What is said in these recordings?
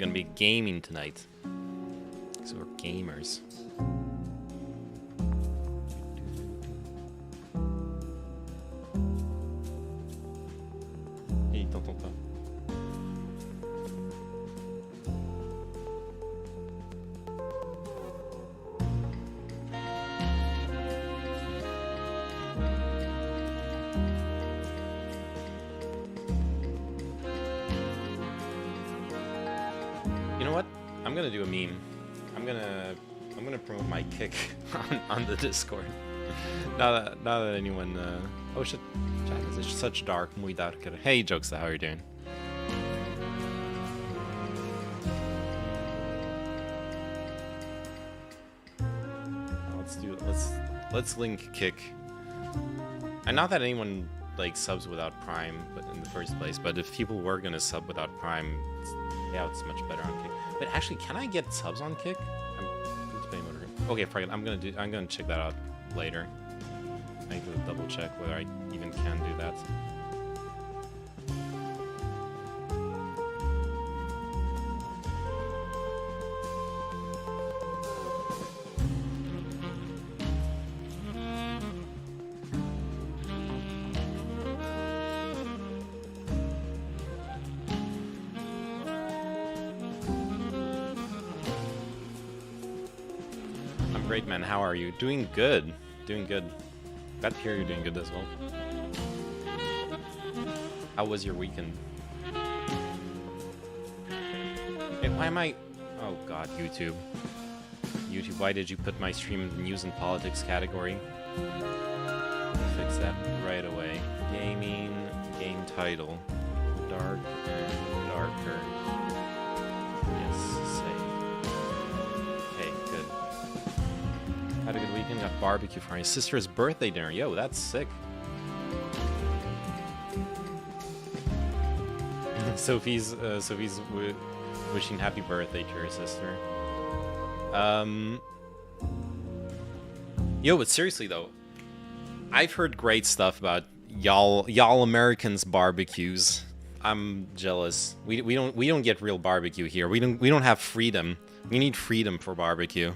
gonna be gaming tonight. So we're gamers. Hey, t'entends pas. You know what? I'm gonna do a meme. I'm gonna promote my kick on the Discord. Now that anyone oh shit, chat is such dark, muy dark. Hey Jokes, how are you doing? Let's do it. Let's link kick. And not that anyone like subs without Prime, but in the first place. But if people were gonna sub without Prime, yeah, it's much better on Kick. But actually, can I get subs on Kick? Okay, forget. I'm gonna check that out later. I need to double check whether I even can do that. Great, man. How are you? Doing good. Doing good. Glad to hear you're doing good as well. How was your weekend? Hey, why am I... Oh god, YouTube. YouTube, why did you put my stream in the news and politics category? Fix that right away. Gaming, game title. Dark and darker. Yes, save. Okay, good. Had a good weekend, got barbecue for my sister's birthday dinner. Yo, that's sick. Sophie's wishing happy birthday to her sister. Yo, but seriously though, I've heard great stuff about y'all Americans barbecues. I'm jealous. We don't get real barbecue here. We don't have freedom. We need freedom for barbecue.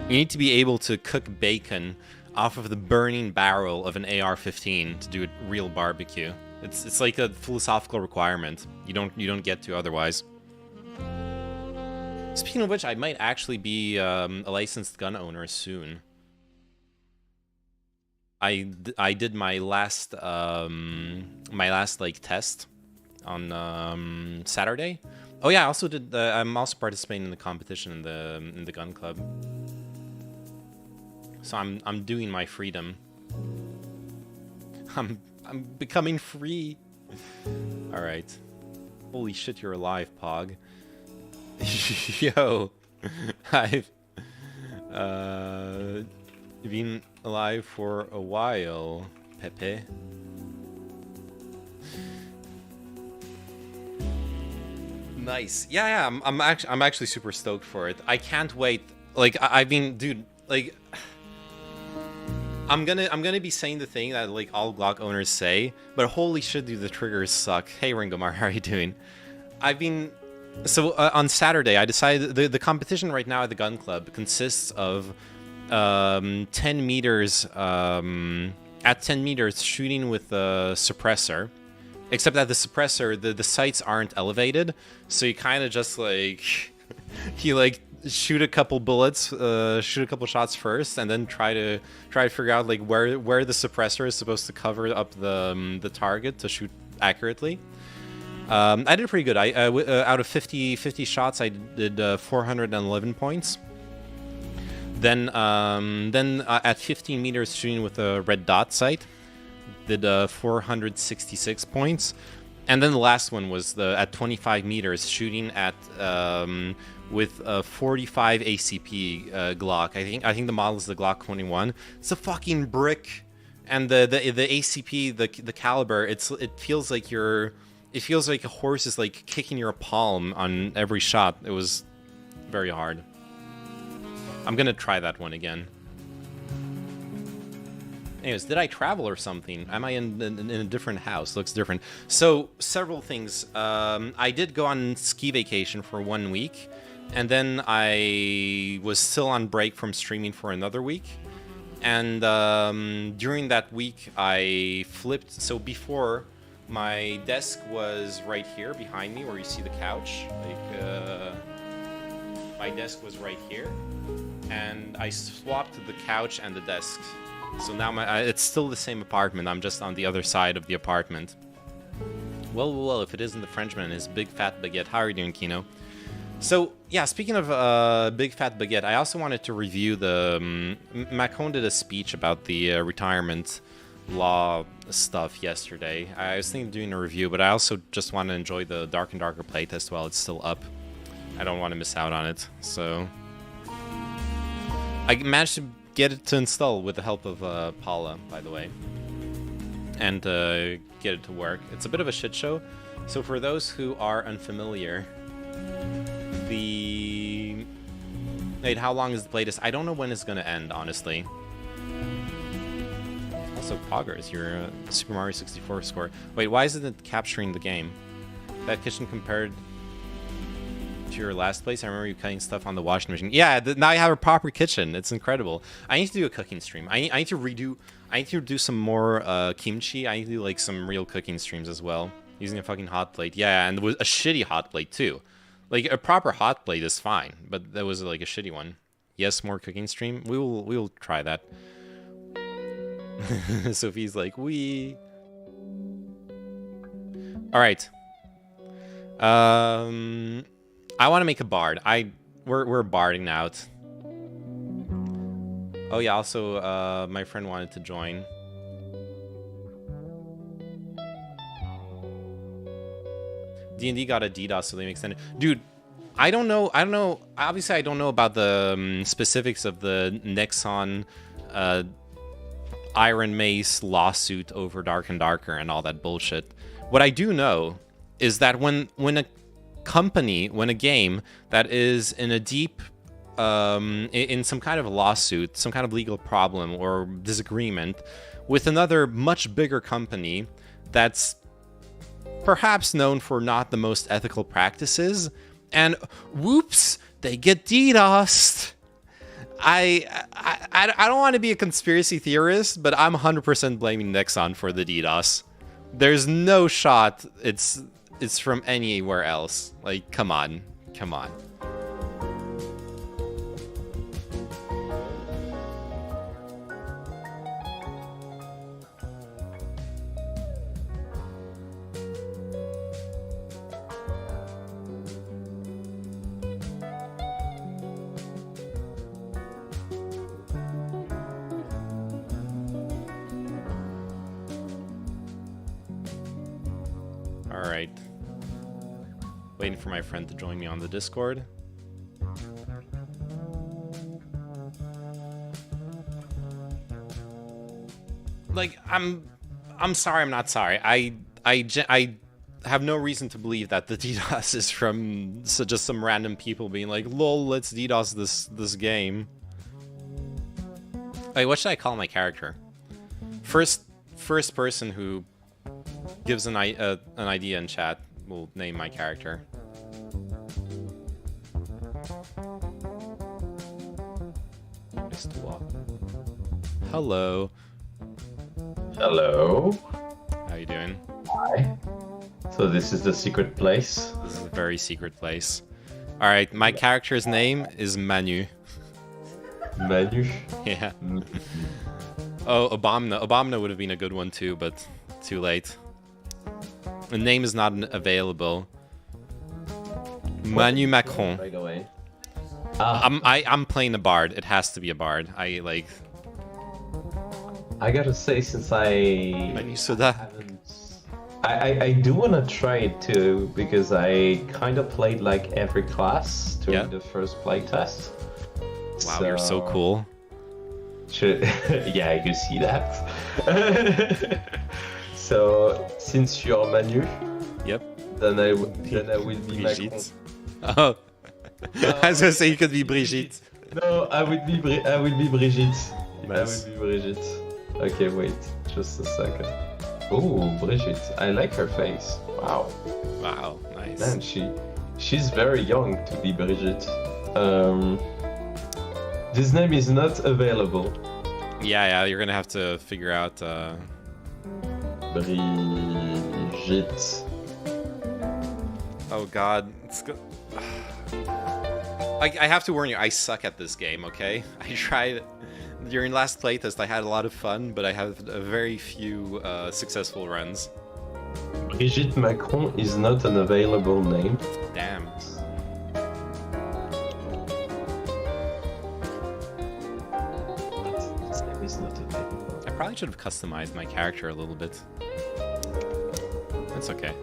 You need to be able to cook bacon off of the burning barrel of an AR-15 to do a real barbecue. It's like a philosophical requirement. You don't get to otherwise. Speaking of which, I might actually be a licensed gun owner soon. I did my last like test on Saturday. Oh yeah, I also did. I'm also participating in the competition in the gun club. So I'm doing my freedom. I'm becoming free. All right. Holy shit, you're alive, Pog. Yo, I've been alive for a while, Pepe. Nice. Yeah. I'm actually super stoked for it. I can't wait. Like I mean, dude, like. I'm gonna be saying the thing that like all Glock owners say, but holy shit, dude, the triggers suck. Hey Ringomar, how are you doing? On Saturday, I decided the competition right now at the gun club consists of 10 meters at 10 meters shooting with a suppressor, except that the suppressor the sights aren't elevated, so you kind of just like you like shoot a couple bullets, shoot a couple shots first, and then try to figure out like where the suppressor is supposed to cover up the target to shoot accurately. I did pretty good. Out of 50 shots, I did 411 points. Then at 15 meters shooting with a red dot sight, did 466 points. And then the last one was at 25 meters shooting at with a 45 ACP Glock. I think the model is the Glock 21. It's a fucking brick, and the ACP, the caliber, it feels like a horse is like kicking your palm on every shot. It was very hard. I'm gonna try that one again. Anyways, did I travel or something? Am I in a different house? Looks different. So, several things. I did go on ski vacation for 1 week, and then I was still on break from streaming for another week. And during that week, I flipped. So before, my desk was right here behind me, where you see the couch. My desk was right here, and I swapped the couch and the desk. So now it's still the same apartment. I'm just on the other side of the apartment. Well, if it isn't the Frenchman and his big fat baguette. How are you doing, Kino? So, yeah, speaking of big fat baguette, I also wanted to review the... Macron did a speech about the retirement law stuff yesterday. I was thinking of doing a review, but I also just want to enjoy the Dark and Darker playtest while it's still up. I don't want to miss out on it, so... I managed to get it to install with the help of Paula, by the way. And get it to work. It's a bit of a shit show. So for those who are unfamiliar... Wait, how long is the playtest? I don't know when it's gonna end, honestly. Also, Poggers, your Super Mario 64 score. Wait, why isn't it capturing the game? That kitchen compared to your last place? I remember you cutting stuff on the washing machine. Yeah, now you have a proper kitchen. It's incredible. I need to do a cooking stream. I need to do some more kimchi. I need to do like some real cooking streams as well. Using a fucking hot plate. Yeah, and it was a shitty hot plate too. Like, a proper hot plate is fine, but that was, like, a shitty one. Yes, more cooking stream? We will try that. Sophie's like, wee. Alright. I want to make a bard. We're barding out. Oh, yeah, also, my friend wanted to join. D&D got a DDoS, so they extended. Dude, I don't know. Obviously, I don't know about the specifics of the Nexon Iron Mace lawsuit over Dark and Darker and all that bullshit. What I do know is that when a game that is in a deep, in some kind of a lawsuit, some kind of legal problem or disagreement with another much bigger company that's perhaps known for not the most ethical practices, and whoops, they get DDoSed. I don't want to be a conspiracy theorist, but I'm 100% blaming Nexon for the DDoS. There's no shot it's from anywhere else. Like, come on. Alright. Waiting for my friend to join me on the Discord. Like, I'm sorry, I'm not sorry. I have no reason to believe that the DDoS is from just some random people being like, lol, let's DDoS this game. Wait, what should I call my character? First person who gives an idea in chat will name my character. Hello. Hello. How you doing? Hi. So this is the secret place? This is a very secret place. Alright, my character's name is Manu. Manu? Yeah. Oh, Obamna. Obamna would have been a good one too, but too late. The name is not available. Manu Macron. Right away. I'm playing a bard. It has to be a bard. I gotta say, since I Manu Soda. haven't... I do wanna try it too, because I kind of played like every class during the first playtest. Wow, you're so cool. Yeah, you see that. So since you're Manu, yep, then I will be Macron. Oh, I was gonna say you could be Brigitte. No, I will be Brigitte. Nice. I will be Brigitte. Okay, wait, just a second. Ooh, Brigitte. I like her face. Wow. Wow, nice. Man, she's very young to be Brigitte. This name is not available. Yeah, you're gonna have to figure out. Brigitte. Oh God, it's good. I have to warn you, I suck at this game. Okay, I tried during last playtest. I had a lot of fun, but I have a very few successful runs. Brigitte Macron is not an available name. Damn. This name is not available. I probably should have customized my character a little bit. That's okay.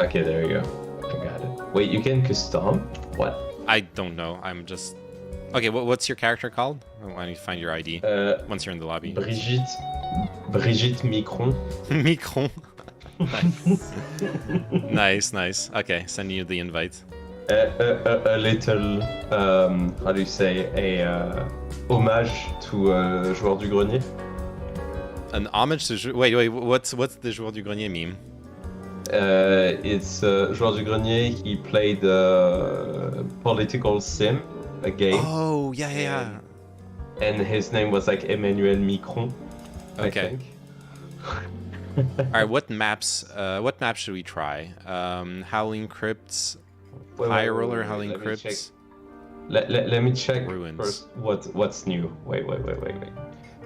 Okay, there you go. I got it. Wait, you can custom? What? I don't know. I'm just. Okay, what's your character called? Oh, I need to find your ID once you're in the lobby. Brigitte Micron. Micron. Nice. Okay, send you the invite. A little, how do you say, a hommage to Joueur du Grenier. An homage to. Wait. What's the Joueur du Grenier meme? It's Joueur du Grenier. He played Political Sim, a game. Oh yeah. And his name was like Emmanuel Micron. Okay. I think. All right. What maps? What maps should we try? Howling Crypts, High Roller, Howling Crypts. Let me check Ruins. first. What's new? Wait.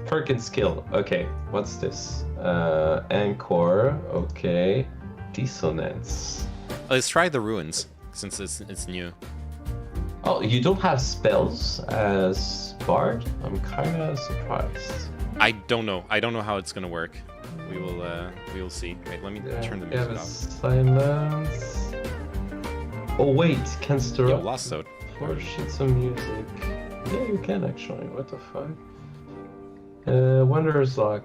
Perk and skill. Okay. What's this? Encore. Okay. Dissonance. Let's try the Ruins since it's new. Oh, you don't have spells as Bard? I'm kind of surprised. I don't know how it's gonna work. We will see. Wait, let me turn the music off. Silence. Oh wait, can stir Yo, up Lost Toad. 4 sheets of music. Yeah, you can actually. What the fuck? Wanderer's Luck.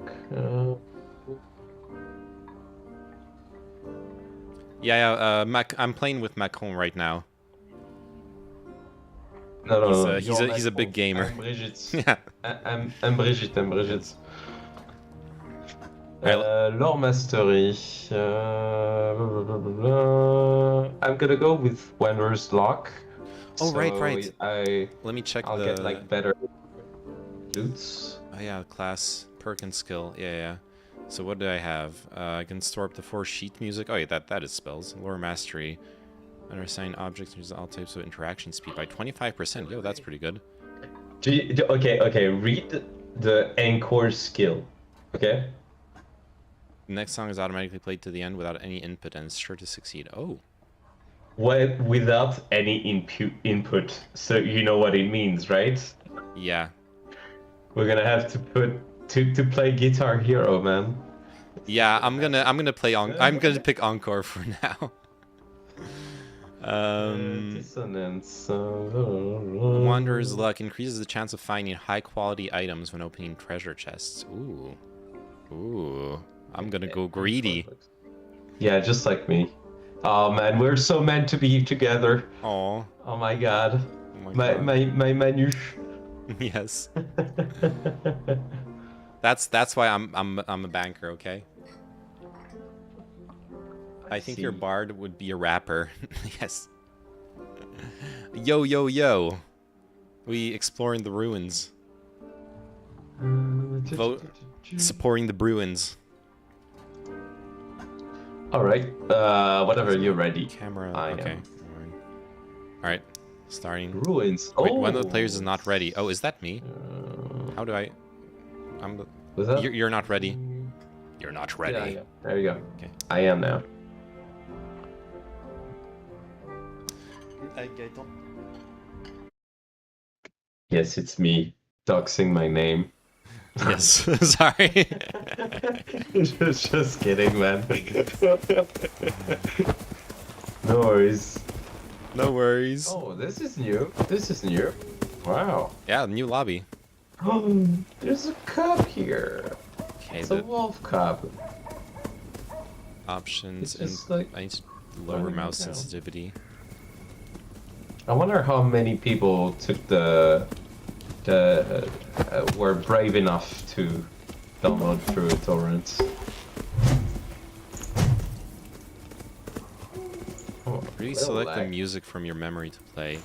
Yeah. I'm playing with Macron right now. No. He's a big gamer. I'm Brigitte. Yeah. I'm Brigitte. Lore Mastery. Blah, blah, blah. I'm gonna go with Wanderer's Luck. Oh, right. Let me check I'll the. get like better loots. Oh yeah, class, perk and skill. Yeah. So what do I have? I can store up to 4 sheet music. Oh yeah, that is spells. Lore mastery. Understand objects use all types of interaction speed by 25%. Yo, that's pretty good. Okay. Read the encore skill. Okay. The next song is automatically played to the end without any input and is sure to succeed. Oh. What, without any input, so you know what it means, right? Yeah. We're gonna have to play Guitar Hero, man. Yeah, I'm gonna pick Encore for now. Dissonance. Wanderer's Luck increases the chance of finding high quality items when opening treasure chests. Ooh. I'm gonna go greedy. Yeah, just like me. Oh man, we're so meant to be together. Oh my god. My manu. Yes. That's why I'm a banker, okay? I think your bard would be a rapper. Yes. Yo. We exploring the ruins. Vote supporting the Bruins. Alright, whatever, you're ready. Camera, I okay. am. Alright, starting. Ruins. Wait, one of the players is not ready. Oh, is that me? How do I... You're not ready. You're not ready. Yeah. There you go. Okay. I am now. Yes, it's me. Doxing my name. Yes, sorry. just kidding, man. No worries. No worries. Oh, this is new. Wow. Yeah, new lobby. Oh, there's a cup here. Okay, It's a wolf cup. Options It's and just like I need to lower mouse sensitivity. I wonder how many people took the were brave enough to download through torrents. Oh, Reselect the music from your memory to play.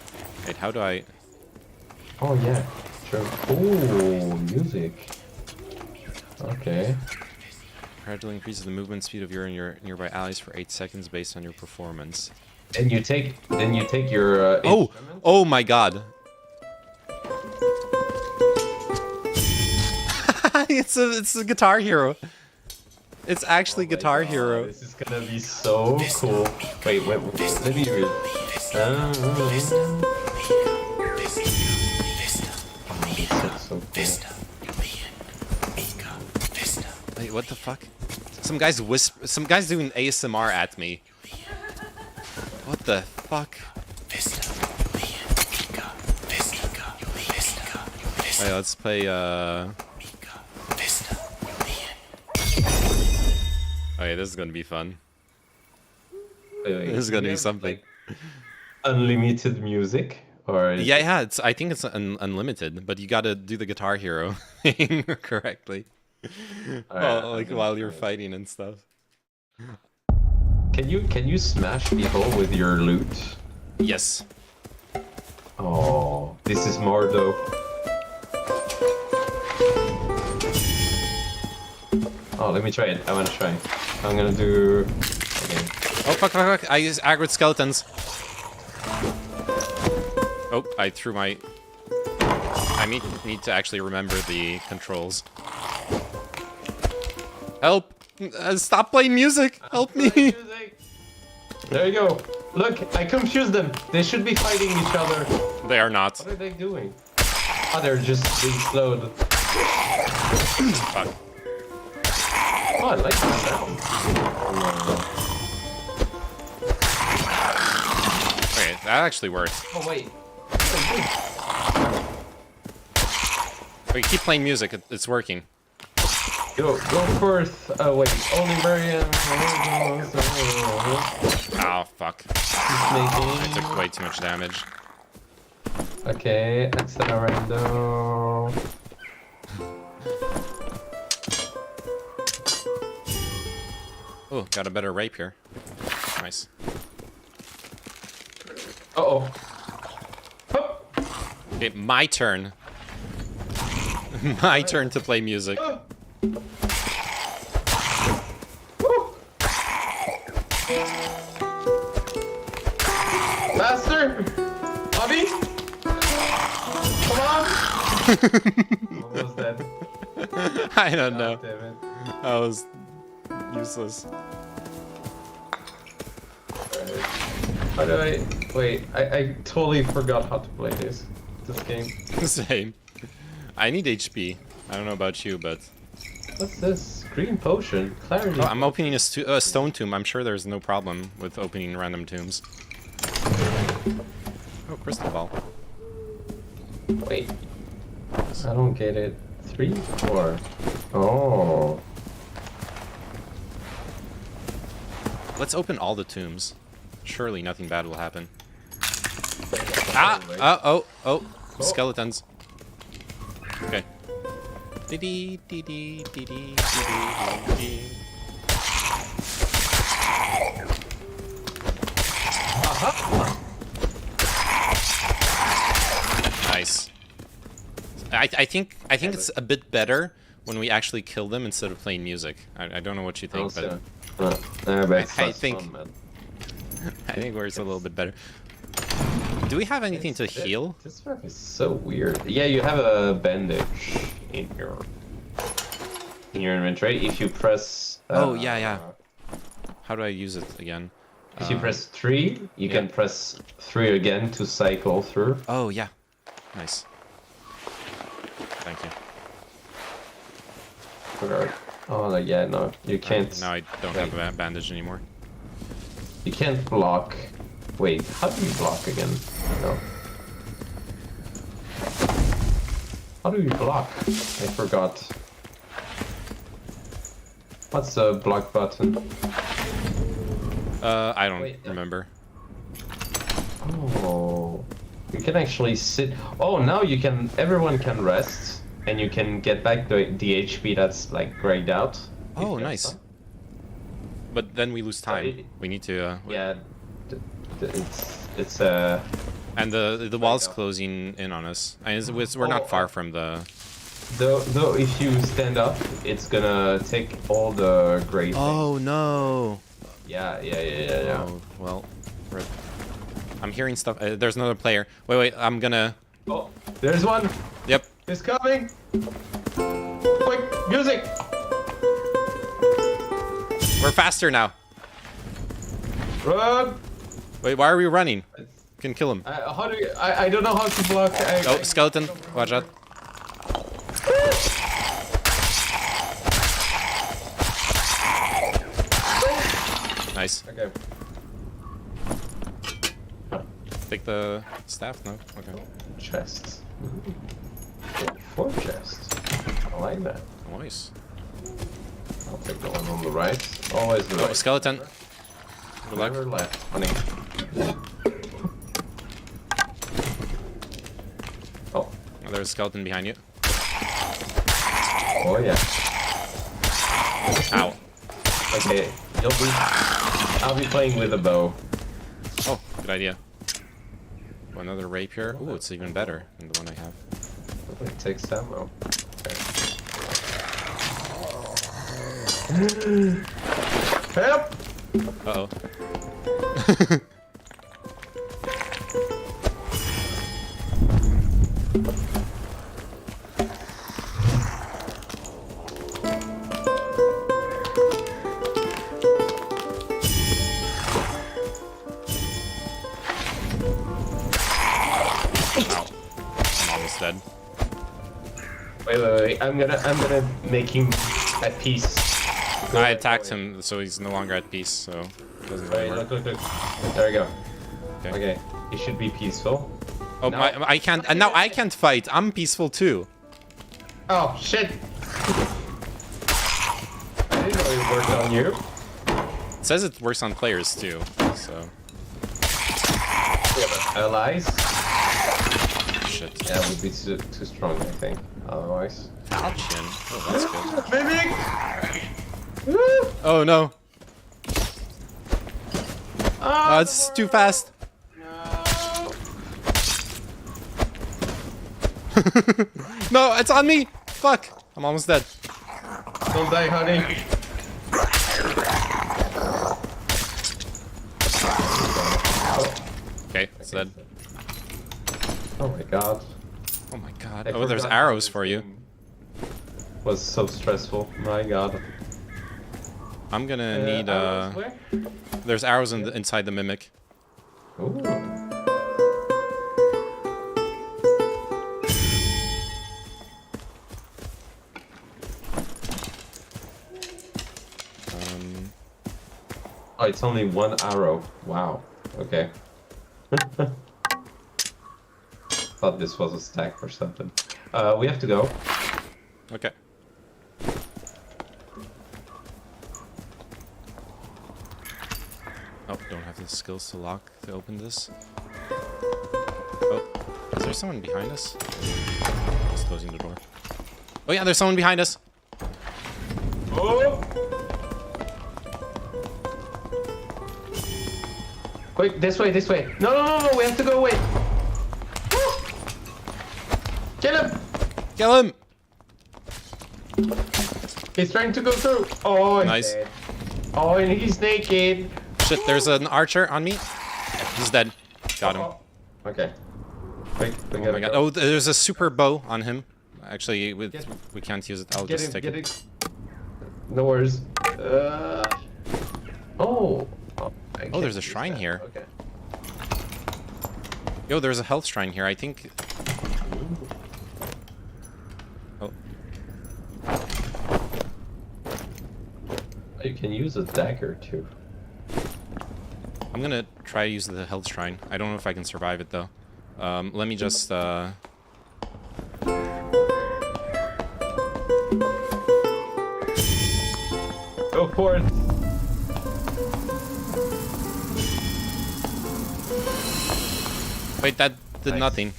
Wait, how do I... Oh yeah, sure. Oh, music. Okay. Gradually increases the movement speed of your and your nearby allies for 8 seconds based on your performance. And you take your Oh! instrument? Oh my god! it's a Guitar Hero. It's actually Guitar God, Hero. This is gonna be so cool. Wait, let me read. So cool. Wait, what the fuck? Some guy's doing ASMR at me. What the fuck? Wait, let's play Okay, this is gonna be fun. Wait, This is gonna be something. Like, unlimited music, or Yeah. I think it's unlimited, but you gotta do the Guitar Hero thing correctly. While you're fighting and stuff. Can you smash people with your loot? Yes. Oh, this is more dope. Oh, let me try it. I want to try. I'm gonna do. Okay. Oh fuck! I use aggroed skeletons. Oh, I threw my. I need to actually remember the controls. Help! Stop playing music! Help me! There you go. Look, I confused them. They should be fighting each other. They are not. What are they doing? Oh, they're just being slowed. Fuck. Oh, I like that sound. Okay, that actually works. Oh, wait. Okay, keep playing music. It's working. Go first. Oh, wait. Only Marianne. Oh, fuck. I took way too much damage. Okay, accelerando. Oh, got a better rapier. Nice. Uh-oh. Okay, my turn. My turn to play music. Faster! Bobby! Come on! Almost dead. I don't know. Damn it. That was useless. How do I... Wait, I totally forgot how to play this game. Same. I need HP. I don't know about you, but... What's this? Green potion. Clarity. Oh, I'm opening a stone tomb. I'm sure there's no problem with opening random tombs. Oh, crystal ball. Wait. I don't get it. 3, 4. Oh. Let's open all the tombs. Surely nothing bad will happen. Ah! Oh! Skeletons. Okay. Dee dee dee dee dee dee. Nice. I think it's a bit better when we actually kill them instead of playing music. I don't know what you think, but I think fun, man. I think where it's a little bit better. Do we have anything to heal? This map is so weird. Yeah, you have a bandage in your inventory. If you press. Oh yeah. How do I use it again? If you press 3, you can press 3 again to cycle through. Oh yeah. Nice. Thank you. Oh yeah, no, you can't. Now I don't have a bandage anymore. You can't block. Wait, how do you block again? No. How do you block? I forgot. What's the block button? I don't remember. Oh. You can actually sit. Oh, now you can. Everyone can rest, and you can get back the HP that's like grayed out. Oh, nice. But then we lose time. We need to. Yeah, it's And the wall's closing in on us. And we're not far from the. Though, if you stand up, it's gonna take all the gray things. Oh no. Yeah. Oh, well, I'm hearing stuff. There's another player. Wait, I'm gonna. Oh, there's one. Yep. It's coming. Quick, music. We're faster now. Run. Wait, why are we running? Can kill him. How do you? I don't know how to block. Oh, skeleton! Watch out. Nice. Okay. Take the staff? No? Okay. Chests. 4 chests. I like that. Nice. I'll take the one on the right. Always the right. Oh, skeleton. Good luck. Never left. Funny. Oh. There's a skeleton behind you. Oh yeah. Ow. Okay. I'll be playing with a bow. Oh, good idea. Oh, another rapier. Ooh, it's even better than the one I have. It takes ammo. Okay. Help! Uh-oh. Dead. Wait. I'm gonna make him at peace. I attacked him, so he's no longer at peace, so it doesn't really work. Look. There we go. Okay. He should be peaceful. Oh, now, I can't. And now I can't fight. I'm peaceful too. Oh shit! I didn't know it worked on you. It says it works on players too, so. Allies. Shit. Yeah, would be too strong, I think. Otherwise. Falchion. Oh, that's good. Mimic! Oh no. Oh, it's too fast. No. No, it's on me. Fuck. I'm almost dead. Don't die, honey. Okay, it's dead. Oh my god. Oh my god. I Oh, there's forgot arrows how for you. this game was so stressful. My god. I'm gonna need arrows where? There's arrows inside the mimic. Ooh. Oh, it's only 1 arrow. Wow. Okay. Thought this was a stack or something. We have to go. Okay. Oh, don't have the skills to lock to open this. Oh, is there someone behind us? Just closing the door. Oh yeah, there's someone behind us. Oh! Quick, this way. No, we have to go away. Kill him! Kill him! He's trying to go through. Oh, he's Nice. dead. Oh, and he's naked. Shit, there's an archer on me. He's dead. Got him. Oh. Okay. Quick, we Oh gotta my god. go. Oh, there's a super bow on him. Actually, we can't use it. I'll Get just him, take get it. it. No worries. Oh. I can't there's a use shrine that. here. Okay. Yo, there's a health shrine here. I think. Oh. You can use a dagger too. I'm gonna try to use the health shrine. I don't know if I can survive it though. Let me just Go for it. wait. did Nice. nothing.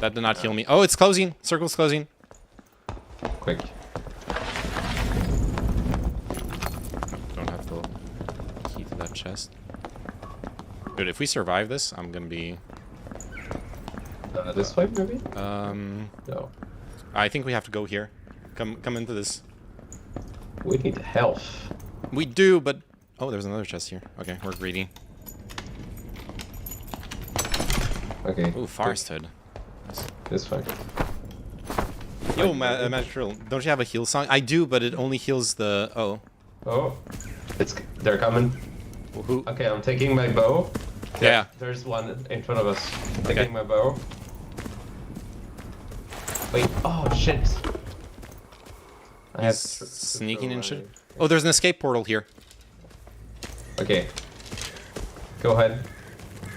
That did not heal me. Oh, it's closing. Circle's closing. Quick. Don't have the key to that chest. Dude, if we survive this, I'm gonna be... This way, maybe? No. I think we have to go here. Come into this. We need health. We do, but... Oh, there's another chest here. Okay, we're greedy. Okay. Ooh, forest hood. This way. Yo, Magic Drill, don't you have a heal song? I do, but it only heals the... Oh. Oh. They're coming. Well, who? Okay, I'm taking my bow. Yeah. There's one in front of us. Taking my bow. Wait, oh shit. I have He's to sneaking throw and shit. my- Oh, there's an escape portal here. Okay. Go ahead.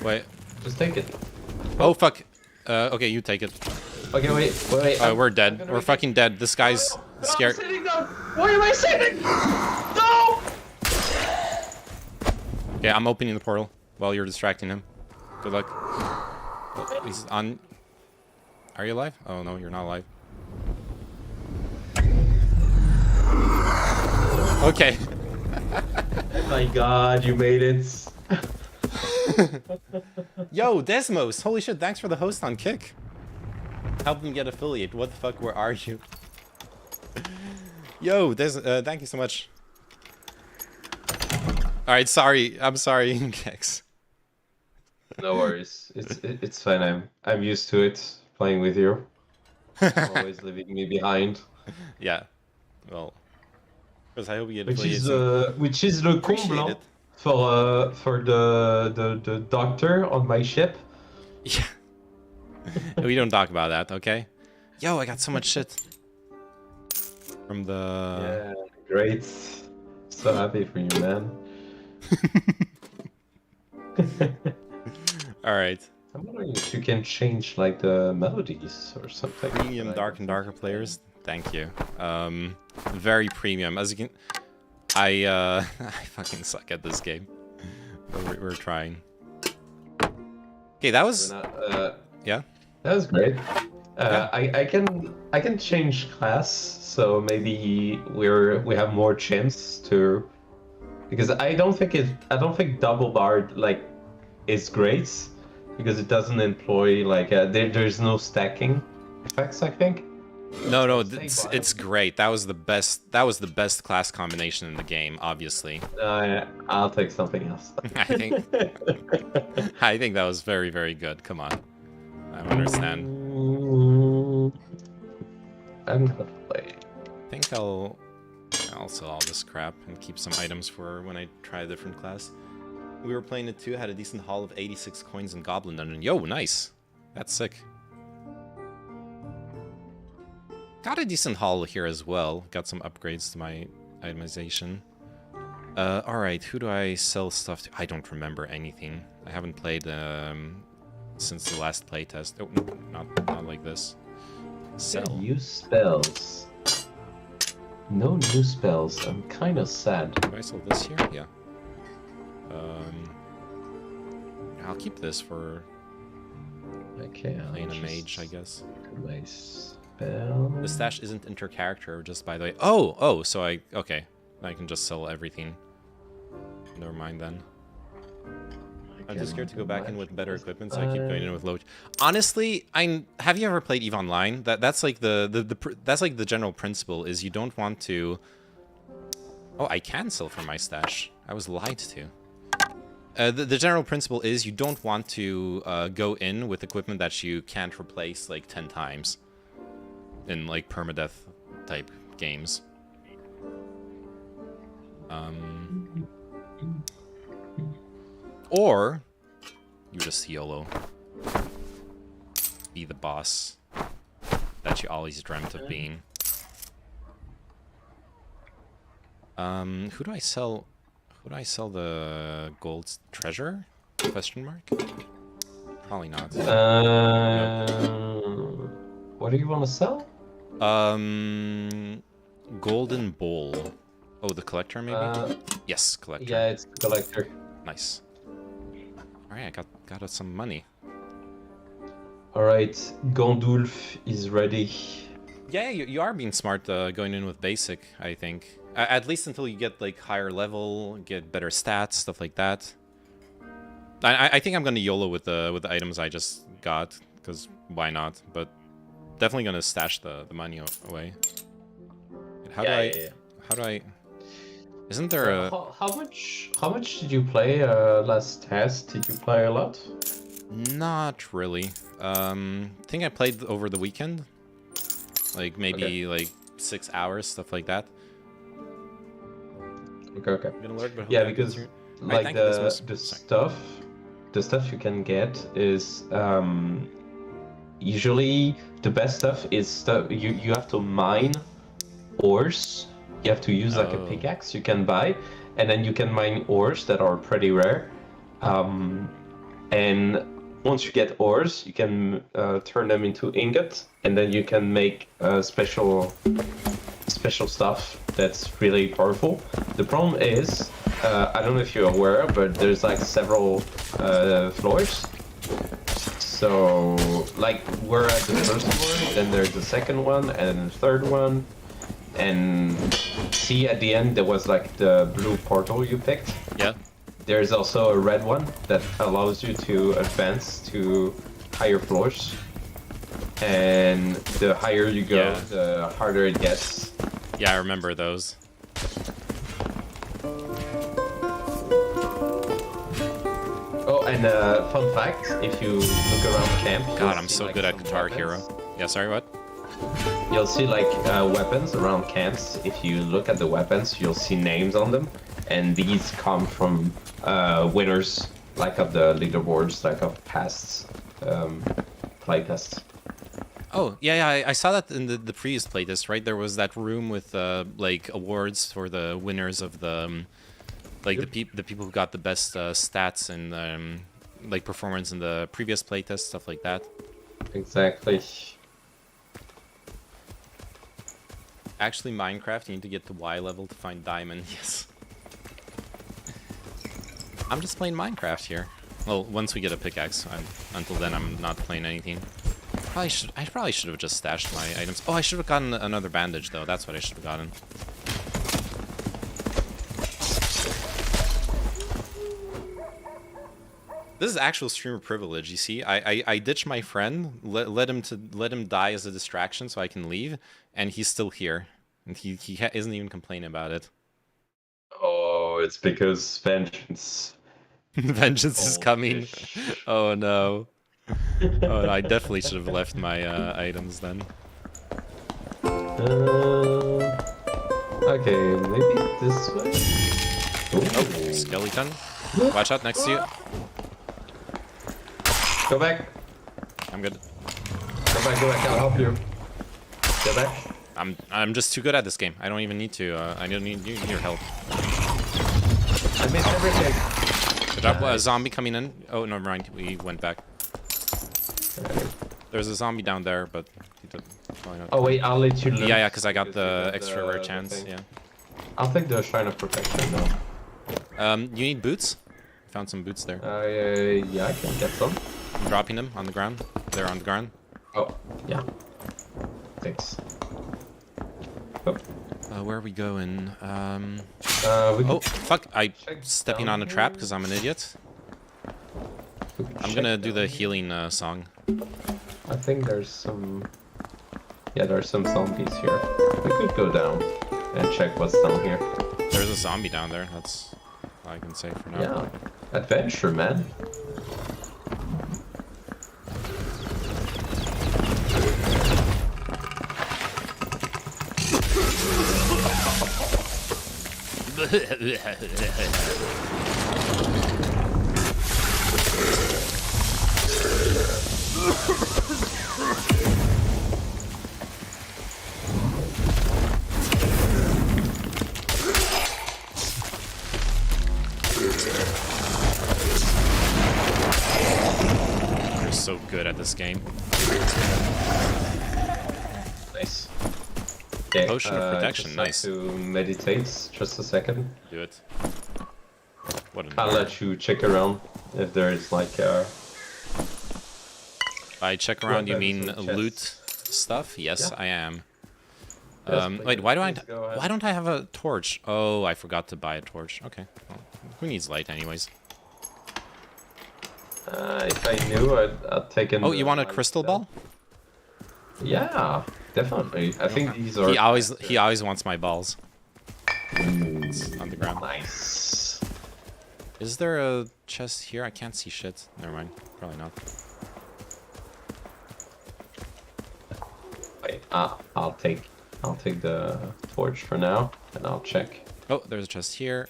Wait. Just take it. Oh, fuck. Okay, you take it. Okay, wait. We're dead. We're fucking dead. This guy's scared. I'm sitting down. Why am I sitting? No! Yeah, I'm opening the portal while you're distracting him. Good luck. Oh, he's on... Are you alive? Oh, no, you're not alive. Okay. Oh my god, you made it. Yo, Desmos! Holy shit, thanks for the host on Kick. Help them get affiliate. What the fuck, where are you? Yo, thank you so much. Alright, sorry. I'm sorry, Kex. No worries. It's fine. I'm used to it playing with you. Always leaving me behind. Yeah. Well, because I hope you get Which affiliates. which is the Appreciate comble it. for the doctor on my ship. Yeah. We don't talk about that, okay? Yo, I got so much shit. From the... Yeah, great. So happy for you, man. Alright. I'm wondering if you can change like the melodies or something. Premium Dark and Darker players. Thank you. Very premium. As you can... I fucking suck at this game. We're trying. Okay, that was... yeah? That was great. I can change class, so maybe we have more chance to, because I don't think double bard like is great because it doesn't employ like there's no stacking effects, I think. No, it's great. That was the best class combination in the game, obviously. I'll take something else. I think that was very, very good. Come on. I don't understand. I'm gonna play. I think I'll sell all this crap and keep some items for when I try a different class. We were playing it too, had a decent haul of 86 coins in Goblin Dungeon. Yo, nice. That's sick. Got a decent haul here as well. Got some upgrades to my itemization. Alright, who do I sell stuff to? I don't remember anything. I haven't played since the last playtest. Oh, no, not like this. Sell. New spells. No new spells. I'm kind of sad. Do I sell this here? Yeah. I'll keep this for Okay. playing a mage, I guess. My spell. The stash isn't inter-character, just by the way. Oh, so okay. I can just sell everything. Never mind then. I'm just scared to go back in with better equipment, so I keep going in with low. Honestly, have you ever played EVE Online? That's like that's like the general principle is you don't want to. Oh, I can sell from my stash. I was lied to. The general principle is you don't want to go in with equipment that you can't replace like 10 times in like permadeath type games. Or you just YOLO. Be the boss that you always dreamt of being. Who do I sell? Who do I sell the gold treasure? Question mark? Probably not. What do you want to sell? Golden bowl. Oh, the collector maybe? Yes, collector. Yeah, it's the collector. Nice. Alright, I got some money. All right, Gondolf is ready. Yeah, you are being smart going in with basic, I think. At least until you get like higher level, get better stats, stuff like that. I think I'm gonna YOLO with the items I just got, because why not? But definitely gonna stash the money away. How do I? How do I? Isn't there a? How much did you play last test? Did you play a lot? Not really. I think I played over the weekend. Like maybe like 6 hours, stuff like that. Okay. Gonna learn, but Yeah, because right, like the stuff you can get is usually the best stuff is stuff you have to mine ores. You have to use like a pickaxe you can buy, and then you can mine ores that are pretty rare. And once you get ores, you can turn them into ingots, and then you can make special stuff that's really powerful. The problem is, I don't know if you're aware, but there's like several floors. So, like, we're at the first floor, then there's the second one, and the third one. And see, at the end, there was like the blue portal you picked. Yeah. There's also a red one that allows you to advance to higher floors. And the higher you go, the harder it gets. Yeah, I remember those. Oh, and fun fact, if you look around camp... God, I'm so good at Guitar Hero. Yeah, sorry, what? You'll see like weapons around camps. If you look at the weapons, you'll see names on them. And these come from winners, like of the leaderboards, like of past playtests. Oh, yeah, I saw that in the previous playtest, right? There was that room with like awards for the winners of the like the people who got the best stats and like performance in the previous playtest, stuff like that. Exactly. Actually, Minecraft, you need to get to Y level to find diamond. Yes. I'm just playing Minecraft here. Well, once we get a pickaxe. Until then, I'm not playing anything. I probably should have just stashed my items. Oh, I should have gotten another bandage, though. That's what I should have gotten. This is actual streamer privilege, you see. I ditch my friend, let him die as a distraction so I can leave, and he's still here. And he isn't even complaining about it. Oh, it's because vengeance. Vengeance is coming. Oh no. Oh, I definitely should have left my items then. Okay, maybe this way? Ooh. Oh, skeleton. Watch out next to you. Go back. I'm good. Go back, I'll help you. Go back. I'm just too good at this game. I don't even need to. I don't need your help. I missed everything. Good job. A zombie coming in. Oh, no, mind. We went back. There's a zombie down there, but he did probably not. Oh wait, I'll let you. Yeah, because I got the extra rare chance. Yeah. I'll take the Shrine of Protection though. You need boots? Found some boots there. Yeah, I can get some. I'm dropping them on the ground. They're on the ground. Oh, yeah. Thanks. Oh. Where are we going? Oh, fuck! I'm stepping on a trap because I'm an idiot. I'm gonna do the healing song. I think there's some... Yeah, there's some zombies here. We could go down and check what's down here. There's a zombie down there. That's all I can say for now. Yeah. Adventure, man. You're so good at this game. Nice. Okay, Potion of protection, just nice. Have to meditate just a second. Do it. What a I'll let you check around if there is like a... By check around, you Grab mean some loot chests. stuff? Yes, Yeah. I am. Yes, Wait, please, why do I? please go ahead. Why don't I have a torch? Oh, I forgot to buy a torch. Okay, well, who needs light anyways? If I knew, I'd taken. Oh, you want a light crystal still. ball? Yeah, definitely. I think these are. He always wants my balls. It's on the ground. Nice. Is there a chest here? I can't see shit. Never mind. Probably not. Wait, I'll take the torch for now, and I'll check. Oh, there's a chest here.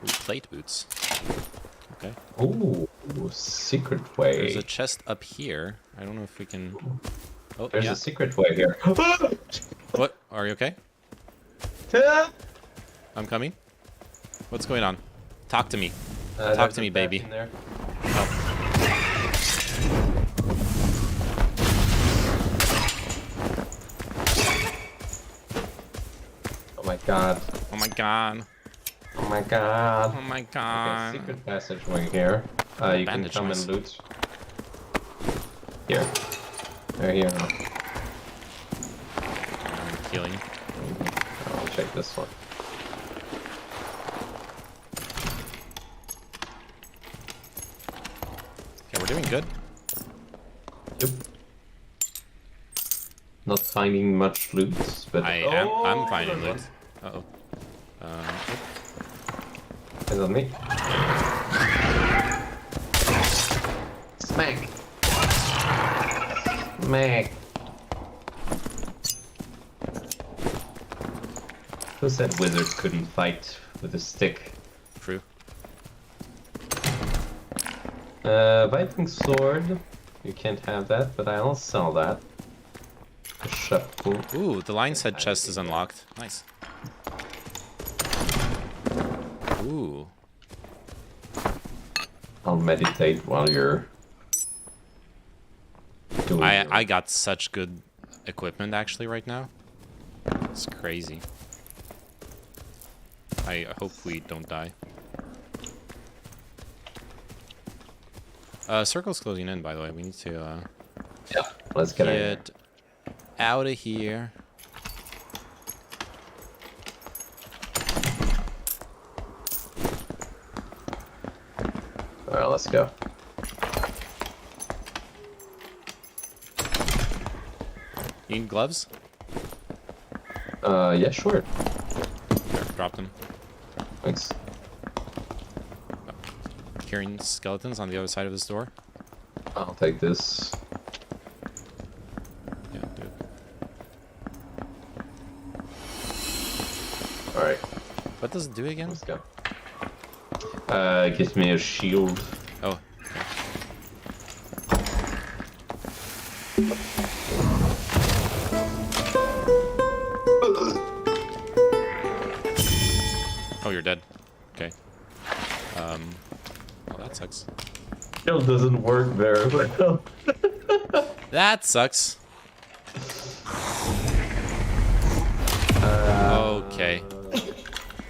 Ooh, plate boots. Okay. Ooh, secret way. There's a chest up here. I don't know if we can. Oh, There's yeah. a secret way here. What? Are you okay? I'm coming. What's going on? Talk to me. Talk to me, baby. Oh. Oh my god. Oh my god. Oh my god. Oh my Okay, god. secret passageway here. You can bandage, come nice. and loot. Here. They're here. I'm healing. I'll check this one. Okay, we're doing good. Yep. Not finding much loot, but I'm finding loot. Uh-oh. Is on me? Smack! Smack! Who said wizards couldn't fight with a stick? True. Viking sword. You can't have that, but I'll sell that. A shuffle. Ooh, the lion's head chest is unlocked. Nice. Ooh. I'll meditate while you're doing your- I got such good equipment actually right now. It's crazy. I hope we don't die. Circle's closing in, by the way. We need to Yeah, let's get in. get out of here. Alright, let's go. You need gloves? Yeah, sure. There, drop them. Thanks. Hearing skeletons on the other side of this door. I'll take this. Yeah, do it. Alright, What does it do again? let's go. It gives me a shield. Oh, oh, you're dead. Okay. Oh, that sucks. Shield doesn't work very well. That sucks. Okay.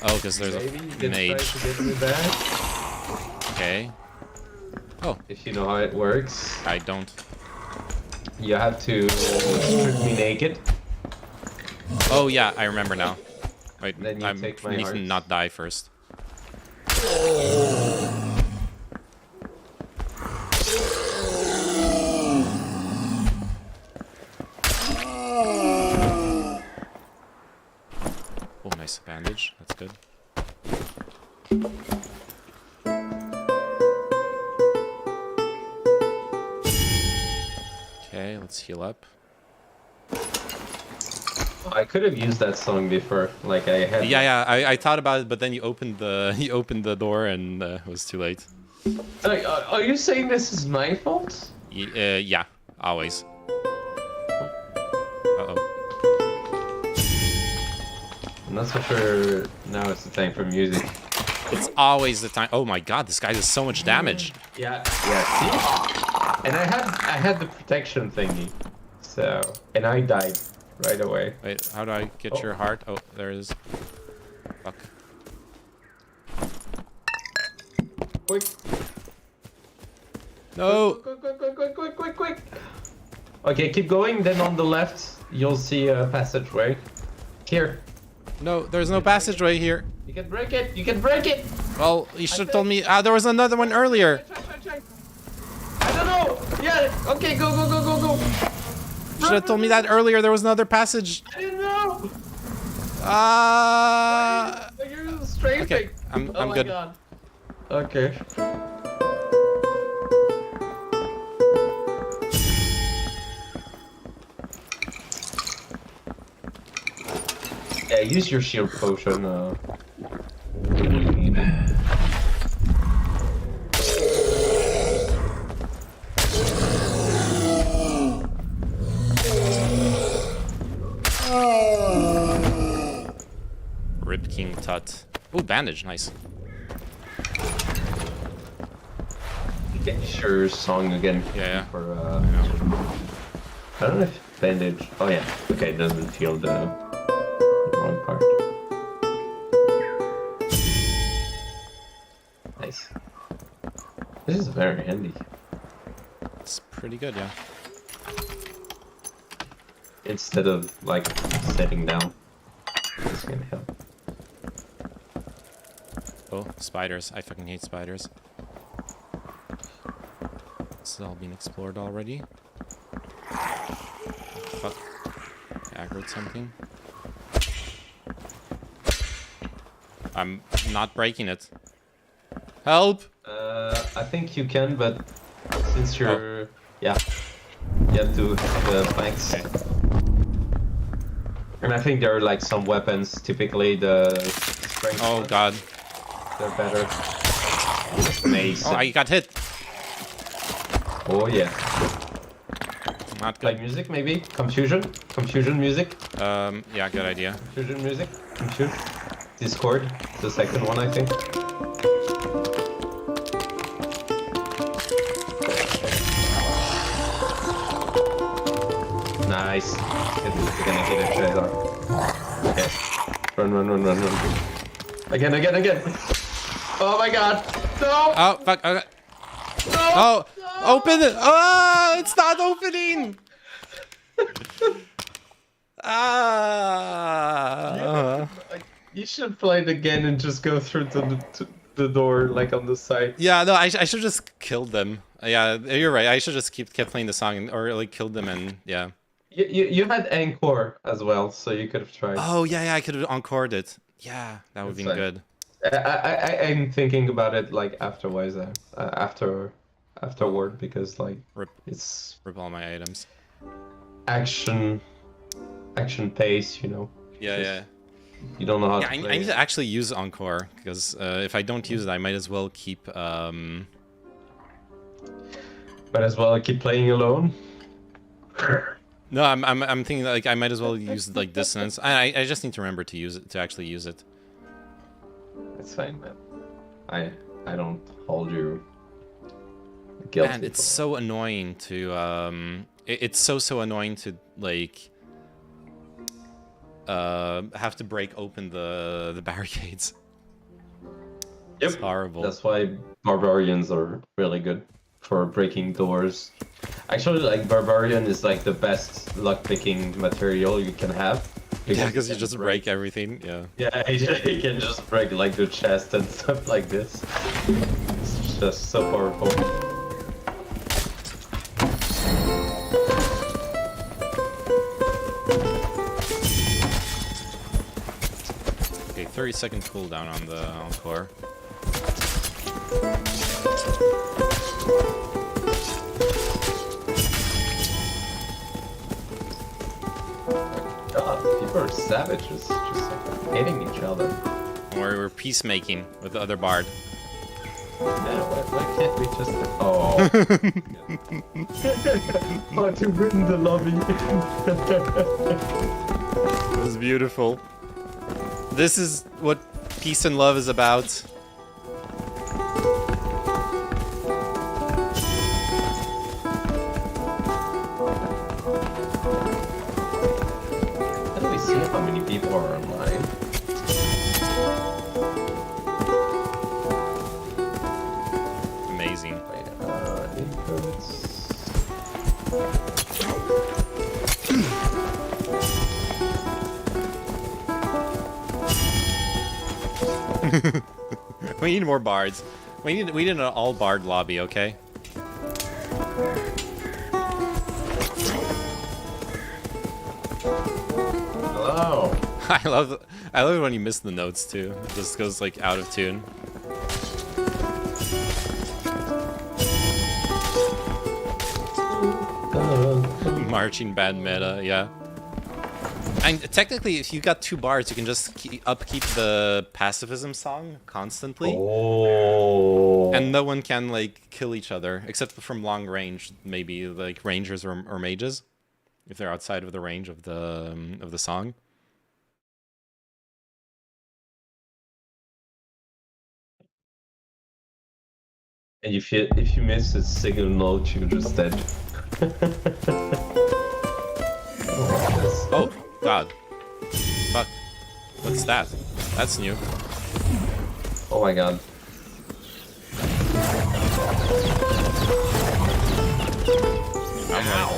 Oh, because there's Maybe you a can try mage. to get me back. Okay. Oh, If you know how it works. I don't. You have to strip me naked. Oh yeah, I remember now. Wait, Then you I take my need to heart. not die first. Oh, nice bandage. That's good. Okay, let's heal up. I could have used that song before, like I had. Yeah, I thought about it, but then you opened the door and it was too late. Are you saying this is my fault? Yeah, always. Uh-oh. I'm not so sure now it's the time for music. It's always the time. Oh my god, this guy does so much damage. Yeah, see? And I had the protection thingy. So, and I died right away. Wait, how do I get your heart? Oh, there it is. Fuck. Quick. No. Quick. Okay, keep going. Then on the left, you'll see a passageway. Here. No, there's no passageway here. You can break it. You can break it. Well, you should have told me. Ah, there was another one earlier. Try. I don't know. Yeah. Okay. Go. You should have told me that earlier. There was another passage. I didn't know. You're strafing. Okay, I'm my good. God. Okay. Yeah, use your shield potion. Rip King Tut. Ooh, bandage, nice. Get your song again. Yeah. For I don't know if bandage. Oh yeah. Okay, it doesn't feel the wrong part. Nice. This is very handy. It's pretty good, yeah. Instead of like sitting down, this can help. Oh, spiders. I fucking hate spiders. This has all been explored already. Fuck. Aggroed something. I'm not breaking it. Help! I think you can, but since you're yeah, you have to have the planks. Okay. And I think there are like some weapons, typically the strength. Oh ones, god. they're better. Mace. Oh, I got hit. Oh yeah. Not Like good. music maybe? Confusion music? Yeah, good idea. Confusion music? Confusion? Discord? The second one I think. Nice. You're gonna get a treasure. Okay. Run. Again. Oh my god. No! Oh, fuck. Okay. No! Oh, open it! Oh, it's not opening! You should play it again and just go through the door, like on the side. Yeah, no, I should just killed them. Yeah, you're right. I should just kept playing the song or like killed them and yeah. You had Encore as well, so you could have tried. Oh yeah, I could have encored it. Yeah, that would have been good. I'm thinking about it like afterwards, afterward, because like Rip all my items. action pace, you know. Yeah. You don't know how to I play need to actually use Encore because if I don't use it, I might as well keep. Might as well keep playing alone. No, I'm thinking like I might as well use like dissonance. I just need to remember to use it to actually use it. It's fine, man. I don't hold you guilty. Man, it's so annoying to it's so annoying to like have to break open the barricades. Yep. It's horrible. That's why barbarians are really good for breaking doors. Actually, like barbarian is like the best lock-picking material you can have. Yeah, because you just break everything. Yeah. Yeah, you can just break like the chest and stuff like this. It's just so powerful. Okay, 30-second cooldown on the Encore. God, people are savages, just like hitting each other. We're peacemaking with the other bard. Yeah, why can't we just... Oh. Oh, to win the lobby. This is beautiful. This is what peace and love is about. How do we see how many people are online? Amazing. Wait, We need more bards. We need an all bard lobby, okay? Hello. I love it when you miss the notes too. It just goes like out of tune. Marching band meta, yeah. And technically, if you got 2 bards, you can just upkeep the pacifism song constantly. Oh. And no one can like kill each other, except from long range, maybe like rangers or mages, if they're outside of the range of the song. And if you miss a single note, you're just dead. Oh God! Fuck! What's that? That's new. Oh my God.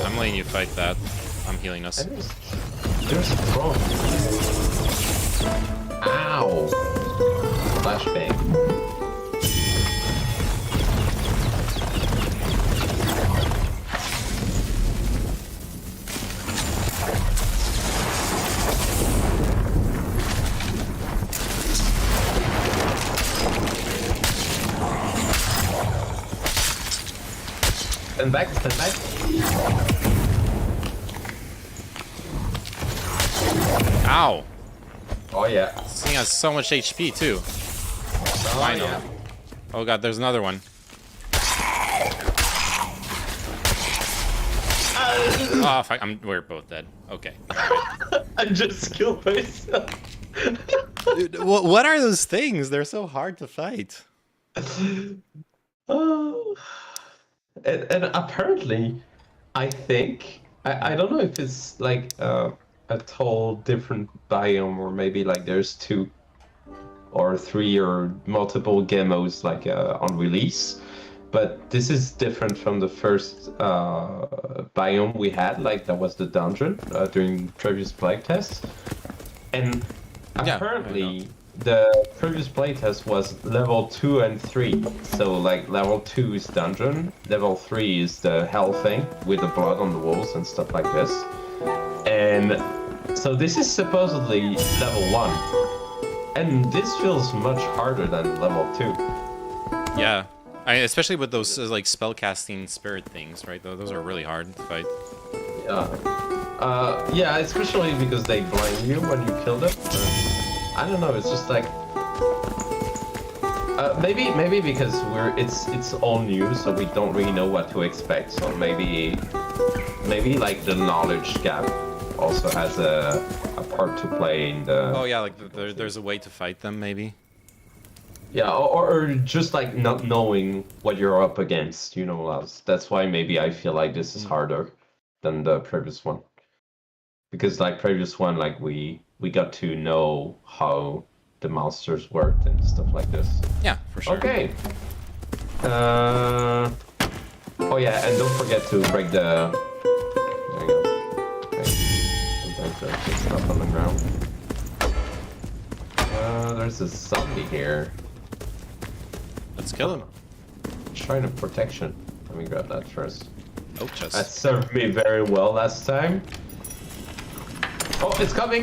I'm letting you fight that. I'm healing us. They're strong. Ow! Flashbang. Stand back, stand back. Ow! Oh yeah. This thing has so much HP too. Oh, Why not? yeah. Oh God, there's another one. Oh fuck! We're both dead. Okay. I just killed myself. Dude, what are those things? They're so hard to fight. Oh. And apparently, I think I don't know if it's like a total different biome, or maybe like there's 2 or 3 or multiple gemos like on release, but this is different from the first biome we had. Like that was the dungeon during previous playtests, and Yeah, apparently the previous playtest was level 2 and 3. So like level 2 is dungeon, level 3 is the hell thing with the blood on the walls and stuff like this. And so this is supposedly level 1. And this feels much harder than level 2. Yeah, especially with those like spellcasting spirit things, right? Those are really hard to fight. Yeah. Yeah, especially because they blind you when you kill them. I don't know. It's just like maybe because it's all new, so we don't really know what to expect. So maybe like the knowledge gap also has a part to play in the. Oh yeah, like there's a way to fight them, maybe. Yeah, or just like not knowing what you're up against, you know. That's why maybe I feel like this is harder than the previous one. Because like previous one, like we got to know how the monsters worked and stuff like this. Yeah, for sure. Okay. Oh yeah, and don't forget to break the. There you go. Okay. Sometimes there's stuff on the ground. There's a zombie here. Let's kill him. Shrine of Protection. Let me grab that first. Oak chest. That served me very well last time. Oh, it's coming!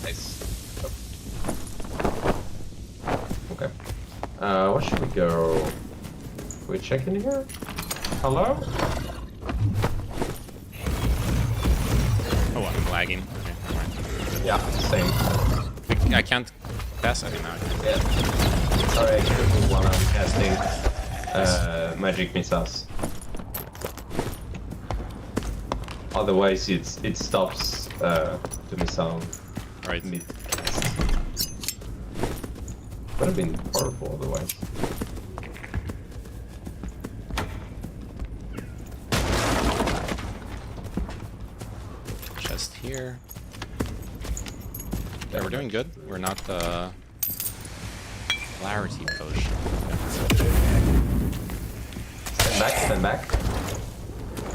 Nice. Okay. Where should we go? Can we check in here? Hello? Oh, I'm lagging. Okay, never mind. Yeah, same. I can't pass. Okay, now I can. Yeah. Sorry, I can't move while I'm casting magic missiles. Otherwise, it stops the missile Right. mid cast. Would have been horrible otherwise. Chest here. Yeah, we're doing good. We're not clarity potion. stand back.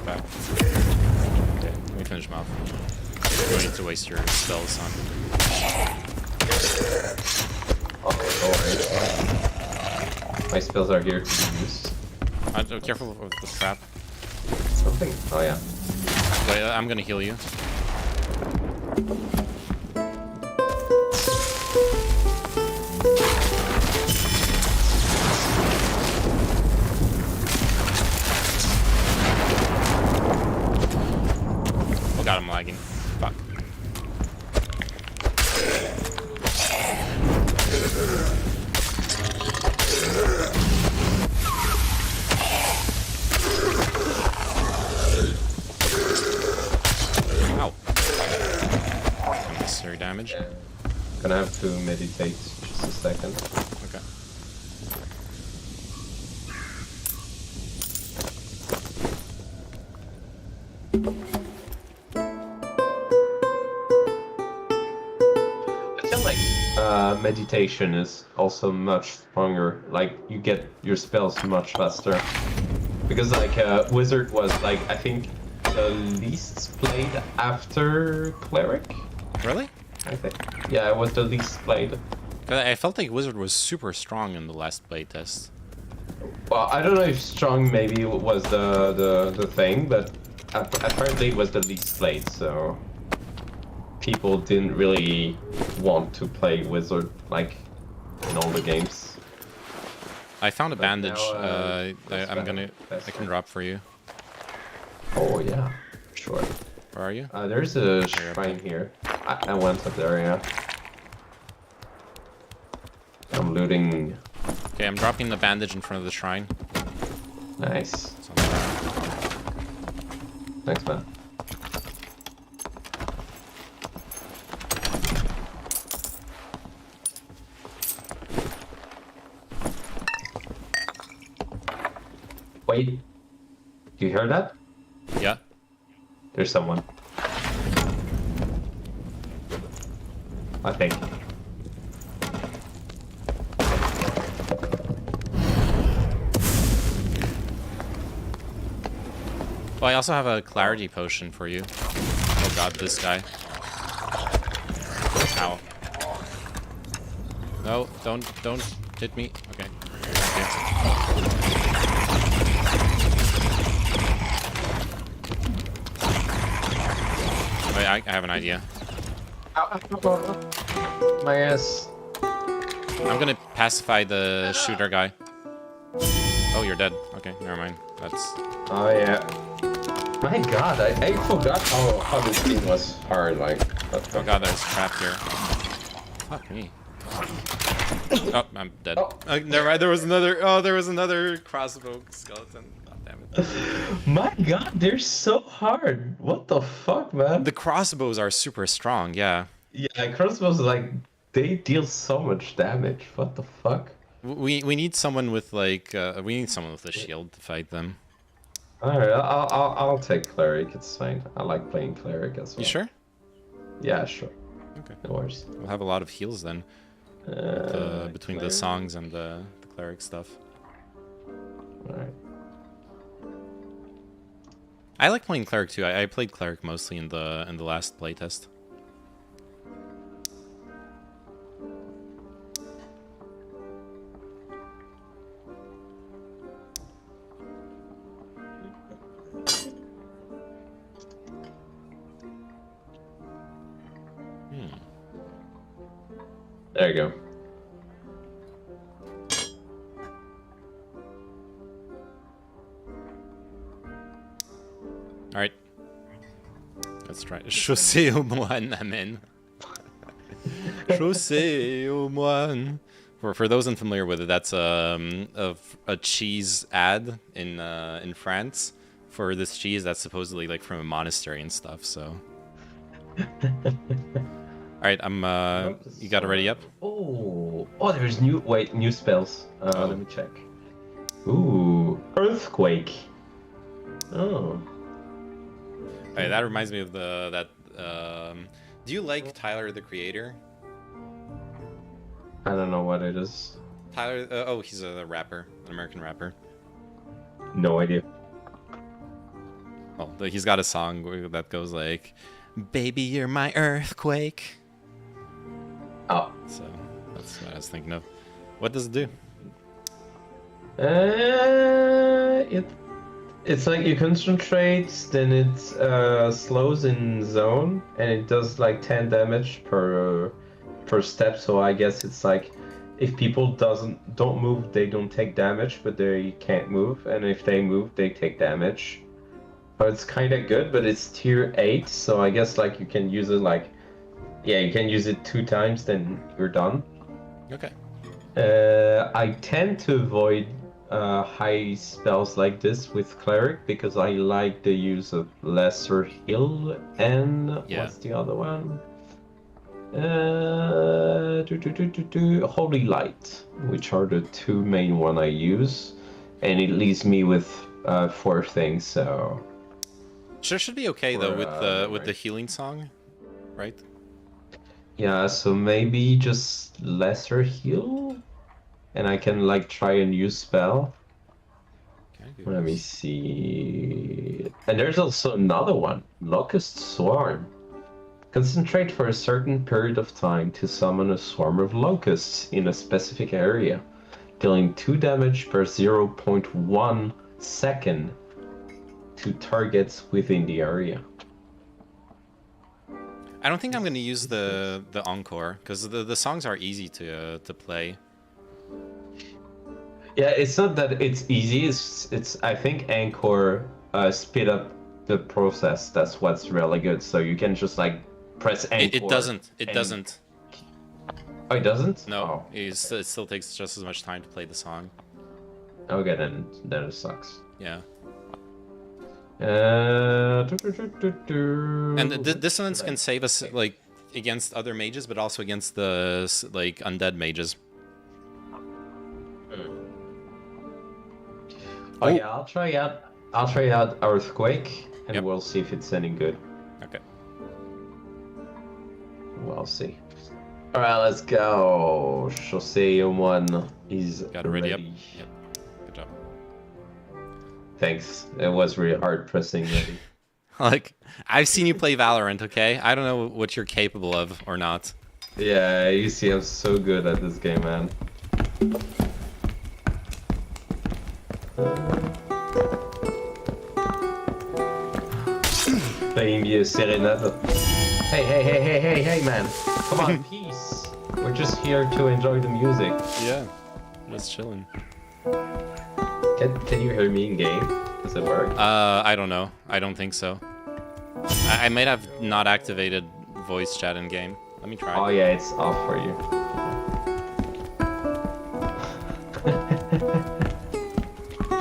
Back. Okay, let me finish him off. You don't need to waste your spells on. Okay, alright. My spells are here to be used. Careful of the trap. Something? Oh yeah. Wait, I'm gonna heal you. Oh god, I'm lagging. Fuck. Ow. Unnecessary damage. Yeah. Gonna have to meditate just a second. Okay. I feel like meditation is also much stronger. Like you get your spells much faster. Because like wizard was like I think the least played after cleric. Really? I think. Yeah, it was the least played. I felt like Wizard was super strong in the last playtest. Well, I don't know if strong maybe was the thing, but apparently it was the least played, so people didn't really want to play wizard like in all the games. I found a But bandage. now, I can drop for you. Oh yeah, sure. Where are you? There's a shrine here. I went up there, yeah. I'm looting. Okay, I'm dropping the bandage in front of the shrine. Nice. It's on the ground. Thanks, man. Wait. Do you hear that? Yeah. There's someone. I think. Well, I also have a clarity potion for you. Oh god, this guy. Ow. No, don't hit me. Okay. Wait, I have an idea. My ass. I'm gonna pacify the shooter guy. Oh, you're dead. Okay, never mind. That's... Oh yeah. My god, I forgot how this game was hard, like... Oh god, there's a trap here. Fuck me. Oh, I'm dead. Oh. Never mind, there was another crossbow skeleton. God damn it. My god, they're so hard. What the fuck, man? The crossbows are super strong, yeah. Yeah, crossbows, like, they deal so much damage. What the fuck? We need someone with like we need someone with a shield to fight them. Alright, I'll take cleric. It's fine. I like playing cleric as well. You sure? Yeah, sure. Okay. No worries. We'll have a lot of heals then. Between the songs and the cleric stuff. Alright. I like playing cleric too. I played cleric mostly in the last playtest. There you go. Alright. Let's try. Chaussée aux moines, amen. Chaussée aux moines. For those unfamiliar with it, that's a cheese ad in France for this cheese that's supposedly like from a monastery and stuff. So. Alright, you got it ready up? Oh, there's new spells. Let me check. Ooh, earthquake. Oh. Alright, that reminds me of do you like Tyler the Creator? I don't know what it is. Tyler, oh, he's a rapper, an American rapper. No idea. Oh, he's got a song that goes like, "Baby, you're my earthquake." Oh. So that's what I was thinking of. What does it do? It's like you concentrate, then it slows in zone, and it does like 10 damage per step. So I guess it's like if people don't move, they don't take damage, but they can't move, and if they move, they take damage. But it's kind of good, but it's tier 8, so I guess like you can use it like, yeah, you can use it 2 times, then you're done. Okay. I tend to avoid high spells like this with cleric because I like the use of lesser heal and what's the other one? Holy light, which are the 2 main one I use, and it leaves me with 4 things. So should be okay though with the healing song, right? Yeah, so maybe just lesser heal, and I can like try a new spell. Let me see. And there's also another one, Locust Swarm. Concentrate for a certain period of time to summon a swarm of locusts in a specific area, dealing 2 damage per 0.1 second to targets within the area. I don't think I'm gonna use the encore because the songs are easy to play. Yeah, it's not that it's easy. It's I think Encore speed up the process. That's what's really good. So you can just like press Encore. It doesn't. It doesn't. Oh, it doesn't? No. Oh. It still takes just as much time to play the song. Okay, then it sucks. Yeah. And the dissonance can save us like against other mages, but also against the like undead mages. Oh yeah, I'll try out Earthquake, and we'll see if it's any good. Okay. We'll see. All right, let's go. Chaussee 1 is got it ready. Yep. Good job. Thanks. It was really hard pressing ready. Like, I've seen you play Valorant, okay? I don't know what you're capable of or not. Yeah, you see, I'm so good at this game, man. Playing you a serenade. Hey, man. Come on, peace. We're just here to enjoy the music. Yeah, just chilling. Can you hear me in game? Does it work? I don't know. I don't think so. I might have not activated voice chat in game. Let me try. Oh yeah, it's off for you.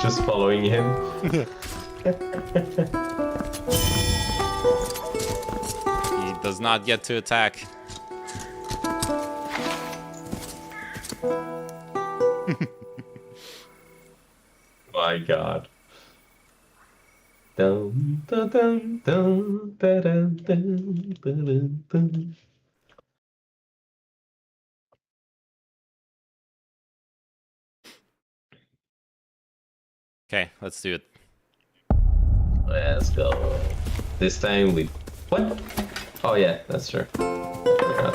Just following him. He does not get to attack. My God. Dun, dun, dun, dun, dun, dun, dun, dun, dun. Okay, let's do it. Let's go. This time we... What? Oh yeah, that's true. Forgot.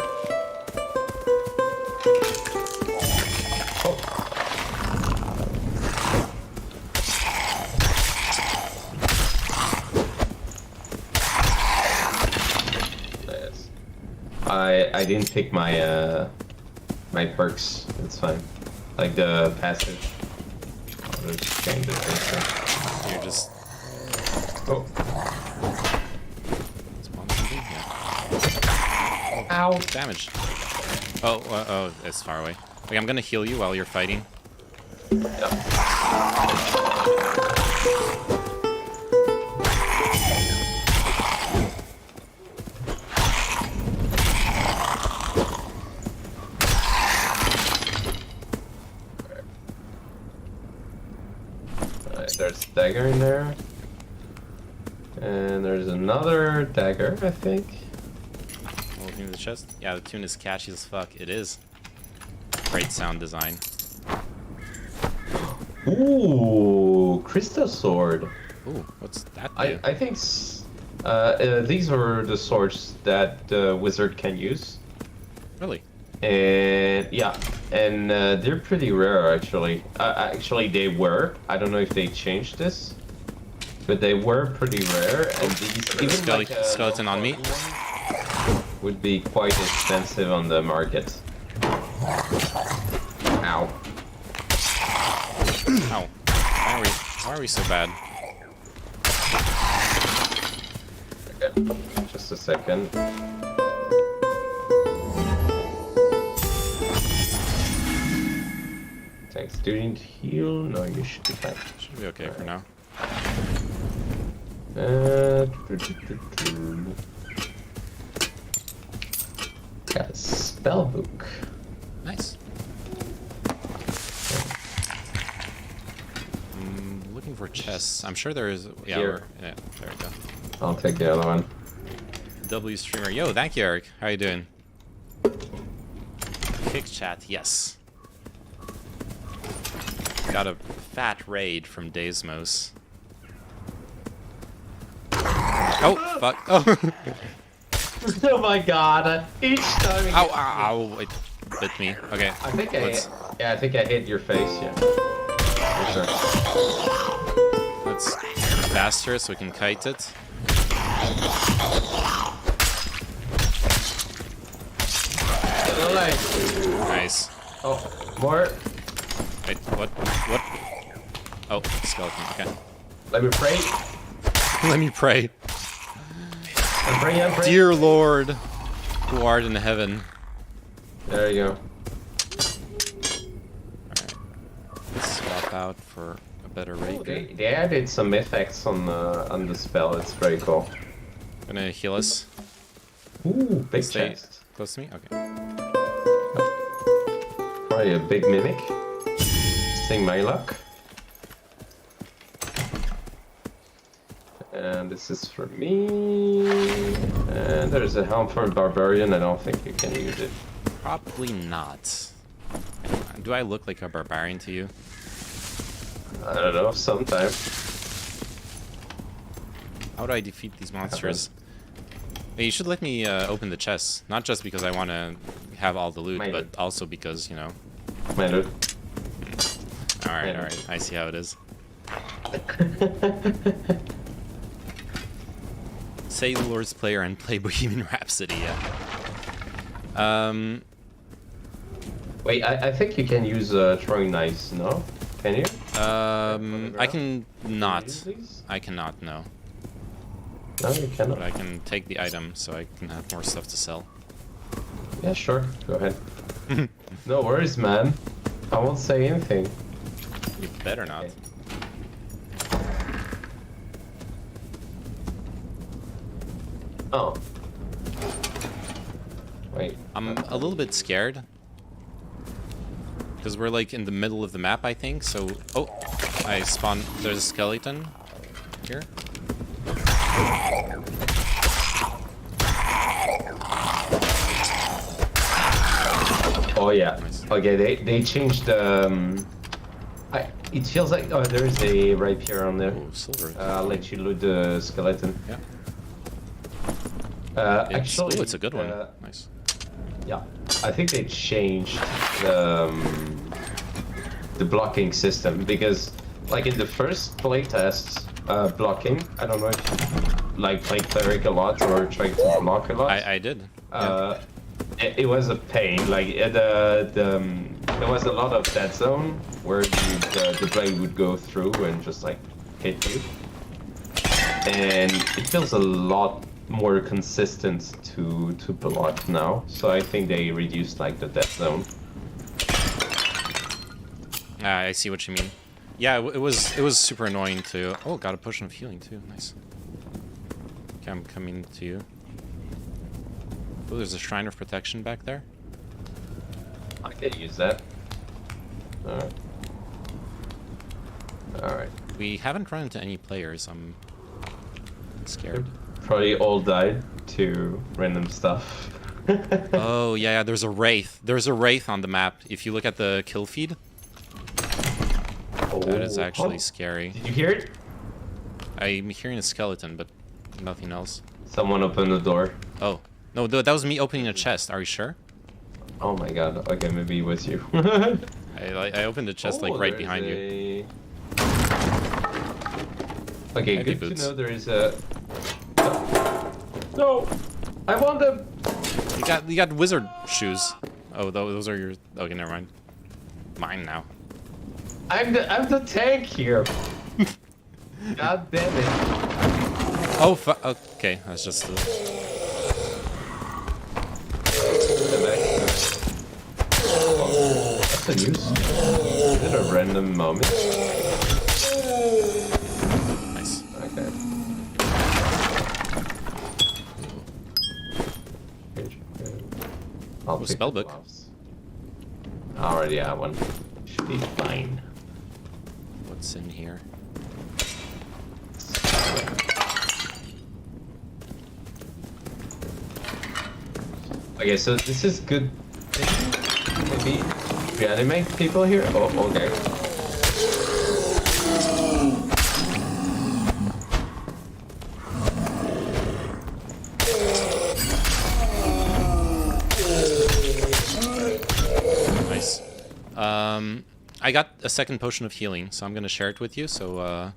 I didn't pick my my perks. It's fine. Like the passive. I'll just change it. You're just. Oh. Spawn something? Yeah. Ow. Damage. Oh, it's far away. Like, I'm gonna heal you while you're fighting. There's a dagger in there. And there's another dagger, I think. Looking in the chest. Yeah, the tune is catchy as fuck. It is. Great sound design. Ooh, crystal sword. Ooh, what's that? I think these are the swords that the wizard can use. Really? And yeah, and they're pretty rare actually. Actually, they were. I don't know if they changed this, but they were pretty rare. And these even like a skeleton on me would be quite expensive on the market. Ow. Ow. Why are we so bad? Okay. Just a second. Thanks. Do you need to heal? No, you should be fine. Should be okay for now. Got a spell book. Nice. Looking for chests. I'm sure there is. Yeah, Here. yeah, there we go. I'll take the other one. W streamer. Yo, thank you, Eric. How you doing? Kick chat, yes. Got a fat raid from Daysmos. Oh, fuck. Oh. Oh my god. Each time. Ow, ow, ow. It bit me. Okay. I think I hit your face, yeah. For sure. Let's faster so we can kite it. Nice. Oh, more. Wait, what? What? Oh, skeleton, okay. Let me pray. Let me pray. I'm praying. Dear Lord, who art in heaven. There you go. Alright. Let's swap out for a better raid. They added some effects on the spell. It's very cool. Gonna heal us. Ooh, big Stay chest. close to me? Okay. Probably a big mimic. Sing my luck. And this is for me. And there's a helm for a barbarian. I don't think you can use it. Probably not. Do I look like a barbarian to you? I don't know, sometimes. How do I defeat these monsters? Hey, you should let me open the chests. Not just because I want to have all the loot, but also because, you know... My loot. Alright, alright. I see how it is. Say the Lord's player and play Bohemian Rhapsody, yeah. Wait, I think you can use throwing knives, no? Can you? I can not. I cannot, no. No, you cannot. But I can take the item so I can have more stuff to sell. Yeah, sure. Go ahead. No worries, man. I won't say anything. You better not. Okay. Oh. Wait. I'm a little bit scared. Because we're like in the middle of the map, I think, so... Oh! I spawned... There's a skeleton here. Oh yeah. Nice. Okay, they changed the... it feels like... Oh, there is a rapier on there. Oh, silver. I'll let you loot the skeleton. Yeah. Actually... Oh, it's a good one. Nice. Yeah. I think they changed the blocking system, because like in the first playtest, blocking, I don't know if you like played cleric a lot or tried to block a lot. I did. Yeah. It was a pain. Like there was a lot of dead zone where the blade would go through and just like hit you, and it feels a lot more consistent to block now. So I think they reduced like the dead zone. I see what you mean. Yeah, it was super annoying to... Oh, got a potion of healing too. Nice. Okay, I'm coming to you. Oh, there's a shrine of protection back there. I can use that. Alright. Alright. We haven't run into any players. I'm scared. Probably all died to random stuff. Oh, yeah, there's a wraith. There's a wraith on the map. If you look at the kill feed, Oh, That is actually Oh. scary. Did you hear it? I'm hearing a skeleton, but nothing else. Someone opened the door. Oh. No, that was me opening a chest. Are you sure? Oh my god. Okay, maybe it was you. I opened the chest like right behind you. Okay, Heavy good boots. to know there is a... No! I want them! You got wizard shoes. Oh, those are your... Okay, never mind. Mine now. I'm the tank here. God damn it. Oh, okay. That's just... That's a news. Is it a random moment? Nice. Okay. I'll pick the spellbook. gloves. I already have one. Should be fine. What's in here? Okay, so this is good. Maybe reanimate people here? Oh, okay. Nice. I got a second potion of healing, so I'm gonna share it with you, so,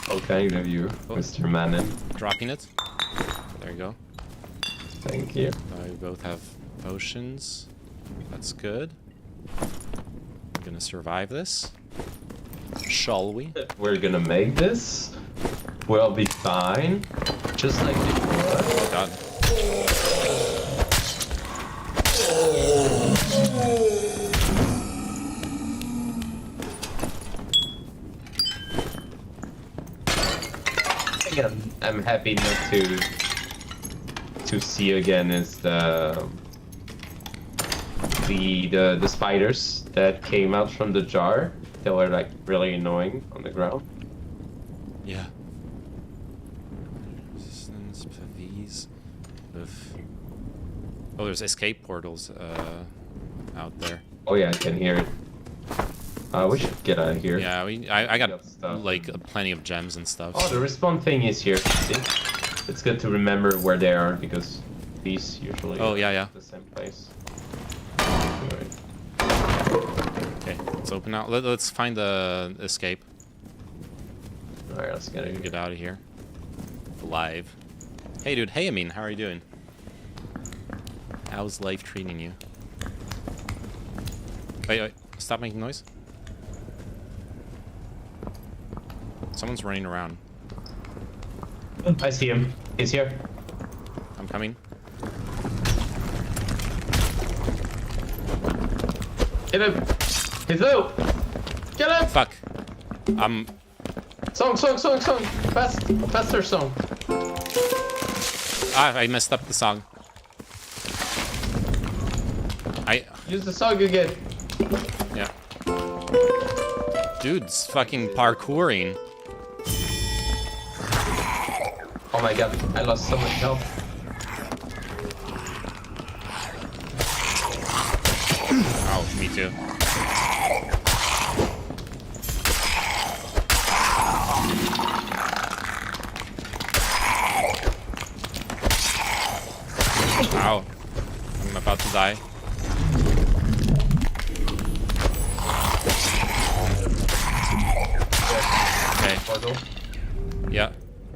Okay, of you, Mr. Manon. dropping it. There you go. Thank you. We both have potions. That's good. I'm gonna survive this. Shall we? We're gonna make this. We'll be fine. Just like before. Oh god. I'm happy not to see again is the spiders that came out from the jar. They were like really annoying on the ground. Yeah. Resistance, PVs. Oh, there's escape portals out there. Oh yeah, I can hear it. We should get out of here. Yeah, I got Got stuff. like plenty of gems and stuff. Oh, the respawn thing is here. See? It's good to remember where they are because these usually Oh, are yeah. the same place. Okay, let's open out. Let's find the escape. Alright, let's get out of here. Get out of here. Alive. Hey, dude. Hey, Amin. How are you doing? How's life treating you? Wait. Stop making noise. Someone's running around. I see him. He's here. I'm coming. Get him! He's low! Get him! Fuck. Song! Faster song! I messed up the song. Use the song again! Yeah. Dude's fucking parkouring. Oh my god, I lost so much health. Oh, me too. Ow. I'm about to die. Okay. Portal. Yeah.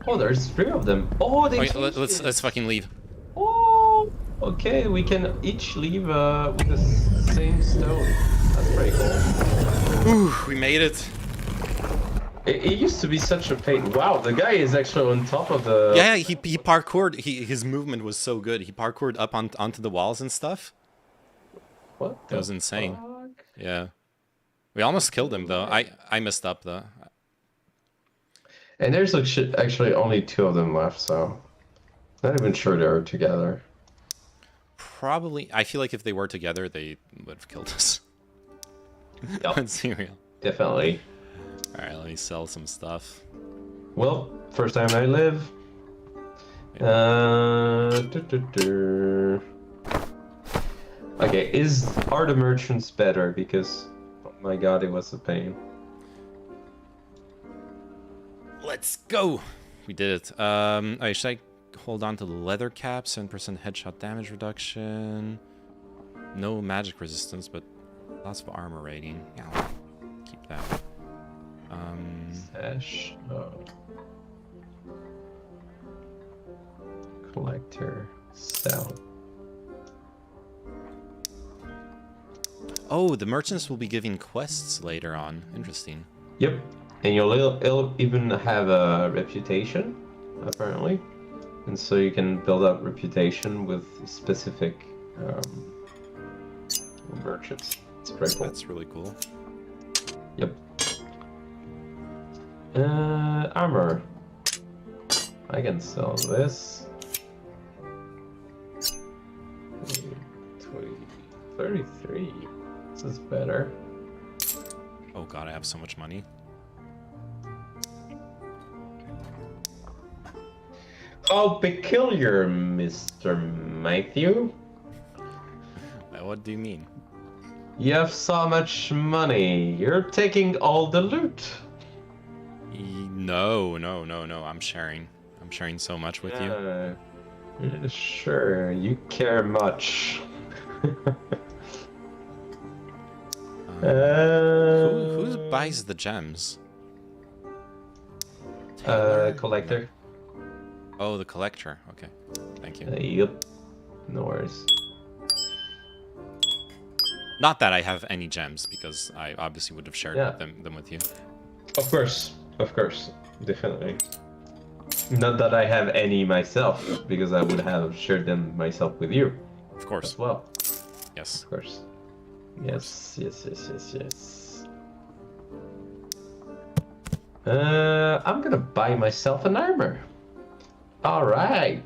Oh, there's 3 of them. Oh, they Wait, changed it. let's fucking leave. Oh, okay, we can each leave with the same stone. That's pretty cool. Ooh, we made it. It used to be such a pain. Wow, the guy is actually on top of the... Yeah, he parkoured. His movement was so good. He parkoured up onto the walls and stuff. What? That was insane. Yeah. We almost killed him though. I messed up though. And there's actually only 2 of them left, so... Not even sure they're together. Probably. I feel like if they were together, they would have killed us. Yep. Let's be real. Definitely. All right, let me sell some stuff. Well, first time I live. Okay, are the merchants better? Because My god, it was a pain. Let's go. We did it. Alright, should I hold on to the leather cap? 7% headshot damage reduction. No magic resistance, but lots of armor rating. Yeah, I'll keep that. Sash. Oh. Collector. Sell. Oh, the merchants will be giving quests later on. Interesting. Yep. And it'll even have a reputation, apparently. And so you can build up reputation with specific merchants. It's pretty cool. That's really cool. Yep. Armor. I can sell this. 33. This is better. Oh god, I have so much money. How peculiar, Mr. Matthew. What do you mean? You have so much money. You're taking all the loot. No. I'm sharing. I'm sharing so much with you. Sure, you care much. Who buys the gems? Taylor? Collector. Oh, the collector. Okay, thank you. Yep. No worries. Not that I have any gems, because I obviously would have shared them with you. Of course, definitely. Not that I have any myself, because I would have shared them myself with you. Of course. As well. Yes. Of course. Yes. I'm gonna buy myself an armor. Alright.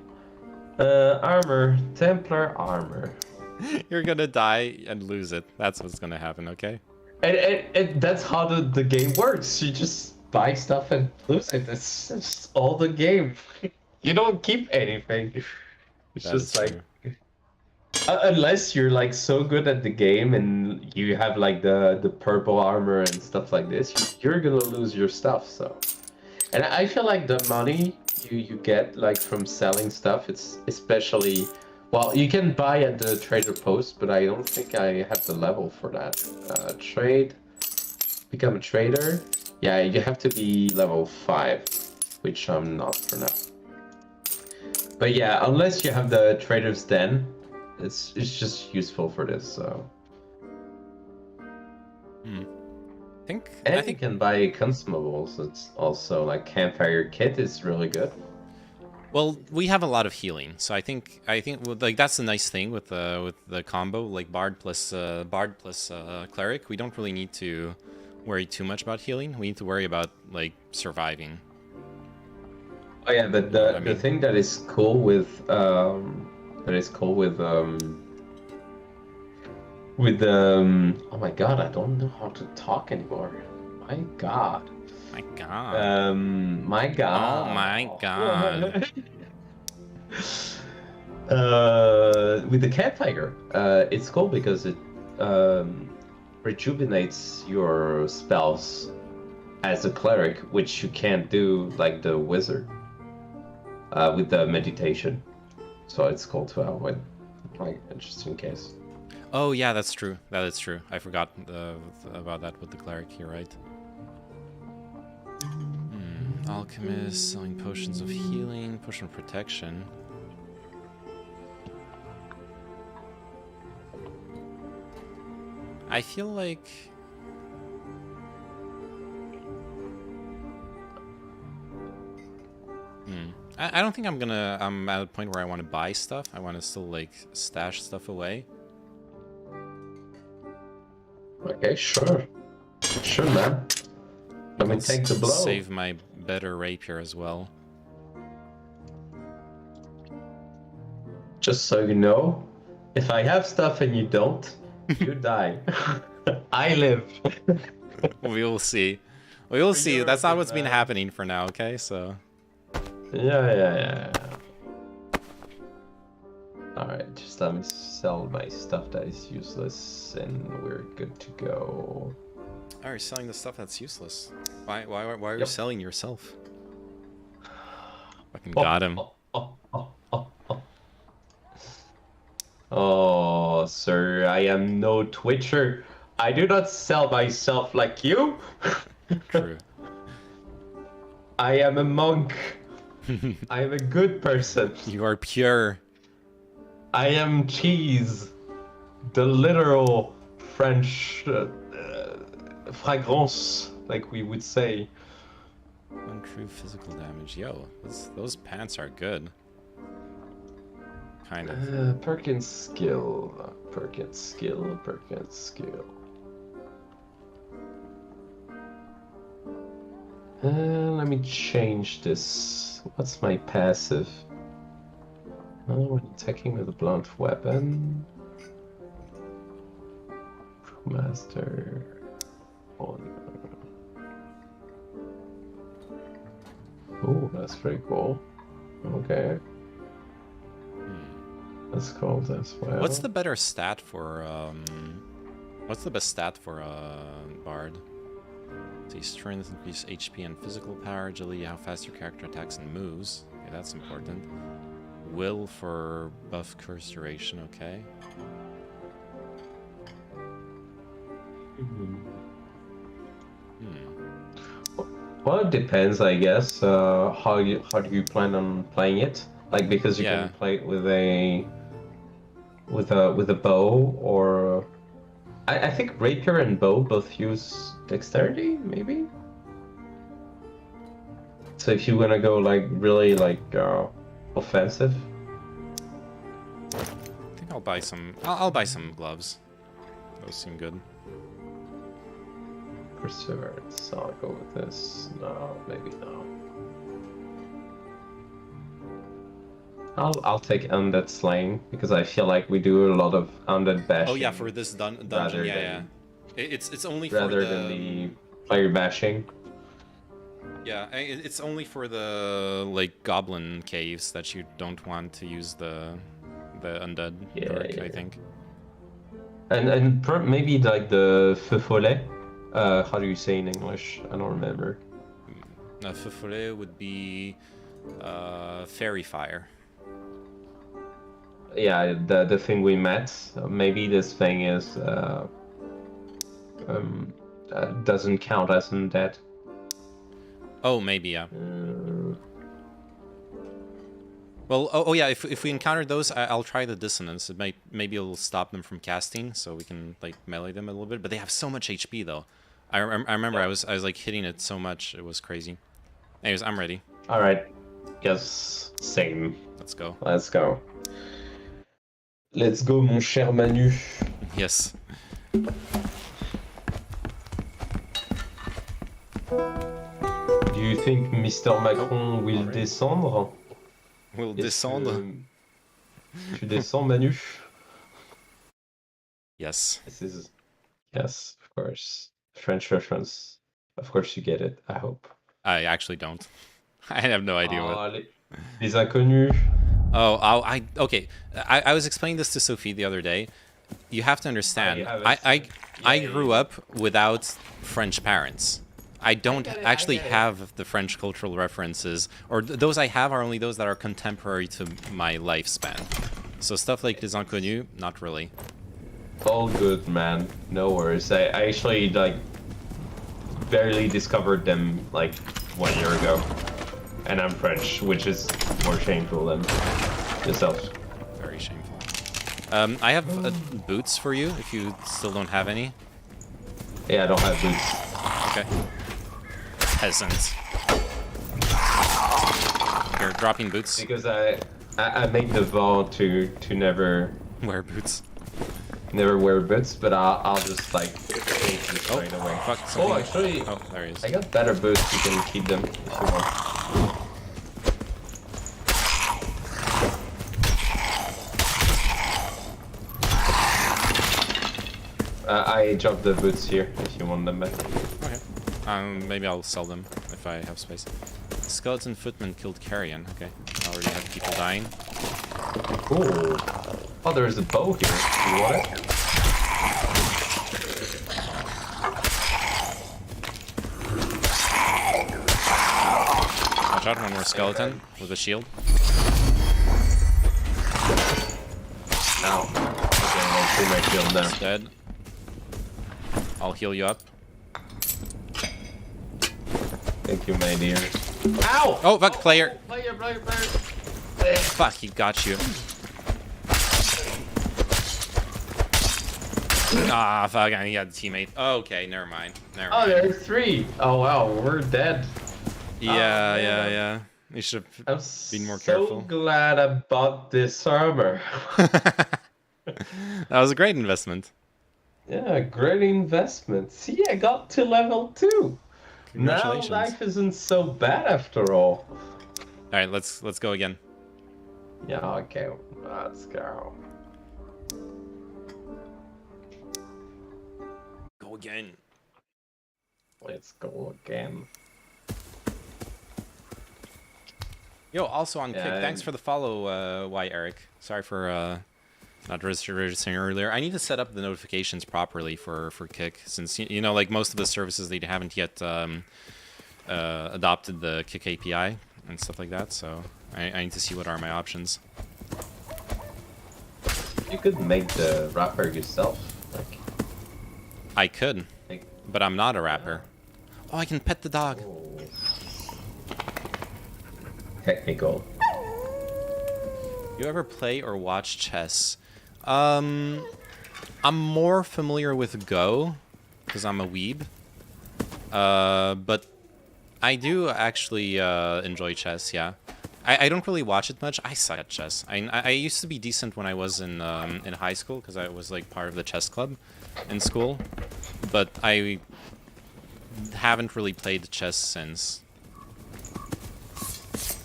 Armor. Templar armor. You're gonna die and lose it. That's what's gonna happen, okay? And that's how the game works. You just buy stuff and lose it. That's all the game. You don't keep anything. It's That just is like... true. Unless you're like so good at the game and you have like the purple armor and stuff like this, you're gonna lose your stuff. So, and I feel like the money you get like from selling stuff, it's especially, well, you can buy at the trader post, but I don't think I have the level for that. Trade, become a trader. Yeah, you have to be level 5, which I'm not for now. But yeah, unless you have the trader's den. It's just useful for this, so. I think You can buy consumables. It's also like campfire kit is really good. Well, we have a lot of healing, so I think like that's the nice thing with the combo, like bard plus cleric. We don't really need to worry too much about healing. We need to worry about like surviving. Oh yeah, but the thing that is cool with oh my god, I don't know how to talk anymore. My god. My god. My god. Oh my god. With the campfire, it's cool because it rejuvenates your spells as a cleric, which you can't do like the wizard with the meditation. So it's cool to have one, like, just in case. Oh yeah, that's true. That is true. I forgot about that with the cleric. You're right. Alchemist selling potions of healing, potion of protection. I feel like I don't think I'm at a point where I want to buy stuff. I want to still like stash stuff away. Okay, sure, man. Let me take the blow. Save my better rapier as well. Just so you know, if I have stuff and you don't, you die. I live. We will see. We will see. That's not what's been happening for now, okay? So. Yeah. Alright, just let me sell my stuff that is useless and we're good to go. Why are you selling the stuff that's useless? Why are you selling yourself? Fucking got him. Oh, sir, I am no Twitcher. I do not sell myself like you. True. I am a monk. I am a good person. You are pure. I am cheese. The literal French fragrance, like we would say. Untrue physical damage. Yo, those pants are good. Kind of. Perkins skill. Perkins skill. Perkins skill. Let me change this. What's my passive? Oh, when attacking with a blunt weapon. Master. Oh, that's pretty cool. Okay. That's cool as well. What's the better stat for what's the best stat for Bard? See, strength, increase HP and physical power, agility, how fast your character attacks and moves. Okay, that's important. Will for buff curse duration, okay. Well, it depends, I guess. How do you plan on playing it? Like, because you can play it with a bow, or I think rapier and bow both use dexterity, maybe. So if you wanna go like really like offensive, I think I'll buy some. I'll buy some gloves. Those seem good. Perseverance. I'll go with this. No, maybe no. I'll take undead slaying because I feel like we do a lot of undead bashing. Oh yeah, for this dungeon, yeah. It's only for rather than the player bashing. Yeah, it's only for the like goblin caves that you don't want to use the undead perk, I think. And maybe like the feu follet. How do you say in English? I don't remember. Feu follet would be fairy fire. Yeah, the thing we met. Maybe this thing is doesn't count as undead. Oh, maybe, yeah. Well, oh yeah. If we encounter those, I'll try the dissonance. Maybe it'll stop them from casting, so we can like melee them a little bit. But they have so much HP though. I remember I was like hitting it so much, it was crazy. Anyways, I'm ready. All right. Yes, same. Let's go. Let's go. Let's go, mon cher Manu. Yes. Do you think Mr. Macron will descendre? Will descendre? Tu descends, Manu? Yes. This is... Yes, of course. French reference. Of course you get it, I hope. I actually don't. I have no idea what... Les inconnus. Oh, okay. I was explaining this to Sophie the other day. You have to understand, I grew up without French parents. I don't actually have the French cultural references, or those I have are only those that are contemporary to my lifespan. So stuff like Les Inconnus, not really. All good, man. No worries. I actually like barely discovered them like 1 year ago, and I'm French, which is more shameful than yourself. Very shameful. I have boots for you if you still don't have any. Yeah, I don't have boots. Okay. Peasant. You're dropping boots. Because I made the vow to never wear boots. Never wear boots, but I'll just like take them straight away. Fuck, oh, actually, oh, there he is. I got better boots. You can keep them if you want. I dropped the boots here if you want them back. Okay. Maybe I'll sell them if I have space. Skeleton footman killed carrion. Okay. I already have people dying. Cool. Oh, there's a bow here. You want it? Watch out, one more skeleton with a shield. Ow. Okay, I'll see my shield there. He's dead. I'll heal you up. Thank you, my dear. Ow! Oh, fuck, player. Player. Fuck, he got you. Ah, fuck, he had a teammate. Okay, never mind. Oh, there are 3. Oh, wow, we're dead. Yeah. You should have been more careful. I'm so glad I bought this armor. That was a great investment. Yeah, great investment. See, I got to level 2. Now Congratulations. life isn't so bad after all. Alright, let's go again. Yeah, okay, let's go. Go again. Let's go again. Yo, also on Kick, Yeah, thanks for the follow, Y Eric. Sorry for not registering earlier. I need to set up the notifications properly for Kick, since you know, like most of the services they haven't yet adopted the Kick API and stuff like that. So I need to see what are my options. You could make the wrapper yourself. Like, I could, but I'm not a rapper. Oh, I can pet the dog. oh. Technical. You ever play or watch chess? I'm more familiar with Go, because I'm a weeb. But I do actually enjoy chess, yeah. I don't really watch it much. I suck at chess. I used to be decent when I was in high school, because I was like part of the chess club in school. But I haven't really played chess since.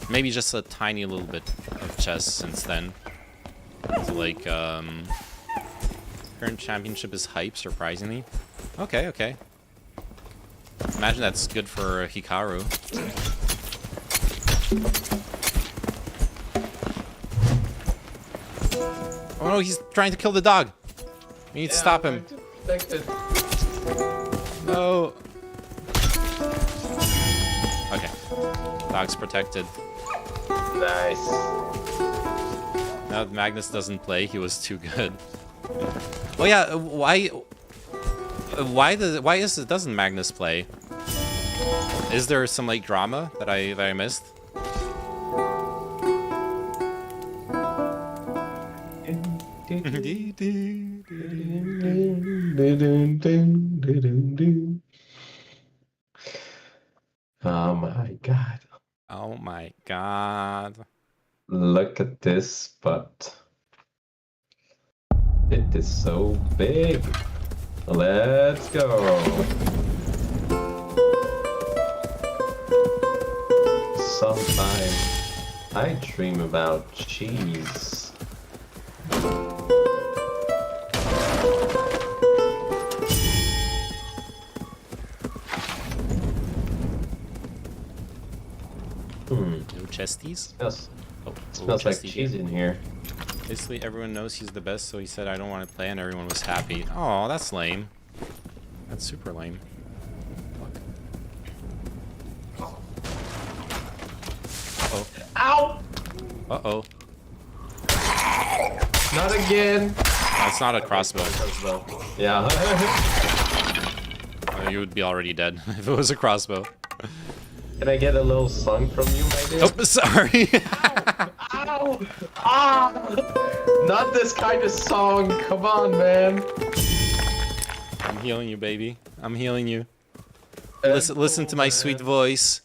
Maybe just a tiny little bit of chess since then. So like, current championship is hype, surprisingly. Okay. Imagine that's good for Hikaru. Oh no, he's trying to kill the dog. We need to stop him. No. Okay. Dog's protected. Nice. Now that Magnus doesn't play, he was too good. Oh yeah, why doesn't Magnus play? Is there some like drama that I missed? Oh my god. Oh my god. Look at this butt. It is so big. Let's go. Sometimes I dream about cheese. No chesties? Smells like cheese in here. Basically, everyone knows he's the best, so he said, I don't want to play, and everyone was happy. Oh, that's lame. That's super lame. Fuck. Uh-oh. Ow! Uh-oh. Not again! No, it's not a crossbow. Yeah. You would be already dead if it was a crossbow. Can I get a little song from you, my dear? Oh, sorry. Ow! Ah! Not this kind of song. Come on, man. I'm healing you, baby. I'm healing you. Listen to my sweet voice.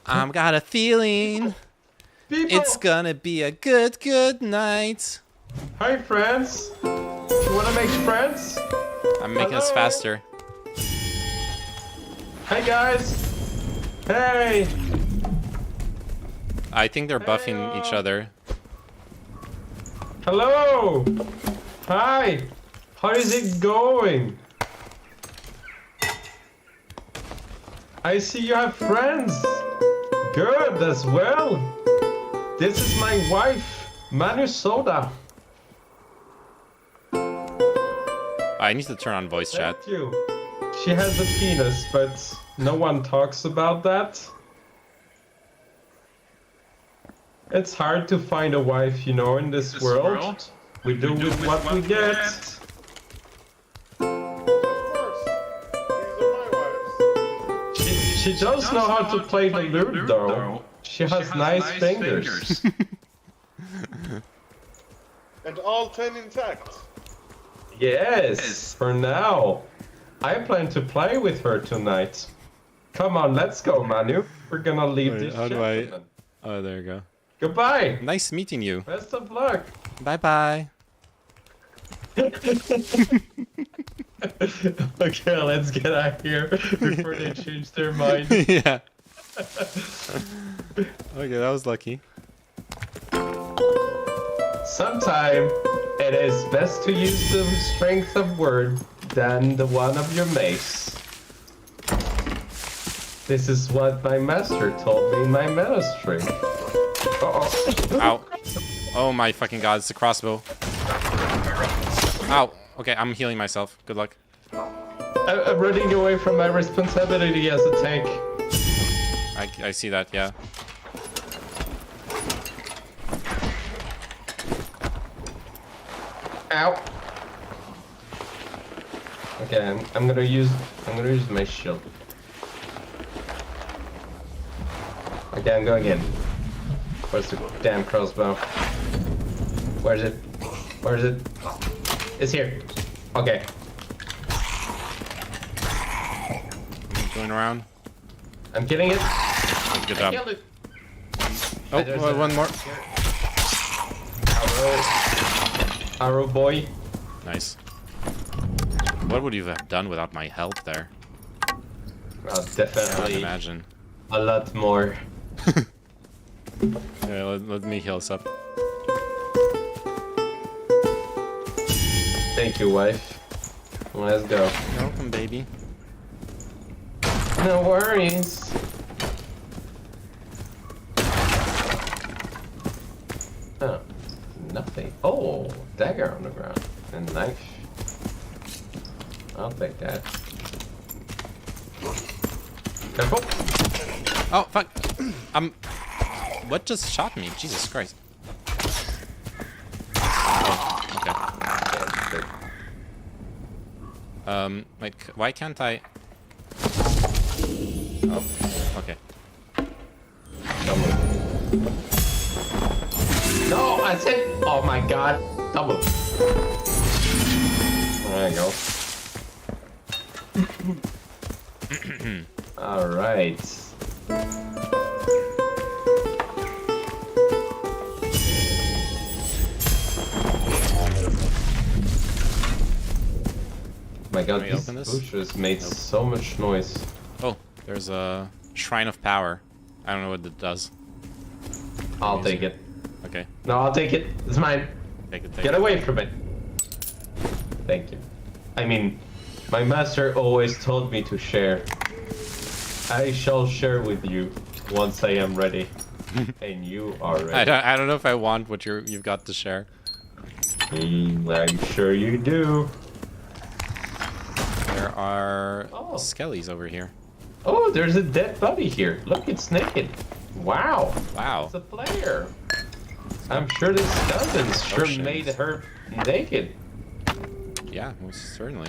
I've got a feeling People. it's gonna be a good night. Hi, friends. You wanna make friends? I'm making us Hello? faster. Hey, guys. Hey. I think they're buffing each other. Hello. Hi. How is it going? I see you have friends. Good as well. This is my wife, Manusota. I need to turn on voice chat. Thank you. She has a penis, but no one talks about that. It's hard to find a wife, you know, in this world. We do with what we get. Of course. These are my wives. She does know how to play the lute, though. She has nice fingers. And all 10 intact. Yes, for now. I plan to play with her tonight. Come on, let's go, Manu. We're gonna leave Wait, this how shit. do I... Oh, there you go. Goodbye. Nice meeting you. Best of luck. Bye-bye. Okay, let's get out of here before they change their mind. Yeah. Okay, that was lucky. Sometime it is best to use the strength of word than the one of your mace. This is what my master told me in my monastery. Uh-oh. Ow. Oh my fucking god, it's a crossbow. Ow. Okay, I'm healing myself. Good luck. I'm running away from my responsibility as a tank. I see that, yeah. Ow. Okay, I'm gonna use my shield. Okay, I'm going in. Where's the damn crossbow? Where is it? Where is it? It's here. Okay. Going around. I'm getting it. Good I job. killed it. Oh, There's one more. Arrow boy. Nice. What would you have done without my help there? Well, I can't definitely imagine. a lot more. Yeah, let me heal us up. Thank you, wife. Let's go. You're welcome, baby. No worries. Oh, nothing. Oh, dagger on the ground. And knife. I'll take that. Careful. Oh, fuck. What just shot me? Jesus Christ. Oh, okay. Wait, why can't I... Oh, okay. Double. No, I said. Oh my god. Double. There you go. Alright. My god, Can we these open this? bushes made Nope. so much noise. Oh, there's a Shrine of Power. I don't know what it does. I'll take it. Okay, No, I'll take it. It's mine. take it, Get away from it. Thank you. I mean, my master always told me to share. I shall share with you once I am ready. And you are ready. I don't know if I want what you've got to share. I'm sure you do. There are Oh. skellies over here. Oh, there's a dead body here. Look, it's naked. Wow. Wow. It's a player. I'm sure this cousin sure Oceans. made her naked. Yeah, most certainly.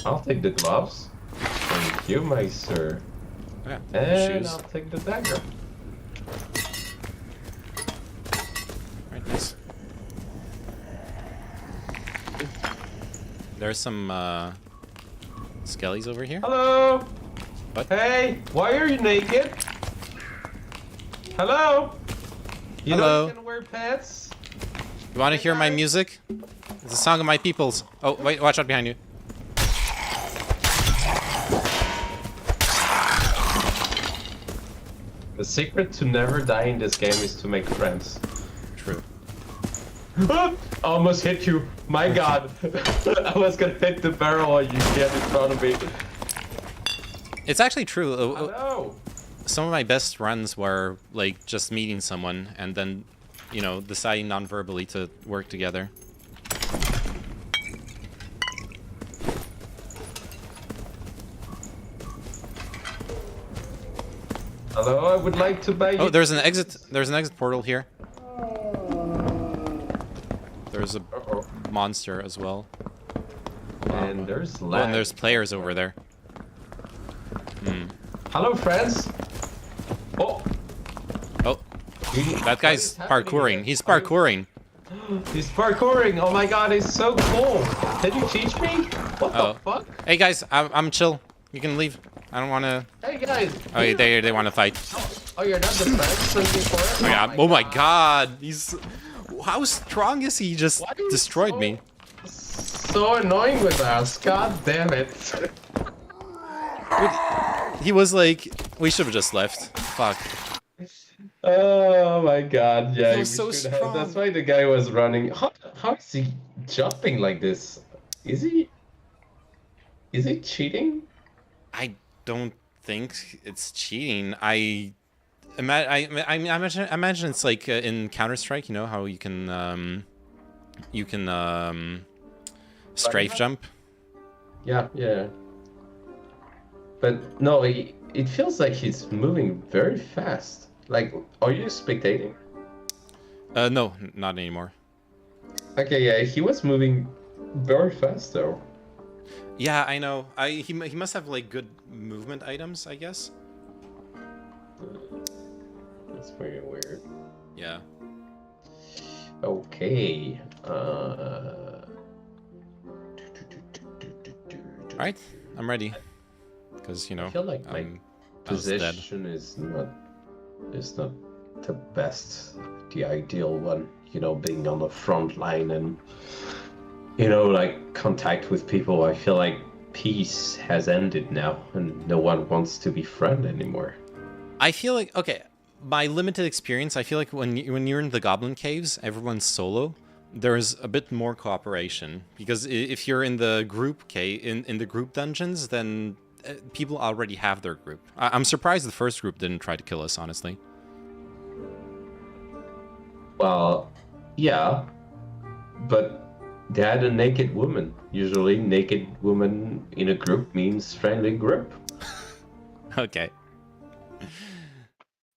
I'll take the gloves. Thank you, my sir. Yeah, And shoes. I'll take the dagger. Right, nice. There's some skellies over here. Hello? What? Hey, why are you naked? Hello? You know Hello? you can wear pants? You want to hear my music? It's a song of my peoples. Oh, wait, watch out behind you. The secret to never die in this game is to make friends. True. Almost hit you. My god. I was gonna hit the barrel while you get in front of me. It's actually true. Hello? Some of my best runs were like just meeting someone and then, you know, deciding non-verbally to work together. Hello, I would like to buy you. Oh, there's an exit. There's an exit portal here. There's a Uh-oh. monster as well. And there's Oh, lag. and there's players over there. Hello, friends. Oh, Oh, he- that what guy's is happening parkouring. here? He's parkouring. He's parkouring. Oh my god, he's so cool. Can you teach me? What Oh. the fuck? Hey guys, I'm chill. You can leave. I don't want to. Hey guys. Oh, they want to fight. Oh, you're not the friends looking for it? Oh yeah. Oh my god. He's. How strong is he? He just Why are you destroyed so- me. So annoying with us. God damn it. He was like, we should have just left. Fuck. Oh my god, yeah. He was we so should have- strong. That's why the guy was running. How is he jumping like this? Is he cheating? I don't think it's cheating. I imagine it's like in Counter-Strike, you know how you can strafe jump. Yeah. But no, it feels like he's moving very fast. Like, are you spectating? No, not anymore. Okay, yeah, he was moving very fast though. Yeah, I know. He must have like good movement items, I guess. That's pretty weird. Yeah. Okay. All right, I'm ready. Because you know, I feel like my I was dead. position is not the best, the ideal one. You know, being on the front line and like contact with people. I feel like peace has ended now, and no one wants to be friend anymore. I feel like, okay, by limited experience, I feel like when you're in the Goblin Caves, everyone's solo. There's a bit more cooperation because if you're in the group in the group dungeons, then people already have their group. I'm surprised the first group didn't try to kill us, honestly. Well, yeah, but they had a naked woman. Usually, naked woman in a group means friendly group. Okay.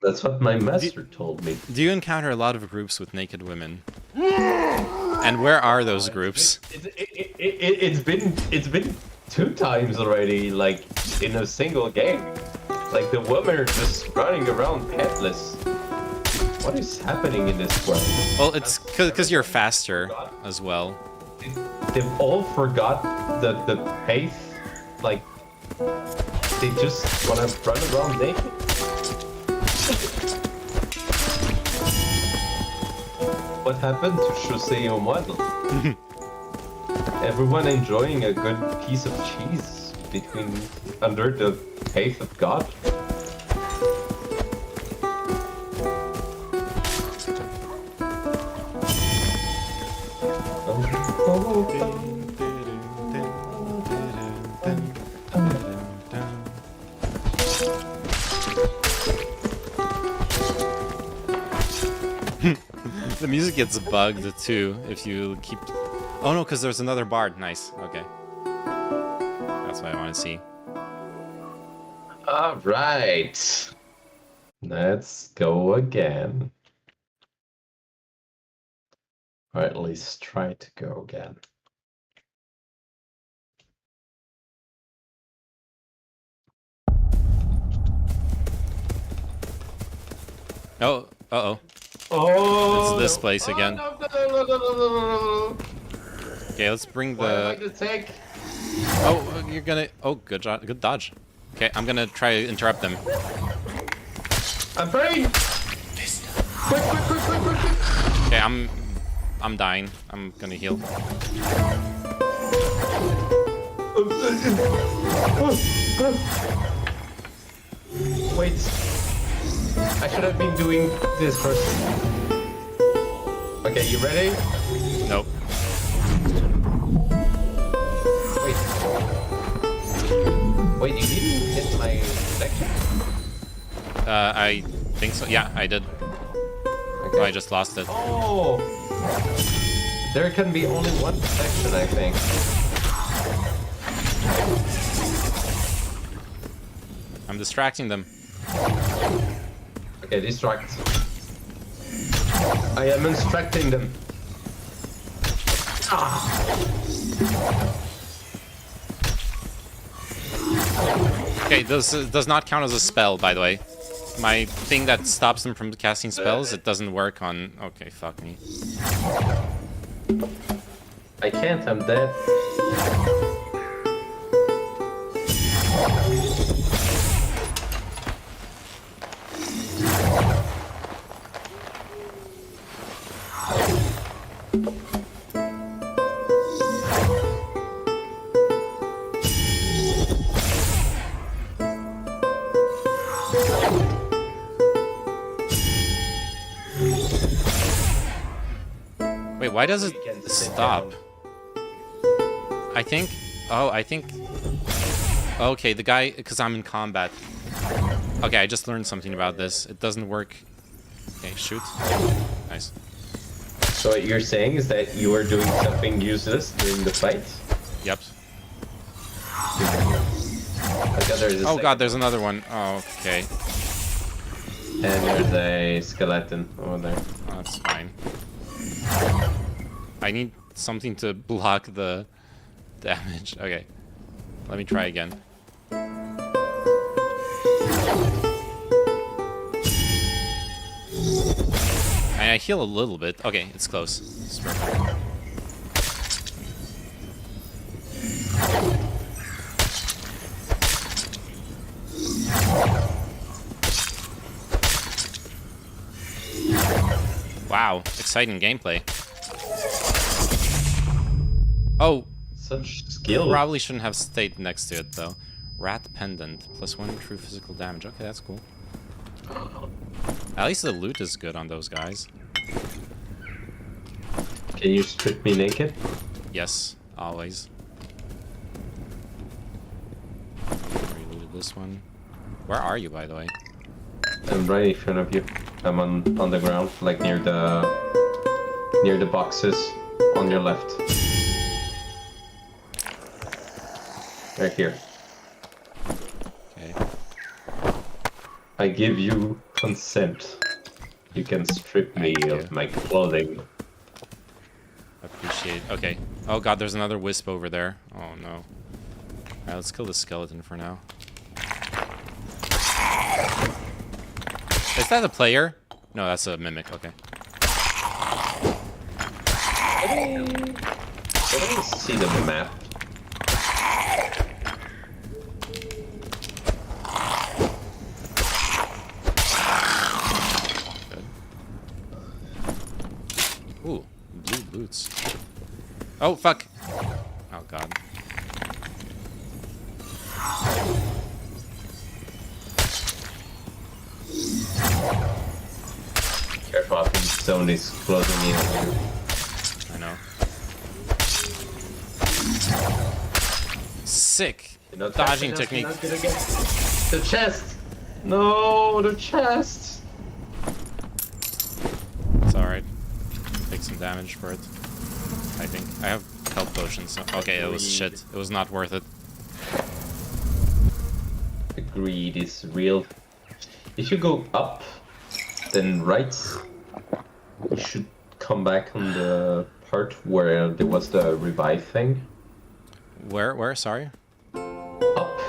That's what my master told me. Do you encounter a lot of groups with naked women? And where are those groups? It's been 2 times already, like in a single game. Like the women are just running around headless. What is happening in this world? Well, it's because you're faster as well. They've all forgot the pace. Like they just wanna run around naked. What happened to Chausseo model? Everyone enjoying a good piece of cheese under the faith of God. The music gets bugged too if you keep. Oh no, because there's another bard. Nice. Okay. That's what I want to see. All right. Let's go again. Or at least try to go again. Oh, uh-oh. Oh, It's this place again. No. Okay, let's bring What am I the... to take? Oh, you're gonna... Oh, good dodge. Okay, I'm gonna try to interrupt them. I'm burning! Quick! Okay, I'm dying. I'm gonna heal. Wait. I should have been doing this first. Okay, you ready? Nope. Wait, you didn't hit my section? I think so. Yeah, I did. Okay. Oh, I just lost it. Oh! There can be only one section, I think. I'm distracting them. Okay, distract. I am instructing them. Okay, this does not count as a spell, by the way. My thing that stops them from casting spells, it doesn't work on... Okay, fuck me. I can't, I'm dead. Wait, why does it stop? I think... Oh, I think... Okay, the guy... Because I'm in combat. Okay, I just learned something about this. It doesn't work... Okay, shoot. Nice. So what you're saying is that you are doing something useless during the fight? Yep. Oh god, there's another one. Oh, okay. And there's a skeleton over there. Oh, that's fine. I need something to block the damage. Okay. Let me try again. And I heal a little bit. Okay, it's close. It's perfect. Wow, exciting gameplay. Oh, such skill. Probably shouldn't have stayed next to it though. Rat pendant, +1 true physical damage. Okay, that's cool. At least the loot is good on those guys. Can you strip me naked? Yes, always. Relooted this one. Where are you, by the way? I'm right in front of you. I'm on the ground, like near the boxes on your left. Right here. Okay. I give you consent. You can strip me of my clothing. Appreciate. Okay. Oh god, there's another wisp over there. Oh no. Alright, let's kill the skeleton for now. Is that a player? No, that's a mimic. Okay. I don't see the map. Good. Ooh, blue boots. Oh, fuck. Oh, God. Careful, I think zone is closing in on you. I know. Sick. Dodging technique. The chest! No, the chest! It's alright. Take some damage for it. I think. I have health potions, so... Okay, it was shit. It was not worth it. The greed is real. If you go up, then right, you should come back on the part where there was the revive thing. Where? Sorry? Up.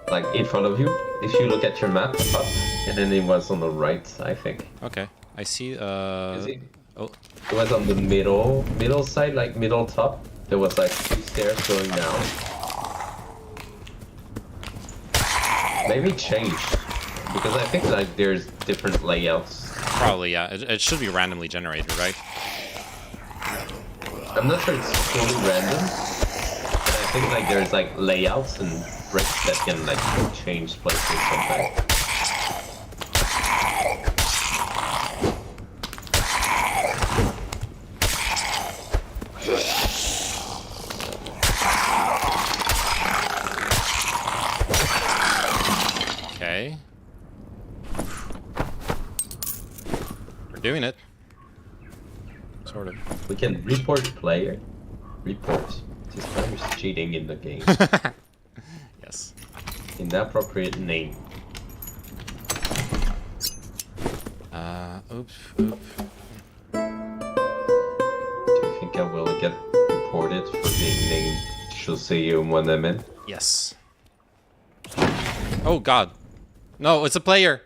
Like in front of you. If you look at your map, up. And then it was on the right, I think. Okay. I see, Is it? Oh. It was on the middle side, like middle top. There was like 2 stairs going down. Maybe change. Because I think like there's different layouts. Probably, yeah. It should be randomly generated, right? I'm not sure it's fully random. But I think like there's like layouts and bricks that can like change places sometimes. Okay. We're doing it. Sort of. We can report player. Report. This time is cheating in the game. Yes. Inappropriate name. Oops. Do you think I will get reported for being named Jose when I'm in? Yes. Oh god. No, it's a player.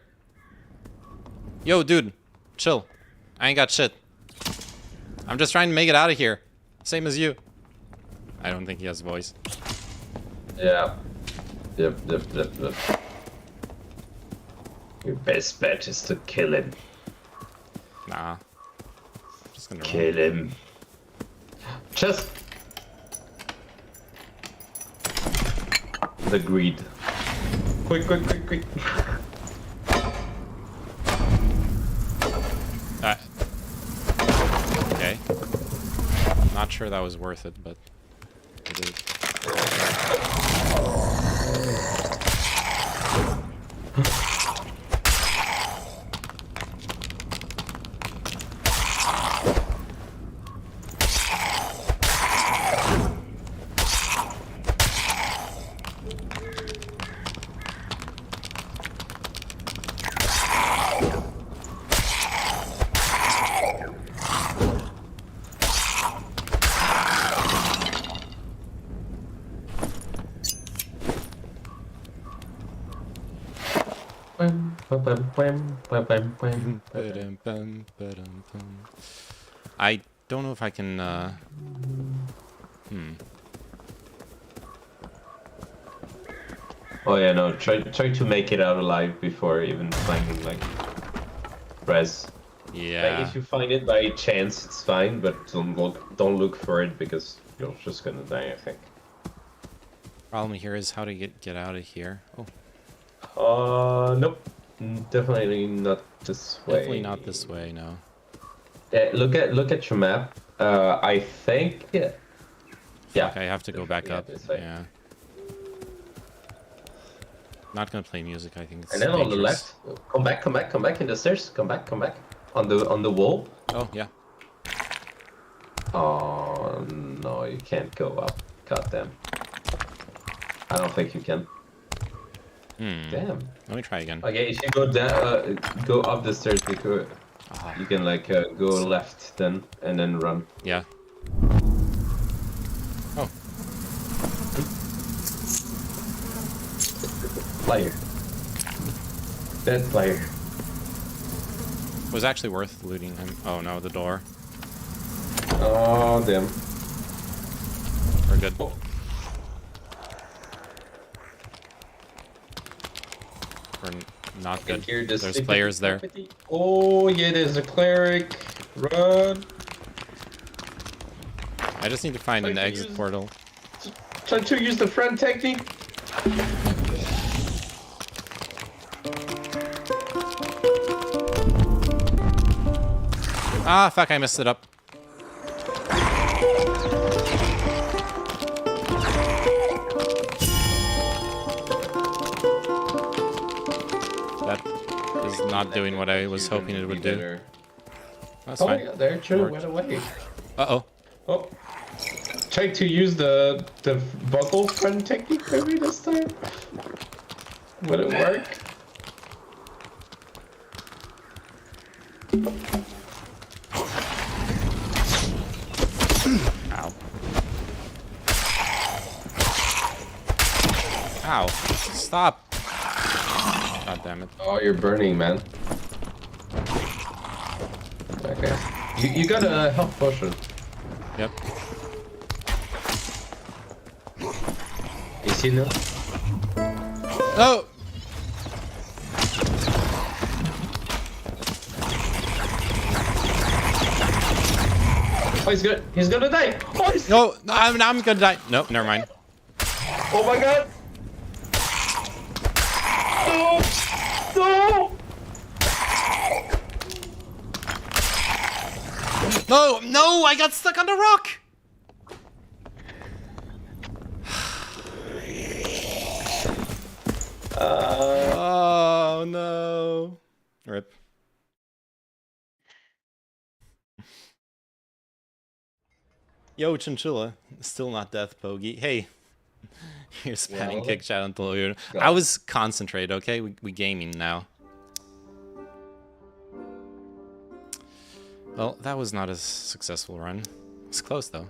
Yo, dude. Chill. I ain't got shit. I'm just trying to make it out of here. Same as you. I don't think he has a voice. Yeah. Yep. Your best bet is to kill him. Nah. Just gonna Kill him. Just... Agreed. Quick. Okay. Not sure that was worth it, but it is. I don't know if I can, Oh yeah, no, try to make it out alive before even finding, like, res. Yeah. Like, if you find it by chance, it's fine, but don't look for it because you're just gonna die, I think. Problem here is how to get out of here. Oh, Nope. Definitely not this way. definitely not this way, no. Yeah, look at your map. I think... Yeah. Fuck, I have to go back up. This way. Yeah. Not gonna play music, I think it's And then dangerous. on the left, come back in the stairs. Come back. On the wall. Oh, yeah. Oh no, you can't go up. God damn. I don't think you can. Damn. Let me try again. Okay, if you go down, go up the stairs, you can like go left then and then run. Yeah. Oh. Player. Dead player. It was actually worth looting him. Oh no, the door. Oh damn. We're good. Oh. We're not good. Here, There's players there. Oh yeah, there's a cleric. Run. I just need to find an exit portal. Try to use the friend technique. Ah, fuck, I messed it up. That is not doing what I was hoping it would do. That's fine. Yeah, there, true, went away. Uh-oh. Oh. Try to use the buckle friend technique maybe this time. Would it work? Ow. Ow. Stop. God damn it. Oh, you're burning, man. Okay. You got a health potion. Yep. You see now? Oh! Oh, he's gonna die! Oh, No, I'm gonna die. Nope, never mind. oh my god! No! No! No, no, I got stuck on the rock! Oh no. Rip. Yo, Chinchilla. Still not death, Bogey. Hey. You're spamming Well, kick chat until you. God. I was concentrated, okay? We gaming now. Well, that was not a successful run. It's close though.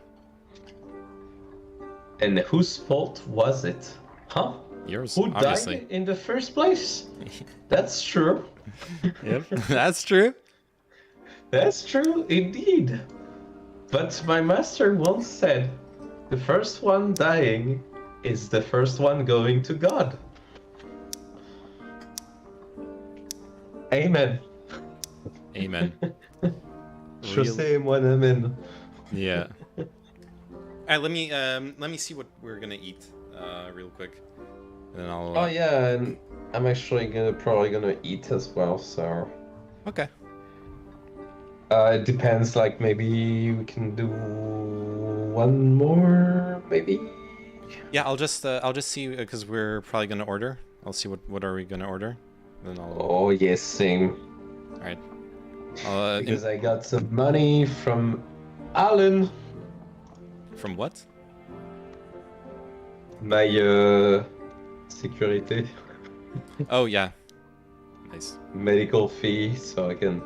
And whose fault was it? Huh? Yours, Who obviously. died in the first place? That's true. Yep, that's true. That's true, indeed. But my master once said, the first one dying is the first one going to God. Amen. Amen. Je Real- sais, mon amen. Yeah. Alright, let me see what we're gonna eat, real quick. And then I'll. Oh yeah, and I'm actually probably gonna eat as well. So Okay. it depends. Like maybe we can do one more, maybe. Yeah, I'll just see because we're probably gonna order. I'll see what are we gonna order. Then I'll. Oh yes, same. All right. Because I got some money from Alan, From what? my sécurité Oh yeah. Nice. medical fee, so I can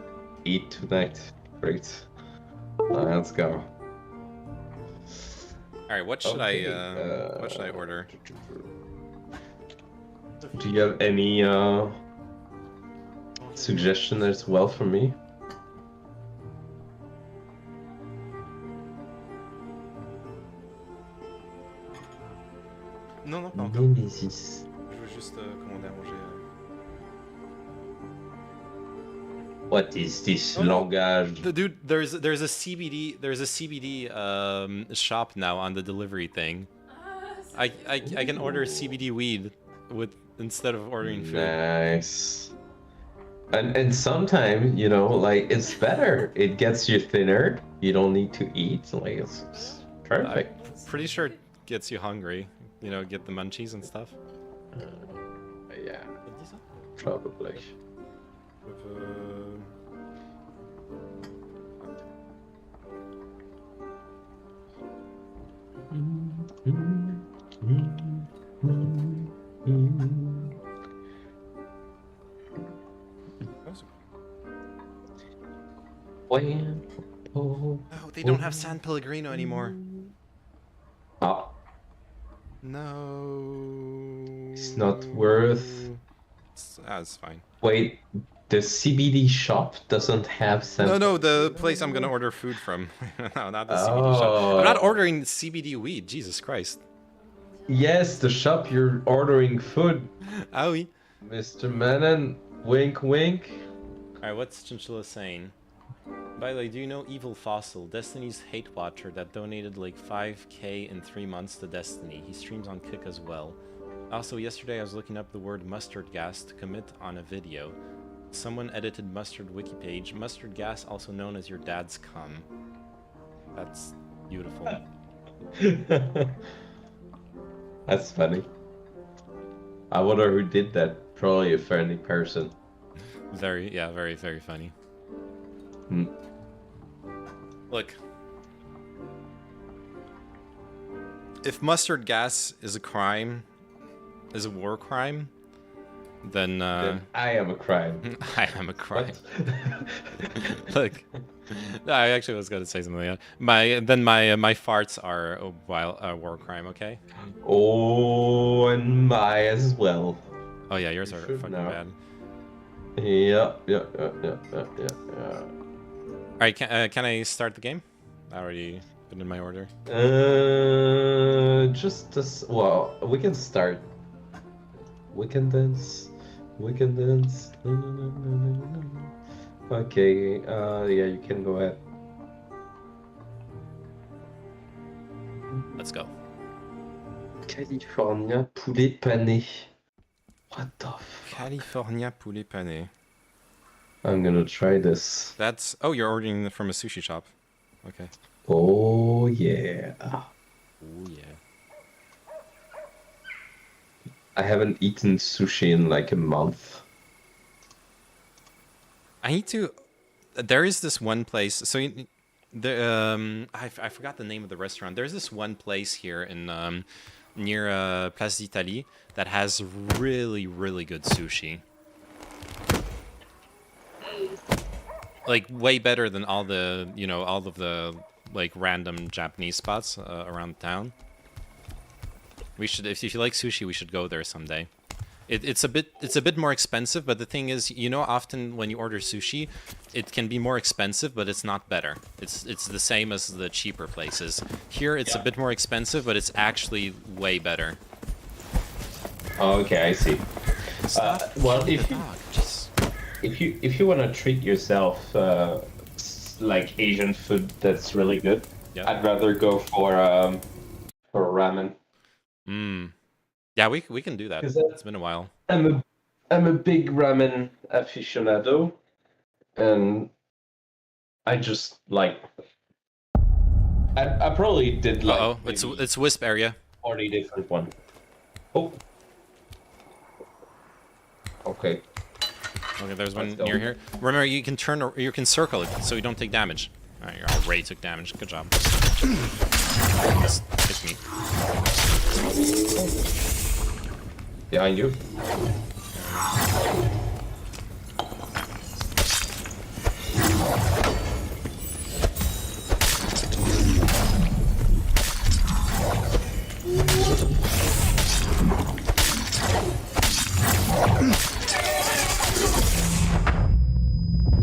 eat tonight. Great. Let's go. All right. What should Okay, what should I order? Do you have any suggestion as well for me? Non, non, pas encore. Nemesis. Je veux juste commander à manger. What is this Oh, no. langage? Dude, there's a CBD shop now on the delivery thing. I can order CBD weed with instead of ordering food. Nice. And sometimes, you know, like it's better. It gets you thinner. You don't need to eat. Like it's perfect. I'm pretty sure it gets you hungry. You know, get the munchies and stuff. Yeah, probably. Oh, they don't have San Pellegrino anymore. Oh, No. it's not worth. That's fine. Wait, the CBD shop doesn't have San. No, the place I'm gonna order food from. No, not the CBD shop. I'm not ordering CBD weed. Jesus Christ. Yes, the shop you're ordering food, Ah oui. Mr. Manon. Wink, wink. Alright, what's Chinchilla saying? By the way, do you know Evil Fossil, Destiny's hate watcher that donated like 5k in 3 months to Destiny? He streams on Kick as well. Also, yesterday I was looking up the word mustard gas to commit on a video. Someone edited mustard wiki page. Mustard gas, also known as your dad's cum. That's beautiful. That's funny. I wonder who did that. Probably a friendly person. Very, very funny. Hmm. Look. If mustard gas is a crime, is a war crime, then I am a crime. I am a crime. Look, I actually was going to say something else. My farts are a war crime. Okay. Oh, and my as well. Oh yeah, yours You are should fucking know. bad. Yep. All right, can I start the game? I already put in my order. Just as well, we can start. We can dance. Okay. Yeah, you can go ahead. Let's go. California poulet pané. What the fuck? California poulet pané. I'm gonna try this. That's you're ordering from a sushi shop. Okay. Oh yeah. Oh yeah. I haven't eaten sushi in like a month. I need to. There is this one place. So I forgot the name of the restaurant. There's this one place here in near Place d'Italie that has really good sushi. like way better than all the, you know, all of the like random Japanese spots around town. We should, if you like sushi, we should go there someday. It's a bit more expensive, but the thing is, you know, often when you order sushi, it can be more expensive, but it's not better. It's the same as the cheaper places. Here, it's a bit more expensive, but it's actually way better. Oh, okay, I see. Well, if you want to treat yourself like Asian food that's really good, I'd rather go for ramen. Yeah, we can do that. It's been a while. I'm a big ramen aficionado, and I just like. I probably did like. Uh-oh, it's Wisp area. 40 different one. Oh. Okay. Okay, there's one near here. Remember, you can turn or you can circle it so you don't take damage. Alright, you already took damage. Good job. Just hit me. Behind you.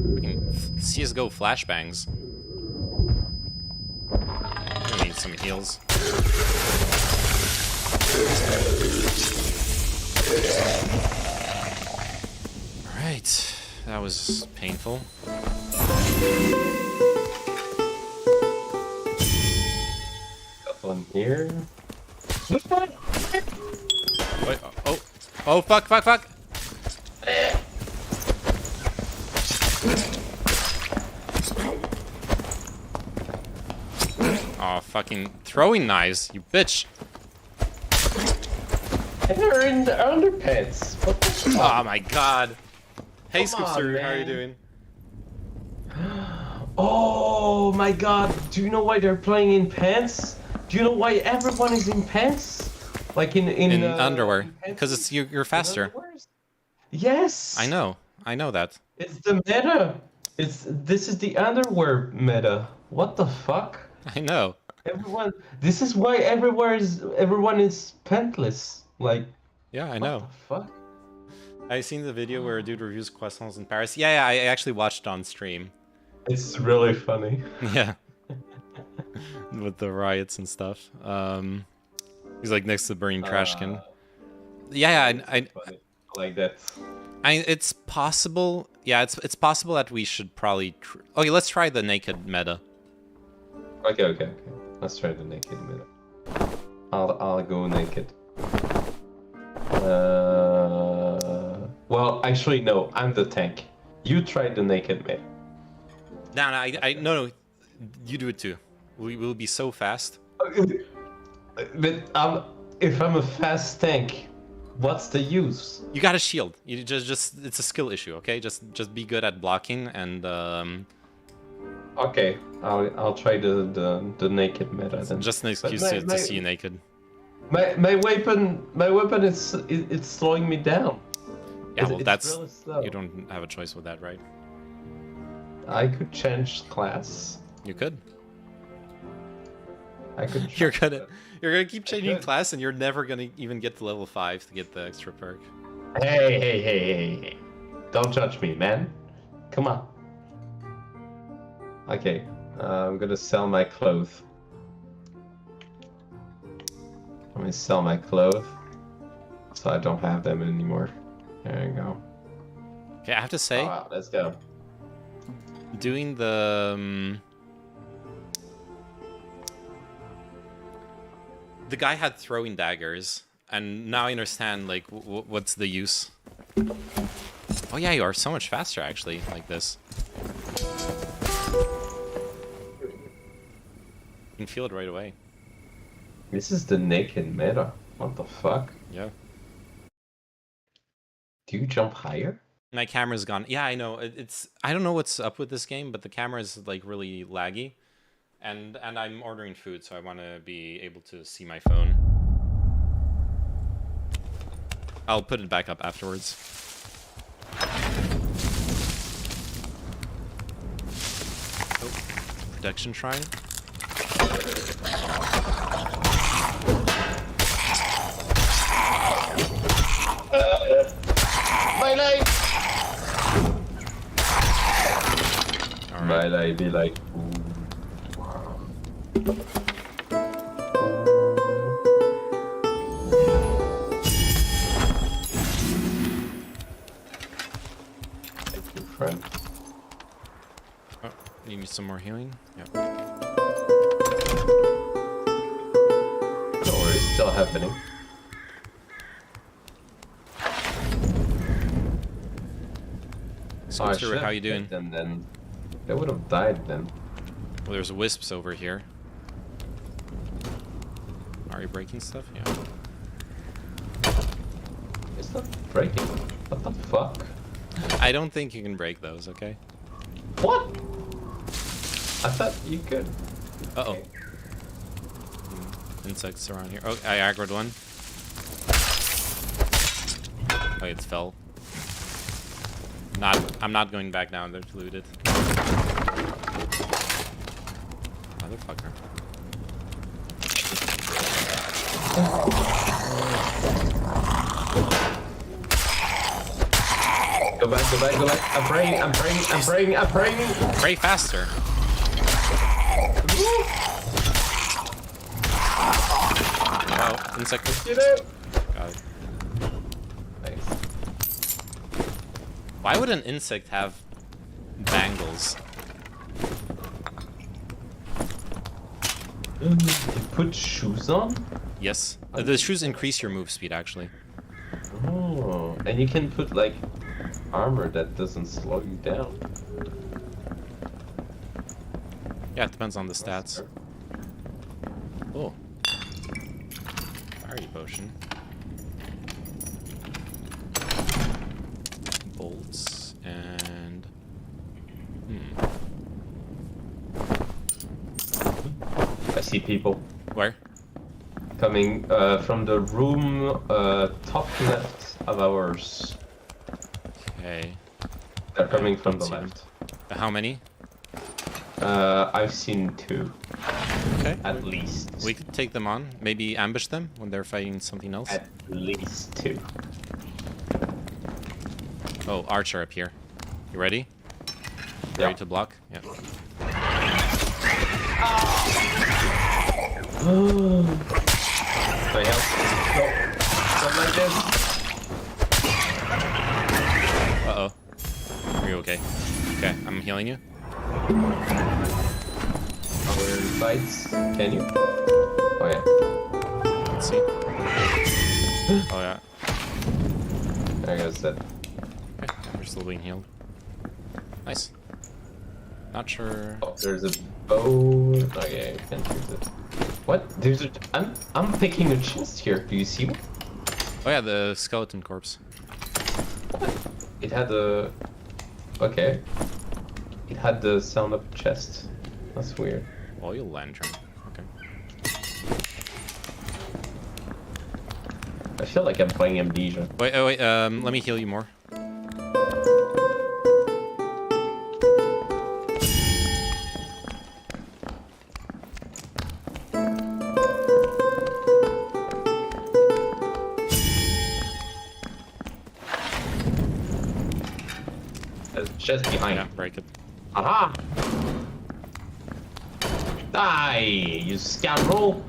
We can CSGO flashbangs. We need some heals. Alright, that was painful. Got one here. Wait, oh, fuck! Oh, fucking throwing knives, you bitch! And they're in the underpants. What the fuck? Oh my god! Hey, Come on, scoopsteroo, how are you man. doing? Oh my god, do you know why they're playing in pants? Do you know why everyone is in pants? Like in underwear, in because it's you're faster. underwears? Yes. I know that. It's the meta. This is the underwear meta. What the fuck? I know. Everyone. This is why everyone is pantless. Like. Yeah, I know. What the fuck? I seen the video where a dude reviews croissants in Paris. Yeah, I actually watched on stream. It's really funny. Yeah. With the riots and stuff. He's like next to the burning trash can. Yeah, I like that. it's possible. Yeah, it's possible that we should probably. Okay, let's try the naked meta. Okay. Let's try the naked meta. I'll go naked. Well, actually, no. I'm the tank. You try the naked meta. No. You do it too. We will be so fast. But if I'm a fast tank, what's the use? You got a shield. You just it's a skill issue, okay? Just be good at blocking and Okay, I'll try the naked meta then. just an excuse to see you naked. My weapon is it's slowing me down. Yeah, well, It's that's really slow. you don't have a choice with that, right? I could change class. You could. I could. You're try gonna keep changing could. class, and you're never gonna even get to level 5 to get the extra perk. Hey! Don't judge me, man. Come on. Okay, I'm gonna sell my clothes. Let me sell my clothes, so I don't have them anymore. There you go. Okay, I have to say, Wow, let's go. doing the guy had throwing daggers, and now I understand like what's the use. Oh yeah, you are so much faster actually, like this. You can feel it right away. This is the naked meta. What the fuck? Yeah. Do you jump higher? My camera's gone. Yeah, I know. I don't know what's up with this game, but the camera is like really laggy. And I'm ordering food, so I want to be able to see my phone. I'll put it back up afterwards. protection shrine. My life! All My right. life be like. Thank you, friend. Oh, you need some more healing? Yep. Don't worry, it's still happening. Scoopsteroo, should how have you doing? hit them then. They would have died then. Well, there's wisps over here. Are you breaking stuff? Yeah. It's not breaking. What the fuck? I don't think you can break those, okay? What? I thought you could. Uh-oh. Insects around here. Oh, I aggroed one. Oh, it fell. I'm not going back down there to loot it. Motherfucker. Go back, go back, go back. I'm praying, I'm praying, I'm praying, I'm praying. Pray faster. Wow, insect. Get out. Got it. Nice. Why would an insect have bangles? You put shoes on? Yes. The shoes increase your move speed, actually. Oh, and you can put like armor that doesn't slow you down. Yeah, it depends on the stats. Oh. Fiery potion. Bolts and... I see people Where? coming from the room top left of ours. Okay. They're coming from the see them. left. How many? I've seen 2, Okay. at least. We could take them on. Maybe ambush them when they're fighting something else. At least 2. Oh, archer up here. You ready? Yeah. Ready to block? Yeah. My health. No. Something like this. Uh-oh. Are you okay? Okay, I'm healing you. Our bites. Can you? Oh yeah. Let's see. Oh yeah. I guess that. Okay, we're still being healed. Nice. Not sure. Oh, there's a bow. Oh yeah, you can't use it. What? There's a. I'm picking a chest here. Do you see me? Oh yeah, the skeleton corpse. It had a. Okay. It had the sound of a chest. That's weird. Oil lantern. Okay. I feel like I'm playing Amnesia. Wait, oh wait, let me heal you more. There's a chest behind. Yeah, break it. Aha! Die, you scoundrel!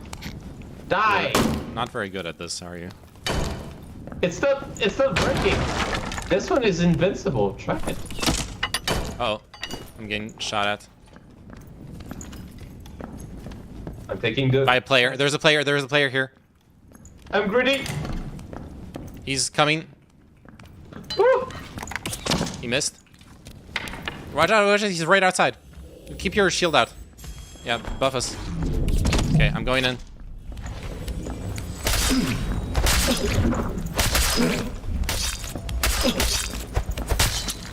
Die! Not very good at this, are you? It's not breaking. This one is invincible. Try it. Oh, I'm getting shot at. I'm taking the. By a player. There's a player here. I'm greedy. He's coming. Woo! He missed. Watch out, he's right outside. Keep your shield out. Yeah, buff us. Okay, I'm going in.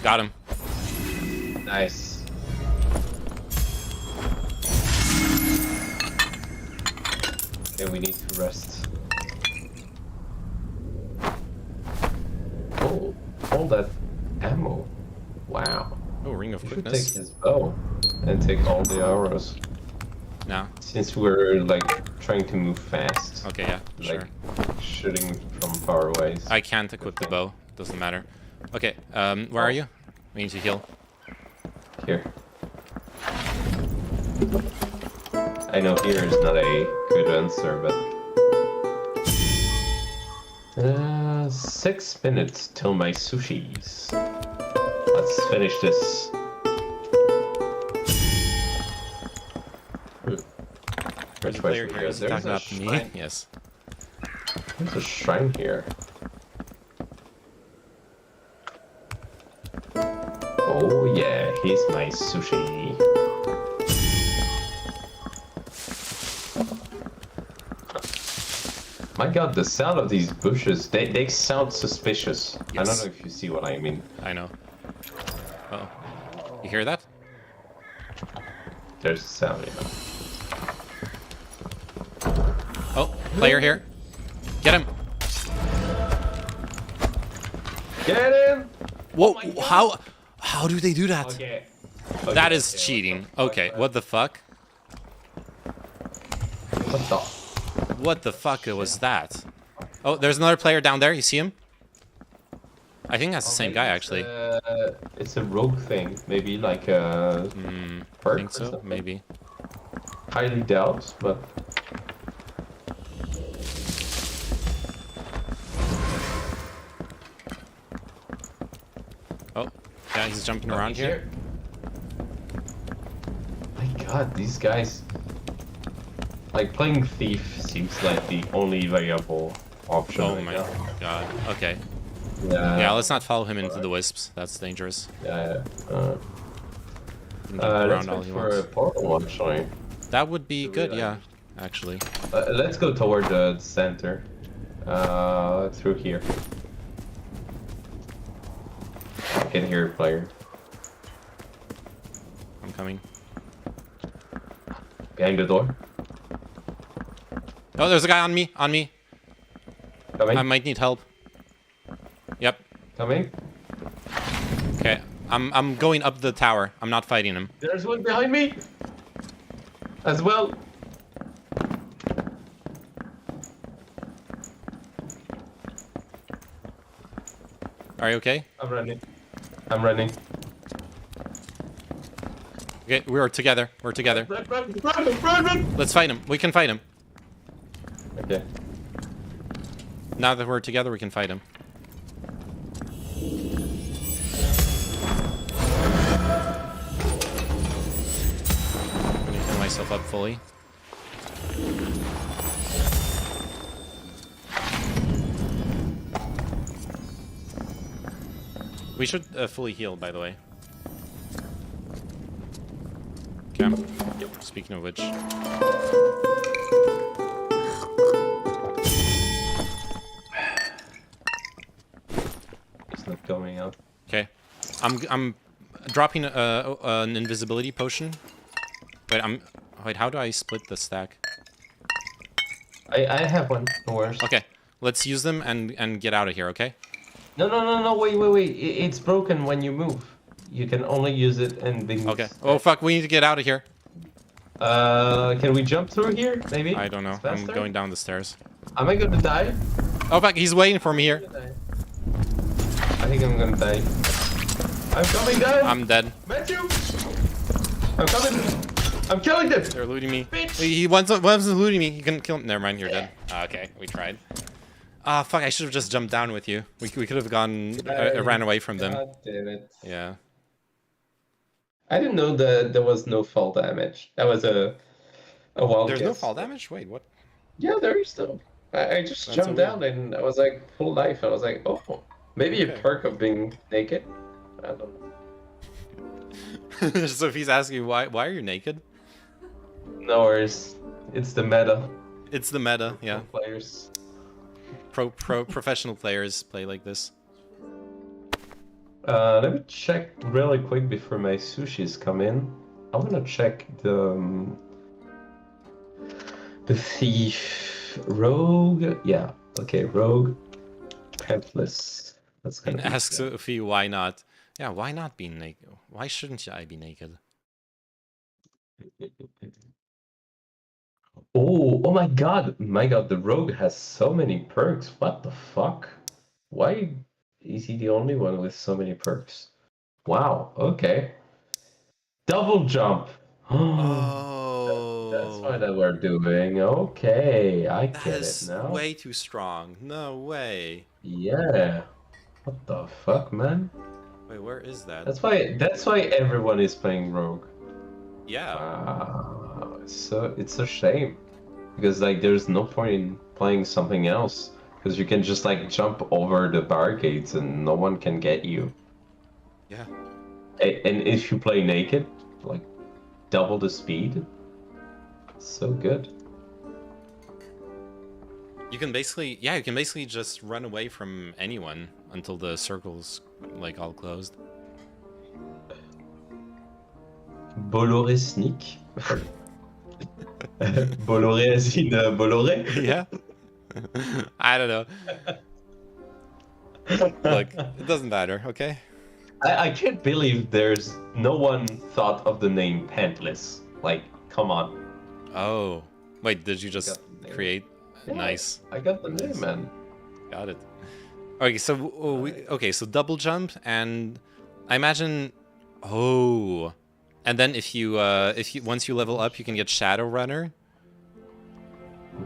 Got him. Nice. Okay, we need to rest. Oh, all that ammo. Wow. Oh, ring of We should quickness. take his bow. and take all the arrows. No. Since we're like trying to move fast. Okay, yeah, Like sure. shooting from far away. I can't equip the bow. Doesn't matter. Okay, where are you? We need to heal. Here. I know here is not a good answer, but 6 minutes till my sushis. Let's finish this. Which way Player should we here go? is There's talking a up to me. shrine. Yes. There's a shrine here. Oh yeah, here's my sushi. My god, the sound of these bushes, they sound suspicious. I don't Yes. know if you see what I mean. I know. Oh, you hear that? There's a sound, yeah. Oh, player here. Get him. Get in! Whoa, my God. how do they do that? Okay. That is cheating. Okay, what the fuck? What the? What the fuck was that? Oh, there's another player down there. You see him? I think that's the same guy, actually. It's a rogue thing. Maybe like a I perk think or so, something. maybe. Highly doubt, but... Oh, yeah, he's jumping around he's here. My god, these guys... Like, playing Thief seems like the only viable option Oh right my now. god. Okay. Yeah, Let's not follow him into the wisps. That's dangerous. yeah. He can jump Let's around go all he for a wants. portal, actually. That would be Do we good, like- yeah, actually. Let's go toward the center. Through here. I can hear a player. I'm coming. Behind the door. Oh, there's a guy on me, Coming. I might need help. Yep. Coming. Okay. I'm going up the tower. I'm not fighting him. There's one behind me. As well. Are you okay? I'm running. I'm running. Okay, we're together. We're together. Run. Let's fight him. We can fight him. Okay. Now that we're together, we can fight him. I'm gonna heal myself up fully. We should fully heal, by the way. Okay. Speaking of which. It's not coming out. Okay. I'm dropping an invisibility potion. Wait, how do I split the stack? I have one. No worries. Okay. Let's use them and get out of here, okay? No. Wait. It's broken when you move. You can only use it and then. Okay. Oh fuck, we need to get out of here. Can we jump through here? Maybe. I don't know. It's I'm faster? going down the stairs. Am I gonna die? Oh fuck, he's waiting for me here. I think I'm gonna die. I'm coming down. I'm dead. Matthew. I'm coming. I'm killing them. They're looting me. Bitch. He wants looting me. He can kill him. Never mind, you're dead. Okay, we tried. Ah, fuck, I should have just jumped down with you. We could have gone, ran away from them. God damn it. Yeah. I didn't know that there was no fall damage. That was a wild There's guess. no fall damage? Wait, what? Yeah, there is though. I just That's jumped so down and I was like full life. I was like, oh, maybe a Okay. perk of being naked. I don't know. So if he's asking why are you naked? No worries. It's the meta. It's the meta, yeah. Players. Professional players play like this. Let me check really quick before my sushis come in. I want to check the thief rogue. Yeah. Okay, rogue. Pamphlet. That's gonna And be ask Sophie why not. Yeah, why not be naked? Why shouldn't I be naked? Oh, oh my god. My god, the rogue has so many perks. What the fuck? Why is he the only one with so many perks? Wow, okay. Double jump. That's Oh, what that we're doing. Okay, I that get it is now. way too strong. No way. Yeah. What the fuck, man? Wait, where is that? That's why everyone is playing rogue. Yeah. Wow. So it's a shame. Because like there's no point in playing something else. Because you can just like jump over the barricades and no one can get you. Yeah. And if you play naked, like double the speed. So good. You can basically, yeah, you can basically just run away from anyone until the circle's like all closed. Bolloré sneak. Bolloré as in Bolloré. Yeah. I don't know. Look, it doesn't matter, okay? I can't believe there's no one thought of the name Pantless. Like, come on. Oh. Wait, did you I just got the name. create? Yeah, Nice. I got the Nice. name, man. Got it. Okay, so okay, so double jump, and I imagine, oh, and then if you once you level up, you can get Shadow Runner,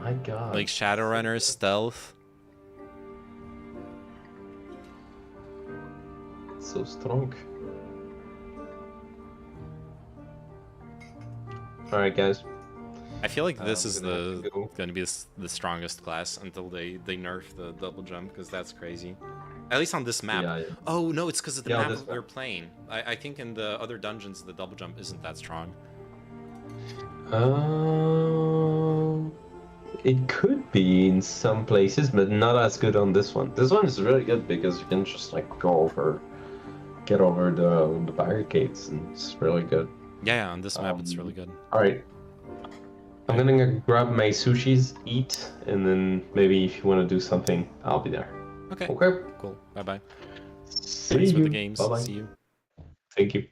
My god. like Shadow Runner, stealth. So strong. Alright, guys. I feel like this is gonna have to go. going to be the strongest class until they nerf the double jump, because that's crazy. At least on this map. Yeah, yeah. Oh no, it's because of the Yeah, on map this that you're map. playing. I think in the other dungeons the double jump isn't that strong. It could be in some places, but not as good on this one. This one is really good because you can just like get over the barricades, and it's really good. Yeah, on this map it's really good. All right, I'm gonna grab my sushis, eat, and then maybe if you want to do something, I'll be there. Okay. Okay. Cool. Bye bye. See Thanks you. for the games. Bye bye. See you. Thank you.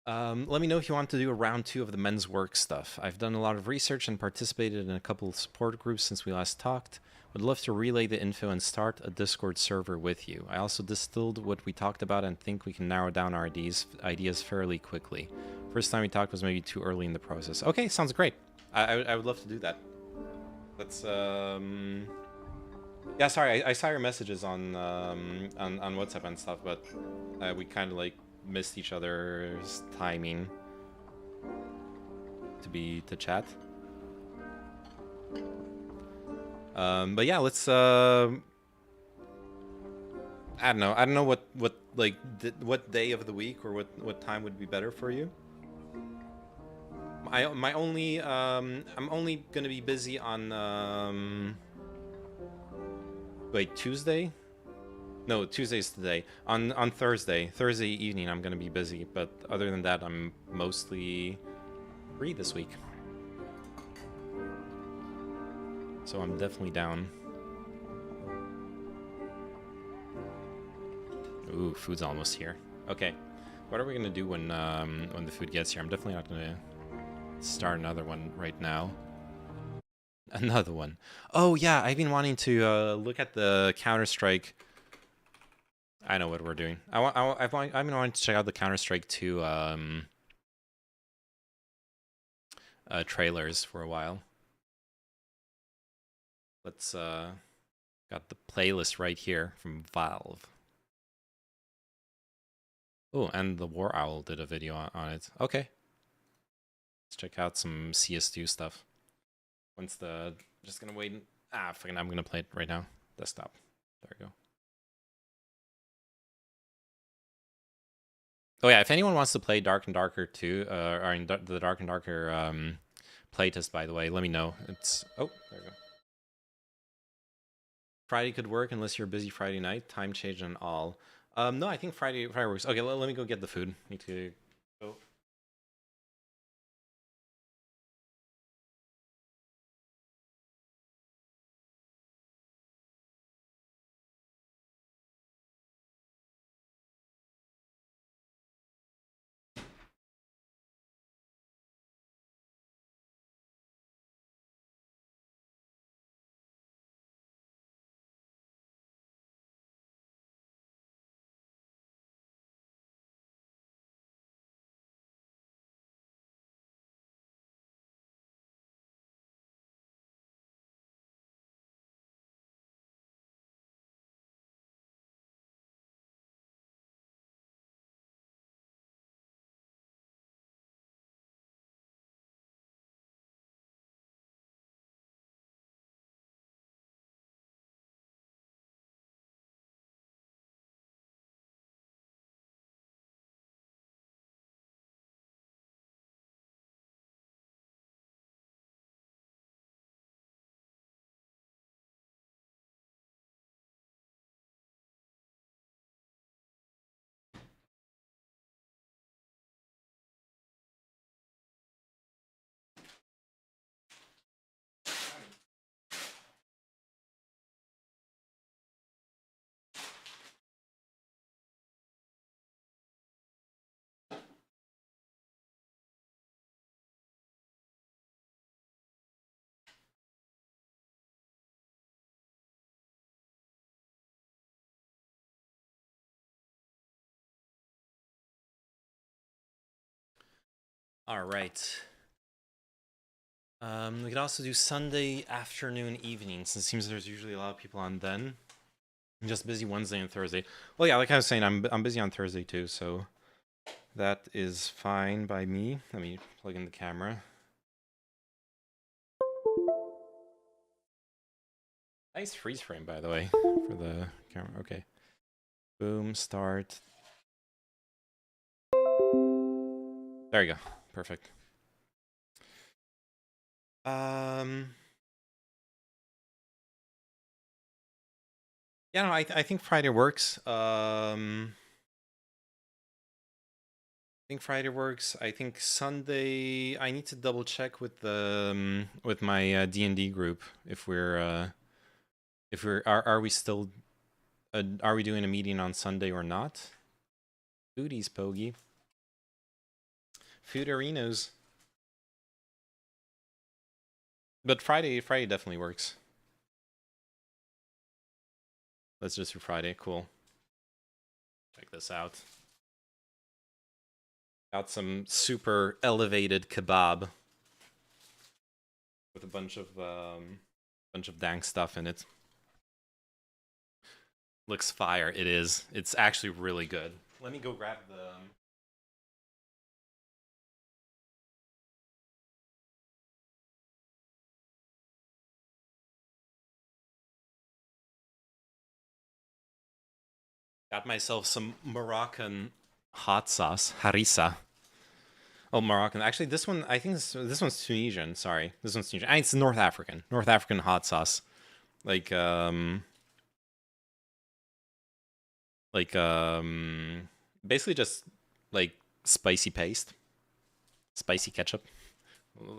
Let me know if you want to do a round 2 of the men's work stuff. I've done a lot of research and participated in a couple of support groups since we last talked. Would love to relay the info and start a Discord server with you. I also distilled what we talked about and think we can narrow down our ideas fairly quickly. First time we talked was maybe too early in the process. Okay, sounds great. I would love to do that. Let's yeah, sorry, I saw your messages on WhatsApp and stuff, but we kind of like missed each other's timing to chat. But yeah, let's I don't know what like what day of the week or what time would be better for you. My only I'm only gonna be busy on wait, Tuesday? No, Tuesday's today. On Thursday evening I'm gonna be busy, but other than that I'm mostly free this week. So I'm definitely down. Ooh, food's almost here. Okay, what are we gonna do when the food gets here? I'm definitely not gonna start another one right now. Another one. Oh yeah, I've been wanting to look at the Counter-Strike. I know what we're doing. I've been wanting to check out the Counter-Strike 2 trailers for a while. Let's got the playlist right here from Valve. Oh, and the War Owl did a video on it. Okay. Let's check out some CS2 stuff. Once the just gonna wait. Fucking, I'm gonna play it right now. Desktop. There we go. Oh yeah, if anyone wants to play Dark and Darker 2, or in the Dark and Darker playtest, by the way, let me know. It's oh, there we go. Friday could work unless you're busy Friday night. Time change and all. No, I think Friday works. Okay, let me go get the food. Need to go. All right. We could also do Sunday afternoon, evening, since it seems there's usually a lot of people on then. I'm just busy Wednesday and Thursday. Well, yeah, like I was saying, I'm busy on Thursday too, so that is fine by me. Let me plug in the camera. Nice freeze frame, by the way, for the camera. Okay. Boom, start. There you go. Perfect. Yeah, no, I think Friday works. I think Friday works. I think Sunday. I need to double check with the with my D&D group if we're are we still are we doing a meeting on Sunday or not? Foodies, Pogie. Foodarinos. But Friday definitely works. Let's just do Friday. Cool. Check this out. Got some super elevated kebab with a bunch of dank stuff in it. Looks fire. It is. It's actually really good. Let me go grab the. Got myself some Moroccan hot sauce, harissa. Oh, Moroccan. Actually, this one, I think this one's Tunisian. Sorry, this one's Tunisian. It's North African. North African hot sauce, like basically just like spicy paste, spicy ketchup.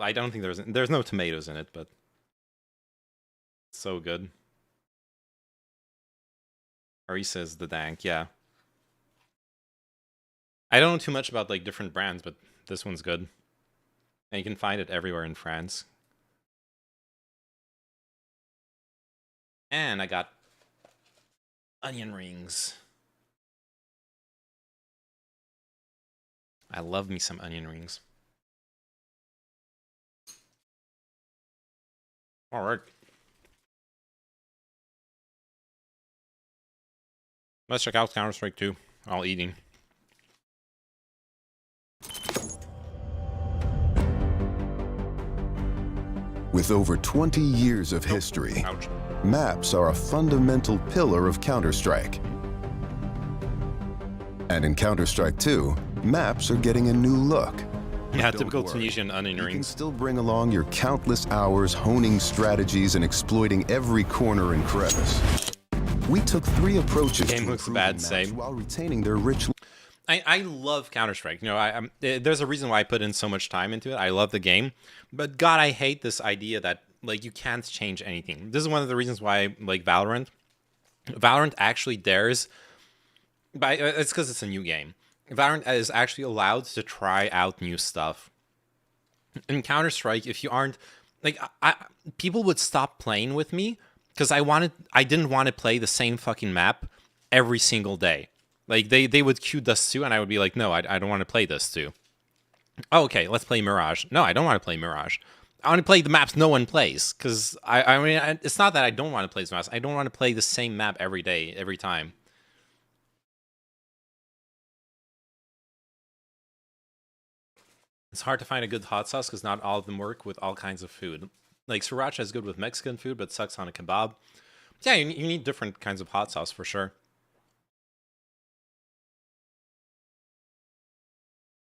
I don't think there's no tomatoes in it, but so good. Harissa is the dank, yeah. I don't know too much about like different brands, but this one's good. And you can find it everywhere in France. And I got onion rings. I love me some onion rings. All right. Let's check out Counter-Strike 2 while eating. With over 20 years of history, maps are a fundamental pillar of Counter-Strike. And in Counter-Strike 2, maps are getting a new look. Yeah, Don't typical worry, Tunisian onion you can rings. still bring along your countless hours honing strategies and exploiting every corner and crevice. We took 3 approaches Game to looks improving bad, maps same. while retaining their rich. I love Counter-Strike. You know, there's a reason why I put in so much time into it. I love the game. But God, I hate this idea that, like, you can't change anything. This is one of the reasons why I like Valorant. Valorant actually dares... But it's because it's a new game. Valorant is actually allowed to try out new stuff. In Counter-Strike, if you aren't... Like, people would stop playing with me because I didn't want to play the same fucking map every single day. Like, they would queue Dust 2, and I would be like, no, I don't want to play Dust 2. Oh, okay, let's play Mirage. No, I don't want to play Mirage. I want to play the maps no one plays, because, I mean, it's not that I don't want to play the maps. I don't want to play the same map every day, every time. It's hard to find a good hot sauce, because not all of them work with all kinds of food. Like, sriracha is good with Mexican food, but sucks on a kebab. Yeah, you need different kinds of hot sauce, for sure.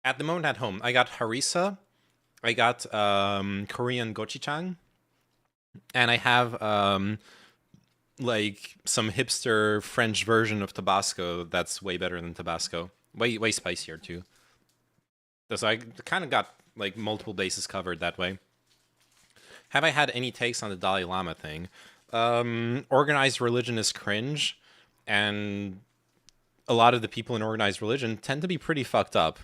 At the moment at home, I got harissa, I got Korean gochujang, and I have like some hipster French version of Tabasco that's way better than Tabasco, way spicier too. So I kind of got like multiple bases covered that way. Have I had any takes on the Dalai Lama thing? Organized religion is cringe, and a lot of the people in organized religion tend to be pretty fucked up.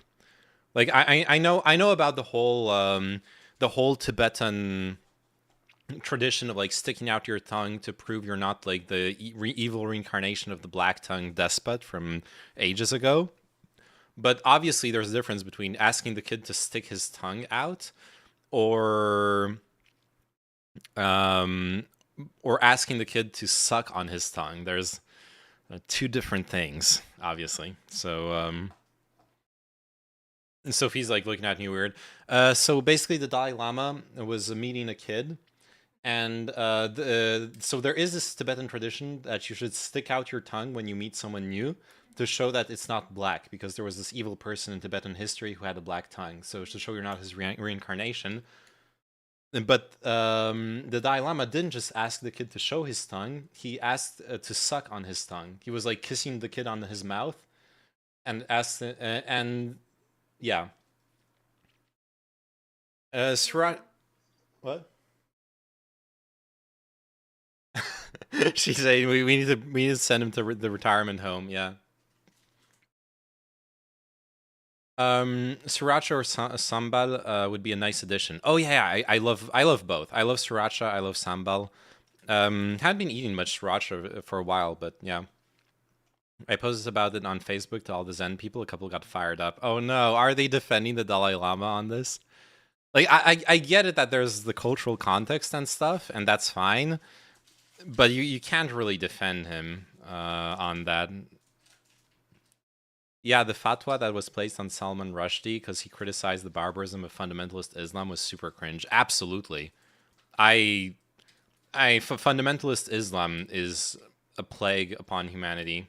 Like I know about the whole Tibetan tradition of like sticking out your tongue to prove you're not like the evil reincarnation of the black tongue despot from ages ago. But obviously, there's a difference between asking the kid to stick his tongue out, or asking the kid to suck on his tongue. There's two different things, obviously. So and Sophie's like looking at me weird. So basically, the Dalai Lama was meeting a kid. And so there is this Tibetan tradition that you should stick out your tongue when you meet someone new to show that it's not black, because there was this evil person in Tibetan history who had a black tongue. So to show you're not his reincarnation. But the Dalai Lama didn't just ask the kid to show his tongue. He asked to suck on his tongue. He was like kissing the kid on his mouth and asked, and yeah. Surat, what? She's saying we need to send him to the retirement home. Yeah. Sriracha or sambal would be a nice addition. Oh yeah, I love both. I love sriracha. I love sambal. Hadn't been eating much sriracha for a while, but yeah. I posted about it on Facebook to all the Zen people. A couple got fired up. Oh no, are they defending the Dalai Lama on this? Like I get it that there's the cultural context and stuff, and that's fine. But you can't really defend him on that. Yeah, the fatwa that was placed on Salman Rushdie because he criticized the barbarism of fundamentalist Islam was super cringe. Absolutely. Fundamentalist Islam is a plague upon humanity.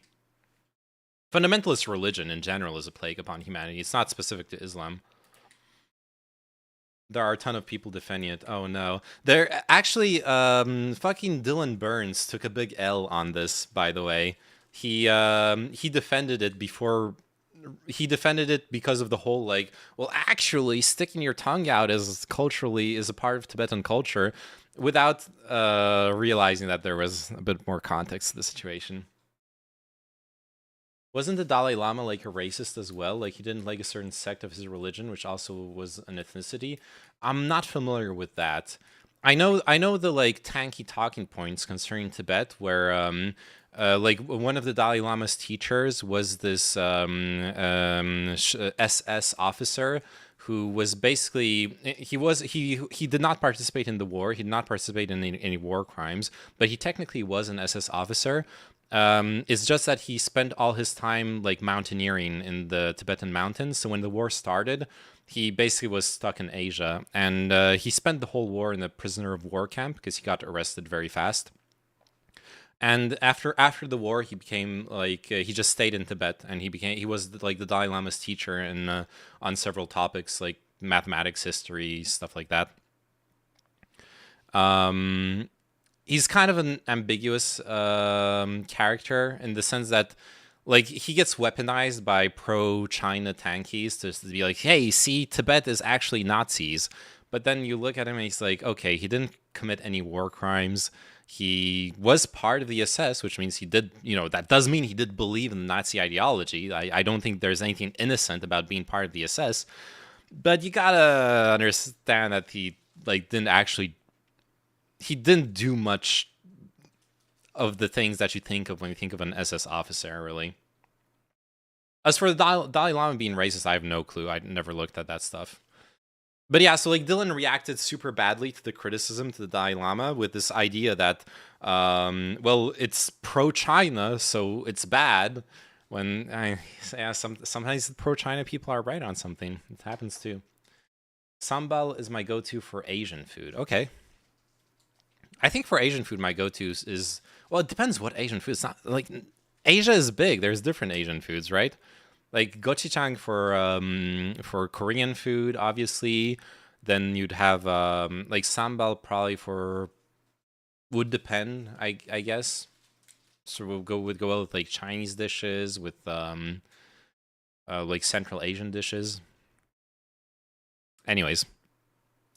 Fundamentalist religion in general is a plague upon humanity. It's not specific to Islam. There are a ton of people defending it. Oh no. There actually fucking Dylan Burns took a big L on this, by the way. He defended it before he defended it because of the whole like, well, actually sticking your tongue out is a part of Tibetan culture, without realizing that there was a bit more context to the situation. Wasn't the Dalai Lama like a racist as well? Like he didn't like a certain sect of his religion, which also was an ethnicity. I'm not familiar with that. I know the like tanky talking points concerning Tibet, where like one of the Dalai Lama's teachers was this SS officer who was basically he did not participate in the war. He did not participate in any war crimes, but he technically was an SS officer. It's just that he spent all his time like mountaineering in the Tibetan mountains. So when the war started, he basically was stuck in Asia, and he spent the whole war in a prisoner of war camp because he got arrested very fast. And after the war, he became like he just stayed in Tibet, and he was like the Dalai Lama's teacher and on several topics like mathematics, history, stuff like that. He's kind of an ambiguous character in the sense that, like, he gets weaponized by pro-China tankies to be like, hey, see, Tibet is actually Nazis. But then you look at him and he's like, okay, he didn't commit any war crimes. He was part of the SS, which means he did, that does mean he did believe in the Nazi ideology. I don't think there's anything innocent about being part of the SS. But you gotta understand that he, like, he didn't do much of the things that you think of when you think of an SS officer, really. As for the Dalai Lama being racist, I have no clue. I never looked at that stuff. But yeah, so like Dylan reacted super badly to the criticism to the Dalai Lama with this idea that, well, it's pro-China, so it's bad. When sometimes pro-China people are right on something. It happens too. Sambal is my go-to for Asian food. Okay. I think for Asian food, my go-to is, well, it depends what Asian food. It's not like Asia is big. There's different Asian foods, right? Like gochujang for Korean food, obviously. Then you'd have like sambal probably would depend, I guess. So we'll go with like Chinese dishes, with like Central Asian dishes. Anyways,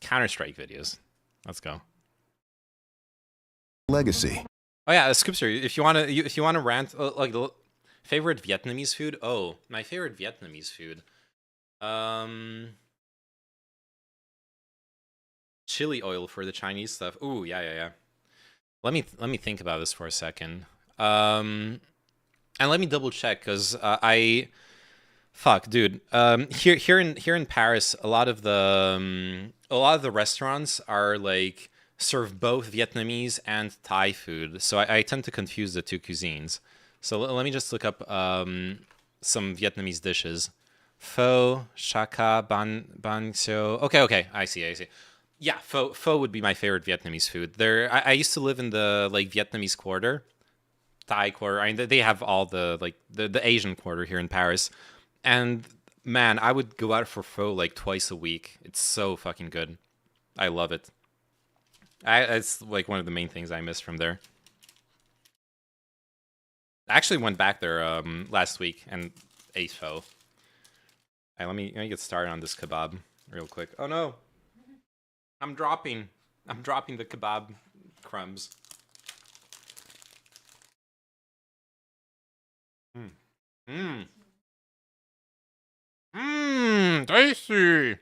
Counter-Strike videos. Let's go. Legacy. Oh yeah, Scoopster, if you want to rant, like favorite Vietnamese food. Oh, my favorite Vietnamese food. Chili oil for the Chinese stuff. Ooh, yeah. Let me think about this for a second. And let me double check because Fuck, dude. Here in Paris, a lot of the restaurants are like serve both Vietnamese and Thai food. So I tend to confuse the two cuisines. So let me just look up some Vietnamese dishes. Pho, shaka, ban xeo. Okay, I see. Yeah, pho would be my favorite Vietnamese food. I used to live in the like Vietnamese quarter, Thai quarter. I mean, they have all the like the Asian quarter here in Paris, and man, I would go out for pho like twice a week. It's so fucking good. I love it. It's like one of the main things I miss from there. I actually went back there last week and ate pho. Hey, let me get started on this kebab real quick. Oh no, I'm dropping the kebab crumbs. Mmm. Tasty.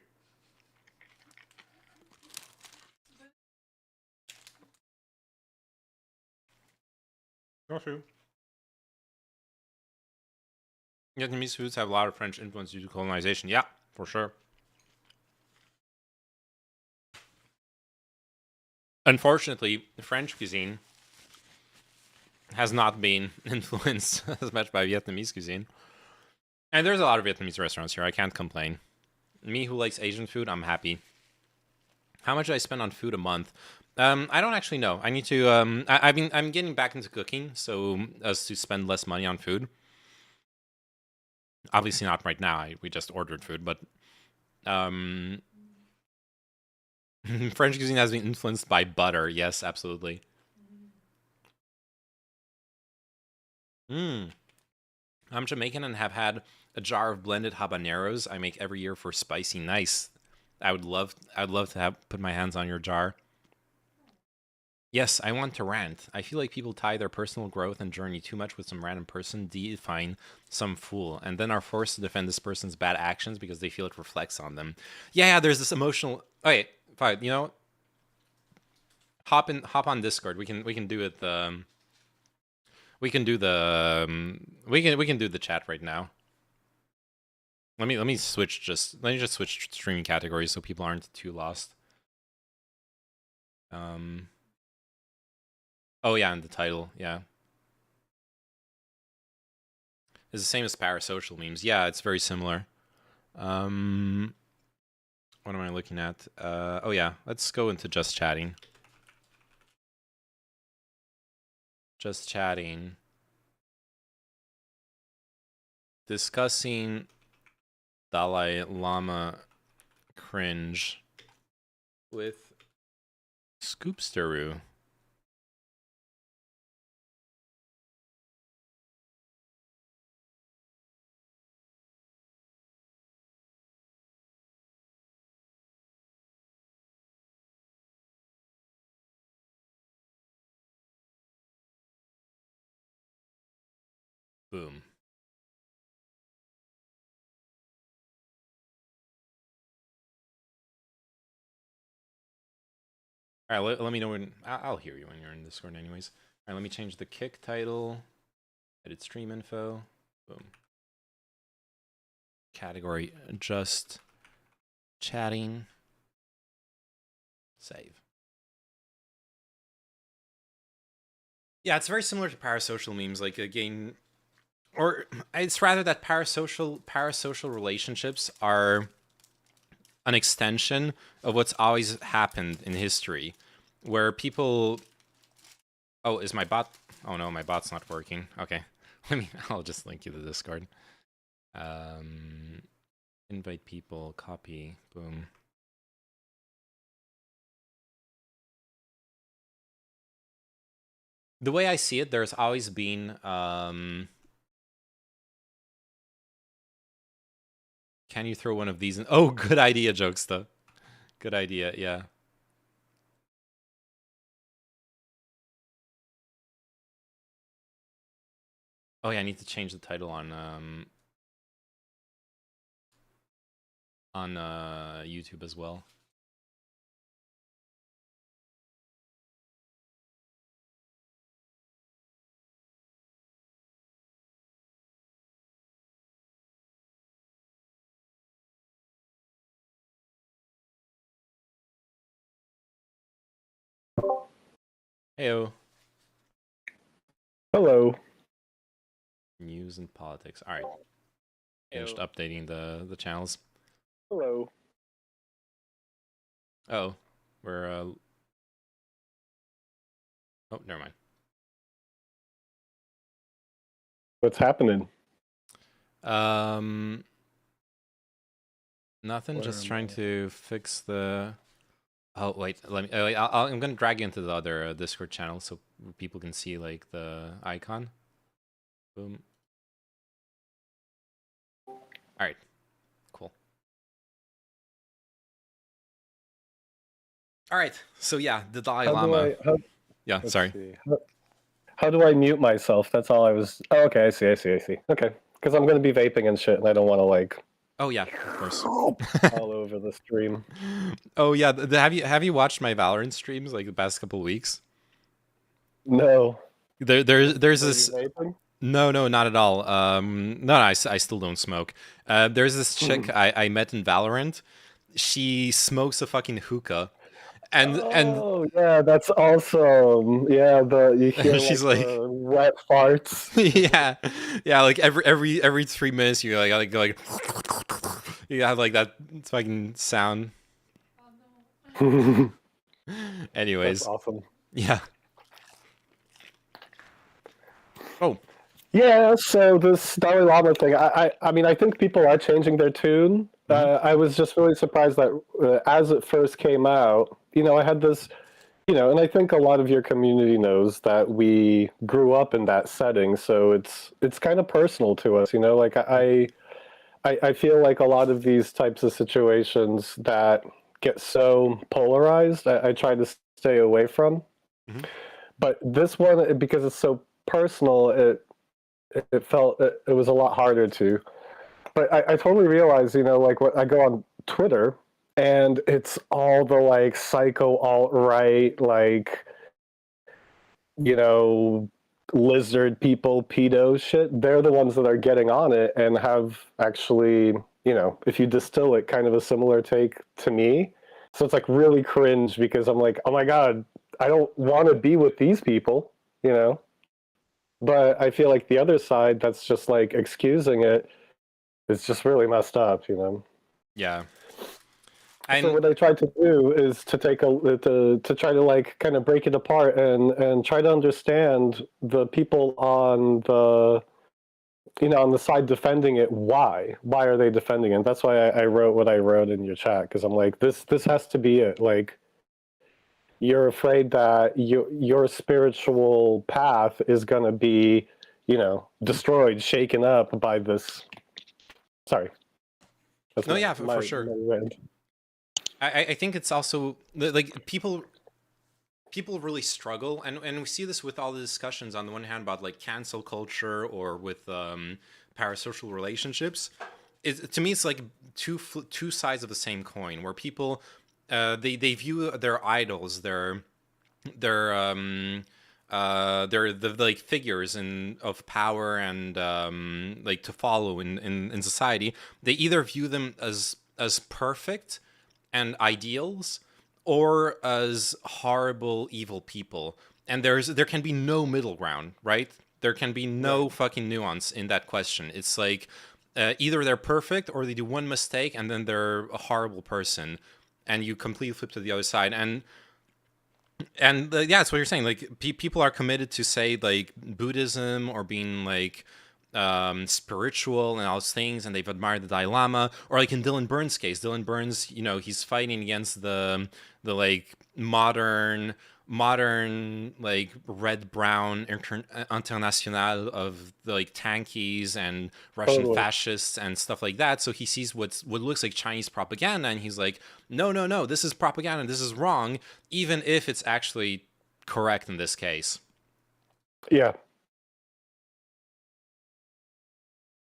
Got you. Vietnamese foods have a lot of French influence due to colonization. Yeah, for sure. Unfortunately, French cuisine has not been influenced as much by Vietnamese cuisine. And there's a lot of Vietnamese restaurants here. I can't complain. Me who likes Asian food, I'm happy. How much do I spend on food a month? I don't actually know. I need to. I'm getting back into cooking, so as to spend less money on food. Obviously not right now. We just ordered food, but French cuisine has been influenced by butter. Yes, absolutely. I'm Jamaican and have had a jar of blended habaneros I make every year for spicy. Nice. I'd love to have put my hands on your jar. Yes, I want to rant. I feel like people tie their personal growth and journey too much with some random person, define some fool, and then are forced to defend this person's bad actions because they feel it reflects on them. Yeah, there's this emotional. Okay, fine. You know, hop on Discord. We can do it. We can do we can do the chat right now. Let me just switch streaming categories so people aren't too lost. Oh yeah, and the title, yeah. It's the same as parasocial memes. Yeah, it's very similar. What am I looking at? Oh yeah, let's go into just chatting. Just chatting. Discussing Dalai Lama cringe with scoopsteroo. Boom. All right, let me know when. I'll hear you when you're in Discord, anyways. All right, let me change the kick title. Edit stream info. Boom. Category just chatting. Save. Yeah, it's very similar to parasocial memes. Like again, or it's rather that parasocial relationships are an extension of what's always happened in history, where people. Oh, is my bot? Oh no, my bot's not working. Okay, I'll just link you the Discord. Invite people. Copy. Boom. The way I see it, there's always been can you throw one of these in? Oh, good idea, Jokesta. Good idea, yeah. Oh yeah, I need to change the title on YouTube as well. Heyo. Hello. News and politics. All right. Finished updating the channels. Hello. Oh, we're oh, never mind. What's happening? Nothing. Where Just am trying I? to fix the. Oh wait, let me. Wait, I'm gonna drag you into the other Discord channel so people can see like the icon. Boom. All right. Cool. All right. So yeah, the Dalai Lama. Yeah. Let's Sorry. see. How do I mute myself? That's all I was. Oh, okay, I see. Okay, because I'm going to be vaping and shit, and I don't want to like Oh yeah, of course. all over the stream. Oh yeah. Have you watched my Valorant streams like the past couple weeks? No. There's Were you this. vaping? No, not at all. No, I still don't smoke. There's this chick I met in Valorant. She smokes a fucking hookah, and Oh yeah, that's awesome. Yeah, you hear she's like like, the wet farts. yeah, like every 3 minutes you like go like you have like that fucking sound. That's Anyways, awesome. yeah. Oh, Yeah, so this Dalai Lama thing, I mean, I think people are changing their tune. I was just really surprised that as it first came out, I had this, and I think a lot of your community knows that we grew up in that setting, so it's kind of personal to us, like I feel like a lot of these types of situations that get so polarized, I try to stay away from. Mhm. But this one, because it's so personal, it felt it was a lot harder to. But I totally realize, like what I go on Twitter and it's all the like psycho alt-right, like, lizard people, pedo shit. They're the ones that are getting on it and have actually, if you distill it, kind of a similar take to me. So it's like really cringe because I'm like, oh my God, I don't want to be with these people, But I feel like the other side that's just like excusing it is just really messed up, yeah. So what I tried to do is to take to try to like kind of break it apart and try to understand the people on the on the side defending it. Why are they defending it? That's why I wrote what I wrote in your chat, because I'm like, this has to be it. Like, you're afraid that your spiritual path is going to be, destroyed, shaken up by this. Sorry. That's No, yeah, for sure. I think it's also like people really struggle, and we see this with all the discussions on the one hand about like cancel culture or with parasocial relationships. To me, it's like two sides of the same coin, where people they view their idols, they're the like figures of power and like to follow in society. They either view them as perfect and ideals, or as horrible evil people, and there can be no middle ground, right? There can be no fucking nuance in that question. It's like either they're perfect or they do one mistake and then they're a horrible person, and you completely flip to the other side. And yeah, it's what you're saying. Like people are committed to say like Buddhism or being like spiritual and all those things, and they've admired the Dalai Lama. Or like in Dylan Burns' case, Dylan Burns, he's fighting against the like modern like red brown international of the like tankies and Russian fascists and stuff like that. So he sees what looks like Chinese propaganda, and he's like, no, this is propaganda, this is wrong, even if it's actually correct in this case. Yeah.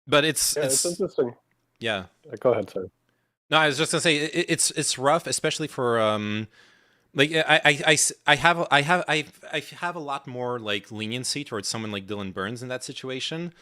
But it's interesting. Yeah. Go ahead, sir. No, I was just gonna say it's rough, especially for like I have a lot more like leniency towards someone like Dylan Burns in that situation,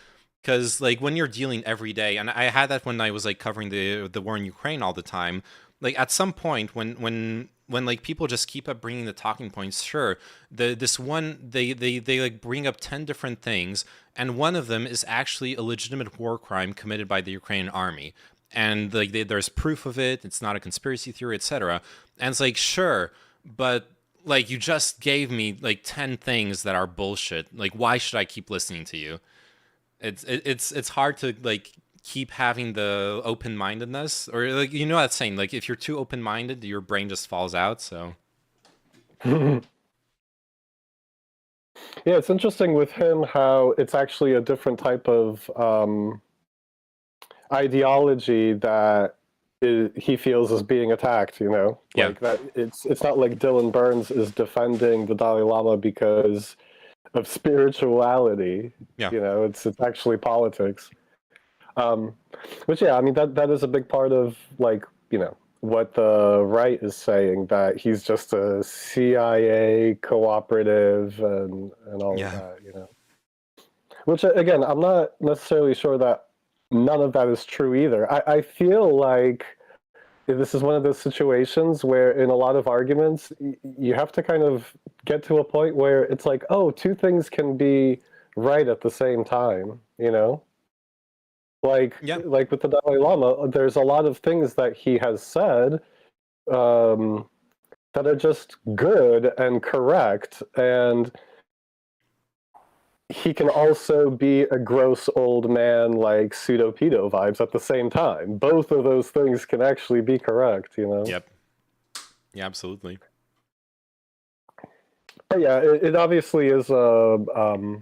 because like when you're dealing every day, and I had that when I was like covering the war in Ukraine all the time. Like at some point when when like people just keep up bringing the talking points, sure, this one they like bring up 10 different things, and one of them is actually a legitimate war crime committed by the Ukrainian army, and like there's proof of it. It's not a conspiracy theory, etc. And it's like, sure, but like you just gave me like 10 things that are bullshit. Like, why should I keep listening to you? It's hard to like keep having the open-mindedness, or like, you know that saying, like if you're too open-minded, your brain just falls out. So Yeah, it's interesting with him how it's actually a different type of ideology that he feels is being attacked, you know? Yeah. Like that it's not like Dylan Burns is defending the Dalai Lama because of spirituality. Yeah. You know, it's actually politics. Which, yeah, I mean, that is a big part of, like, you know, what the right is saying, that he's just a CIA cooperative and all of that, you know. Which, again, I'm not necessarily sure that none of that is true either. I feel like this is one of those situations where in a lot of arguments, you have to kind of get to a point where it's like, oh, two things can be right at the same time, you know? Like with the Dalai Lama, there's a lot of things that he has said that are just good and correct, and he can also be a gross old man, like pseudo-pedo vibes at the same time. Both of those things can actually be correct, you know? Yep. Yeah, absolutely. But yeah, it obviously is a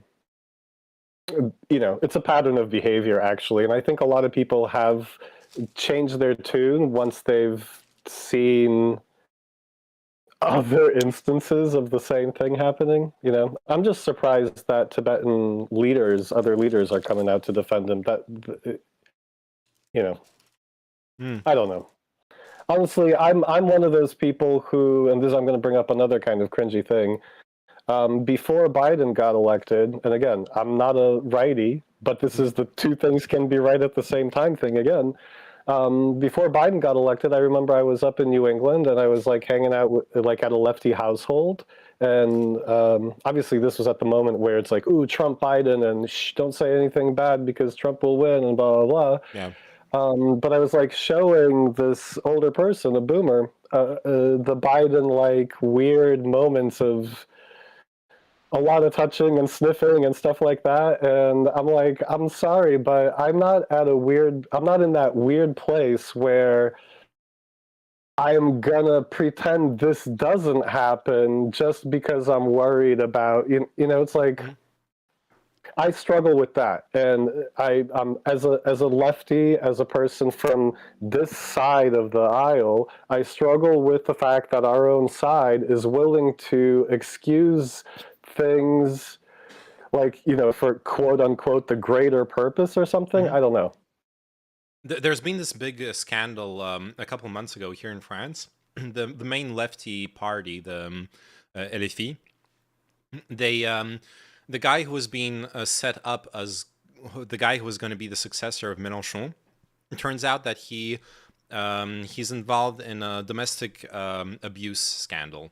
you know, it's a pattern of behavior, actually, and I think a lot of people have changed their tune once they've seen other instances of the same thing happening. You know, I'm just surprised that Tibetan leaders, other leaders, are coming out to defend him. That, you know, I don't know. Honestly, I'm one of those people who, and this I'm going to bring up another kind of cringy thing. Before Biden got elected, and again, I'm not a righty, but this is the two things can be right at the same time thing again. Before Biden got elected, I remember I was up in New England and I was like hanging out with, like at a lefty household. And obviously this was at the moment where it's like, ooh, Trump, Biden, and shh, don't say anything bad because Trump will win and blah, blah, blah. Yeah. But I was like showing this older person, a boomer, the Biden like weird moments of a lot of touching and sniffing and stuff like that, and I'm like, I'm sorry, but I'm not in that weird place where I'm gonna pretend this doesn't happen just because I'm worried about, you know, it's like, I struggle with that, and as a lefty, as a person from this side of the aisle, I struggle with the fact that our own side is willing to excuse things like, you know, for quote unquote the greater purpose or something. I don't know. There's been this big scandal a couple months ago here in France. The main lefty party, the LFI, the guy who was being set up as the guy who was going to be the successor of Mélenchon, it turns out that he's involved in a domestic abuse scandal.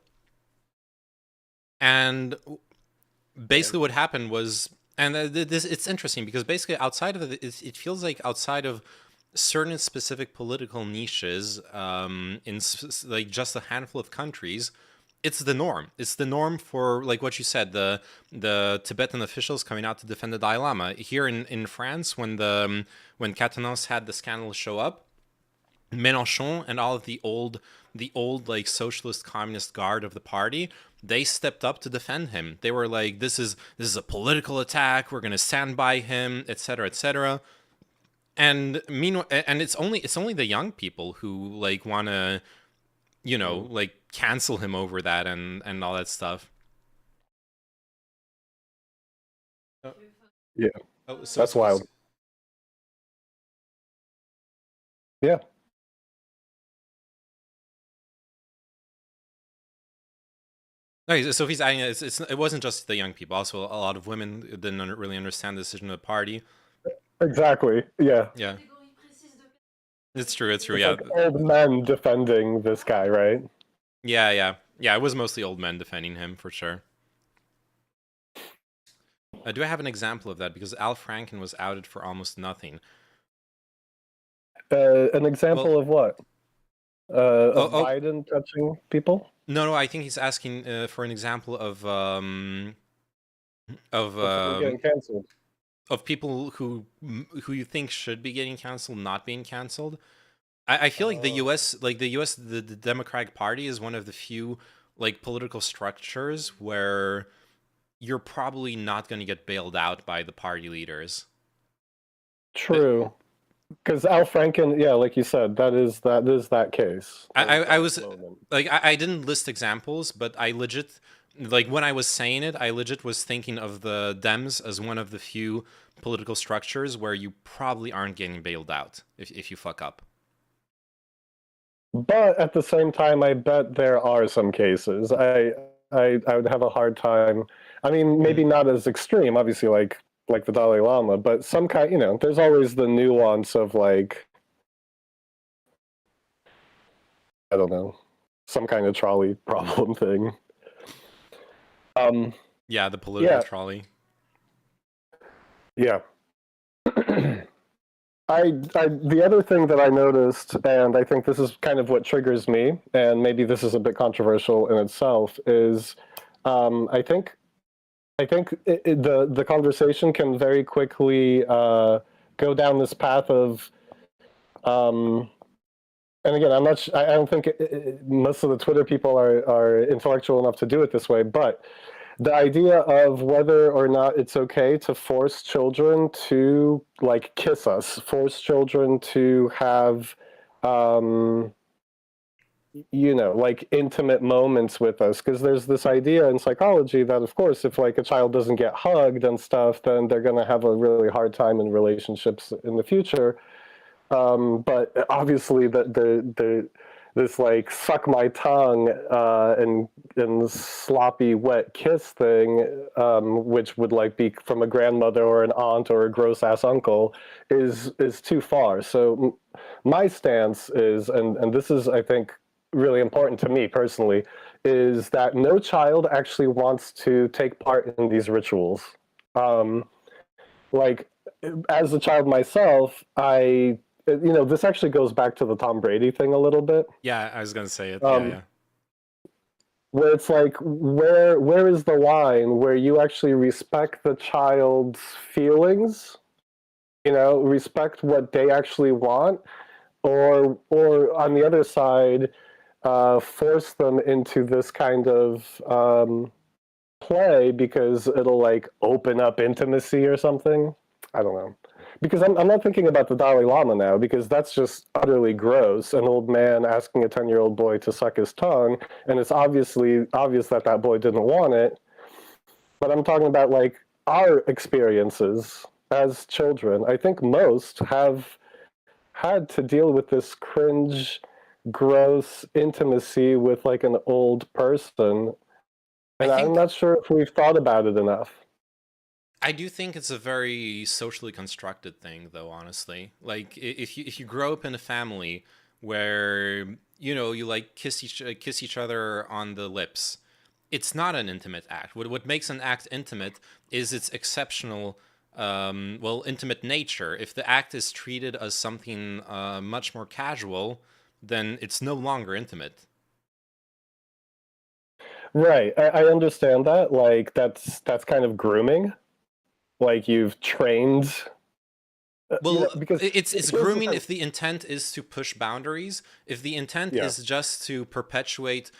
And basically what happened was, and it's interesting because basically outside of it feels like outside of certain specific political niches in like just a handful of countries, it's the norm. It's the norm for, like what you said, the Tibetan officials coming out to defend the Dalai Lama. Here in France, when Catanance had the scandal show up, Mélenchon and all of the old like socialist communist guard of the party, they stepped up to defend him. They were like, this is a political attack, we're going to stand by him, etc., etc. And meanwhile, and it's only the young people who like want to, you know, like cancel him over that and all that stuff. Yeah. That's wild. Yeah. Okay, so he's adding it wasn't just the young people. Also, a lot of women didn't really understand the decision of the party. Exactly. Yeah. Yeah. It's true. It's true. It's Yeah. like old men defending this guy, right? Yeah. It was mostly old men defending him for sure. Do I have an example of that? Because Al Franken was outed for almost nothing. An example Well, of what? oh, Of oh Biden touching people? no, I think he's asking for an example of Of people um, getting canceled. of people who you think should be getting canceled, not being canceled. I feel like the Democratic Party is one of the few like political structures where you're probably not going to get bailed out by the party leaders. True. Because Al Franken, yeah, like you said, that is that case. I was like I didn't list examples, but I legit like when I was saying it, I legit was thinking of the Dems as one of the few political structures where you probably aren't getting bailed out if you fuck up. But at the same time, I bet there are some cases. I would have a hard time. I mean, maybe not as extreme, obviously, like the Dalai Lama, but some kind. There's always the nuance of like, I don't know, some kind of trolley problem thing. Yeah, the political trolley. Yeah. The other thing that I noticed, and I think this is kind of what triggers me, and maybe this is a bit controversial in itself, is I think the conversation can very quickly go down this path of, and again, I don't think most of the Twitter people are intellectual enough to do it this way, but the idea of whether or not it's okay to force children to like kiss us, force children to have, like intimate moments with us, because there's this idea in psychology that, of course, if like a child doesn't get hugged and stuff, then they're going to have a really hard time in relationships in the future. But obviously, this like suck my tongue and sloppy wet kiss thing, which would like be from a grandmother or an aunt or a gross ass uncle, is too far. So my stance is, and this is I think really important to me personally, is that no child actually wants to take part in these rituals. Like as a child myself, this actually goes back to the Tom Brady thing a little bit. Yeah, I was gonna say it. Yeah. Where it's like, where is the line where you actually respect the child's feelings, respect what they actually want, or on the other side, force them into this kind of play because it'll like open up intimacy or something. I don't know. Because I'm not thinking about the Dalai Lama now, because that's just utterly gross. An old man asking a 10-year-old boy to suck his tongue, and it's obvious that boy didn't want it. But I'm talking about like our experiences as children. I think most have had to deal with this cringe, gross intimacy with like an old person. And I'm not sure if we've thought about it enough. I do think it's a very socially constructed thing, though. Honestly, like if you grow up in a family where you like kiss each other on the lips, it's not an intimate act. What makes an act intimate is its exceptional, intimate nature. If the act is treated as something much more casual, then it's no longer intimate. Right, I understand that. Like that's kind of grooming. Like you've trained. Well, because it's grooming if the intent is to push boundaries. If the intent is just to perpetuate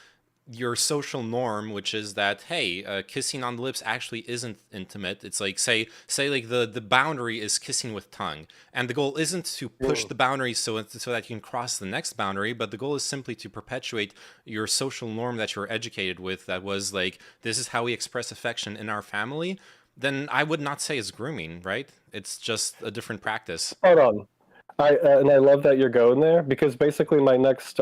your social norm, which is that, hey, kissing on the lips actually isn't intimate. It's like say like the boundary is kissing with tongue, and the goal isn't to push the boundary so that you can cross the next boundary, but the goal is simply to perpetuate your social norm that you're educated with, that was like, this is how we express affection in our family. Then I would not say it's grooming, right? It's just a different practice. Hold on. I love that you're going there, because basically my next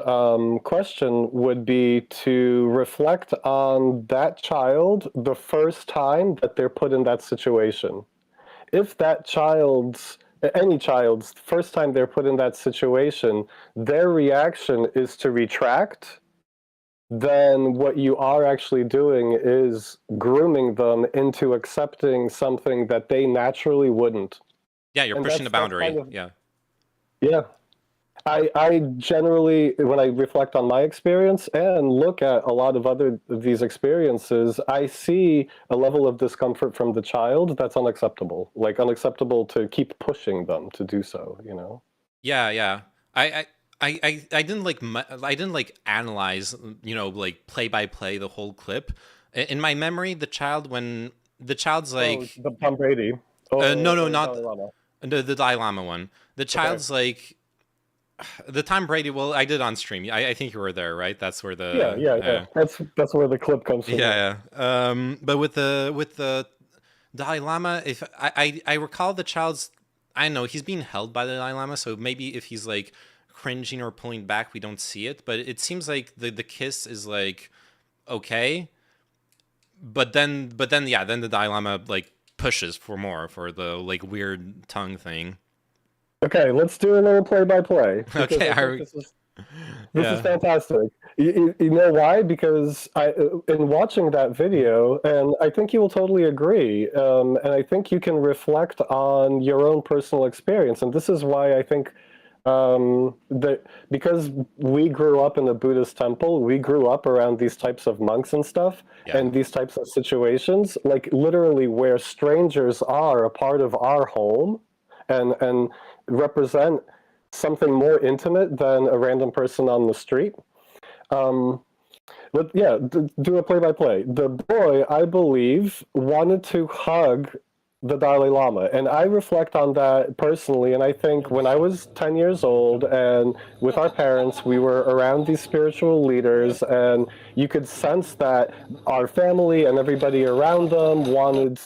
question would be to reflect on that child the first time that they're put in that situation. If that any child's first time they're put in that situation, their reaction is to retract, then what you are actually doing is grooming them into accepting something that they naturally wouldn't. Yeah, you're And pushing the boundary. kind of, Yeah. yeah. I generally, when I reflect on my experience and look at a lot of other of these experiences, I see a level of discomfort from the child that's unacceptable. Like unacceptable to keep pushing them to do so, you know? Yeah, yeah. I didn't like I didn't like analyze, you know, like play by play the whole clip. In my memory, when the child's like, the Tom Brady. no, no, Or not Dalai Lama. the Dalai Lama one. The child's like, the Tom Brady. Well, I did on stream. I think you were there, right? That's where the Yeah. That's where the clip comes from. yeah. But with the Dalai Lama, if I recall the child's, I don't know, he's being held by the Dalai Lama, so maybe if he's like cringing or pulling back, we don't see it. But it seems like the kiss is like okay, but then yeah, then the Dalai Lama like pushes for more for the like weird tongue thing. Okay, let's do a little play-by-play. Okay, This is fantastic. You know why? Because in watching that video, and I think you will totally agree, and I think you can reflect on your own personal experience. And this is why I think that because we grew up in a Buddhist temple, we grew up around these types of monks and stuff, and these types of situations, like literally where strangers are a part of our home, and represent something more intimate than a random person on the street. But yeah, do a play-by-play. The boy, I believe, wanted to hug the Dalai Lama, and I reflect on that personally, and I think when I was 10 years old and with our parents, we were around these spiritual leaders, and you could sense that our family and everybody around them wanted,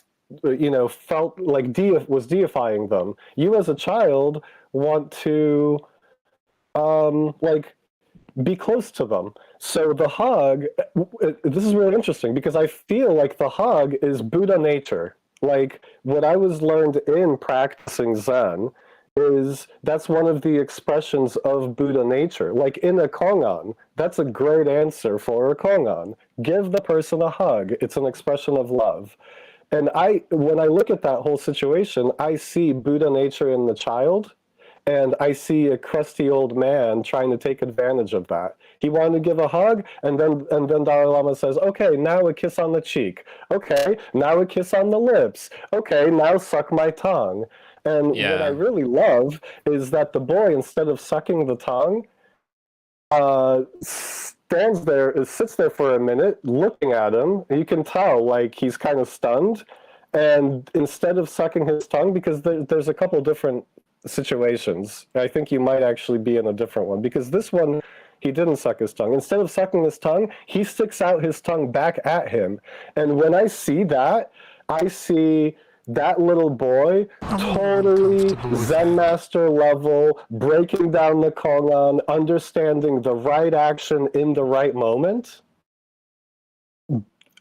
you know, felt like was deifying them. You as a child want to like be close to them. So the hug, this is really interesting because I feel like the hug is Buddha nature. Like what I was learned in practicing Zen is that's one of the expressions of Buddha nature. Like in a kongan, that's a great answer for a kongan. Give the person a hug. It's an expression of love. And when I look at that whole situation, I see Buddha nature in the child, and I see a crusty old man trying to take advantage of that. He wanted to give a hug, and then Dalai Lama says, okay, now a kiss on the cheek. Okay, now a kiss on the lips. Okay, now suck my tongue. And what I really love is that the boy, instead of sucking the tongue, sits there for a minute looking at him. You can tell like he's kind of stunned, and instead of sucking his tongue, because there's a couple different situations, I think you might actually be in a different one, because this one he didn't suck his tongue. Instead of sucking his tongue, he sticks out his tongue back at him. And when I see that, I see that little boy totally Zen master level, breaking down the kongan, understanding the right action in the right moment.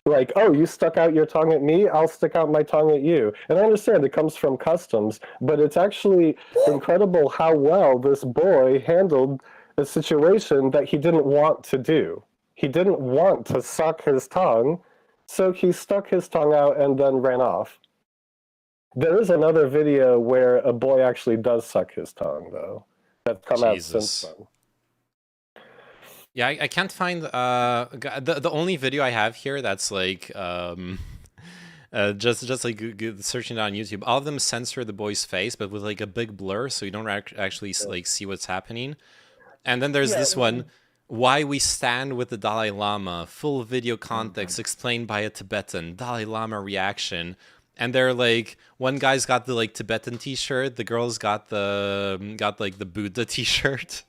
Like, oh, you stuck out your tongue at me, I'll stick out my tongue at you. And I understand it comes from customs, but it's actually incredible how well this boy handled a situation that he didn't want to do. He didn't want to suck his tongue, so he stuck his tongue out and then ran off. There is another video where a boy actually does suck his tongue, though. That's come out since then. Yeah, I can't find the only video I have here that's like just like searching it on YouTube. All of them censor the boy's face, but with like a big blur, so you don't actually like see what's happening. And then there's this one, why we stand with the Dalai Lama, full video context explained by a Tibetan, Dalai Lama reaction. And they're like, one guy's got the like Tibetan t-shirt, the girl's got like the Buddha t-shirt.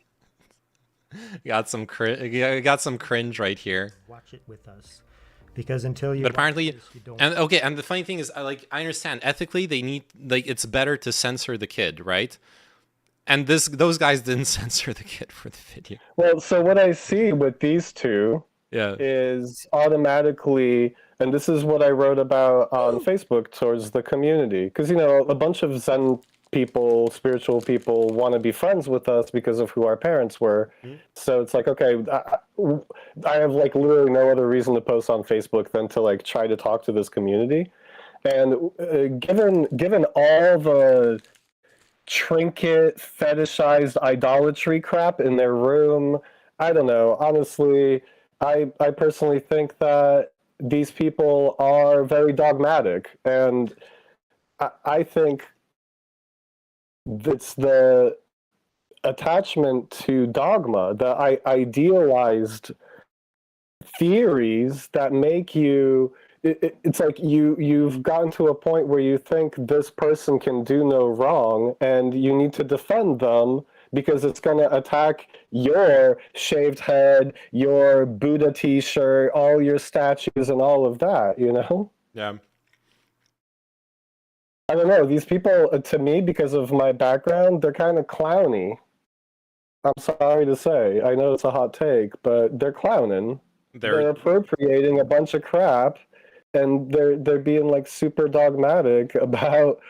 got some cringe right here. Watch it with us, because until you. But apparently, and the funny thing is, I understand ethically they need, like, it's better to censor the kid, right? And those guys didn't censor the kid for the video. Well, so what I see with these two is automatically, and this is what I wrote about on Facebook towards the community, because, you know, a bunch of Zen people, spiritual people, want to be friends with us because of who our parents were. So it's like, okay, I have like literally no other reason to post on Facebook than to like try to talk to this community. And given all the trinket fetishized idolatry crap in their room, I don't know. Honestly, I personally think that these people are very dogmatic, and I think it's the attachment to dogma, the idealized theories that make you. It's like you've gotten to a point where you think this person can do no wrong, and you need to defend them because it's going to attack your shaved head, your Buddha T-shirt, all your statues, and all of that. You know? Yeah. I don't know. These people, to me, because of my background, they're kind of clowny. I'm sorry to say. I know it's a hot take, but they're clowning. They're appropriating a bunch of crap, and they're being like super dogmatic about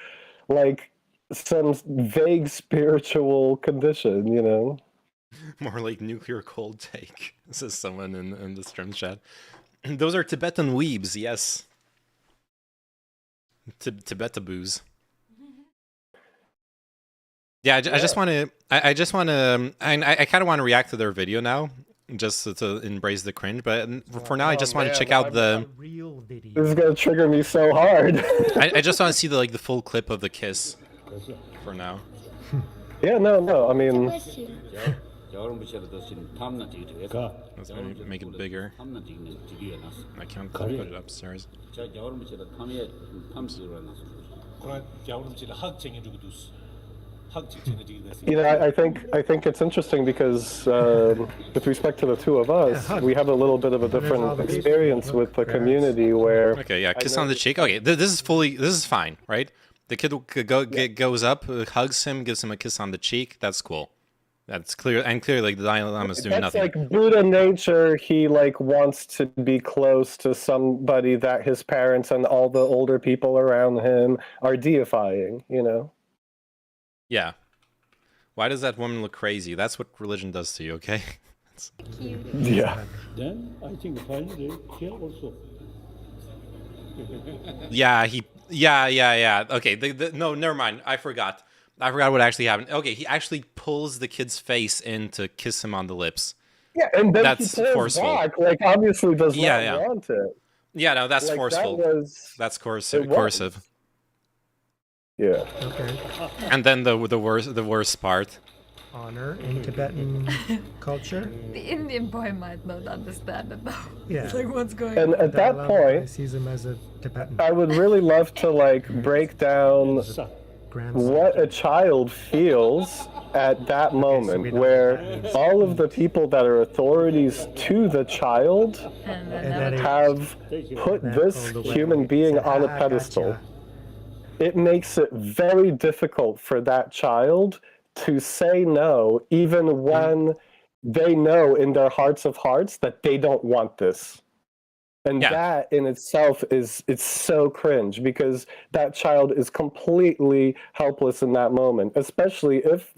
like some vague spiritual condition, you know? More like nuclear cold take, says someone in the stream chat. Those are Tibetan weebs, yes. Tibetaboos. Yeah, I just want to. I just want to. I kind of want to react to their video now, just to embrace the cringe. But for now, I just want to check out the real video. This is gonna trigger me so hard. I just want to see the full clip of the kiss. For now. Yeah, no. I mean, let's make it bigger. I can't put it upstairs. you know, I think it's interesting because with respect to the two of us, we have a little bit of a different experience with the community where. Okay, yeah, kiss on the cheek. Okay, this is fine, right? The kid goes up, hugs him, gives him a kiss on the cheek. That's cool. That's clear, and clearly, like, the Dalai Lama is doing nothing. That's like Buddha nature. He like wants to be close to somebody that his parents and all the older people around him are deifying. You know. Yeah. Why does that woman look crazy? That's what religion does to you. Okay. Yeah. Then I think finally here also. Yeah. Okay, no, never mind. I forgot what actually happened. Okay, he actually pulls the kid's face in to kiss him on the lips. Yeah, and then that's he pulls forceful. back, like obviously does not want it. Yeah, no, that's like, forceful. That's coercive. Yeah. Okay. And then the worst part. Honor in Tibetan culture. The Indian boy might not understand it though. Yeah. It's like what's going on. And at that point, sees him as a Tibetan. I would really love to like break down what a child feels at that moment, where all of the people that are authorities to the child have put this human being on a pedestal. It makes it very difficult for that child to say no, even when they know in their hearts of hearts that they don't want this. And that in itself it's so cringe, because that child is completely helpless in that moment, especially if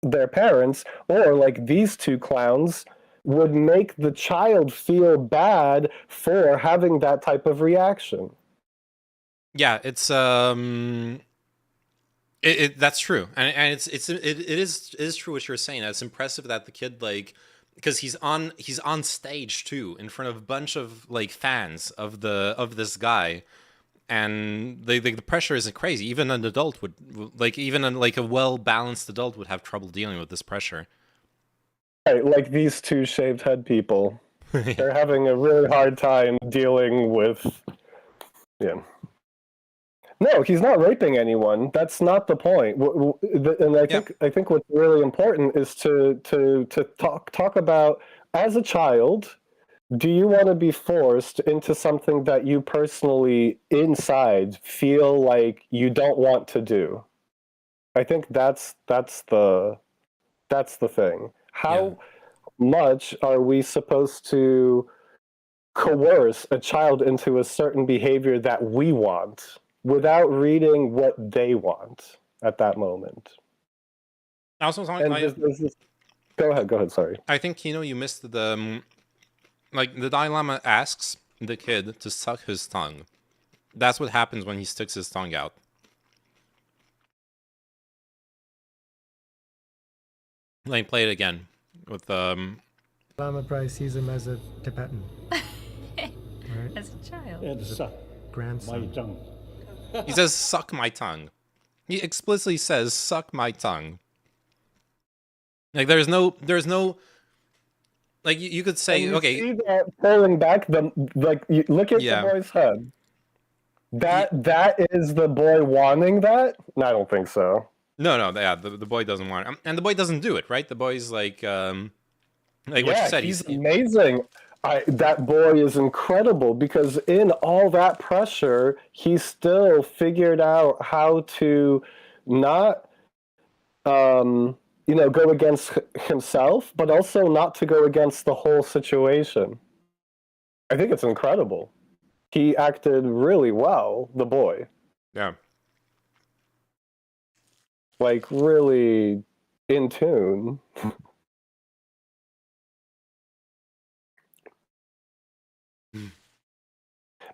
their parents or like these two clowns would make the child feel bad for having that type of reaction. Yeah, it's that's true, and it is true what you're saying. It's impressive that the kid, like, because he's on stage too in front of a bunch of like fans of this guy, and the pressure isn't crazy. Even an adult would a well balanced adult would have trouble dealing with this pressure. Right, like these two shaved head people, they're having a really hard time dealing with. Yeah. No, he's not raping anyone. That's not the point. And I think what's really important is to talk about, as a child, do you want to be forced into something that you personally inside feel like you don't want to do? I think that's the thing. How much are we supposed to coerce a child into a certain behavior that we want, without reading what they want? at that moment. Also, And go ahead. Sorry. I think you missed the like the Dalai Lama asks the kid to suck his tongue. That's what happens when he sticks his tongue out. Let me play it again with Lama probably sees him as a Tibetan. As a child. And suck my Grandson. tongue. He says, "Suck my tongue." He explicitly says, "Suck my tongue." Like there's no, like you could say, You okay, see that pulling back you look at Yeah. the boy's head. That is the boy wanting that? No, I don't think so. no, yeah, the boy doesn't want it, and the boy doesn't do it, right? The boy's like what you said, he's amazing. That boy is incredible because in all that pressure, he still figured out how to not, go against himself, but also not to go against the whole situation. I think it's incredible. He acted really well, the boy. yeah. Like, really in tune.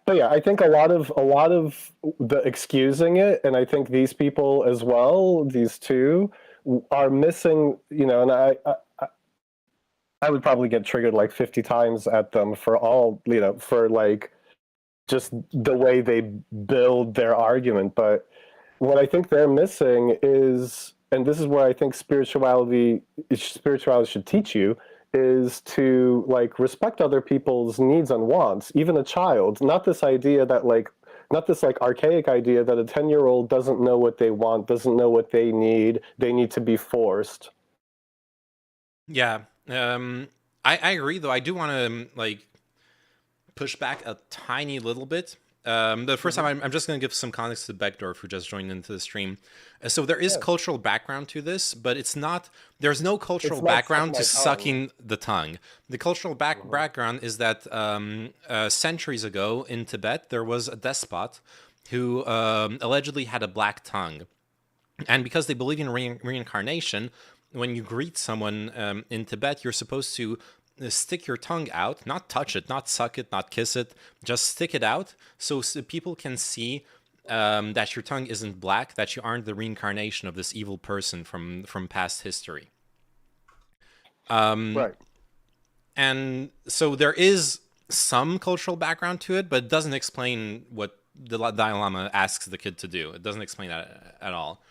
But yeah, I think a lot of the excusing it, and I think these people as well, these two, are missing. And I would probably get triggered like 50 times at them for all for like just the way they build their argument. But what I think they're missing is, and this is where I think spirituality should teach you, is to like respect other people's needs and wants, even a child. Not this idea that not this like archaic idea that a 10-year-old doesn't know what they want, doesn't know what they need to be forced. Yeah, I agree though. I do want to like push back a tiny little bit. The first time, I'm just going to give some context to Beckdorf, who just joined into the stream. So there is cultural background to this, but there's no cultural background to sucking the tongue. The cultural background is that centuries ago in Tibet, there was a despot who allegedly had a black tongue. And because they believe in reincarnation, when you greet someone in Tibet, you're supposed to stick your tongue out, not touch it, not suck it, not kiss it, just stick it out so people can see that your tongue isn't black, that you aren't the reincarnation of this evil person from past history. Right. And so there is some cultural background to it, but it doesn't explain what the Dalai Lama asks the kid to do. It doesn't explain that at all.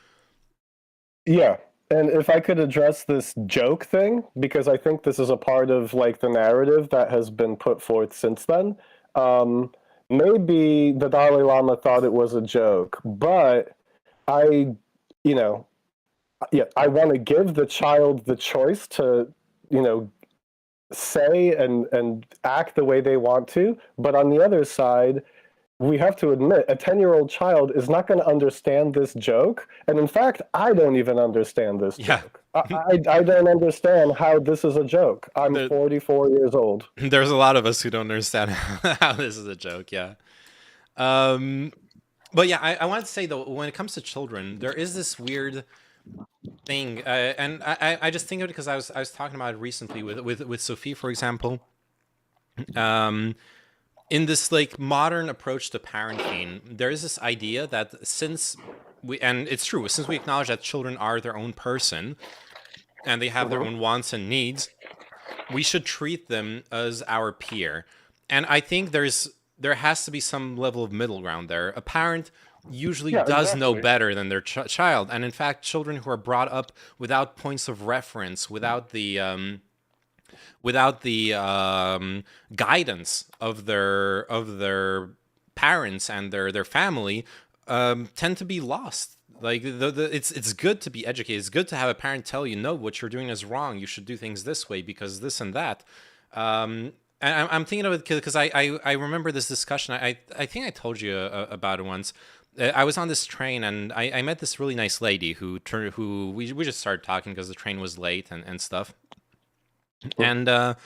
Yeah. And if I could address this joke thing, because I think this is a part of like the narrative that has been put forth since then. Maybe the Dalai Lama thought it was a joke, but I want to give the child the choice to, say and act the way they want to. But on the other side, we have to admit, a 10-year-old child is not going to understand this joke. And in fact, I don't even understand this joke. I don't understand how this is a joke. I'm 44 years old. There's a lot of us who don't understand how this is a joke, yeah. But yeah, I wanted to say, though, when it comes to children, there is this weird thing. And I just think of it because I was talking about it recently with Sophie, for example. In this like modern approach to parenting, there is this idea that and it's true, since we acknowledge that children are their own person and they have their own wants and needs, we should treat them as our peer. And I think there has to be some level of middle ground there. A parent usually does know better than their child, and in fact, children who are brought up without points of reference, without the guidance of their parents and their family, tend to be lost. Like it's good to be educated. It's good to have a parent tell you, no, what you're doing is wrong. You should do things this way because this and that. And I'm thinking of it because I remember this discussion. I think I told you about it once. I was on this train and I met this really nice lady who we just started talking because the train was late and stuff. And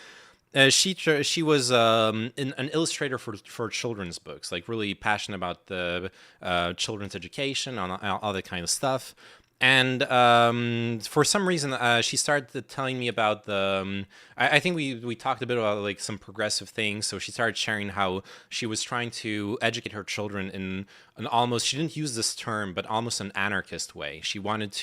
she was an illustrator for children's books, like really passionate about the children's education, on all that kind of stuff. And for some reason, she started telling me about the. I think we talked a bit about like some progressive things. So she started sharing how she was trying to educate her children in an almost. She didn't use this term, but almost an anarchist way. She wanted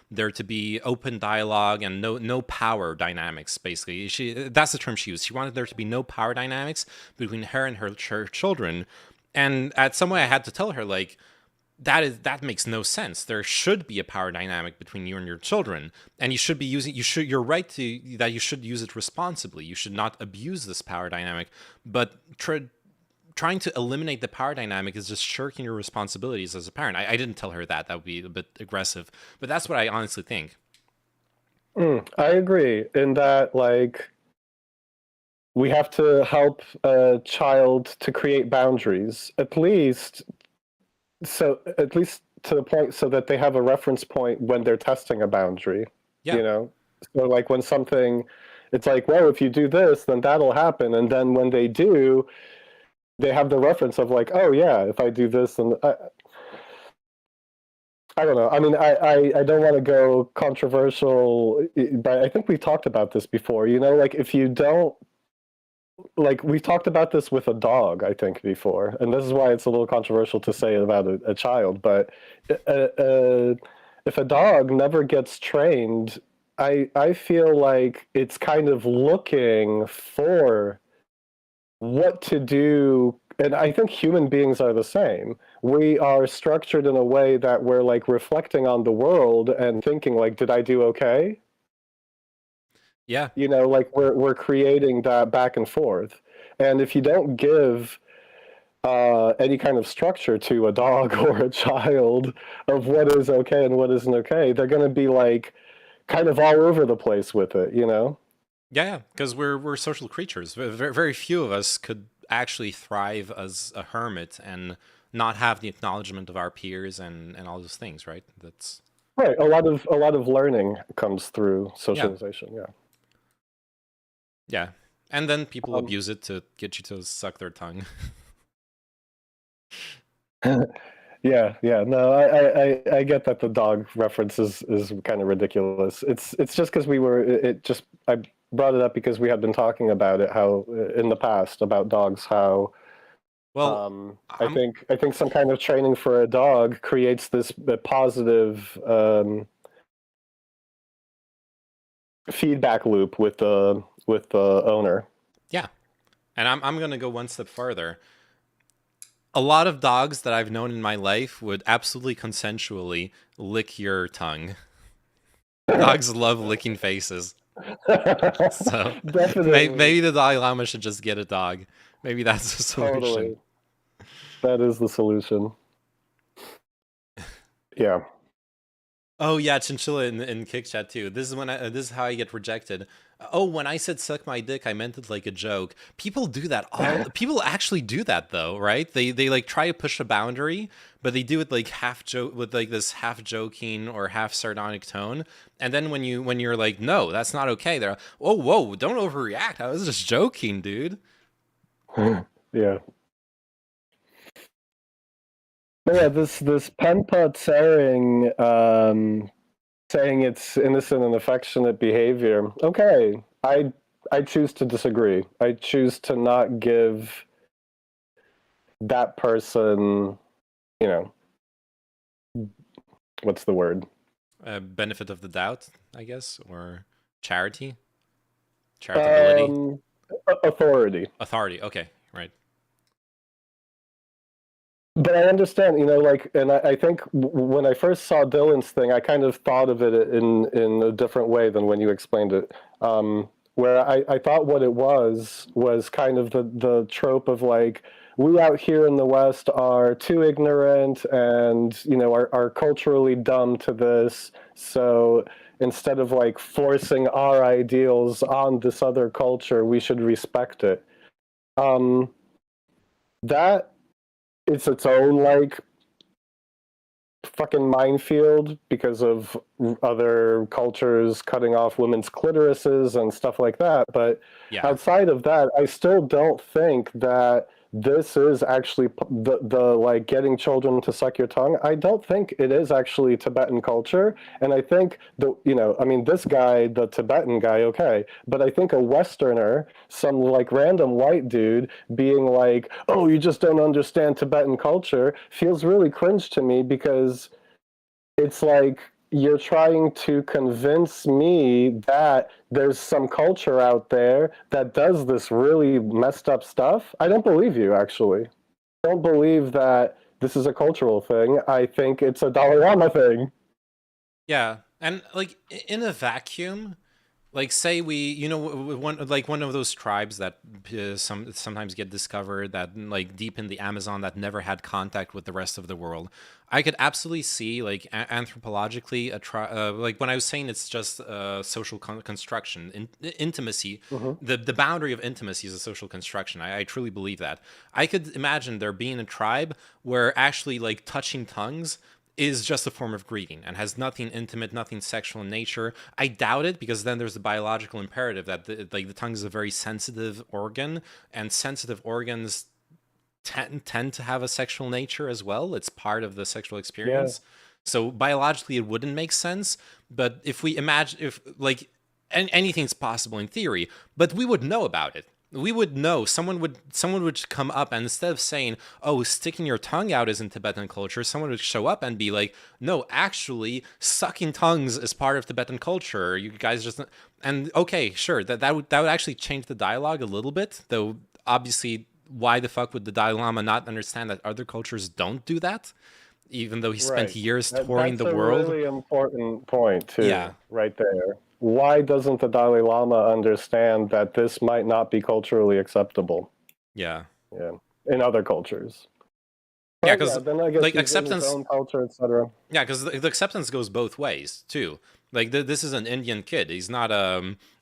there to be open dialogue and no power dynamics. Basically, that's the term she used. She wanted there to be no power dynamics between her and her children. And at some way, I had to tell her like. That makes no sense. There should be a power dynamic between you and your children, and you're right that you should use it responsibly. You should not abuse this power dynamic, but trying to eliminate the power dynamic is just shirking your responsibilities as a parent. I didn't tell her that would be a bit aggressive, but that's what I honestly think. I agree in that, like, we have to help a child to create boundaries, at least to the point so that they have a reference point when they're testing a boundary. Yeah. You know, so like when something, it's like, well, if you do this, then that'll happen, and then when they do, they have the reference of like, oh yeah, if I do this, and I don't know. I mean, I don't want to go controversial, but I think we've talked about this before. You know, like if you don't, like we've talked about this with a dog, I think before, and this is why it's a little controversial to say about a child. But if a dog never gets trained, I feel like it's kind of looking for what to do. And I think human beings are the same. We are structured in a way that we're like reflecting on the world and thinking like, did I do okay? Yeah. You know, like we're creating that back and forth. And if you don't give any kind of structure to a dog or a child of what is okay and what isn't okay, they're going to be like kind of all over the place with it, you know? Yeah, because we're social creatures. Very, very few of us could actually thrive as a hermit and not have the acknowledgement of our peers and all those things, right? That's right. A lot of learning comes through socialization. Yeah. Yeah, and then people abuse it to get you to suck their tongue. Yeah. No, I get that the dog reference is kind of ridiculous. It's just because I brought it up because we had been talking about it, how in the past about dogs, how well, I think some kind of training for a dog creates this positive feedback loop with the owner. Yeah, and I'm gonna go one step farther. A lot of dogs that I've known in my life would absolutely consensually lick your tongue. Dogs love licking faces. So definitely, maybe the Dalai Lama should just get a dog. Maybe that's the solution. Totally. That is the solution. Yeah. Oh yeah, chinchilla in Kick Chat too. This is how I get rejected. Oh, when I said suck my dick, I meant it like a joke. People do that. People actually do that though, right? They like try to push a boundary, but they do it like half joke with like this half joking or half sardonic tone. And then when you're like, no, that's not okay. They're oh whoa, don't overreact. I was just joking, dude. Yeah. But yeah, this Penpa saying it's innocent and affectionate behavior. Okay, I choose to disagree. I choose to not give that person, you know, what's the word? Benefit of the doubt, I guess, or charity, charitability, authority. Authority. Okay, right. But I understand, you know, like, and I think when I first saw Dylan's thing, I kind of thought of it in a different way than when you explained it. Where I thought what it was kind of the trope of like, we out here in the West are too ignorant and, you know, are culturally dumb to this. So instead of like forcing our ideals on this other culture, we should respect it. That it's its own like fucking minefield because of other cultures cutting off women's clitorises and stuff like that. But outside of that, I still don't think that this is actually the like getting children to suck your tongue. I don't think it is actually Tibetan culture, and I think I mean, this guy, the Tibetan guy, okay, but I think a Westerner, some like random white dude, being like, "Oh, you just don't understand Tibetan culture," feels really cringe to me, because it's like you're trying to convince me that there's some culture out there that does this really messed up stuff. I don't believe you, actually. I don't believe that this is a cultural thing. I think it's a Dalai Lama thing. Yeah, and like in a vacuum, like say we, one of those tribes that sometimes get discovered, that like deep in the Amazon, that never had contact with the rest of the world. I could absolutely see, like anthropologically, like when I was saying it's just social construction, intimacy. The boundary of intimacy is a social construction. I truly believe that. I could imagine there being a tribe where actually like touching tongues is just a form of greeting and has nothing intimate, nothing sexual in nature. I doubt it, because then there's the biological imperative that the tongue is a very sensitive organ, and sensitive organs tend to have a sexual nature as well. It's part of the sexual experience. Yeah. So biologically it wouldn't make sense, but if we imagine, if like anything's possible in theory, but we would know about it. We would know. Someone would come up, and instead of saying, "Oh, sticking your tongue out is in Tibetan culture," someone would show up and be like, "No, actually, sucking tongues is part of Tibetan culture. You guys just..." And okay, sure, that would actually change the dialogue a little bit. Though obviously, why the fuck would the Dalai Lama not understand that other cultures don't do that? Even though he spent years touring the world. That's a really important point too. Yeah, right there. Why doesn't the Dalai Lama understand that this might not be culturally acceptable? Yeah. Yeah. In other cultures. Yeah, because like acceptance, his own culture, etc. Yeah, because the acceptance goes both ways too. Like this is an Indian kid. He's not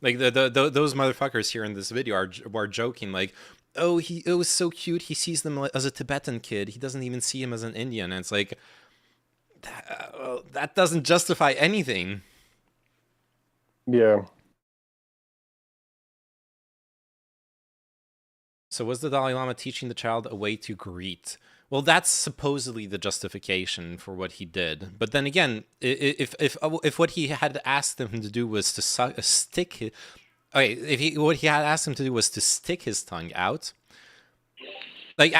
like those motherfuckers here in this video are joking like, "Oh, it was so cute. He sees them as a Tibetan kid. He doesn't even see him as an Indian." And it's like that doesn't justify anything. Yeah. So was the Dalai Lama teaching the child a way to greet? Well, that's supposedly the justification for what he did. But then again, if what he had asked him to do was to stick his... Okay, what he had asked him to do was to stick his tongue out, like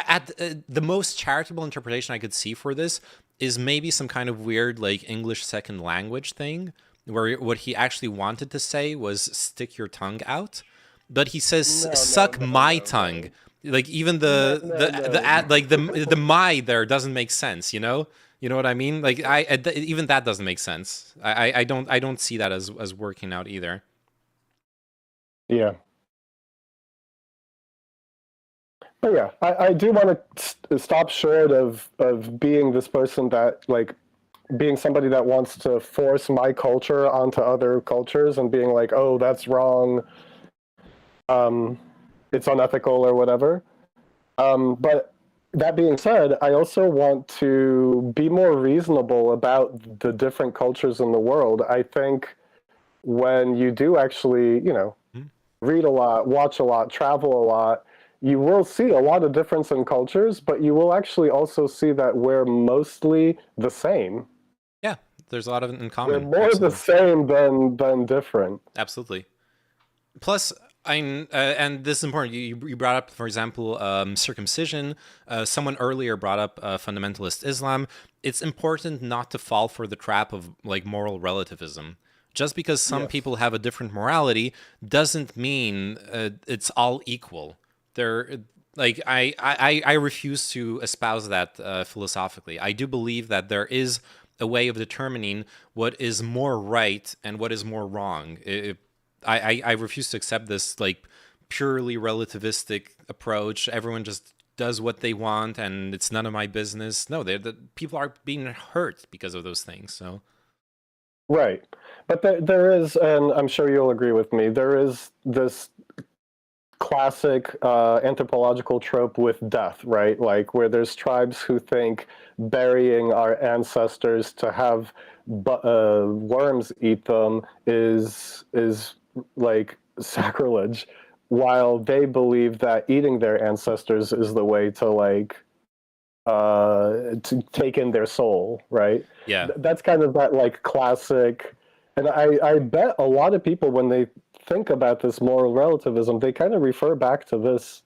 the most charitable interpretation I could see for this is maybe some kind of weird like English second language thing, where what he actually wanted to say was stick your tongue out, but he says suck my tongue. Like even the my there doesn't make sense, you know what I mean? Like even that doesn't make sense. I don't see that as working out either. Yeah. But yeah, I do want to stop short of being this person that like being somebody that wants to force my culture onto other cultures and being like, "Oh, that's wrong. It's unethical," or whatever. But that being said, I also want to be more reasonable about the different cultures in the world. I think when you do actually, read a lot, watch a lot, travel a lot, you will see a lot of difference in cultures, but you will actually also see that we're mostly the same. Yeah, there's a lot of in common. We're more the same than different. Absolutely. Plus, and this is important. You brought up, for example, circumcision. Someone earlier brought up fundamentalist Islam. It's important not to fall for the trap of like moral relativism. Just because some people have a different morality doesn't mean it's all equal. Like I refuse to espouse that philosophically. I do believe that there is a way of determining what is more right and what is more wrong. I refuse to accept this like purely relativistic approach. Everyone just does what they want and it's none of my business. No, the people are being hurt because of those things. So. Right. But there is, and I'm sure you'll agree with me, there is this classic anthropological trope with death, right? Like where there's tribes who think burying our ancestors to have worms eat them is like sacrilege. while they believe that eating their ancestors is the way to like to take in their soul, right? Yeah. That's kind of that like classic, and I bet a lot of people when they think about this moral relativism, they kind of refer back to this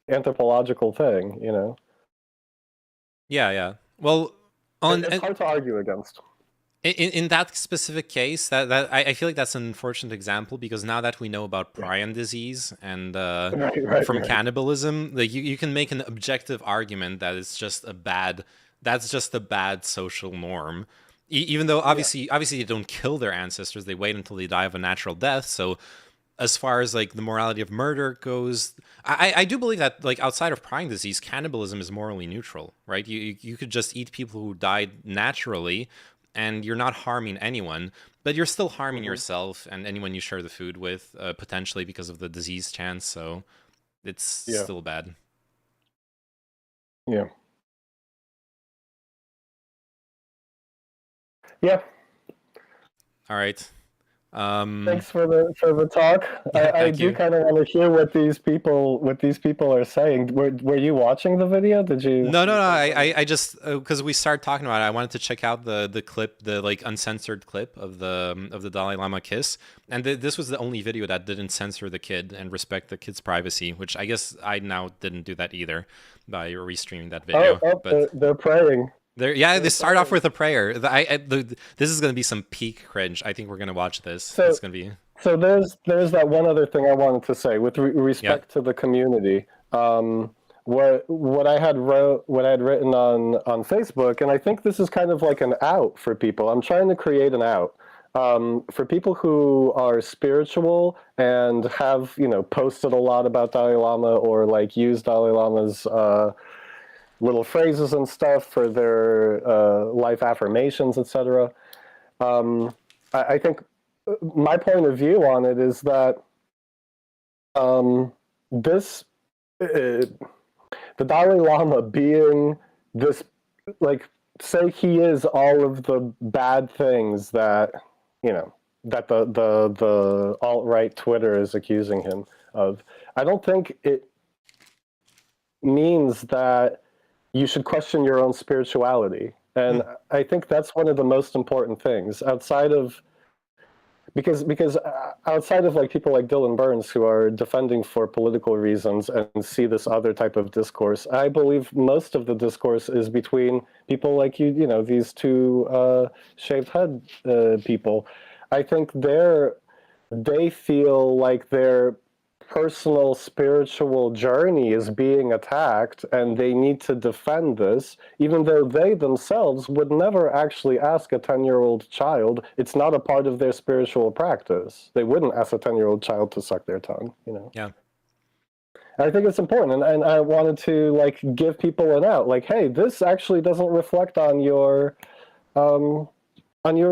anthropological thing, you know? Yeah. Well, It's hard to argue against. In that specific case, that I feel like that's an unfortunate example, because now that we know about prion disease and from cannibalism, like you can make an objective argument that it's just that's just a bad social norm. Even though obviously they don't kill their ancestors, they wait until they die of a natural death. So as far as like the morality of murder goes, I do believe that like outside of prion disease, cannibalism is morally neutral, right? You could just eat people who died naturally, and you're not harming anyone, but you're still harming yourself and anyone you share the food with, potentially because of the disease chance. So it's still bad. Yeah. Yeah. All right. Thanks for the talk. Yeah, I do kind of want to hear what these people are saying. Were you watching the video? Did you? No. I just because we started talking about it, I wanted to check out the clip, the like uncensored clip of the Dalai Lama kiss, and this was the only video that didn't censor the kid and respect the kid's privacy, which I guess I now didn't do that either by restreaming that video. But they're praying. They start off with a prayer. This is going to be some peak cringe. I think we're going to watch this. It's going to be. So there's that one other thing I wanted to say with respect to the community. What I had written on Facebook, and I think this is kind of like an out for people. I'm trying to create an out for people who are spiritual and have posted a lot about Dalai Lama or like used Dalai Lama's little phrases and stuff for their life affirmations, etc. I think my point of view on it is that the Dalai Lama being this, like, say he is all of the bad things that that the alt-right Twitter is accusing him of. I don't think it means that you should question your own spirituality. And I think that's one of the most important things outside of, because outside of like people like Dylan Burns who are defending for political reasons and see this other type of discourse, I believe most of the discourse is between people like these two shaved head people. I think they feel like their personal spiritual journey is being attacked and they need to defend this, even though they themselves would never actually ask a 10-year-old child. It's not a part of their spiritual practice. They wouldn't ask a 10-year-old child to suck their tongue, Yeah. I think it's important, and I wanted to like give people an out, like, hey, this actually doesn't reflect on your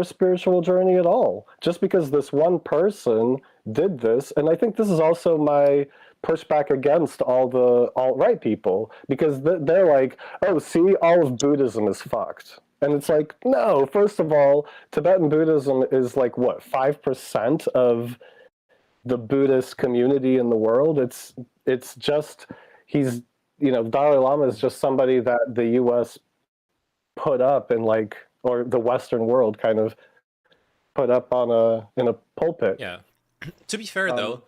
spiritual journey at all. Just because this one person did this, and I think this is also my pushback against all the alt-right people, because they're like, oh, see, all of Buddhism is fucked. And it's like, no, first of all, Tibetan Buddhism is like, what, 5% of the Buddhist community in the world? It's just, Dalai Lama is just somebody that the US put up in like, or the Western world kind of put up in a pulpit. Yeah. To be fair, though,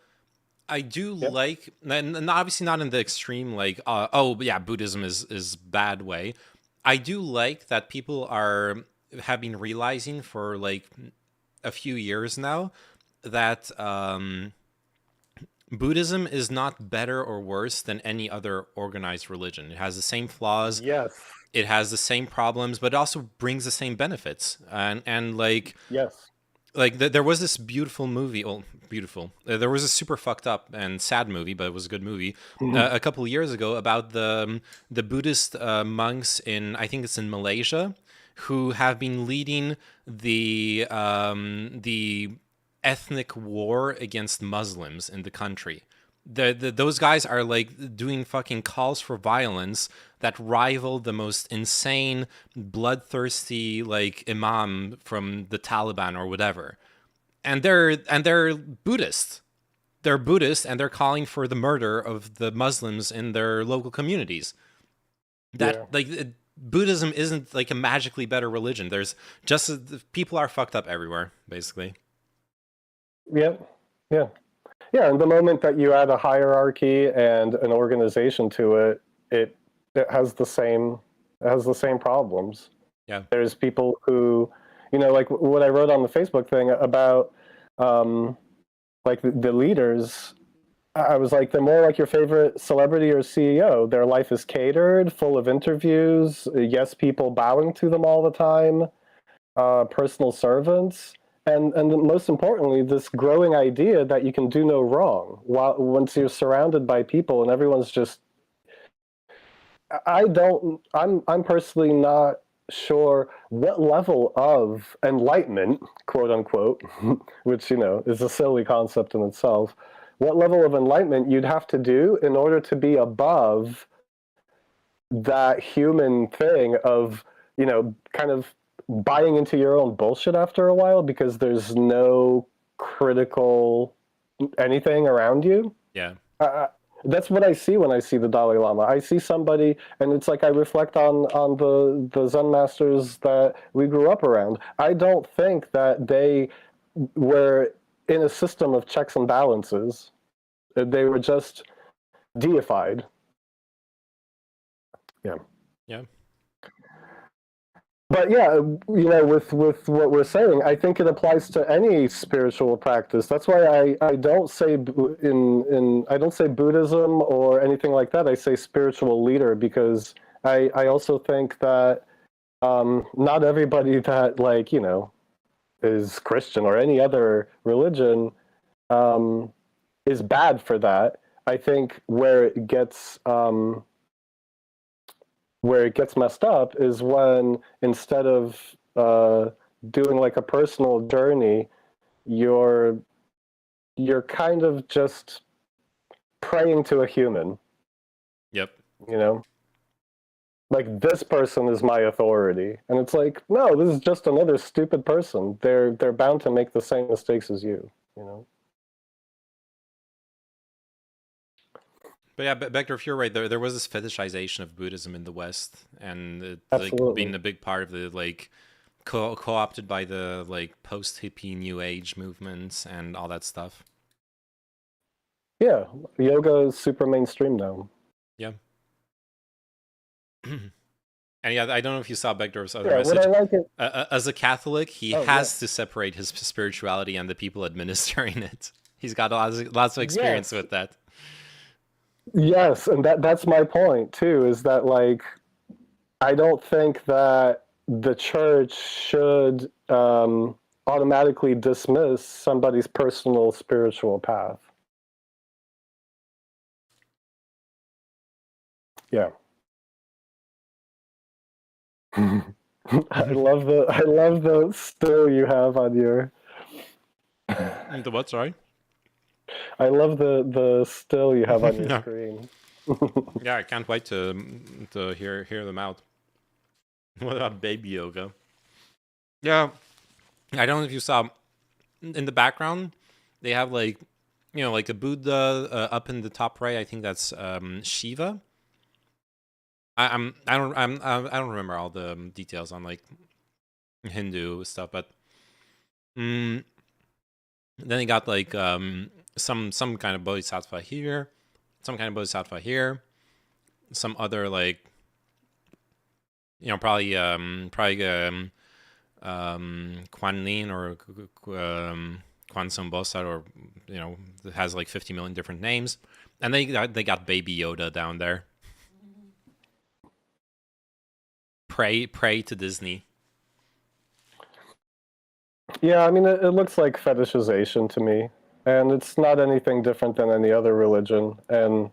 I do like, and obviously not in the extreme, like, Buddhism is bad way. I do like that people have been realizing for like a few years now that Buddhism is not better or worse than any other organized religion. It has the same flaws. Yes. It has the same problems, but it also brings the same benefits. And like, yes. Like there was this beautiful movie. Well, beautiful. There was a super fucked up and sad movie, but it was a good movie. A couple of years ago about the Buddhist monks I think it's in Malaysia, who have been leading the ethnic war against Muslims in the country. Those guys are like doing fucking calls for violence that rival the most insane, bloodthirsty like imam from the Taliban or whatever, and they're Buddhist. they're Buddhist and they're calling for the murder of the Muslims in their local communities. That Buddhism isn't like a magically better religion. There's just people are fucked up everywhere, basically. Yep. Yeah. Yeah. And the moment that you add a hierarchy and an organization to it, it has the same problems. Yeah. There's people who, like what I wrote on the Facebook thing about, like the leaders. I was like, they're more like your favorite celebrity or CEO. Their life is catered, full of interviews, yes, people bowing to them all the time, personal servants, and most importantly, this growing idea that you can do no wrong once you're surrounded by people and everyone's just. I'm personally not sure what level of enlightenment, quote unquote, which is a silly concept in itself. What level of enlightenment you'd have to do in order to be above that human thing of, kind of buying into your own bullshit after a while because there's no critical anything around you? Yeah. That's what I see when I see the Dalai Lama. I see somebody, and it's like I reflect on the Zen masters that we grew up around. I don't think that they were in a system of checks and balances. They were just deified. Yeah. Yeah. But yeah, with what we're saying, I think it applies to any spiritual practice. That's why I don't say I don't say Buddhism or anything like that. I say spiritual leader because I also think that not everybody that is Christian or any other religion is bad for that. I think where it gets messed up is when instead of doing like a personal journey, you're kind of just praying to a human. Yep. Like this person is my authority, and it's like, no, this is just another stupid person. They're bound to make the same mistakes as you. But yeah, Beckdorf, you're right. There was this fetishization of Buddhism in the West, and it, being a big part of the co-opted by the post-hippie New Age movements and all that stuff. Yeah, yoga is super mainstream now. Yeah. And yeah, I don't know if you saw Beckdorf's other Yeah, message. what I like it. As a Catholic, he has to separate his spirituality and the people administering it. He's got lots of experience with that. Yes, and that's my point too, is that I don't think that the church should automatically dismiss somebody's personal spiritual path. Yeah. I love the still you have on your. The what? Sorry. I love the still you have on your screen. Yeah, I can't wait to hear them out. What about baby yoga? Yeah, I don't know if you saw in the background. They have like a Buddha up in the top right. I think that's Shiva. I don't remember all the details on Hindu stuff, but then they got some kind of bodhisattva here, some kind of bodhisattva here, some other probably Kuan Yin or Kwan Sum Bosat, or it has 50 million different names, and they got Baby Yoda down there. Pray to Disney. Yeah, I mean, it looks like fetishization to me, and it's not anything different than any other religion. And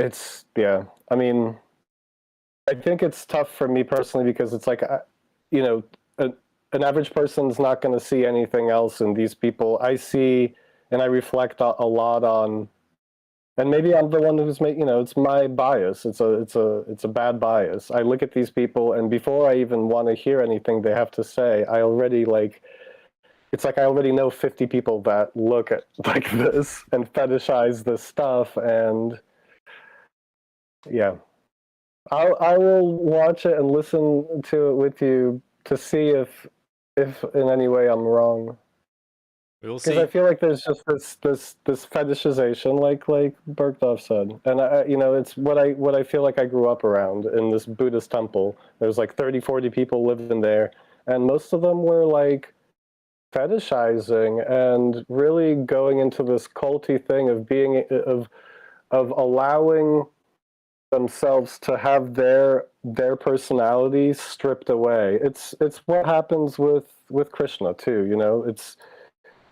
it's, yeah, I mean, I think it's tough for me personally because it's an average person's not going to see anything else in these people. I see, and I reflect a lot on, and maybe I'm the one who's it's my bias. It's a bad bias. I look at these people, and before I even want to hear anything they have to say, I already it's like I already know 50 people that look at like this and fetishize this stuff, and yeah. I will watch it and listen to it with you to see if in any way I'm wrong. We'll Because I see. feel like there's just this fetishization, like Bergdorf said, and it's what I feel like I grew up around in this Buddhist temple. There's like 30, 40 people living there, and most of them were like fetishizing and really going into this culty thing of being of allowing themselves to have their personality stripped away. It's what happens with Krishna too. It's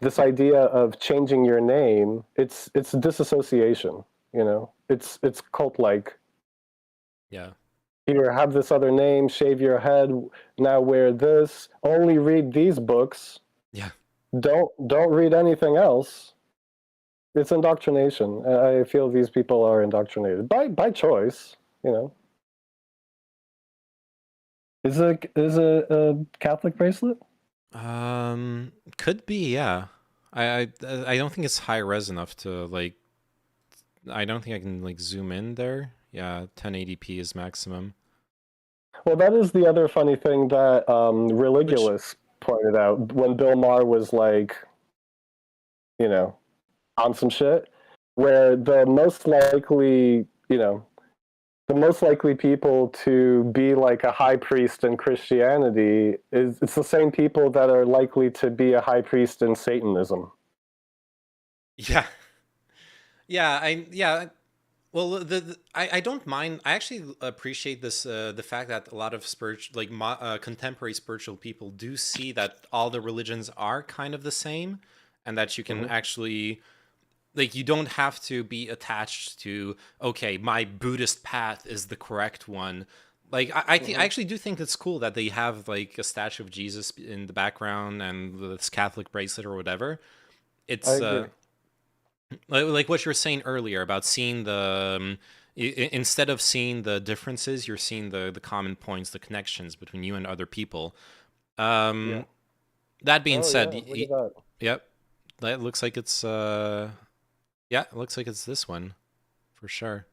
this idea of changing your name. It's disassociation. It's cult like. Yeah. Here, have this other name, shave your head, now wear this, only read these books. Yeah. Don't read anything else. It's indoctrination. I feel these people are indoctrinated by choice. Is a Catholic bracelet? Could be, yeah. I don't think it's high res enough to like. I don't think I can like zoom in there. Yeah, 1080p is maximum. Well, that is the other funny thing that Religulous pointed out when Bill Maher was like, on some shit, where the most likely people to be like a high priest in Christianity it's the same people that are likely to be a high priest in Satanism. Yeah. Yeah. Well, I don't mind. I actually appreciate this the fact that a lot of contemporary spiritual people do see that all the religions are kind of the same, and that you can actually, like, you don't have to be attached to, okay, my Buddhist path is the correct one. Like, I actually do think it's cool that they have like a statue of Jesus in the background and this Catholic bracelet or whatever. It's I agree. Like what you were saying earlier about seeing the instead of seeing the differences, you're seeing the common points, the connections between you and other people. That being said, look at that. Yep, that looks like it's it looks like it's this one for sure.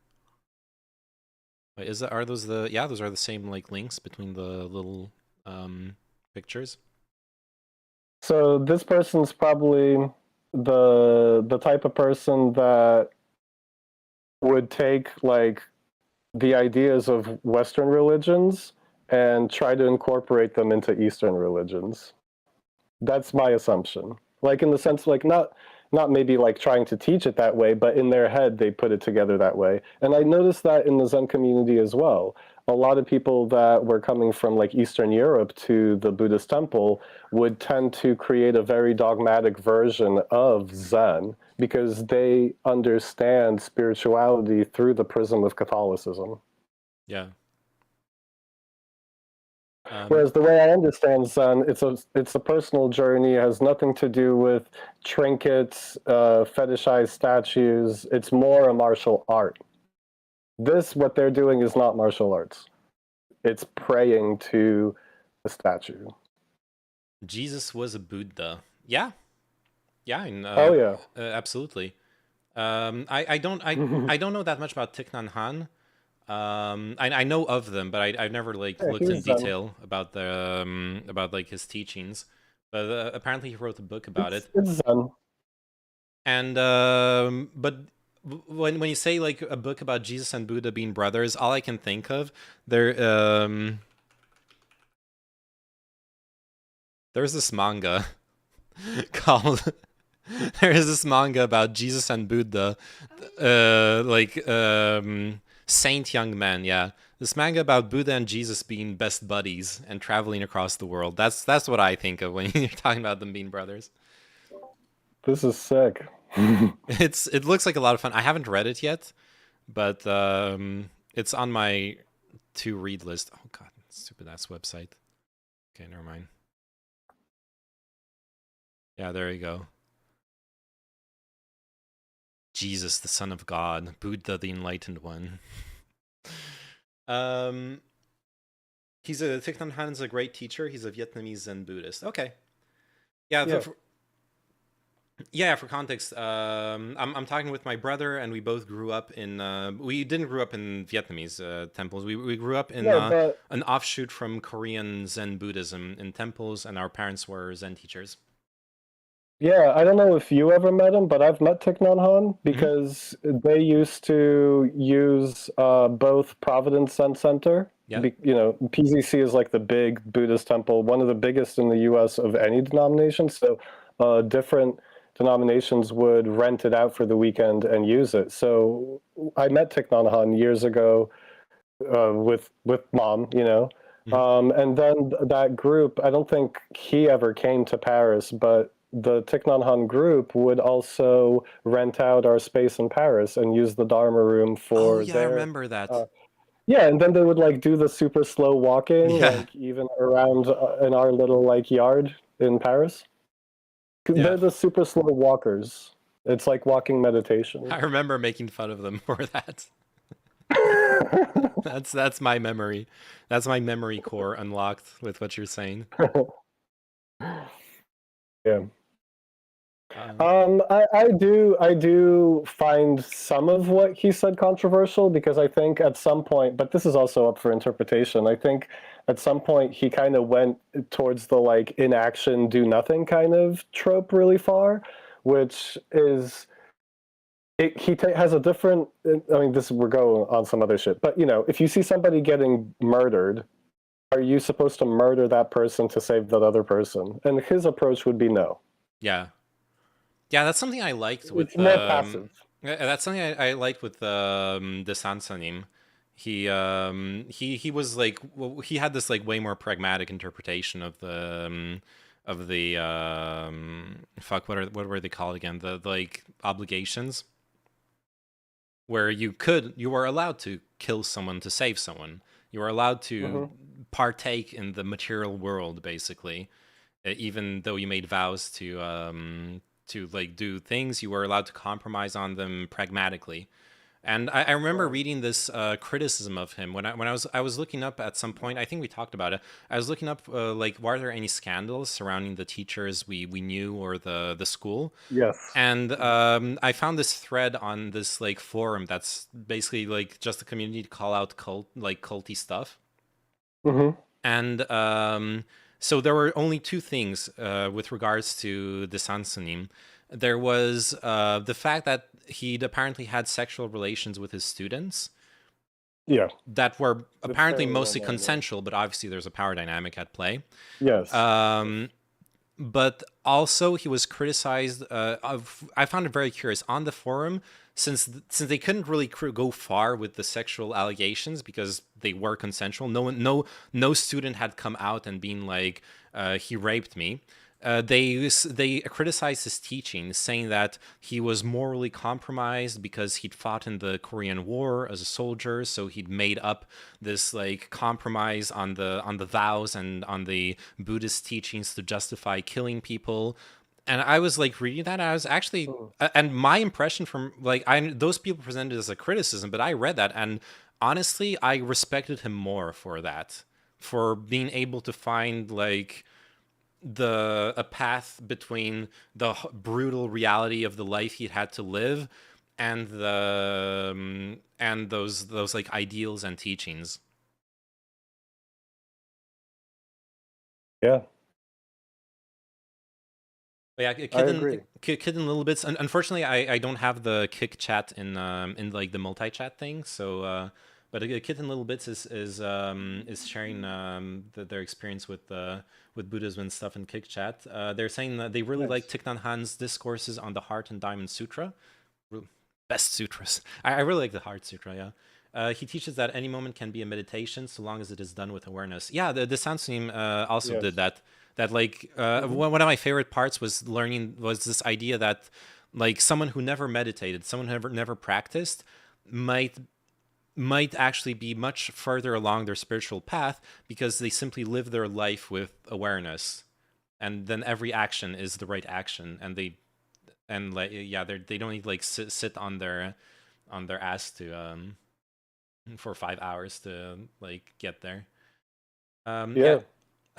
Wait, are those those are the same like links between the little pictures? So this person's probably the type of person that would take like the ideas of Western religions and try to incorporate them into Eastern religions. That's my assumption. Like in the sense, like not maybe like trying to teach it that way, but in their head they put it together that way. And I noticed that in the Zen community as well. A lot of people that were coming from like Eastern Europe to the Buddhist temple would tend to create a very dogmatic version of Zen because they understand spirituality through the prism of Catholicism. Yeah. Whereas the way I understand Zen, it's a personal journey. It has nothing to do with trinkets, fetishized statues. It's more a martial art. What they're doing is not martial arts. It's praying to the statue. Jesus was a Buddha. Yeah. Yeah. Oh yeah. Absolutely. I don't know that much about Thich Nhat Hanh. I know of them, but I've never like looked in detail about the about like his teachings. But apparently he wrote a book about it. It's Zen. And but when you say like a book about Jesus and Buddha being brothers, all I can think of there's this manga called there's this manga about Jesus and Buddha, Saint Young Man, yeah. This manga about Buddha and Jesus being best buddies and traveling across the world. That's what I think of when you're talking about them being brothers. This is sick. It looks like a lot of fun. I haven't read it yet, but it's on my to read list. Oh god, stupid ass website. Okay, never mind. Yeah, there you go. Jesus, the Son of God, Buddha, the Enlightened One. Thich Nhat Hanh's a great teacher. He's a Vietnamese Zen Buddhist. Okay. Yeah, Yeah. For context, I'm talking with my brother, and we both grew up in. We didn't grow up in Vietnamese temples. We grew up in an offshoot from Korean Zen Buddhism in temples, and our parents were Zen teachers. Yeah, I don't know if you ever met him, but I've met Thich Nhat Hanh because they used to use both Providence Zen Center. Yeah. PZC is like the big Buddhist temple, one of the biggest in the U.S. of any denomination. So different denominations would rent it out for the weekend and use it. So I met Thich Nhat Hanh years ago with Mom, and then that group, I don't think he ever came to Paris, but the Thich Nhat Hanh group would also rent out our space in Paris and use the Dharma room for I remember that. Yeah, and then they would like do the super slow walking, like even around in our little like yard in Paris. They're the super slow walkers. It's like walking meditation. I remember making fun of them for that. That's my memory. That's my memory core unlocked with what you're saying. Yeah. I do find some of what he said controversial because I think at some point, but this is also up for interpretation. I think at some point he kind of went towards the like inaction, do nothing kind of trope really far, which is has a different. I mean, we're going on some other shit, but if you see somebody getting murdered, are you supposed to murder that person to save that other person? And his approach would be no. Yeah. Yeah, that's something I liked with. It's more passive. That's something I liked with the Sansanim. He was like he had this like way more pragmatic interpretation of the fuck what were they called again, the like obligations, where you were allowed to kill someone to save someone. You were allowed to partake in the material world, basically, even though you made vows to like do things, you were allowed to compromise on them pragmatically. And I remember reading this criticism of him when I was looking up at some point. I think we talked about it. I was looking up like, were there any scandals surrounding the teachers we knew or the school? Yes. And I found this thread on this like forum that's basically like just a community to call out culty stuff. And so there were only two things with regards to the Sansanim. There was the fact that he'd apparently had sexual relations with his students. Yeah. That were apparently mostly consensual, but obviously there's a power dynamic at play. Yes. But also he was criticized. I found it very curious on the forum, since they couldn't really go far with the sexual allegations because they were consensual. No student had come out and been like, he raped me. They criticized his teaching, saying that he was morally compromised because he'd fought in the Korean War as a soldier, so he'd made up this like compromise on the vows and on the Buddhist teachings to justify killing people. And I was like reading that, and I was actually, and my impression from like those people presented as a criticism, but I read that, and honestly, I respected him more for that, for being able to find like a path between the brutal reality of the life he'd had to live and those like ideals and teachings. Yeah. But yeah, Kid in Little Bits. Unfortunately, I don't have the Kick chat in like the multi-chat thing. So, but Kid in Little Bits is sharing their experience with Buddhism and stuff in Kick chat. They're saying that they really like Thich Nhat Hanh's discourses on the Heart and Diamond Sutra. Best sutras. I really like the Heart Sutra. Yeah. He teaches that any moment can be a meditation so long as it is done with awareness. Yeah, the Sansanim also did that. That like one of my favorite parts was this idea that like someone who never meditated, someone who never practiced, might actually be much further along their spiritual path because they simply live their life with awareness, and then every action is the right action, and they don't need like sit on their ass to for 5 hours to like get there.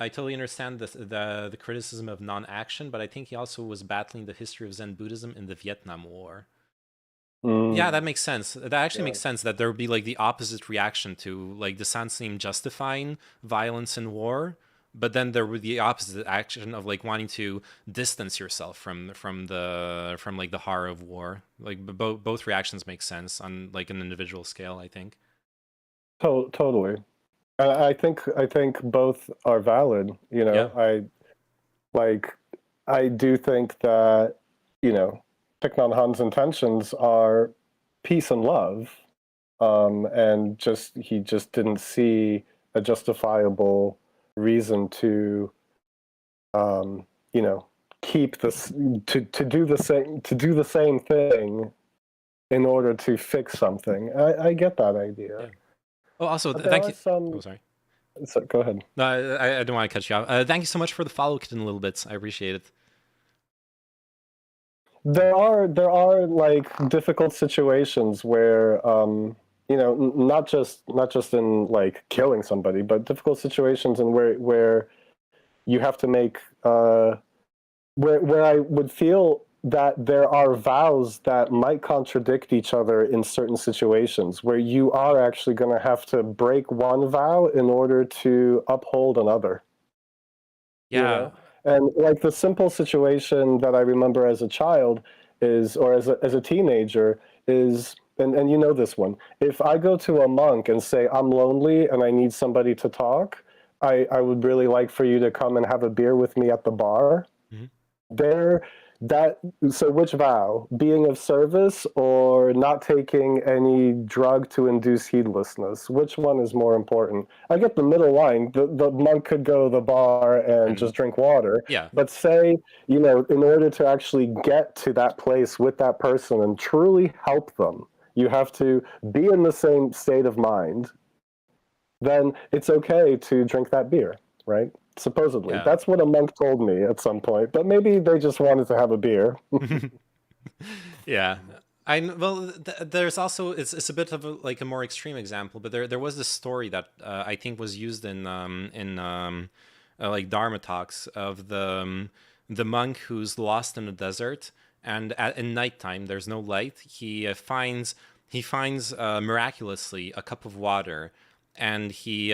I totally understand the criticism of non-action, but I think he also was battling the history of Zen Buddhism in the Vietnam War. Yeah, that makes sense. That actually makes sense that there would be like the opposite reaction to like the Sanseim justifying violence in war, but then there would be the opposite action of like wanting to distance yourself from like the horror of war. Like both reactions make sense on like an individual scale, I think. Totally. I think both are valid. You know, I do think that, you know, Thich Nhat Hanh's intentions are peace and love, and he just didn't see a justifiable reason to, you know, keep this to do the same thing in order to fix something. I get that idea. Yeah. Oh, also, thank you. Oh, sorry. So, go ahead. No, I don't want to cut you off. Thank you so much for the follow, Kitten Little Bits. I appreciate it. There are like difficult situations where, you know, not just in like killing somebody, but difficult situations in where you have to make where I would feel that there are vows that might contradict each other in certain situations, where you are actually going to have to break one vow in order to uphold another. Yeah. You know? And like the simple situation that I remember as a child is, or as a teenager is, and you know this one, if I go to a monk and say, I'm lonely and I need somebody to talk, I would really like for you to come and have a beer with me at the bar. So which vow? Being of service or not taking any drug to induce heedlessness? Which one is more important? I get the middle line. The monk could go to the bar and just drink water. Yeah. But say, you know, in order to actually get to that place with that person and truly help them, you have to be in the same state of mind. Then it's okay to drink that beer, right? Supposedly. Yeah. That's what a monk told me at some point, but maybe they just wanted to have a beer. Yeah. There's also it's a bit of like a more extreme example, but there was this story that I think was used in like Dharma talks of the monk who's lost in the desert, and in nighttime there's no light. He finds miraculously a cup of water, and he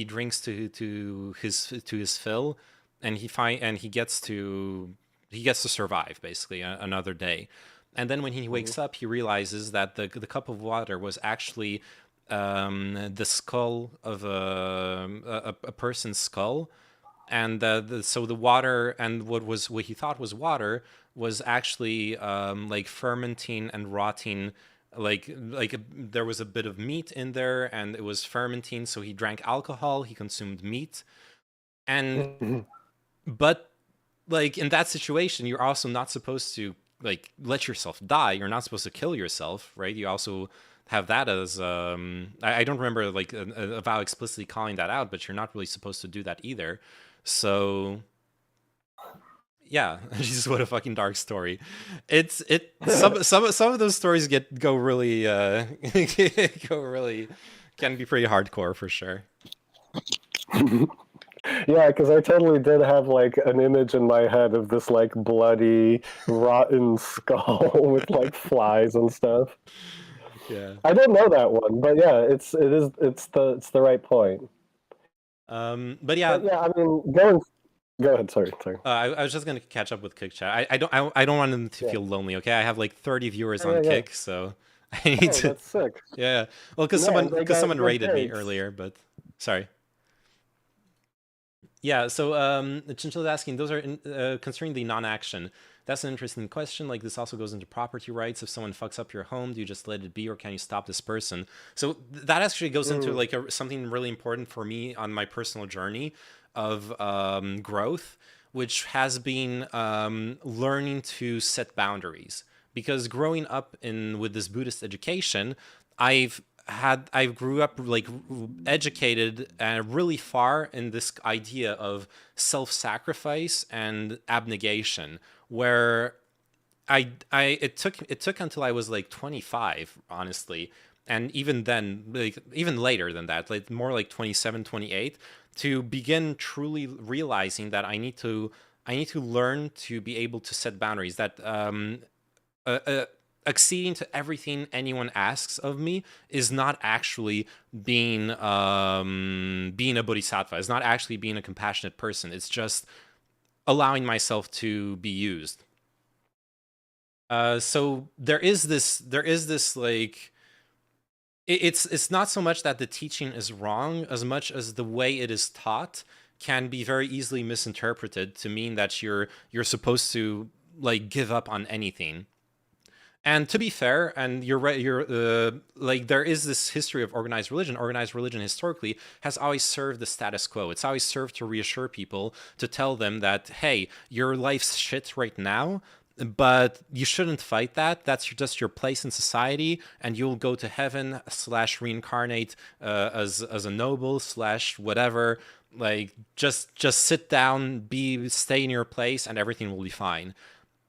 drinks to his fill, and he gets to survive basically another day. And then when he wakes up, he realizes that the cup of water was actually the skull of a person's skull, and so the water and what he thought was water was actually like fermenting and rotting. Like there was a bit of meat in there and it was fermenting, so he drank alcohol, he consumed meat, and but like in that situation you're also not supposed to like let yourself die, you're not supposed to kill yourself, right? You also have that as I don't remember like a vow explicitly calling that out, but you're not really supposed to do that either. So yeah, Jesus, what a fucking dark story. Some of those stories go really can be pretty hardcore for sure. Yeah, because I totally did have like an image in my head of this like bloody, rotten skull with like flies and stuff. Yeah, I don't know that one, but yeah, it's the right point. But yeah, I mean, go ahead. Sorry. I was just gonna catch up with Kick Chat. I don't want them to feel lonely. Okay, I have like 30 viewers on Kick, so I need to. That's sick. Yeah, well, because someone rated me earlier, but sorry. Yeah, so Chinchilla's asking, those are concerning the non-action. That's an interesting question. Like, this also goes into property rights. If someone fucks up your home, do you just let it be, or can you stop this person? So that actually goes into like something really important for me on my personal journey of growth, which has been learning to set boundaries. Because growing up with this Buddhist education, I grew up like educated and really far in this idea of self-sacrifice and abnegation, where it took until I was like 25, honestly, and even then, like even later than that, like more like 27, 28, to begin truly realizing that I need to learn to be able to set boundaries. That acceding to everything anyone asks of me is not actually being being a bodhisattva. It's not actually being a compassionate person. It's just allowing myself to be used. So there is this like, it's not so much that the teaching is wrong as much as the way it is taught can be very easily misinterpreted to mean that you're supposed to like give up on anything. And to be fair, and you're right, like there is this history of organized religion. Organized religion historically has always served the status quo. It's always served to reassure people, to tell them that, hey, your life's shit right now, but you shouldn't fight that. That's just your place in society, and you'll go to heaven / reincarnate as a noble / whatever. Like just sit down, stay in your place, and everything will be fine.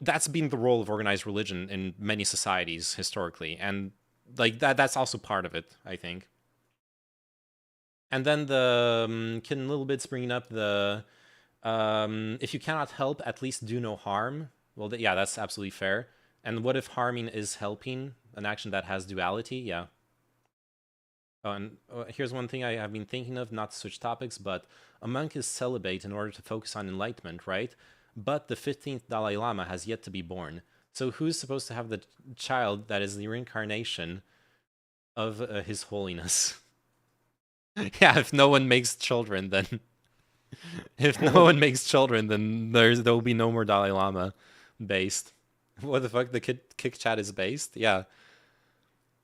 That's been the role of organized religion in many societies historically, and like that's also part of it, I think. And then the Kitten Little Bits bringing up the if you cannot help, at least do no harm. Well, yeah, that's absolutely fair. And what if harming is helping, an action that has duality? Yeah. Oh, and here's one thing I have been thinking of, not to switch topics, but a monk is celibate in order to focus on enlightenment, right? But the 15th Dalai Lama has yet to be born. So who's supposed to have the child that is the reincarnation of His Holiness? Yeah, if no one makes children, then... if no one makes children, then there will be no more Dalai Lama based. What the fuck? The kick chat is based? Yeah.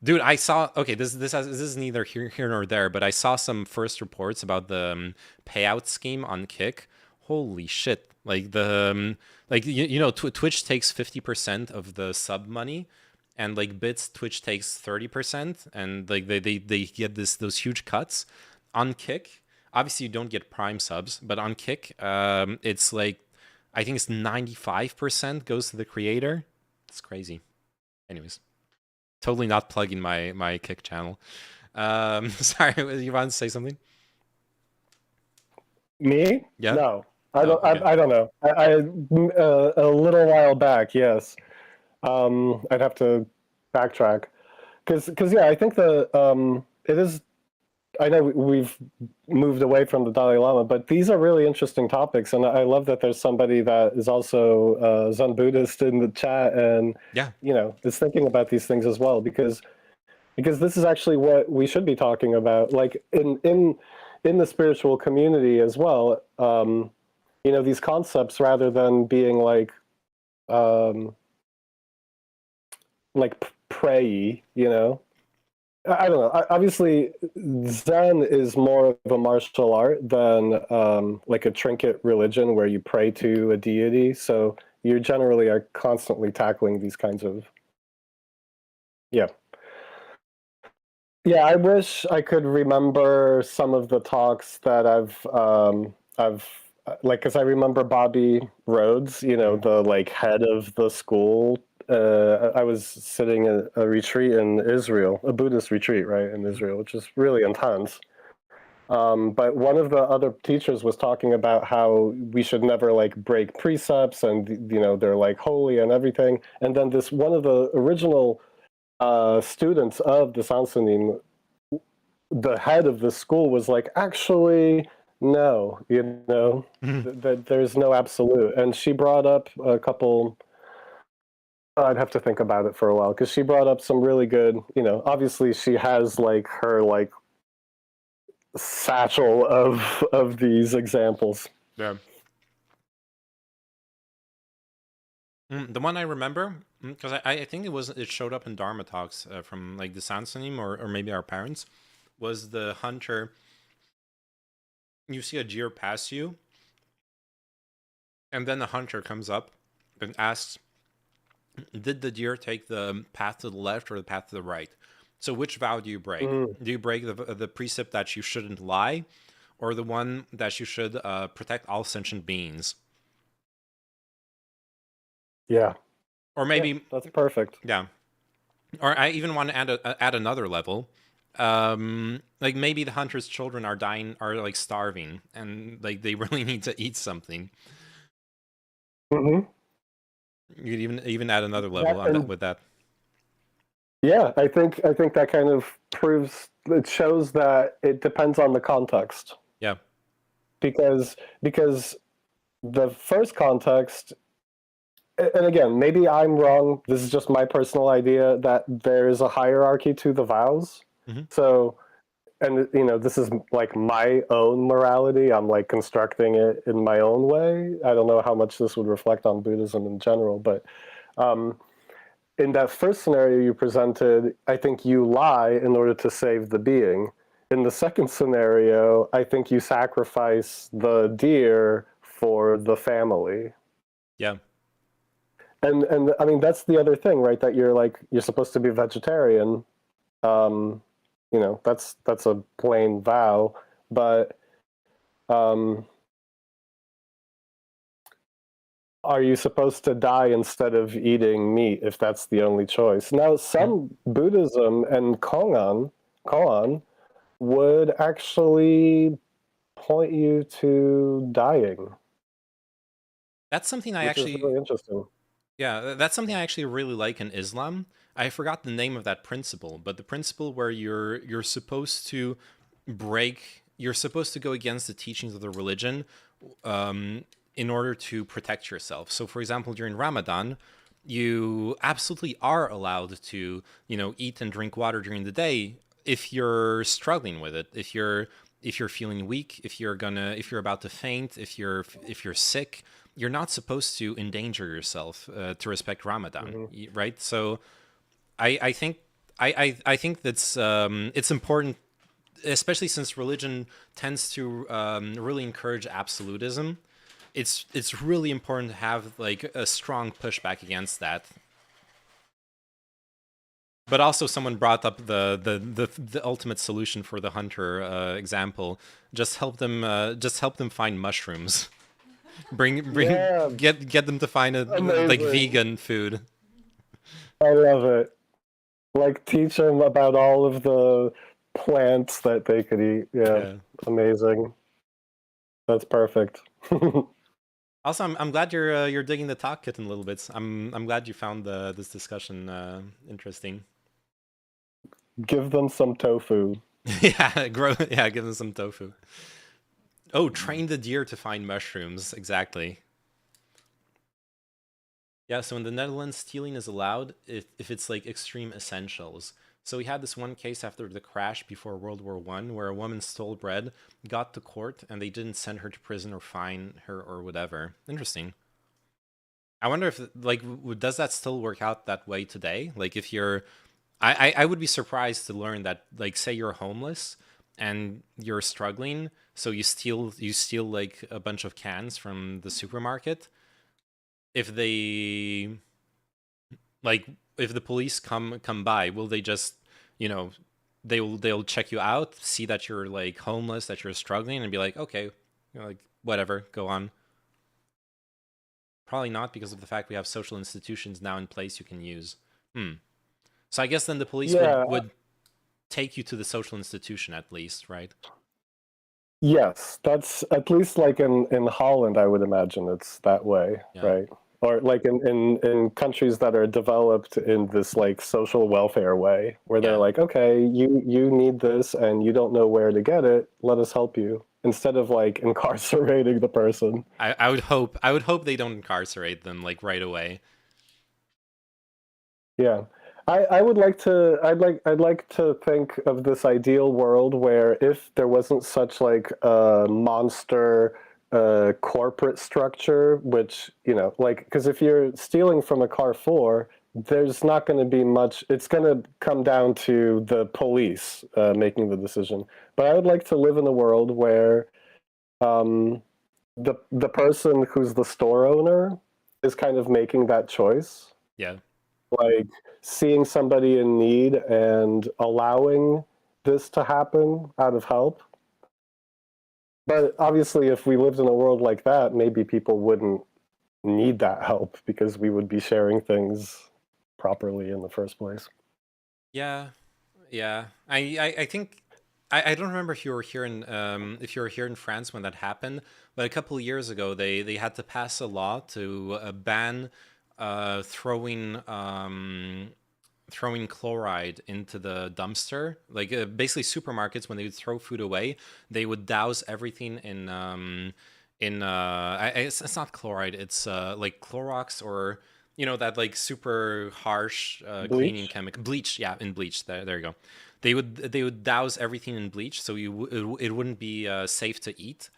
Dude, I saw... Okay, this is neither here nor there, but I saw some first reports about the payout scheme on Kick. Holy shit. Like the like you know Twitch takes 50% of the sub money, and like bits Twitch takes 30%, and like they get those huge cuts. On Kick, obviously you don't get Prime subs, but on Kick it's like I think it's 95% goes to the creator. It's crazy. Anyways, totally not plugging my Kick channel. Sorry, you want to say something? Me? Yeah. No. I don't know. A little while back, yes. I'd have to backtrack, because yeah, I think it is. I know we've moved away from the Dalai Lama, but these are really interesting topics, and I love that there's somebody that is also Zen Buddhist in the chat, and is thinking about these things as well, because this is actually what we should be talking about, like in the spiritual community as well. These concepts, rather than being like pray, I don't know. Obviously, Zen is more of a martial art than like a trinket religion where you pray to a deity. So you generally are constantly tackling these kinds of, yeah. I wish I could remember some of the talks that I've like, because I remember Bobby Rhodes, the like head of the school. I was sitting at a retreat in Israel, a Buddhist retreat, right, in Israel, which is really intense. But one of the other teachers was talking about how we should never like break precepts, and they're like holy and everything. And then this one of the original students of the Sansonin, the head of the school, was like, actually, no, that there's no absolute. And she brought up a couple. I'd have to think about it for a while, because she brought up some really good. Obviously she has like her like satchel of these examples. Yeah. The one I remember, because I think it showed up in Dharma talks from like the Sansanim or maybe our parents, was the hunter. You see a deer pass you, and then the hunter comes up and asks, did the deer take the path to the left or the path to the right? So which vow do you break? Do you break the precept that you shouldn't lie, or the one that you should protect all sentient beings? Yeah. Or maybe... that's perfect. Yeah. Or I even want to add another level. Like maybe the hunter's children are dying, are like starving, and like they really need to eat something. Mm-hmm. You could even add another level on that with that. Yeah, I think that kind of proves, it shows that it depends on the context. Yeah. Because the first context, and again, maybe I'm wrong. This is just my personal idea that there is a hierarchy to the vows. Mm-hmm. So, and you know, this is like my own morality. I'm like constructing it in my own way. I don't know how much this would reflect on Buddhism in general, but in that first scenario you presented, I think you lie in order to save the being. In the second scenario, I think you sacrifice the deer for the family. Yeah. And I mean, that's the other thing, right? That you're supposed to be vegetarian. You know, that's a plain vow, but are you supposed to die instead of eating meat if that's the only choice? Now, some Buddhism and koan would actually point you to dying. That's something I which actually is really interesting. Yeah, that's something I actually really like in Islam. I forgot the name of that principle, but the principle where you're supposed to you're supposed to go against the teachings of the religion in order to protect yourself. So, for example, during Ramadan, you absolutely are allowed to, eat and drink water during the day if you're struggling with it, if you're feeling weak, if you're about to faint, if you're sick. You're not supposed to endanger yourself to respect Ramadan, right? So, I think I think that's it's important, especially since religion tends to really encourage absolutism. It's really important to have like a strong pushback against that. But also, someone brought up the ultimate solution for the hunter example. Just help them find mushrooms. Yeah. Get them to find like vegan food. I love it. Like teach them about all of the plants that they could eat. Yeah. Amazing. That's perfect. Also, I'm glad you're digging the talk kitten a little bit. I'm glad you found this discussion interesting. Give them some tofu. Give them some tofu. Oh, train the deer to find mushrooms. Exactly. Yeah, so in the Netherlands, stealing is allowed if it's like extreme essentials. So we had this one case after the crash before World War I where a woman stole bread, got to court, and they didn't send her to prison or fine her or whatever. Interesting. I wonder if, like, does that still work out that way today? Like, if you're... I would be surprised to learn that, like, say you're homeless and you're struggling, so you steal like a bunch of cans from the supermarket. If they, like, if the police come by, will they just, they'll check you out, see that you're like homeless, that you're struggling, and be like, okay, like whatever, go on. Probably not, because of the fact we have social institutions now in place you can use. So I guess then the police would take you to the social institution at least, right? Yes, that's at least like in Holland, I would imagine it's that way, right? Or like in countries that are developed in this like social welfare way, where they're like, okay, you need this and you don't know where to get it, let us help you, instead of like incarcerating the person. I would hope they don't incarcerate them like right away. Yeah. I'd like to think of this ideal world where if there wasn't such like a monster corporate structure, which, like, because if you're stealing from a Carrefour, there's not going to be much. It's going to come down to the police making the decision. But I would like to live in a world where the person who's the store owner is kind of making that choice. Yeah. Like seeing somebody in need and allowing this to happen out of help. But obviously, if we lived in a world like that, maybe people wouldn't need that help because we would be sharing things properly in the first place. Yeah, yeah. I think I don't remember if you were here in France when that happened, but a couple of years ago they had to pass a law to ban throwing chloride into the dumpster. Like basically supermarkets, when they would throw food away, they would douse everything it's not chloride, it's like Clorox, or that like super harsh cleaning Bleach. chemical, bleach. Yeah, in bleach. There you go. They would douse everything in bleach, so it wouldn't be safe to eat.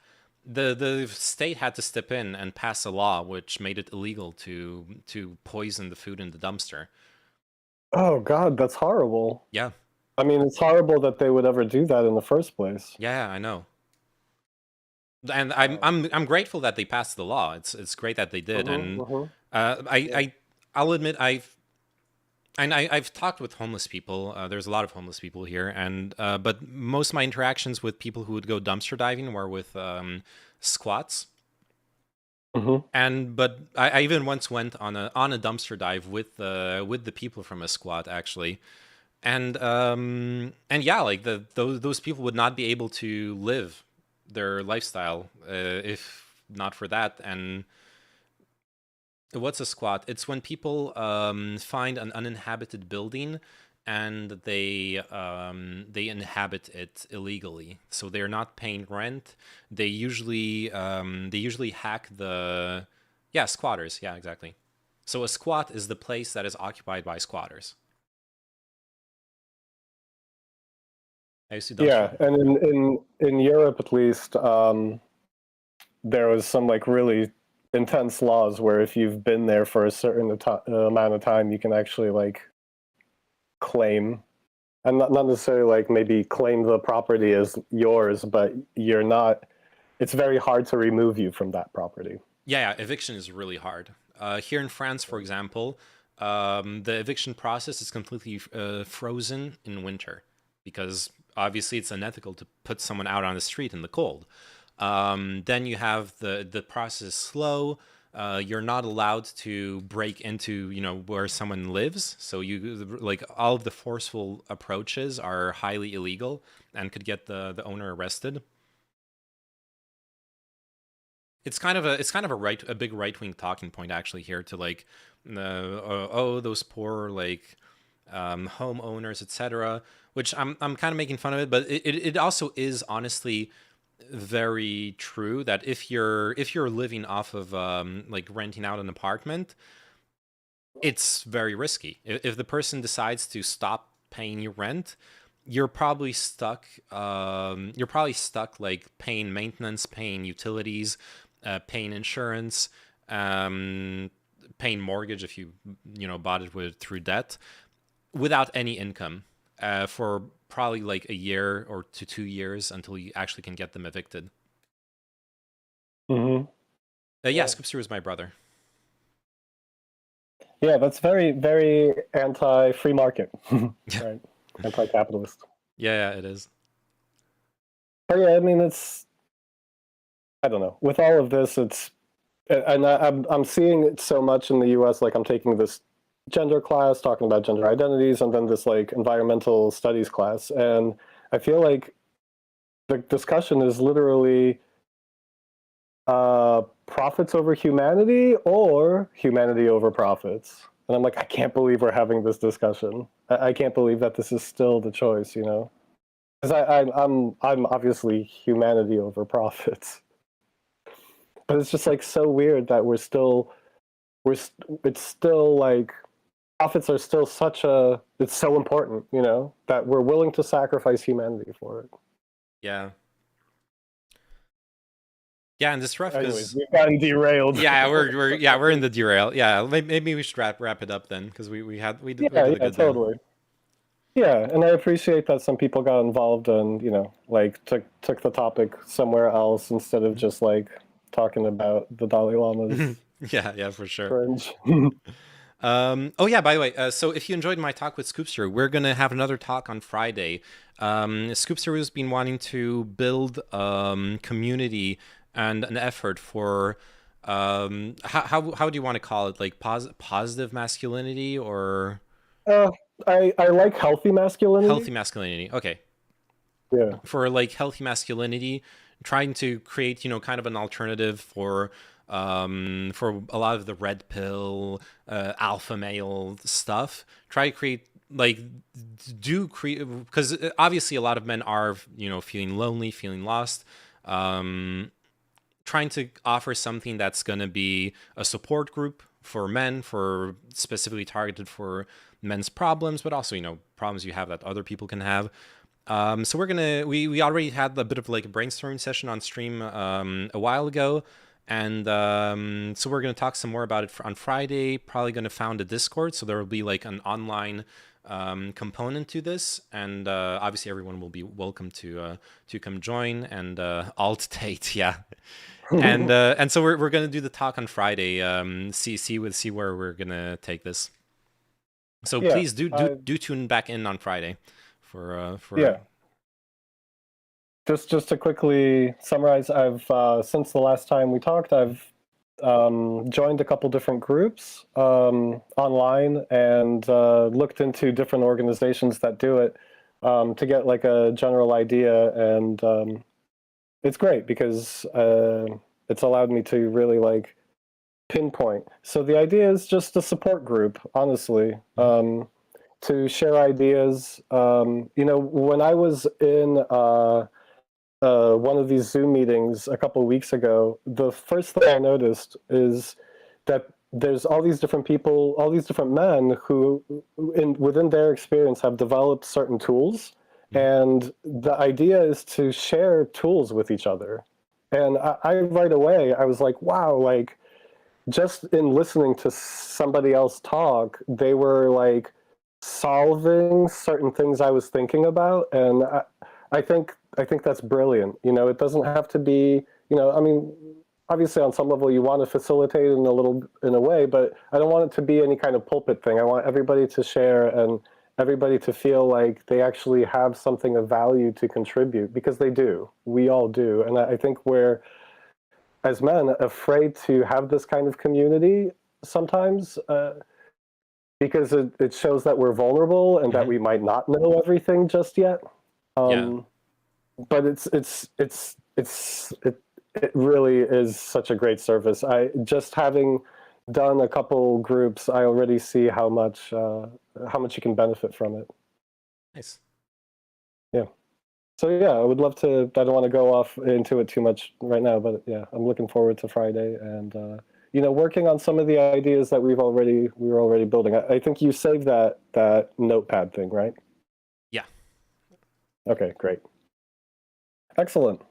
The state had to step in and pass a law which made it illegal to poison the food in the dumpster. Oh God, that's horrible. Yeah. I mean, it's horrible that they would ever do that in the first place. Yeah, I know. And I'm grateful that they passed the law. It's great that they did. And I'll admit I've talked with homeless people. There's a lot of homeless people here, and but most of my interactions with people who would go dumpster diving were with squats. But I even once went on a dumpster dive with the people from a squat, actually. And yeah, like those people would not be able to live their lifestyle if not for that. And what's a squat? It's when people find an uninhabited building and they inhabit it illegally. So they're not paying rent. They usually hack the squatters. Yeah, exactly. So a squat is the place that is occupied by squatters. Yeah, and in Europe at least, there was some like really intense laws where if you've been there for a certain amount of time, you can actually like claim, and not necessarily like maybe claim the property as yours, but you're not. It's very hard to remove you from that property. Yeah, eviction is really hard. Here in France, for example, the eviction process is completely frozen in winter because obviously it's unethical to put someone out on the street in the cold. Then you have the process is slow. You're not allowed to break into where someone lives, so you like all of the forceful approaches are highly illegal and could get the owner arrested. It's kind of a big right-wing talking point actually here to like those poor like homeowners, etc., which I'm kind of making fun of it, but it also is honestly very true that if you're living off of like renting out an apartment, it's very risky. If the person decides to stop paying your rent, you're probably stuck like paying maintenance, paying utilities, paying insurance, paying mortgage if you bought it through debt, without any income for probably like a year or 2 years until you actually can get them evicted. Mm-hmm. Yeah, scoopsteroo is my brother. Yeah, that's very, very anti-free market, right? Anti-capitalist. Yeah, it is. But yeah, I mean, I don't know. With all of this, and I'm seeing it so much in the U.S. Like I'm taking this gender class talking about gender identities, and then this like environmental studies class, and I feel like the discussion is literally profits over humanity or humanity over profits. And I'm like, I can't believe we're having this discussion. I can't believe that this is still the choice, because I'm obviously humanity over profits. But it's just like so weird that it's still like profits are still it's so important, that we're willing to sacrifice humanity for it. Yeah. Yeah, and this rough. Anyways, we've gotten derailed. Yeah, we're in the derail. Yeah, maybe we should wrap it up then, because we did a good totally. Yeah, and I appreciate that some people got involved and like took the topic somewhere else instead of just like talking about the Dalai Lama's. yeah, for sure. Cringe. Oh yeah, by the way, so if you enjoyed my talk with Scoopsteroo, we're gonna have another talk on Friday. Scoopsteroo's been wanting to build community and an effort for how do you want to call it, like positive masculinity, or I like healthy masculinity. Healthy masculinity. Okay. Yeah. For like healthy masculinity, trying to create, you know, kind of an alternative for a lot of the red pill, alpha male stuff. Try to create like because obviously a lot of men are, you know, feeling lonely, feeling lost. Trying to offer something that's going to be a support group for men, for specifically targeted for men's problems, but also, you know, problems you have that other people can have. So we already had a bit of like a brainstorming session on stream a while ago. And so we're going to talk some more about it on Friday. Probably going to found a Discord. So there will be like an online component to this. And obviously everyone will be welcome to come join and alt-tate. Yeah. And so we're going to do the talk on Friday. See where we're going to take this. So yeah, please do tune back in on Friday. Yeah. Just to quickly summarize, I've since the last time we talked, I've joined a couple different groups online and looked into different organizations that do it to get like a general idea, and it's great because it's allowed me to really like pinpoint. So the idea is just a support group, honestly. To share ideas. You know, when I was in one of these Zoom meetings a couple of weeks ago, the first thing I noticed is that there's all these different people, all these different men who, within their experience, have developed certain tools. And the idea is to share tools with each other. And I right away, I was like, wow, like, just in listening to somebody else talk, they were like, solving certain things I was thinking about, and I think that's brilliant. You know, it doesn't have to be, you know, I mean, obviously on some level you want to facilitate in a way, but I don't want it to be any kind of pulpit thing. I want everybody to share and everybody to feel like they actually have something of value to contribute, because they do. We all do, and I think we're, as men, afraid to have this kind of community sometimes. Because it shows that we're vulnerable and that we might not know everything just yet. But it really is such a great service. I just having done a couple groups, I already see how much you can benefit from it. Nice. Yeah. So yeah, I would love to. I don't want to go off into it too much right now, but yeah, I'm looking forward to Friday and. You know, working on some of the ideas that we were already building. I think you saved that notepad thing, right? Yeah. Okay, great. Excellent.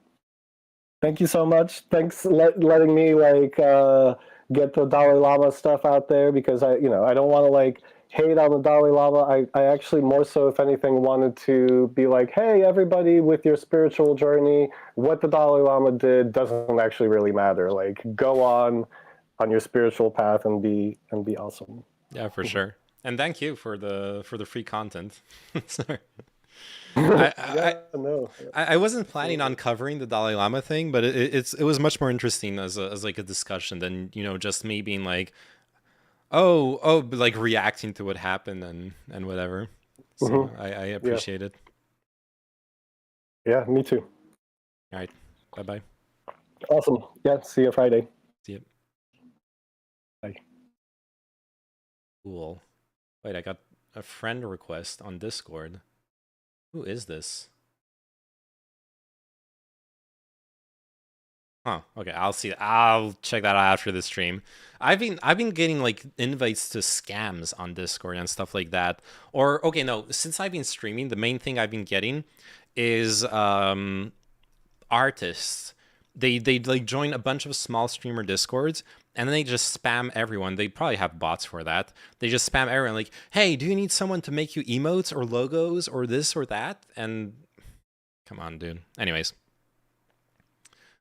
Thank you so much. Thanks letting me like get the Dalai Lama stuff out there, because I don't want to like hate on the Dalai Lama. I actually more so, if anything, wanted to be like, hey, everybody, with your spiritual journey, what the Dalai Lama did doesn't actually really matter. Like, go on your spiritual path and be awesome. Yeah, for sure. And thank you for the free content. Sorry. I wasn't planning on covering the Dalai Lama thing, but it was much more interesting as like a discussion than, you know, just me being like, oh, like reacting to what happened and whatever. So I appreciate it. Yeah, me too. All right. Bye-bye. Awesome. Yeah, see you Friday. See you. Bye. Cool. Wait, I got a friend request on Discord. Who is this? Huh. Okay, I'll see. I'll check that out after the stream. I've been getting like invites to scams on Discord and stuff like that. Or okay, no, since I've been streaming, the main thing I've been getting is artists. They like join a bunch of small streamer Discords, and then they just spam everyone. They probably have bots for that. They just spam everyone like, hey, do you need someone to make you emotes or logos or this or that? And come on, dude. Anyways.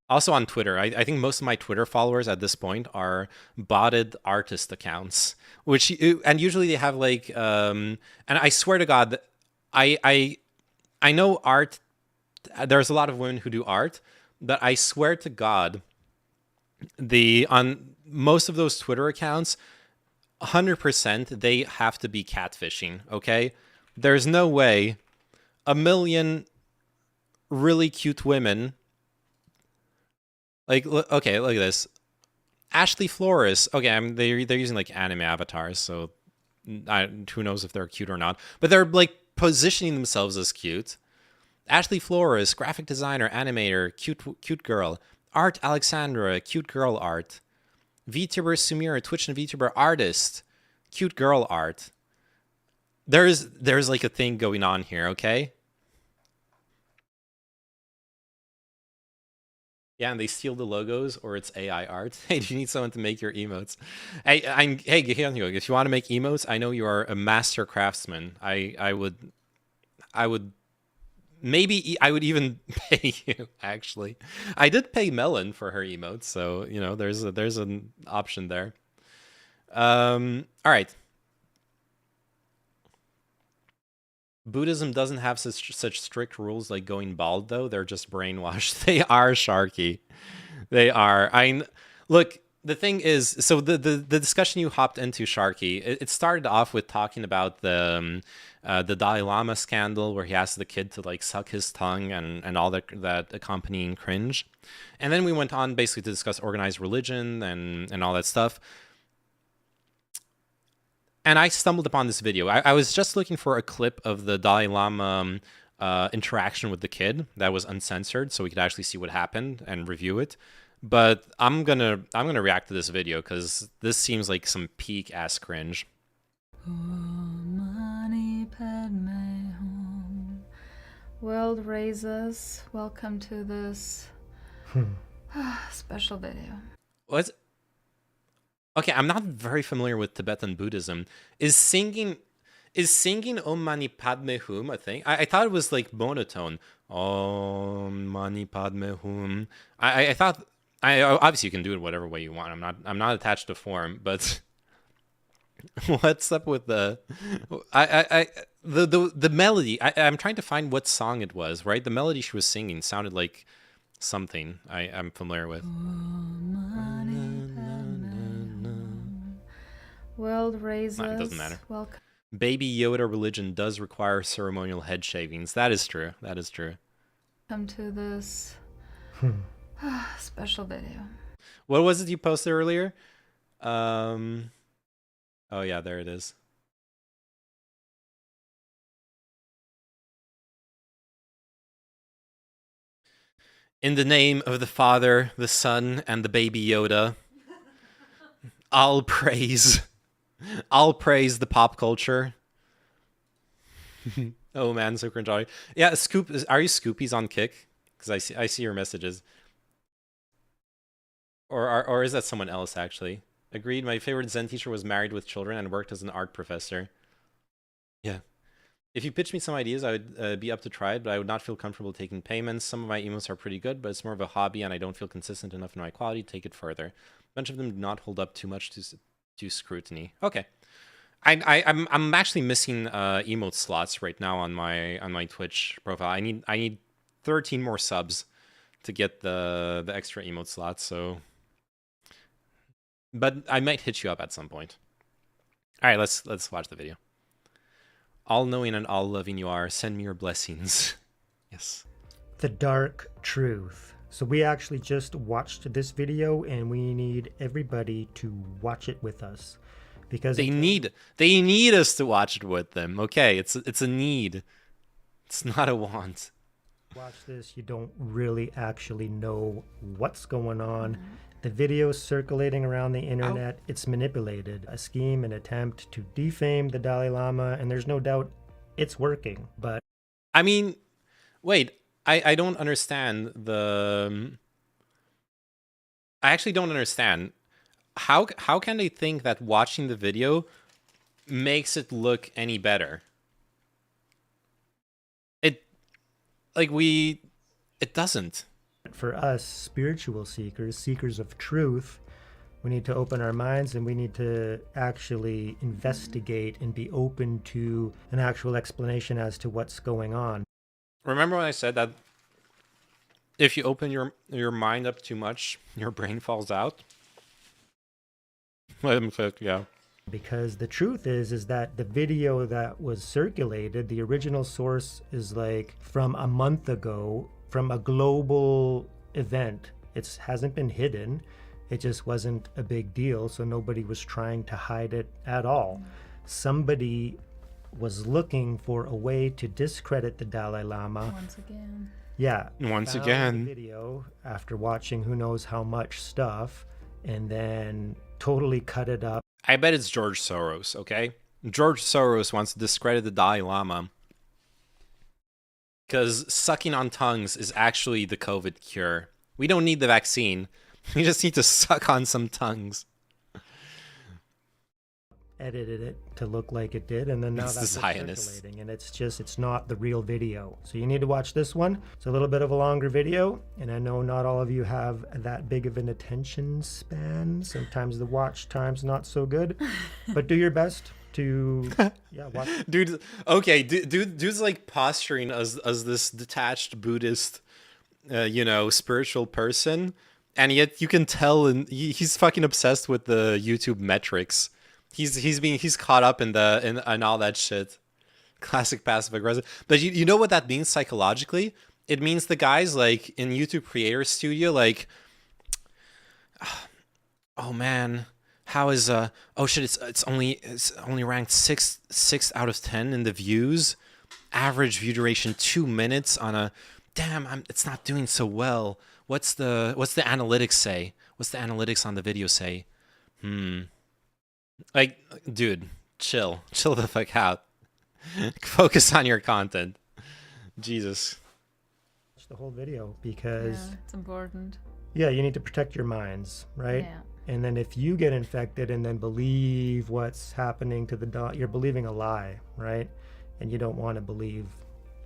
Also on Twitter, I think most of my Twitter followers at this point are botted artist accounts, and usually they have like, and I swear to God, I know art, there's a lot of women who do art, but I swear to God, on most of those Twitter accounts 100% they have to be catfishing, okay? There's no way a million really cute women... Like, okay, look at this. Ashley Flores. Okay, I mean, they're using, like, anime avatars, so who knows if they're cute or not. But they're, like, positioning themselves as cute. Ashley Flores, graphic designer, animator, cute girl. Art Alexandra, cute girl art. VTuber Sumira, Twitch and VTuber artist, cute girl art. There's like a thing going on here, okay? Yeah, and they steal the logos, or it's AI art. Hey, do you need someone to make your emotes? Hey, Gehyunhyuk, if you want to make emotes, I know you are a master craftsman. I would maybe I would even pay you. Actually, I did pay Melon for her emotes, so you know there's an option there. All right. Buddhism doesn't have such strict rules like going bald, though. They're just brainwashed. They are, Sharky. They are. Look, the thing is, so the discussion you hopped into, Sharky, it started off with talking about the Dalai Lama scandal, where he asked the kid to like suck his tongue and all that accompanying cringe, and then we went on basically to discuss organized religion and all that stuff. And I stumbled upon this video. I was just looking for a clip of the Dalai Lama interaction with the kid that was uncensored, so we could actually see what happened and review it. But I'm gonna react to this video because this seems like some peak ass cringe. World Raisers, welcome to this special video. What's Okay, I'm not very familiar with Tibetan Buddhism. Is singing Om Mani Padme Hum a thing? I thought it was like monotone. Om Mani Padme Hum. I thought obviously you can do it whatever way you want. I'm not attached to form, but what's up with the melody? I'm trying to find what song it was, right? The melody she was singing sounded like something I'm familiar with. World Raisers. It doesn't matter. Welcome. Baby Yoda religion does require ceremonial head shavings. That is true. That is true. Come to this special video. What was it you posted earlier? Oh yeah, there it is. In the name of the Father, the Son, and the Baby Yoda, I'll praise the pop culture. Oh man, so cringe. Yeah, Scoop, are you Scoopies on Kick? Because I see your messages. Or is that someone else actually? Agreed. My favorite Zen teacher was married with children and worked as an art professor. Yeah. If you pitch me some ideas, I would be up to try it, but I would not feel comfortable taking payments. Some of my emotes are pretty good, but it's more of a hobby, and I don't feel consistent enough in my quality to take it further. A bunch of them do not hold up too much to scrutiny. Okay. I'm actually missing emote slots right now on my Twitch profile. I need 13 more subs to get the extra emote slots. So, but I might hit you up at some point. All right, let's watch the video. All knowing and all loving you are. Send me your blessings. Yes. The dark truth. So we actually just watched this video, and we need everybody to watch it with us. Because they need us to watch it with them. Okay, it's a need. It's not a want. Watch this, you don't really actually know what's going on. The video circulating around the internet, it's manipulated. A scheme, an attempt to defame the Dalai Lama, and there's no doubt it's working. But I mean, wait, I don't understand the. I actually don't understand. How can they think that watching the video makes it look any better? It doesn't. For us spiritual seekers of truth, we need to open our minds, and we need to actually investigate and be open to an actual explanation as to what's going on. Remember when I said that if you open your mind up too much, your brain falls out? Let him click, yeah. Because the truth is that the video that was circulated, the original source is like from a month ago, from a global event. It hasn't been hidden. It just wasn't a big deal, so nobody was trying to hide it at all. Somebody was looking for a way to discredit the Dalai Lama. Once again. Yeah. Once found again. the video after watching who knows how much stuff, and then totally cut it up. I bet it's George Soros, okay? George Soros wants to discredit the Dalai Lama because sucking on tongues is actually the COVID cure. We don't need the vaccine. We just need to suck on some tongues. Edited it to look like it did, and then now It's that's the what's Zionists. circulating, and it's not the real video. So you need to watch this one. It's a little bit of a longer video, and I know not all of you have that big of an attention span. Sometimes the watch time's not so good, but do your best to watch. Dude, okay, dude's like posturing as this detached Buddhist, spiritual person, and yet you can tell, and he's fucking obsessed with the YouTube metrics. He's caught up in all that shit. Classic passive aggressive. But you know what that means psychologically? It means the guys like in YouTube Creator Studio, like, oh man, how is oh shit, it's only ranked 6 out of 10 in the views. Average view duration 2 minutes on a it's not doing so well. What's the analytics say? What's the analytics on the video say? Like, dude, chill the fuck out. Focus on your content. Jesus. Watch the whole video because it's important. you need to protect your minds, right? Yeah. And then if you get infected and then believe what's happening to you're believing a lie, right? And you don't want to believe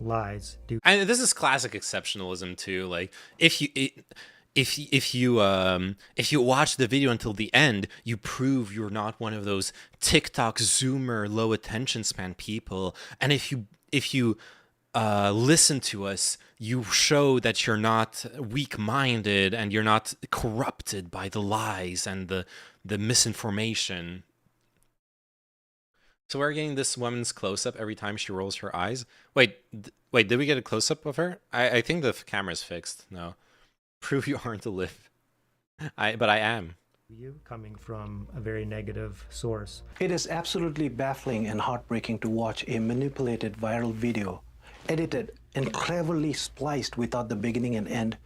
lies. And this is classic exceptionalism too. Like, if you watch the video until the end, you prove you're not one of those TikTok Zoomer low attention span people. And if you listen to us, you show that you're not weak-minded and you're not corrupted by the lies and the misinformation. So we're getting this woman's close-up every time she rolls her eyes. Wait, did we get a close-up of her? I think the camera's fixed. No. Prove you aren't a live. But I am. You coming from a very negative source. It is absolutely baffling and heartbreaking to watch a manipulated viral video, edited and cleverly spliced without the beginning and end,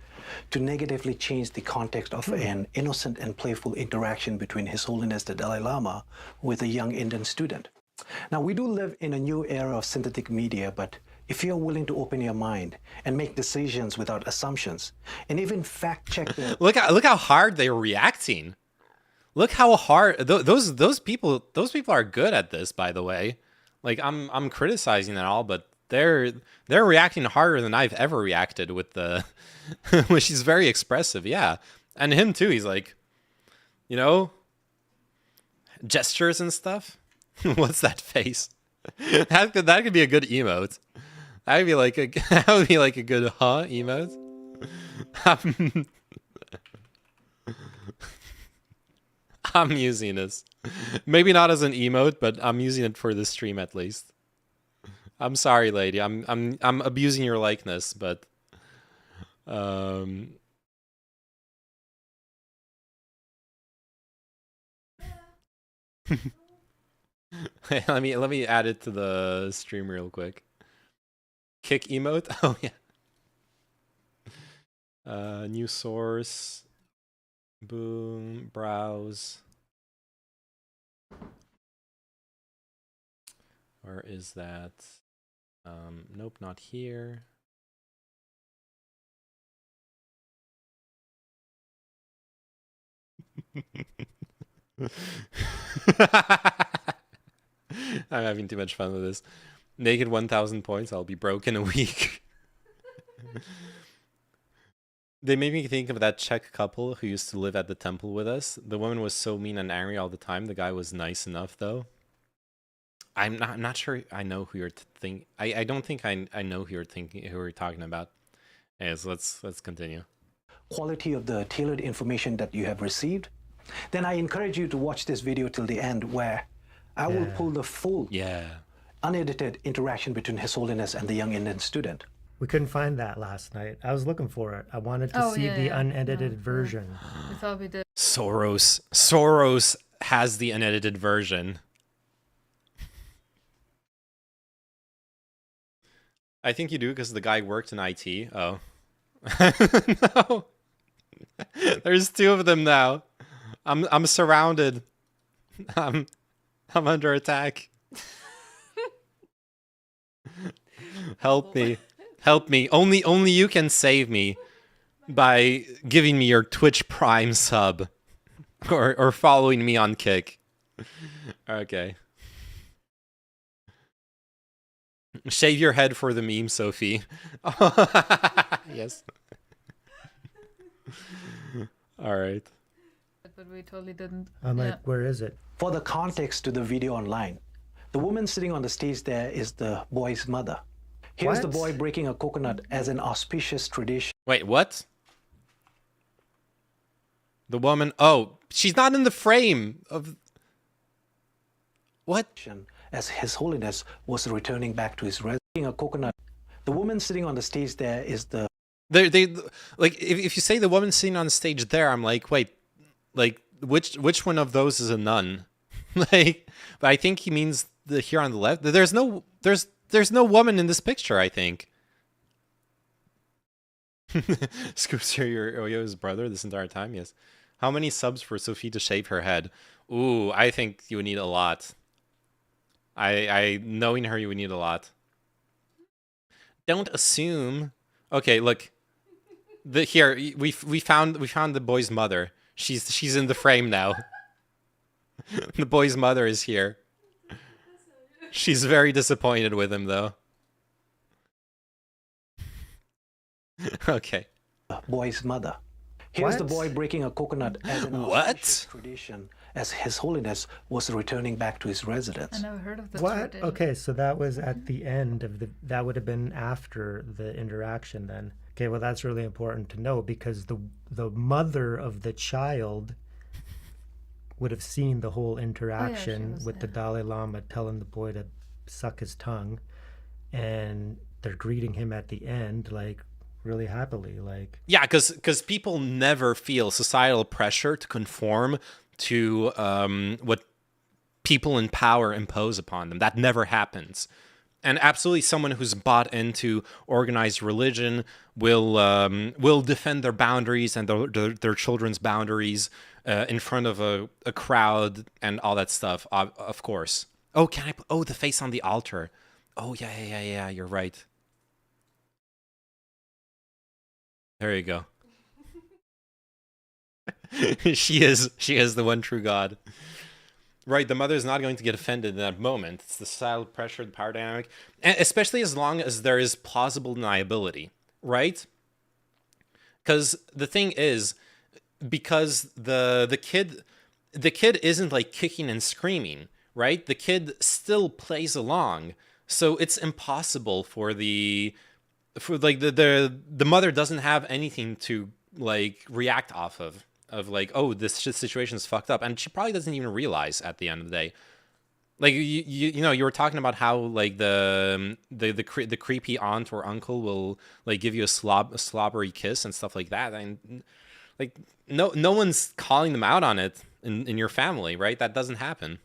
to negatively change the context of an innocent and playful interaction between His Holiness the Dalai Lama with a young Indian student. Now, we do live in a new era of synthetic media, but if you're willing to open your mind and make decisions without assumptions, and even fact check the look how hard they're reacting. Look how hard those people are good at this, by the way. Like, I'm criticizing it all, but they're reacting harder than I've ever reacted with the which is very expressive, yeah. And him too, he's like, gestures and stuff. What's that face? That could be a good emote. That would be like a good emote. I'm using this. Maybe not as an emote, but I'm using it for the stream at least. I'm sorry, lady. I'm abusing your likeness, but let me add it to the stream real quick. Kick emote. Oh yeah. New source. Boom. Browse. Where is that? Nope, not here. I'm having too much fun with this. Naked 1,000 points. I'll be broke in a week. They made me think of that Czech couple who used to live at the temple with us. The woman was so mean and angry all the time. The guy was nice enough, though. I'm not sure I know who you're thinking. I don't think I know who you're talking about. Anyways, let's continue. Quality of the tailored information that you have received, then I encourage you to watch this video till the end, where I will pull the full, Yeah. unedited interaction between His Holiness and the young Indian student. We couldn't find that last night. I was looking for it. I wanted to see the unedited version. We thought we did. Soros has the unedited version. I think you do because the guy worked in IT. Oh. No. There's two of them now. I'm surrounded. I'm under attack. Help me. Help me. Only you can save me by giving me your Twitch Prime sub or following me on Kick. Okay. Shave your head for the meme, Sophie. Yes. All right. But we totally didn't. I'm like, where is it? For the context to the video online, the woman sitting on the stage there is the boy's mother. Here's the boy breaking a coconut as an auspicious tradition. Wait, what? The woman... Oh, she's not in the frame of... What? As His Holiness was returning back to his residence. A coconut. The woman sitting on the stage there is the... They like, if you say the woman sitting on the stage there, I'm like, wait, like, which one of those is a nun? Like, but I think he means the here on the left. There's no woman in this picture, I think. Scoopsteroo, your Oyo's brother this entire time, yes. How many subs for Sophie to shave her head? Ooh, I think you would need a lot. I knowing her, you would need a lot. Don't assume. Okay, look. Here we found the boy's mother. She's in the frame now. The boy's mother is here. She's very disappointed with him though. Okay. Boy's mother. Here's the boy breaking a coconut as an auspicious tradition as His Holiness was returning back to his residence. I never heard of this. What? Okay, so that was at the end of the... That would have been after the interaction then. Okay, well, that's really important to know because the mother of the child would have seen the whole interaction with the Dalai Lama telling the boy to suck his tongue, and they're greeting him at the end, like, really happily, like... Yeah, because people never feel societal pressure to conform to what people in power impose upon them. That never happens. And absolutely someone who's bought into organized religion will defend their boundaries and their children's boundaries in front of a crowd and all that stuff, of course. Oh, the face on the altar. Oh, yeah, you're right. There you go. She is the one true God. Right, the mother is not going to get offended in that moment. It's the societal pressure, the power dynamic, and especially as long as there is plausible deniability, right? Because the thing is, because the kid isn't like kicking and screaming, right? The kid still plays along, so it's impossible for the mother doesn't have anything to like react off of like, oh, this situation is fucked up, and she probably doesn't even realize at the end of the day. Like you know, you were talking about how like the creepy aunt or uncle will like give you a slobbery kiss and stuff like that, and like no one's calling them out on it in your family, right? That doesn't happen.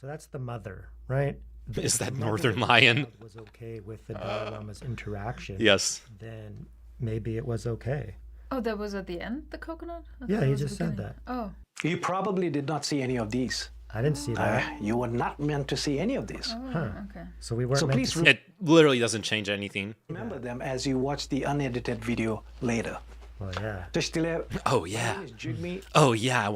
So that's the mother, right? Is that Northern Lion was okay with the Dalai Lama's interaction? Yes. Then maybe it was okay. Oh, that was at the end, the coconut? Yeah, he just said that. Oh. You probably did not see any of these. I didn't see that. You were not meant to see any of these. Oh, Huh. okay. So we weren't So meant please to see... It literally doesn't change anything. Remember them as you watch the unedited video later. Well, yeah. Oh yeah. Oh yeah.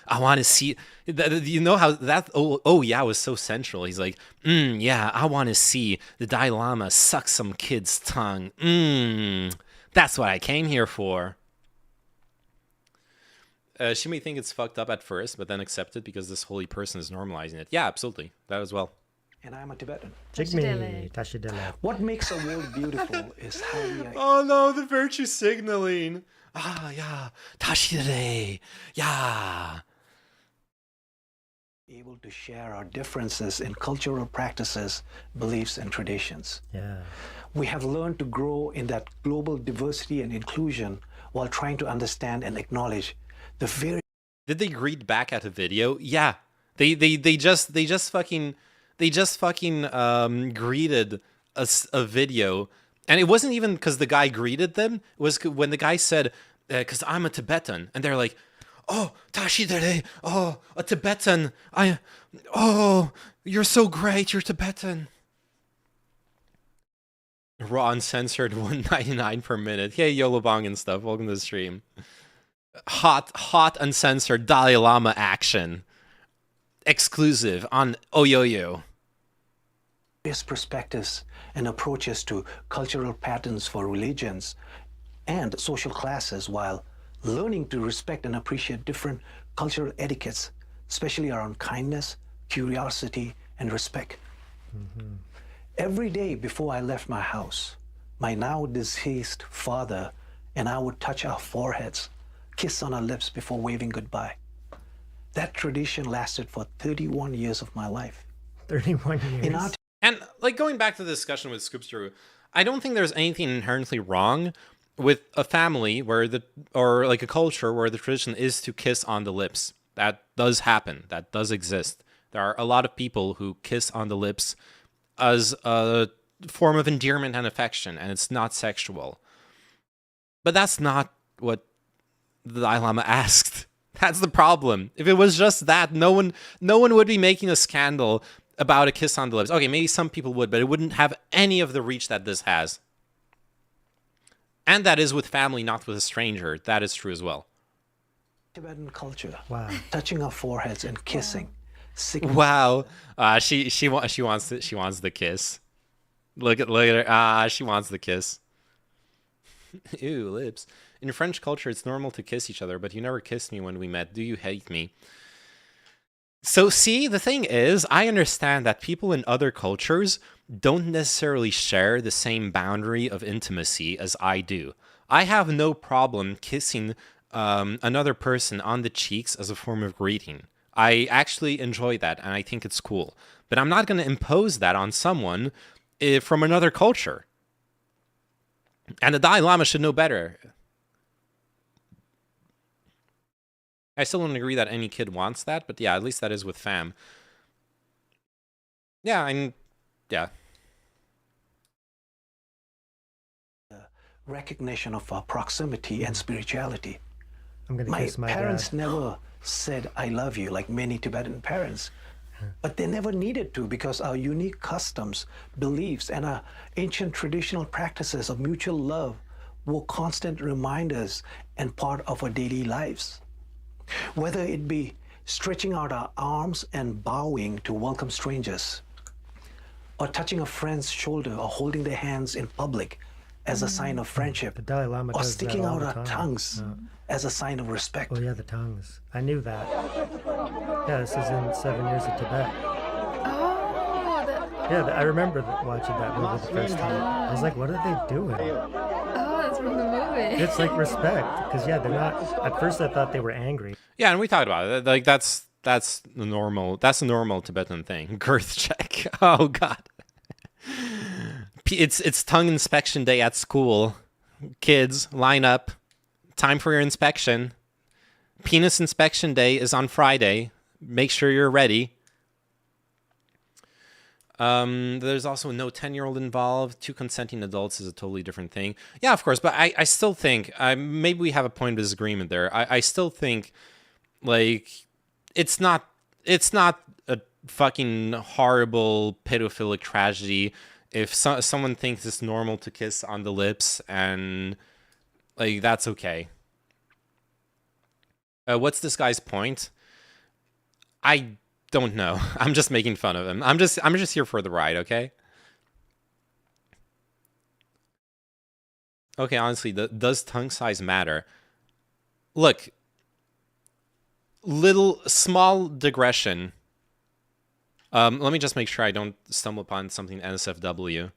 I want to see. You know how that? Oh yeah was so central. He's like, yeah. I want to see the Dalai Lama suck some kid's tongue. That's what I came here for. She may think it's fucked up at first, but then accept it because this holy person is normalizing it. Yeah, absolutely. That as well. And I'm a Tibetan. Tashidele. What makes a world beautiful is how we are. Oh no, the virtue signaling. Ah, yeah. Tashidele. Yeah. able to share our differences in cultural practices, beliefs, and traditions. Yeah. We have learned to grow in that global diversity and inclusion while trying to understand and acknowledge the very. Did they greet back at a video? Yeah. They just fucking greeted a video, and it wasn't even because the guy greeted them. It was when the guy said, "Because I'm a Tibetan," and they're like, "Oh, Tashidere, oh, a Tibetan. Oh, you're so great. You're Tibetan." Raw uncensored 199 per minute. Hey, Yolobong and stuff. Welcome to the stream. Hot uncensored Dalai Lama action. Exclusive on Oyoyo. Various perspectives and approaches to cultural patterns for religions and social classes while learning to respect and appreciate different cultural etiquettes, especially around kindness, curiosity, and respect. Mm-hmm. Every day before I left my house, my now deceased father and I would touch our foreheads, kiss on our lips before waving goodbye. That tradition lasted for 31 years of my life. 31 years. And like going back to the discussion with scoopsteroo, I don't think there's anything inherently wrong with a family where or like a culture where the tradition is to kiss on the lips. That does happen. That does exist. There are a lot of people who kiss on the lips as a form of endearment and affection, and it's not sexual. But that's not what the Dalai Lama asked. That's the problem. If it was just that, no one would be making a scandal about a kiss on the lips. Okay, maybe some people would, but it wouldn't have any of the reach that this has. And that is with family, not with a stranger. That is true as well. Tibetan culture. Wow. Touching our foreheads and kissing. Wow. She wants the kiss. Look at her. She wants the kiss. Ew, lips. In French culture, it's normal to kiss each other, but you never kissed me when we met. Do you hate me? So see, the thing is, I understand that people in other cultures don't necessarily share the same boundary of intimacy as I do. I have no problem kissing another person on the cheeks as a form of greeting. I actually enjoy that, and I think it's cool. But I'm not going to impose that on someone from another culture. And the Dalai Lama should know better. I still don't agree that any kid wants that, but yeah, at least that is with fam. Yeah, yeah. Recognition of our proximity and spirituality. I'm gonna kiss my parents dad. never said I love you like many Tibetan parents, but they never needed to because our unique customs, beliefs, and our ancient traditional practices of mutual love were constant reminders and part of our daily lives. Whether it be stretching out our arms and bowing to welcome strangers, or touching a friend's shoulder or holding their hands in public as a sign of friendship, The Dalai Lama or does sticking that all out the our time. tongues as a sign of respect. Oh yeah, the tongues. I knew that. Yeah, this is in 7 Years of Tibet. Oh, Yeah, I remember watching that movie the first time. I was like, what are they doing? that's from the movie. It's like respect, because yeah, they're not. At first, I thought they were angry. Yeah, and we talked about it. Like that's the normal. That's a normal Tibetan thing. Girth check. Oh God. It's tongue inspection day at school. Kids, line up. Time for your inspection. Penis inspection day is on Friday. Make sure you're ready. There's also no 10-year-old involved. 2 consenting adults is a totally different thing. Yeah, of course, but I still think, maybe we have a point of disagreement there. I still think, like, it's not a fucking horrible pedophilic tragedy if someone thinks it's normal to kiss on the lips, and, like, that's okay. What's this guy's point? I don't know. I'm just making fun of him. I'm just here for the ride, okay? Okay, honestly, does tongue size matter? Look, small digression. Let me just make sure I don't stumble upon something NSFW.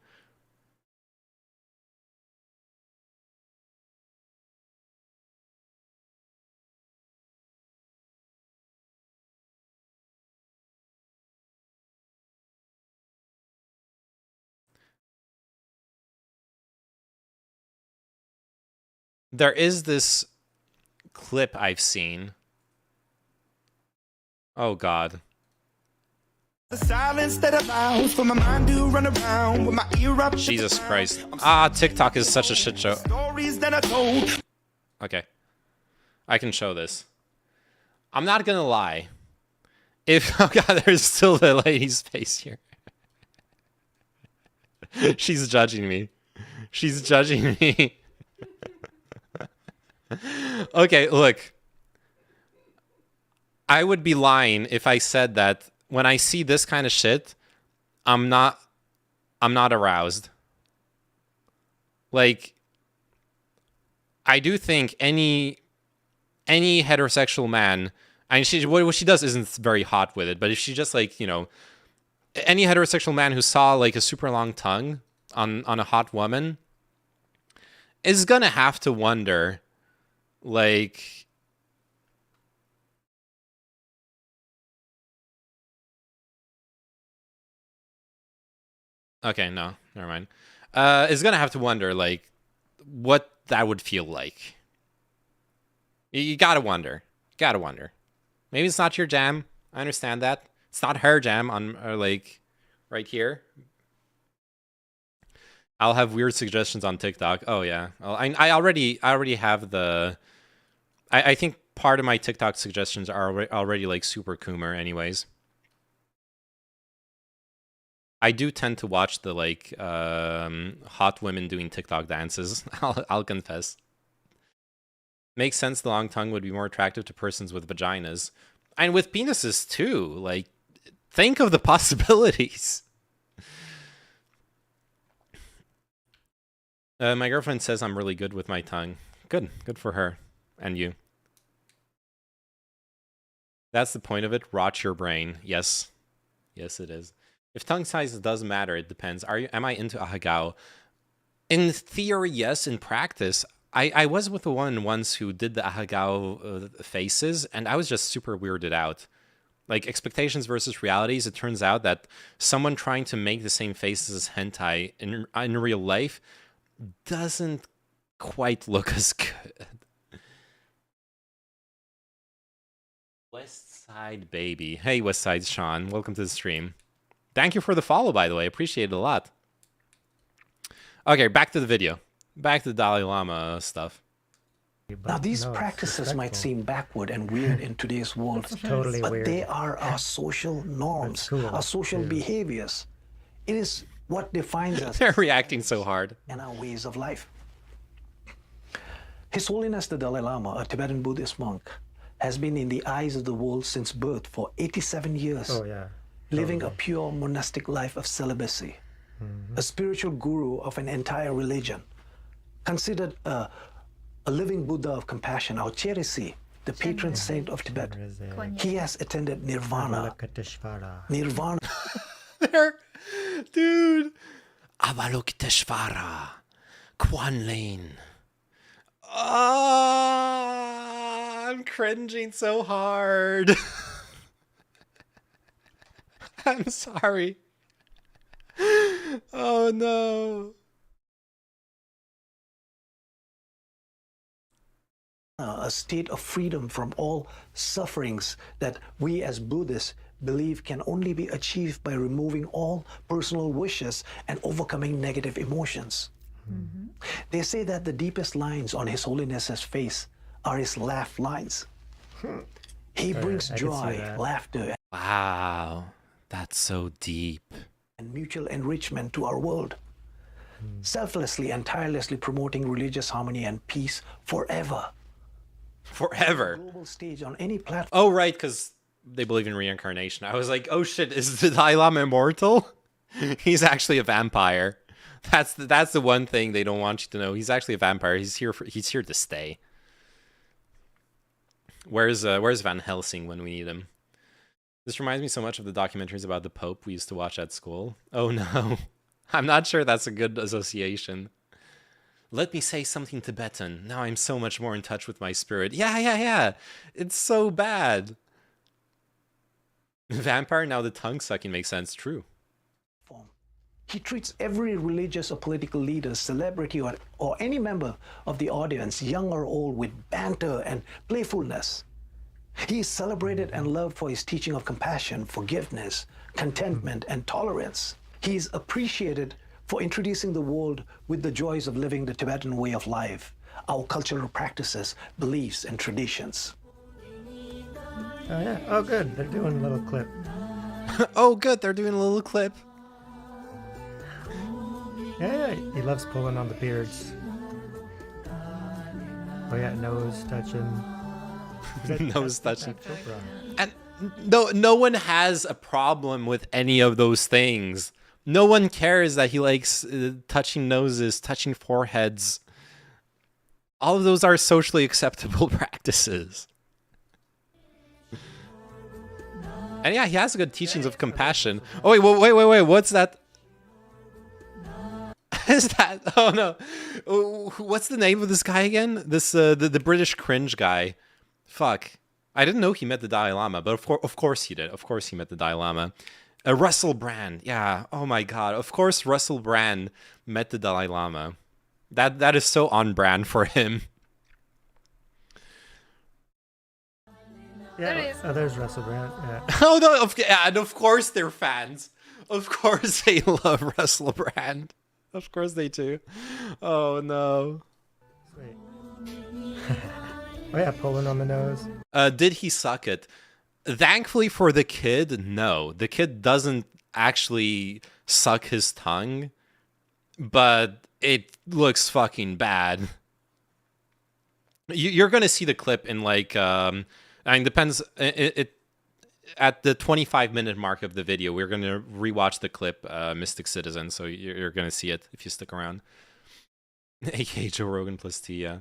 There is this clip I've seen. Oh God. The silence that allows for my mind to run around with my ear up. Jesus Christ. Ah, TikTok is such a shit show. Stories that I told. Okay. I can show this. I'm not gonna lie. If, oh God, there's still the lady's face here. She's judging me. She's judging me. Okay, look. I would be lying if I said that when I see this kind of shit, I'm not aroused. Like, I do think any heterosexual man, I mean, what she does isn't very hot with it, but if she just, like, you know, any heterosexual man who saw like a super long tongue on a hot woman is gonna have to wonder, like, okay, no, never mind. Is gonna have to wonder, like, what that would feel like. You gotta wonder. Gotta wonder. Maybe it's not your jam. I understand that. It's not her jam on, like, right here. I'll have weird suggestions on TikTok. Oh yeah. Well, I already have the. I think part of my TikTok suggestions are already like super Coomer, anyways. I do tend to watch the like hot women doing TikTok dances. I'll confess. Makes sense. The long tongue would be more attractive to persons with vaginas, and with penises too. Like, think of the possibilities. My girlfriend says I'm really good with my tongue. Good. Good for her. And you. That's the point of it. Rot your brain. Yes. Yes, it is. If tongue size does matter, it depends. Am I into ahegao? In theory, yes. In practice, I was with a woman once who did the ahegao faces, and I was just super weirded out. Like, expectations versus realities, it turns out that someone trying to make the same faces as hentai in real life doesn't quite look as good. West Side Baby. Hey, West Side Sean. Welcome to the stream. Thank you for the follow, by the way. Appreciate it a lot. Okay, back to the video. Back to the Dalai Lama stuff. Now, these practices might seem backward and weird in today's world, totally but weird. they are our social norms, our social behaviors. It is what defines us. They're reacting so hard. And our ways of life. His Holiness the Dalai Lama, a Tibetan Buddhist monk, has been in the eyes of the world since birth for 87 years. Oh, yeah. Living a pure monastic life of celibacy. A spiritual guru of an entire religion. Considered a living Buddha of compassion, our Cherisi, the patron saint of Tibet. He has attended Nirvana. Nirvana. Dude. Avalokiteshvara. Kuan Lin. I'm cringing so hard. I'm sorry. Oh no. A state of freedom from all sufferings that we as Buddhists believe can only be achieved by removing all personal wishes and overcoming negative emotions. They say that the deepest lines on His Holiness's face are his laugh lines. He brings joy, laughter, wow, that's so deep. And mutual enrichment to our world. Selflessly and tirelessly promoting religious harmony and peace forever. Forever. Global stage on any platform. Oh, right, because they believe in reincarnation. I was like, oh shit, is the Dalai Lama immortal? He's actually a vampire. That's the one thing they don't want you to know. He's actually a vampire. He's here to stay. Where's Van Helsing when we need him? This reminds me so much of the documentaries about the Pope we used to watch at school. Oh no. I'm not sure that's a good association. Let me say something Tibetan. Now I'm so much more in touch with my spirit. Yeah. It's so bad. Vampire, now the tongue sucking makes sense. True. He treats every religious or political leader, celebrity, or any member of the audience, young or old, with banter and playfulness. He is celebrated and loved for his teaching of compassion, forgiveness, contentment, and tolerance. He is appreciated for introducing the world with the joys of living the Tibetan way of life, our cultural practices, beliefs, and traditions. Oh, yeah. Oh, good. They're doing a little clip. Oh, good. They're doing a little clip. Yeah, he loves pulling on the beards. Oh, yeah, nose touching. Nose touching. And no one has a problem with any of those things. No one cares that he likes touching noses, touching foreheads. All of those are socially acceptable practices. And yeah, he has good teachings of compassion. Oh, wait. What's that? Is that? Oh, no. What's the name of this guy again? This the British Cringe guy. Fuck. I didn't know he met the Dalai Lama, but of course he did. Of course he met the Dalai Lama. Russell Brand. Yeah. Oh my god. Of course Russell Brand met the Dalai Lama. That is so on brand for him. Yeah. Oh, there's Russell Brand. Yeah. Oh no. And of course they're fans. Of course they love Russell Brand. Of course they do. Oh no. Wait. Oh yeah, pulling on the nose. Did he suck it? Thankfully for the kid, no. The kid doesn't actually suck his tongue, but it looks fucking bad. You're gonna see the clip in like, I mean, depends. It at the 25-minute mark of the video, we're gonna rewatch the clip, Mystic Citizen. So you're gonna see it if you stick around. AKA Joe Rogan plus T. Yeah.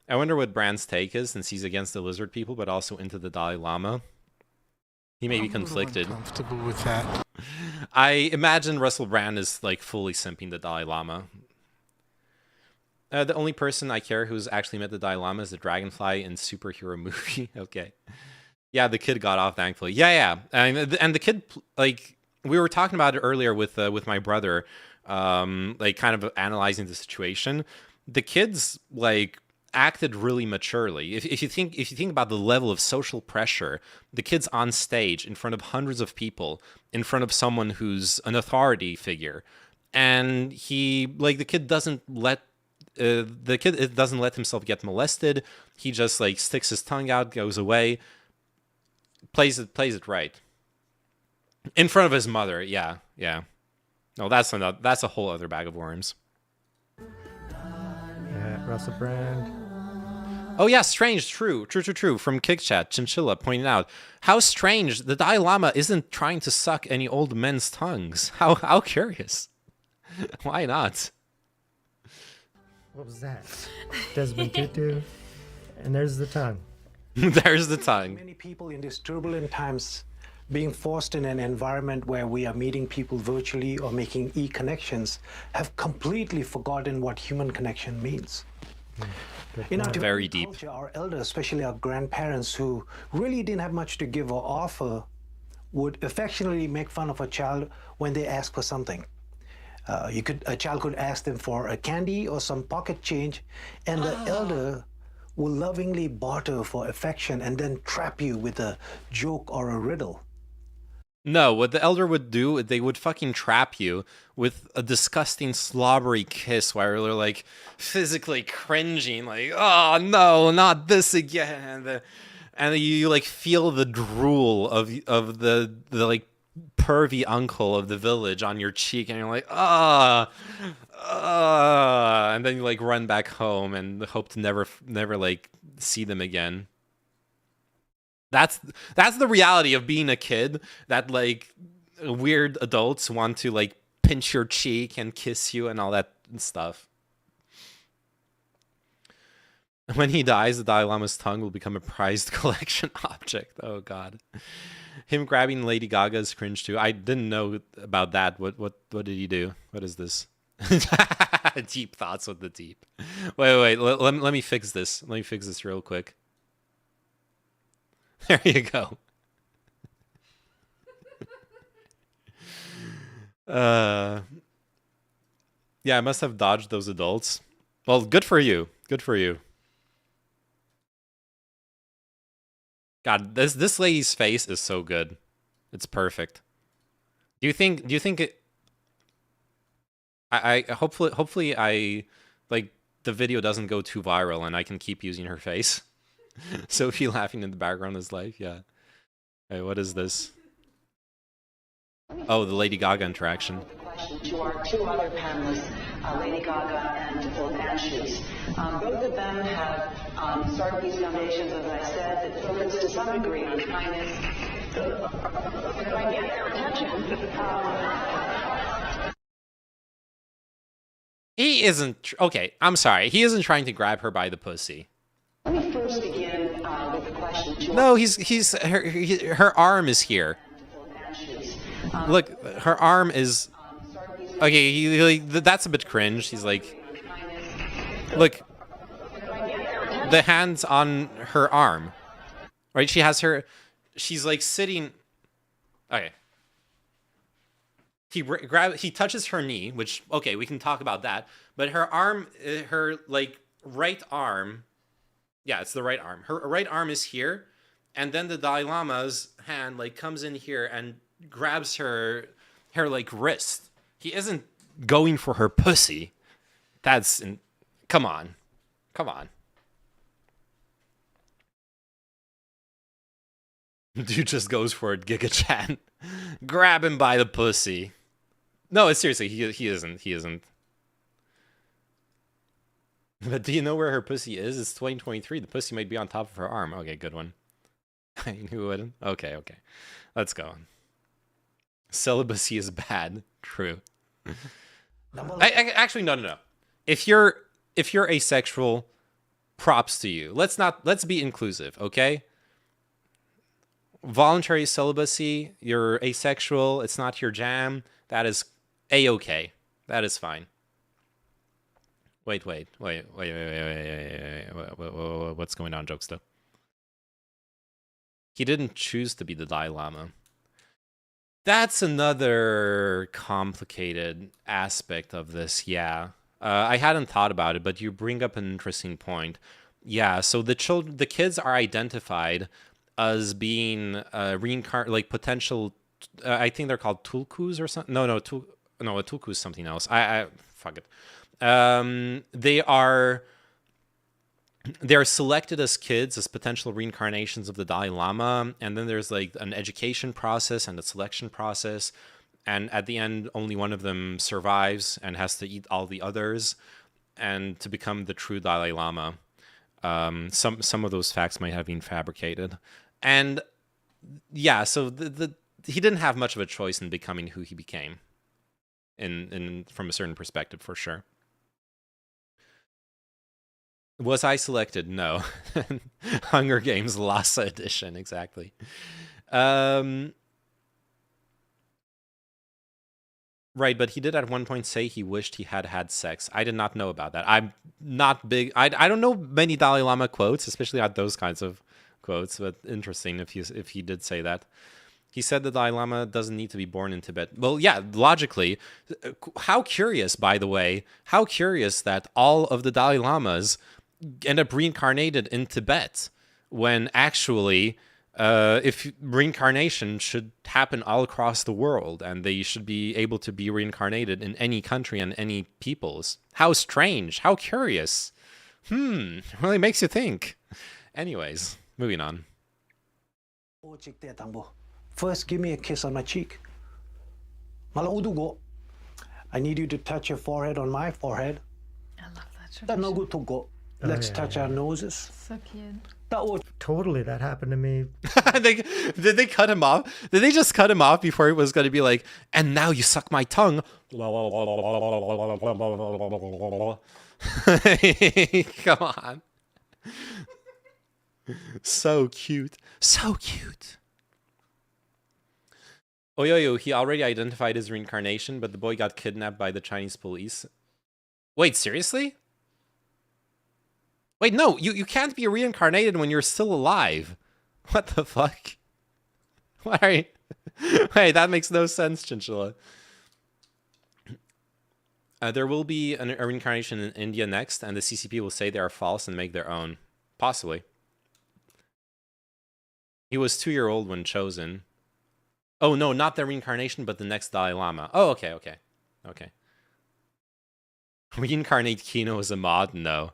I wonder what Brand's take is, since he's against the lizard people, but also into the Dalai Lama. He may be conflicted. I'm comfortable with that. I imagine Russell Brand is like fully simping the Dalai Lama. The only person I care who's actually met the Dalai Lama is the Dragonfly in superhero movie. Okay. Yeah, the kid got off, thankfully. Yeah. And the kid, like, we were talking about it earlier with my brother, like, kind of analyzing the situation. The kid's, like, acted really maturely. If you think about the level of social pressure, the kid's on stage in front of hundreds of people, in front of someone who's an authority figure, and the kid doesn't let himself get molested. He just like sticks his tongue out, goes away, plays it right in front of his mother. Yeah. No, that's a whole other bag of worms. Yeah, Russell Brand. Oh yeah, strange. True. From KickChat, Chinchilla pointed out how strange the Dalai Lama isn't trying to suck any old men's tongues. How curious. Why not? What was that? Desmond Tutu. And there's the tongue. There's the tongue. Many people in these turbulent times being forced in an environment where we are meeting people virtually or making e-connections have completely forgotten what human connection means. In our very deep culture, our elders, especially our grandparents who really didn't have much to give or offer, would affectionately make fun of a child when they ask for something. A child could ask them for a candy or some pocket change, and the elder will lovingly barter for affection and then trap you with a joke or a riddle. No, what the elder would do, they would fucking trap you with a disgusting slobbery kiss while they're like physically cringing, like, oh no, not this again. And you like feel the drool of the like pervy uncle of the village on your cheek, and you're like, and then you like run back home and hope to never like see them again. That's the reality of being a kid, that like weird adults want to like pinch your cheek and kiss you and all that stuff. When he dies, the Dalai Lama's tongue will become a prized collection object. Oh god. Him grabbing Lady Gaga's cringe too. I didn't know about that. What did he do? What is this? Deep thoughts with the deep. Wait. Let me fix this. Let me fix this real quick. There you go. Yeah, I must have dodged those adults. Well, good for you. Good for you. God, this lady's face is so good. It's perfect. Do you think it I hopefully I like the video doesn't go too viral and I can keep using her face. Sophie laughing in the background is life, yeah. Hey, what is this? Oh, the Lady Gaga interaction. To our two other panelists, Lady Gaga and Philip Anshoes. Both of them have started these foundations, as I said, that focus to some degree on kindness. If I get their attention. He isn't... Okay, I'm sorry. He isn't trying to grab her by the pussy. Let me first begin with the question. No, her arm is here. Look, her arm is... Okay, that's a bit cringe. He's like... Look. The hand's on her arm. Right? She has her... She's like sitting... Okay. He touches her knee, which... Okay, we can talk about that. But her arm... Her, like, right arm... Yeah, it's the right arm. Her right arm is here. And then the Dalai Lama's hand, like, comes in here and grabs her like, wrist. He isn't going for her pussy. Come on. Come on. Dude just goes for it, Giga Chan. Grab him by the pussy. No, seriously, he isn't. But do you know where her pussy is? It's 2023. The pussy might be on top of her arm. Okay, good one. I knew it. Okay. Let's go. Celibacy is bad. True. Actually, no. If you're asexual, props to you. Let's be inclusive, okay? Voluntary celibacy, you're asexual, it's not your jam, that is a-okay. That is fine. Wait. What's going on, Jokesta? He didn't choose to be the Dalai Lama. That's another complicated aspect of this, yeah. I hadn't thought about it, but you bring up an interesting point. Yeah, so the kids are identified as being like potential. I think they're called tulkus or something. No, a tulku is something else. Fuck it. They're selected as kids as potential reincarnations of the Dalai Lama, and then there's like an education process and a selection process, and at the end only one of them survives and has to eat all the others and to become the true Dalai Lama. Some of those facts might have been fabricated, and yeah, so he didn't have much of a choice in becoming who he became in from a certain perspective, for sure. Was I selected? No. Hunger Games Lhasa edition, exactly. Right, but he did at one point say he wished he had had sex. I did not know about that. I'm not big. I don't know many Dalai Lama quotes, especially not those kinds of quotes, but interesting if he did say that. He said the Dalai Lama doesn't need to be born in Tibet. Well, yeah, logically. How curious, by the way, how curious that all of the Dalai Lamas end up reincarnated in Tibet when actually if reincarnation should happen all across the world and they should be able to be reincarnated in any country and any peoples. How strange, how curious. Really makes you think. Anyways, moving on. First, give me a kiss on my cheek. I need you to touch your forehead on my forehead. I love that tradition. Let's touch our noses. So cute. Totally, that happened to me. Did they cut him off? Did they just cut him off before it was going to be like, and now you suck my tongue? Come on. So cute. So cute. Oyoyo, he already identified his reincarnation, but the boy got kidnapped by the Chinese police. Wait, seriously? Wait, no, you can't be reincarnated when you're still alive. What the fuck? Why are you... Wait, that makes no sense, Chinchilla. There will be a reincarnation in India next, and the CCP will say they are false and make their own. Possibly. He was 2-year-old when chosen. Oh, no, not the reincarnation, but the next Dalai Lama. Oh, okay. Reincarnate Kino as a mod? No.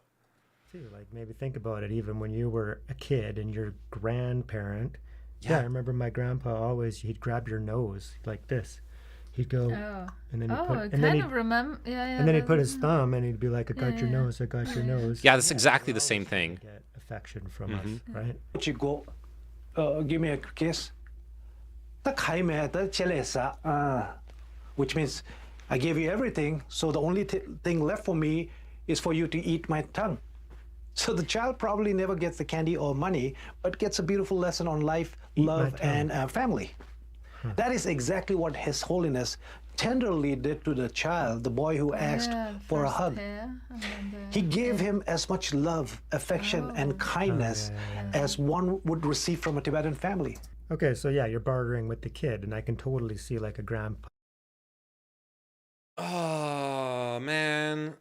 See, like, maybe think about it. Even when you were a kid and your grandparent... Yeah, I remember my grandpa always, he'd grab your nose like this. He'd go, and then he'd put his thumb, and he'd be like, "I got your nose, I got your nose." Yeah, that's exactly the same thing. Get affection from us, right? You go, give me a kiss. Which means I gave you everything, so the only thing left for me is for you to eat my tongue. So the child probably never gets the candy or money, but gets a beautiful lesson on life, love, and family. That is exactly what His Holiness tenderly did to the child, the boy who asked for a hug. He gave him as much love, affection, and kindness as one would receive from a Tibetan family. Okay, so yeah, you're bartering with the kid, and I can totally see like a grandpa. Oh, man.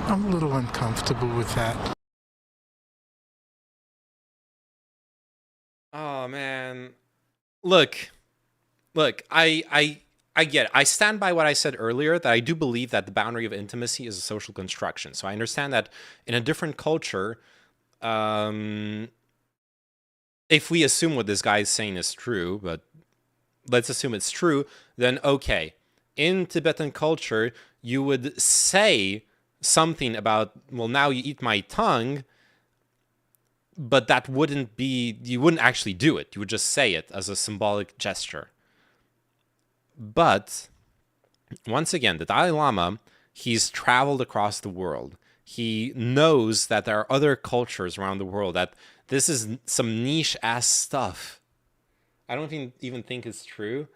I'm a little uncomfortable with that. Oh, man. Look, I get it. I stand by what I said earlier, that I do believe that the boundary of intimacy is a social construction. So I understand that in a different culture, if we assume what this guy is saying is true, but let's assume it's true, then okay. In Tibetan culture, you would say something about, well, now you eat my tongue, but that wouldn't be, you wouldn't actually do it. You would just say it as a symbolic gesture. But once again, the Dalai Lama, he's traveled across the world. He knows that there are other cultures around the world, that this is some niche ass stuff. I don't even think it's true.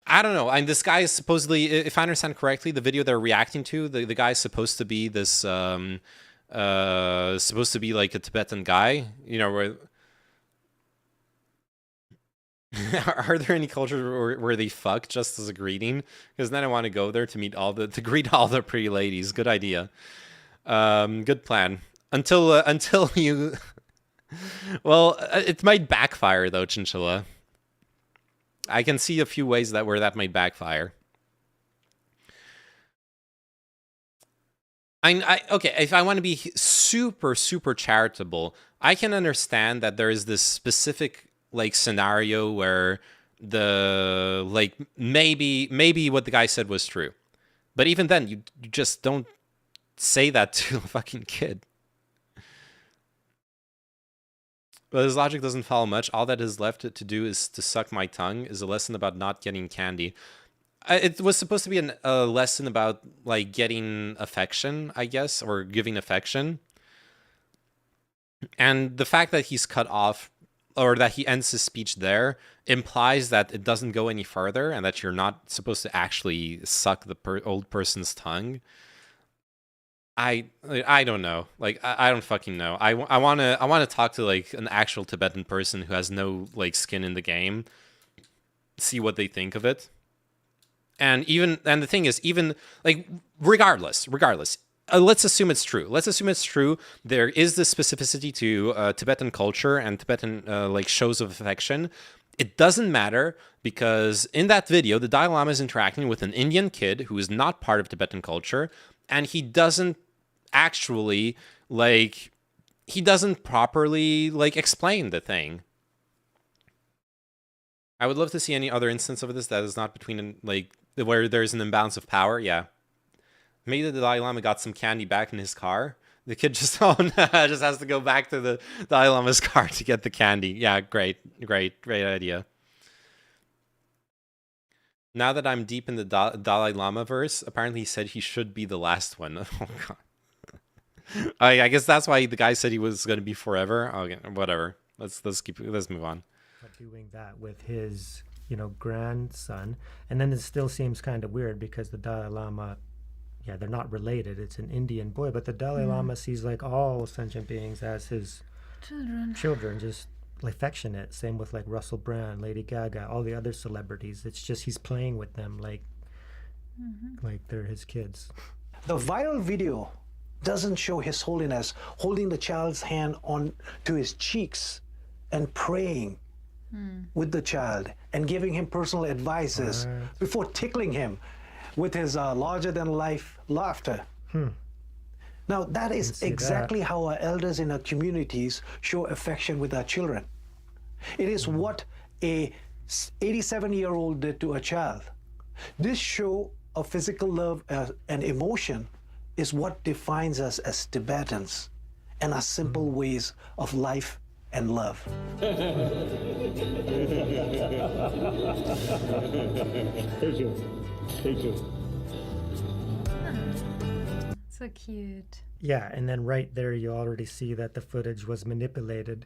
I don't know. And this guy is supposedly, if I understand correctly, the video they're reacting to, the guy is supposed to be this, supposed to be like a Tibetan guy, you know, where are there any cultures where they fuck just as a greeting? Because then I want to go there to greet all the pretty ladies. Good idea. Good plan. Until you, well, it might backfire though, Chinchilla. I can see a few ways where that might backfire. Okay, if I want to be super charitable, I can understand that there is this specific like scenario where the like maybe what the guy said was true, but even then you just don't say that to a fucking kid. But his logic doesn't follow much. All that is left to do is to suck my tongue is a lesson about not getting candy. It was supposed to be a lesson about like getting affection, I guess, or giving affection. And the fact that he's cut off, or that he ends his speech there, implies that it doesn't go any further and that you're not supposed to actually suck the old person's tongue. I don't know. Like I don't fucking know. I want to talk to like an actual Tibetan person who has no like skin in the game. See what they think of it. And the thing is, even like regardless, let's assume it's true. Let's assume it's true. There is this specificity to Tibetan culture and Tibetan like shows of affection. It doesn't matter because in that video, the Dalai Lama is interacting with an Indian kid who is not part of Tibetan culture, and he doesn't actually like, he doesn't properly like explain the thing. I would love to see any other instance of this that is not between like where there's an imbalance of power. Yeah. Maybe the Dalai Lama got some candy back in his car. The kid just just has to go back to the Dalai Lama's car to get the candy. Yeah, great idea. Now that I'm deep in the Dalai Lama verse, apparently he said he should be the last one. Oh god. I guess that's why the guy said he was going to be forever. Okay, whatever. Let's move on. But doing that with his, grandson, and then it still seems kind of weird because the Dalai Lama, yeah, they're not related. It's an Indian boy, but the Dalai Lama sees like all sentient beings as his children, just affectionate. Same with like Russell Brand, Lady Gaga, all the other celebrities. It's just he's playing with them like like they're his kids. The viral video doesn't show His Holiness holding the child's hand on to his cheeks and praying with the child and giving him personal advices before tickling him with his larger-than-life laughter. Now, that is exactly how our elders in our communities show affection with our children. It is what a 87-year-old did to a child. This show of physical love and emotion is what defines us as Tibetans and our simple ways of life and love. So cute. Yeah, and then right there you already see that the footage was manipulated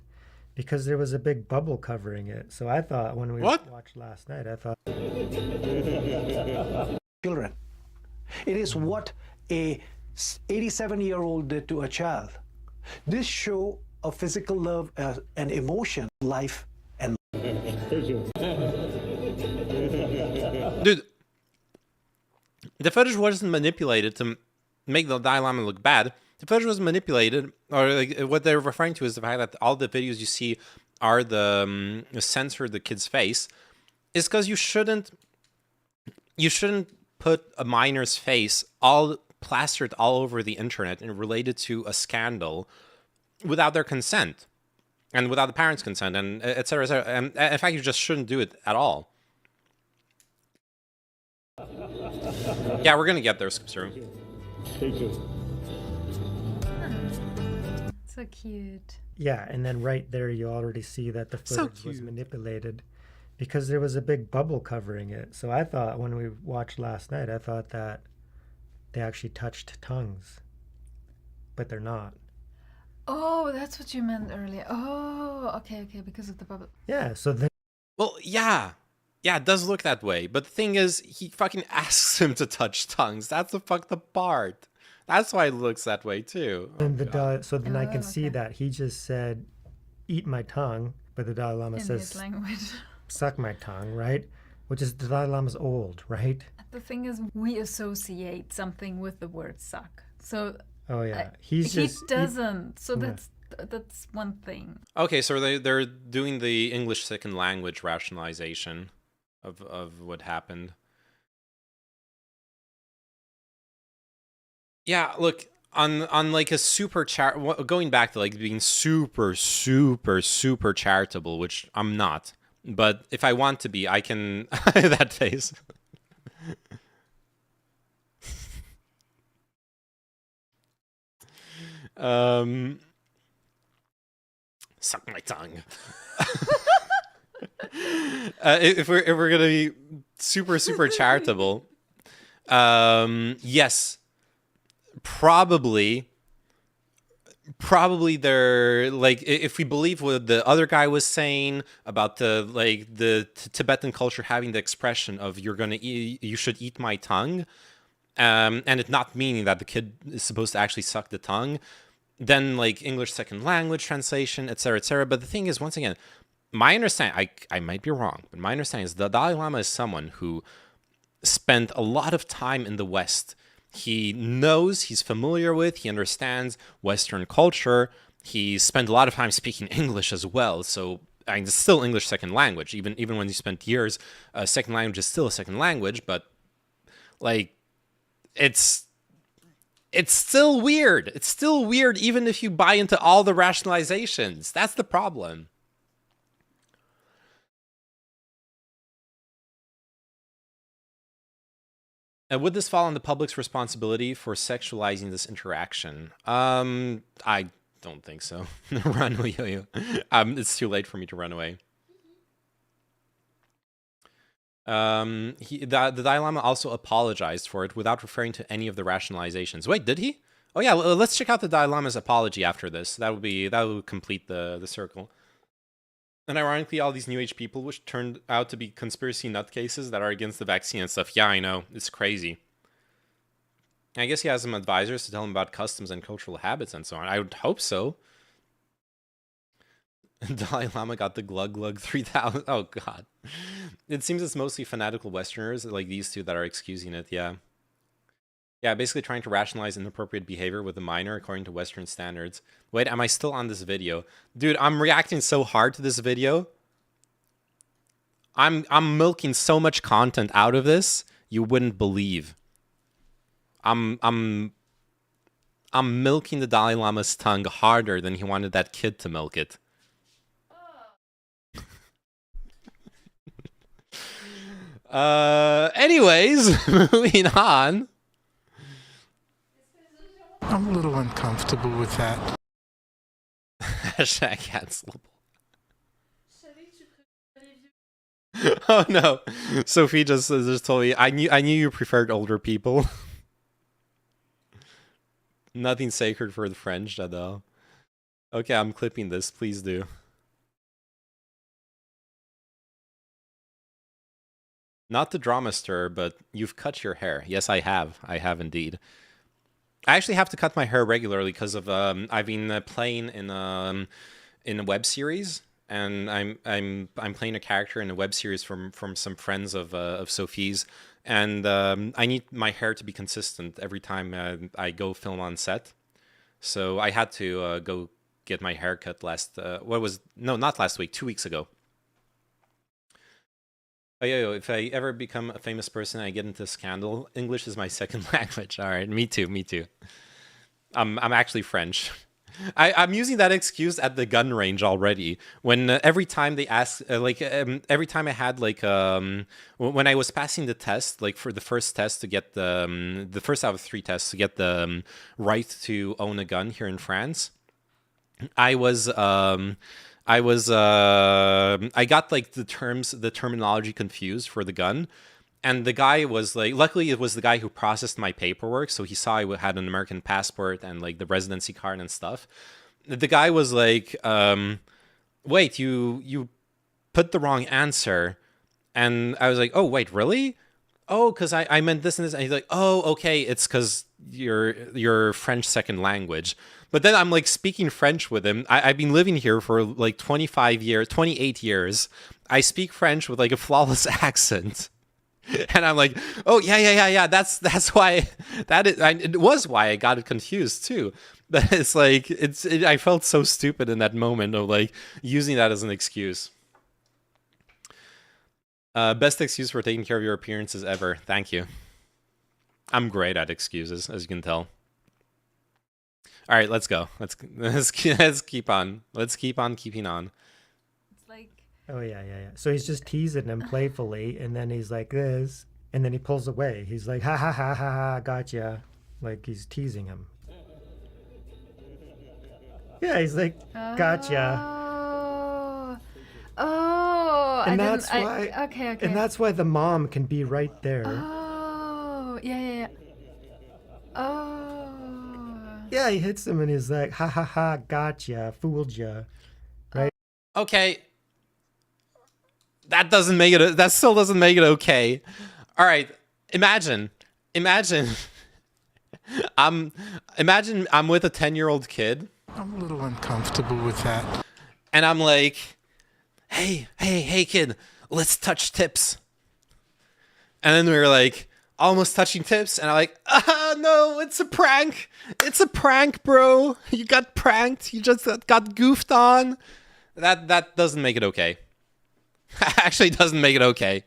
because there was a big bubble covering it. So I thought when we watched last night, I thought... Children. It is what a 87-year-old did to a child. This show of physical love and emotion, life and... Dude, the footage wasn't manipulated to make the Dalai Lama look bad. The footage was manipulated, or like, what they're referring to is the fact that all the videos you see are the censor the kid's face, is because you shouldn't put a minor's face all plastered all over the internet and related to a scandal without their consent and without the parents' consent, and et cetera, et cetera. And in fact, you just shouldn't do it at all. Yeah, we're gonna get there, scoopsteroo. So cute. Yeah, and then right there you already see that the footage was manipulated because there was a big bubble covering it. So I thought when we watched last night, I thought that they actually touched tongues, but they're not. Oh, that's what you meant earlier. Oh, okay, because of the bubble. Yeah, so then... Well, yeah, it does look that way. But the thing is, he fucking asks him to touch tongues. That's the fucked up part. That's why it looks that way too. And so then I can see that he just said, "Eat my tongue," but the Dalai Lama says, his language. "Suck my tongue," right? Which is, the Dalai Lama's old, right? The thing is, we associate something with the word "suck." So. Oh yeah, he doesn't. So that's one thing. Okay, so they're doing the English second language rationalization of what happened. Yeah, look, on like a super going back to like being super charitable, which I'm not, but if I want to be, I can. That face. Suck my tongue. If we're gonna be super charitable, yes, probably they're like, if we believe what the other guy was saying about the Tibetan culture having the expression of you should eat my tongue, and it not meaning that the kid is supposed to actually suck the tongue, then like English second language translation, etc., etc. But the thing is, once again, my understanding, I might be wrong, but my understanding is the Dalai Lama is someone who spent a lot of time in the West. He knows, he's familiar with, he understands Western culture. He spent a lot of time speaking English as well. So I mean, it's still English second language. Even when you spent years, second language is still a second language. But like, it's still weird. It's still weird even if you buy into all the rationalizations. That's the problem. And would this fall on the public's responsibility for sexualizing this interaction? I don't think so. Run away, yo-yo. It's too late for me to run away. The Dalai Lama also apologized for it without referring to any of the rationalizations. Wait, did he? Oh yeah, let's check out the Dalai Lama's apology after this. That would complete the circle. And ironically, all these New Age people, which turned out to be conspiracy nutcases that are against the vaccine and stuff. Yeah, I know. It's crazy. I guess he has some advisors to tell him about customs and cultural habits and so on. I would hope so. Dalai Lama got the glug glug 3000. Oh, God. It seems it's mostly fanatical Westerners like these two that are excusing it, yeah. Yeah, basically trying to rationalize inappropriate behavior with a minor according to Western standards. Wait, am I still on this video? Dude, I'm reacting so hard to this video. I'm milking so much content out of this, you wouldn't believe. I'm milking the Dalai Lama's tongue harder than he wanted that kid to milk it. Anyways, moving on. I'm a little uncomfortable with that. Hashtag cancelable. Oh no, Sophie just told me I knew you preferred older people. Nothing sacred for the French, though. Okay, I'm clipping this. Please do. Not the drama stir, but you've cut your hair. Yes, I have. I have indeed. I actually have to cut my hair regularly because of I've been playing in a web series, and I'm playing a character in a web series from some friends of Sophie's, and I need my hair to be consistent every time I go film on set. So I had to go get my hair cut not last week, 2 weeks ago. Oh, yo, if I ever become a famous person, I get into a scandal. English is my second language. All right, me too. I'm actually French. I'm using that excuse at the gun range already. When every time they ask, every time I had when I was passing the test, like for the first test to get the first out of 3 tests to get the right to own a gun here in France, I got like the terminology confused for the gun. And the guy was like, luckily it was the guy who processed my paperwork. So he saw I had an American passport and like the residency card and stuff. The guy was like, wait, you put the wrong answer. And I was like, oh, wait, really? Oh, because I meant this and this. And he's like, oh, okay, it's because you're French second language. But then I'm like speaking French with him. I've been living here for like 28 years. I speak French with like a flawless accent. And I'm like, oh, yeah. That's why it was why I got it confused too. But it's like, I felt so stupid in that moment of like using that as an excuse. Best excuse for taking care of your appearances ever. Thank you. I'm great at excuses, as you can tell. All right, let's go. Let's keep on. Let's keep on keeping on. It's like, oh yeah. So he's just teasing him playfully, and then he's like this, and then he pulls away. He's like, ha ha ha ha ha, gotcha. Like he's teasing him. Yeah, he's like, gotcha. Oh, and that's why. Okay. And that's why the mom can be right there. Oh, yeah. Oh. Yeah, he hits him and he's like, ha ha ha, gotcha, fooled ya. Right? Okay. That still doesn't make it okay. All right. Imagine I'm with a 10-year-old kid. I'm a little uncomfortable with that. And I'm like, hey kid, let's touch tips. And then we were like, almost touching tips, and I'm like, no, it's a prank. It's a prank, bro. You got pranked. You just got goofed on. That doesn't make it okay. Actually doesn't make it okay.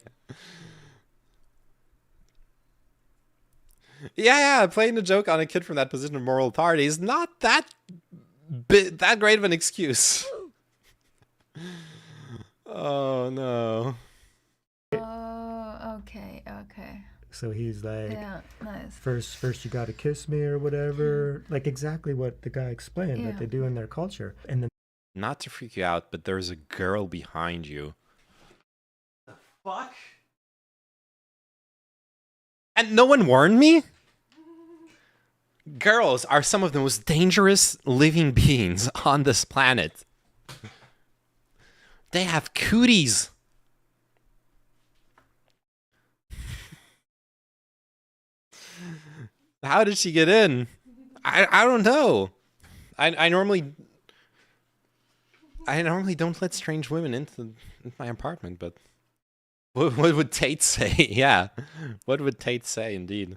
Yeah, playing a joke on a kid from that position of moral authority is not that great of an excuse. Oh no. Oh, okay. So he's like, yeah, nice. First you gotta kiss me or whatever. Like exactly what the guy explained that they do in their culture. And then, not to freak you out, but there's a girl behind you. The fuck? And no one warned me? Girls are some of the most dangerous living beings on this planet. They have cooties. How did she get in? I don't know. I normally don't let strange women into my apartment, but what would Tate say? Yeah. What would Tate say, indeed?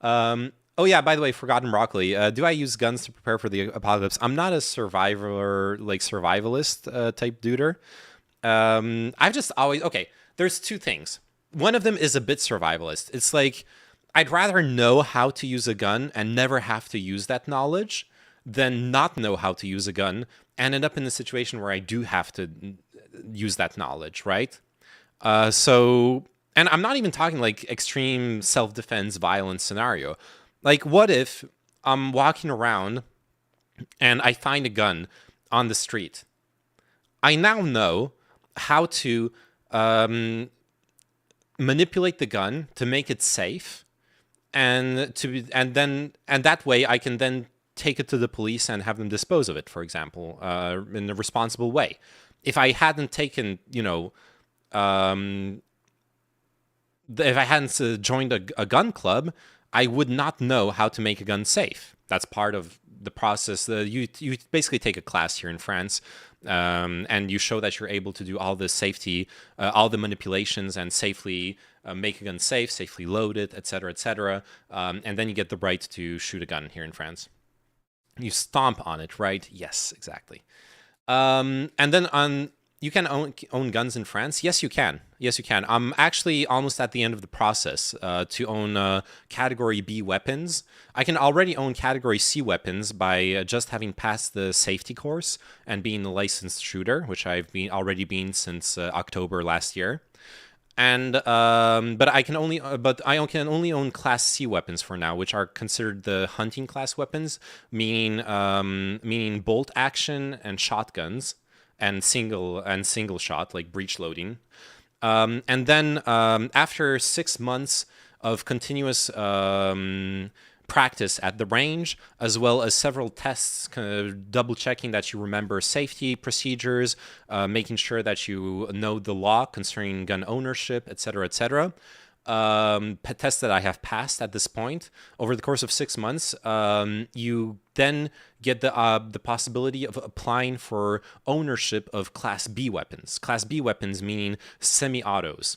Oh yeah, by the way, Forgotten Broccoli. Do I use guns to prepare for the apocalypse? I'm not a survivalist type duder. I've just always there's two things. One of them is a bit survivalist. It's like I'd rather know how to use a gun and never have to use that knowledge than not know how to use a gun and end up in a situation where I do have to use that knowledge, right? And I'm not even talking like extreme self-defense violence scenario. Like, what if I'm walking around and I find a gun on the street? I now know how to manipulate the gun to make it safe, and that way I can then take it to the police and have them dispose of it, for example, in a responsible way. If I hadn't taken, if I hadn't joined a gun club, I would not know how to make a gun safe. That's part of the process. You basically take a class here in France, and you show that you're able to do all the safety, all the manipulations, and safely make a gun safe, safely load it, etc., etc. And then you get the right to shoot a gun here in France. You stomp on it, right? Yes, exactly. And then you can own guns in France? Yes, you can. Yes, you can. I'm actually almost at the end of the process to own Category B weapons. I can already own Category C weapons by just having passed the safety course and being a licensed shooter, which I've already been since October last year. And but I can only own Class C weapons for now, which are considered the hunting class weapons, meaning bolt action and shotguns. And single shot, like breech loading. And then after 6 months of continuous practice at the range, as well as several tests, kind of double checking that you remember safety procedures, making sure that you know the law concerning gun ownership, etc., etc. Tests that I have passed at this point over the course of 6 months, you then get the possibility of applying for ownership of Class B weapons. Class B weapons meaning semi-autos.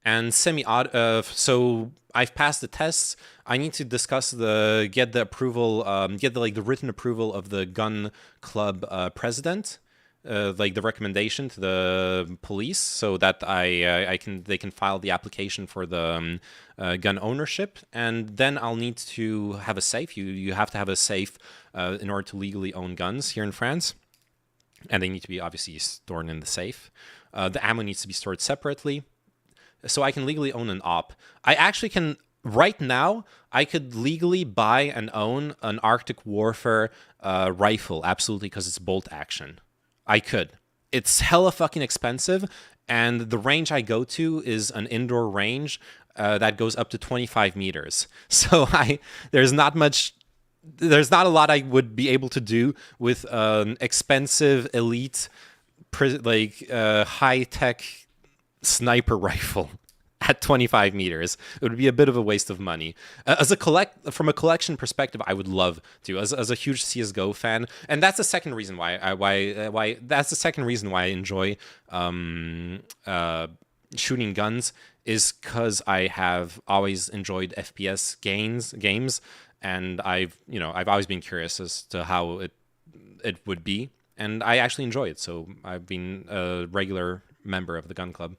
And so I've passed the tests. I need to discuss get the written approval of the gun club president. Like the recommendation to the police, so that they can file the application for the gun ownership, and then I'll need to have a safe. You have to have a safe in order to legally own guns here in France, and they need to be obviously stored in the safe. The ammo needs to be stored separately, so I can legally own an op. I actually can. Right now, I could legally buy and own an Arctic Warfare rifle, absolutely, because it's bolt action. I could. It's hella fucking expensive, and the range I go to is an indoor range that goes up to 25 meters. So there's not a lot I would be able to do with an expensive elite, high-tech sniper rifle at 25 meters. It would be a bit of a waste of money. From a collection perspective, I would love to. As a huge CS:GO fan, and that's the second reason why I enjoy shooting guns, is because I have always enjoyed FPS games, and I've always been curious as to how it would be, and I actually enjoy it. So I've been a regular member of the gun club.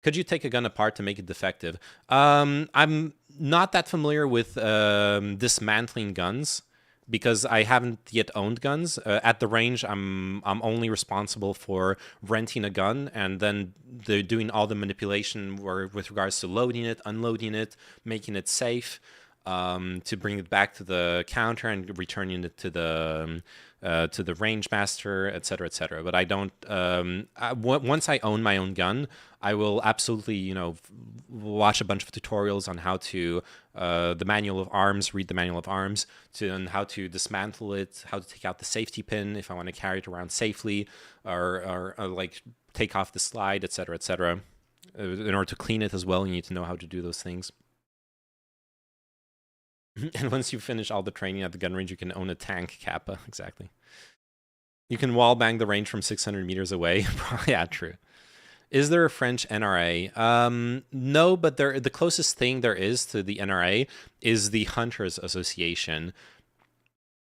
Could you take a gun apart to make it defective? I'm not that familiar with dismantling guns because I haven't yet owned guns. At the range, I'm only responsible for renting a gun and then doing all the manipulation with regards to loading it, unloading it, making it safe, to bring it back to the counter and returning it to the range master, etc., etc. But I don't. Once I own my own gun, I will absolutely, watch a bunch of tutorials on how to the manual of arms, read the manual of arms, on how to dismantle it, how to take out the safety pin if I want to carry it around safely, or like take off the slide, etc., etc. In order to clean it as well, you need to know how to do those things. And once you finish all the training at the gun range, you can own a tank kappa. Exactly. You can wall bang the range from 600 meters away. Yeah, true. Is there a French NRA? No, but the closest thing there is to the NRA is the Hunters Association.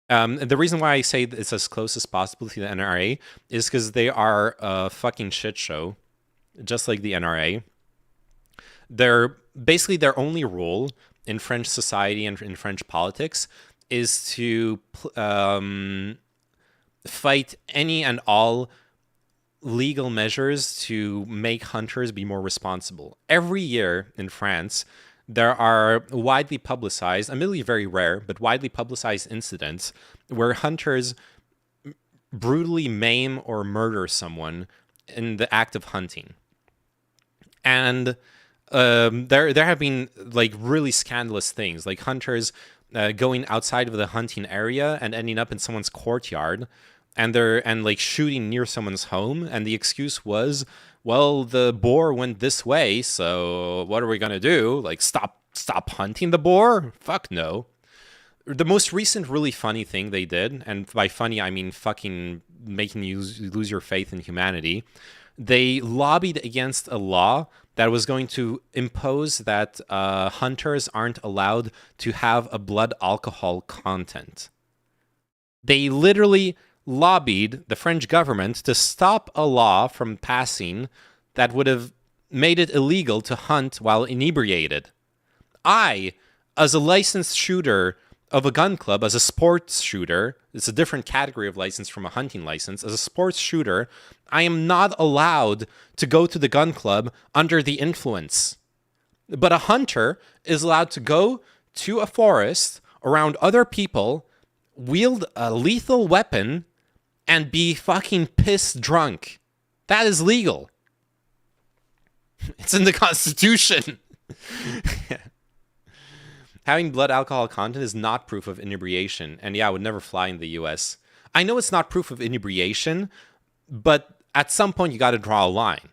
The reason why I say it's as close as possible to the NRA is because they are a fucking shit show, just like the NRA. They're basically, their only role in French society and in French politics is to fight any and all legal measures to make hunters be more responsible. Every year in France, there are widely publicized, admittedly very rare, but widely publicized incidents where hunters brutally maim or murder someone in the act of hunting. And there have been like really scandalous things, like hunters going outside of the hunting area and ending up in someone's courtyard, and like shooting near someone's home, and the excuse was, well, the boar went this way, so what are we gonna do? Like stop hunting the boar? Fuck no. The most recent really funny thing they did, and by funny I mean fucking making you lose your faith in humanity, they lobbied against a law that was going to impose that hunters aren't allowed to have a blood alcohol content. They literally lobbied the French government to stop a law from passing that would have made it illegal to hunt while inebriated. I, as a licensed shooter of a gun club, as a sports shooter, it's a different category of license from a hunting license. As a sports shooter, I am not allowed to go to the gun club under the influence. But a hunter is allowed to go to a forest around other people, wield a lethal weapon, and be fucking pissed drunk. That is legal. It's in the Constitution. Having blood alcohol content is not proof of inebriation, and yeah, it would never fly in the US. I know it's not proof of inebriation, but at some point you got to draw a line.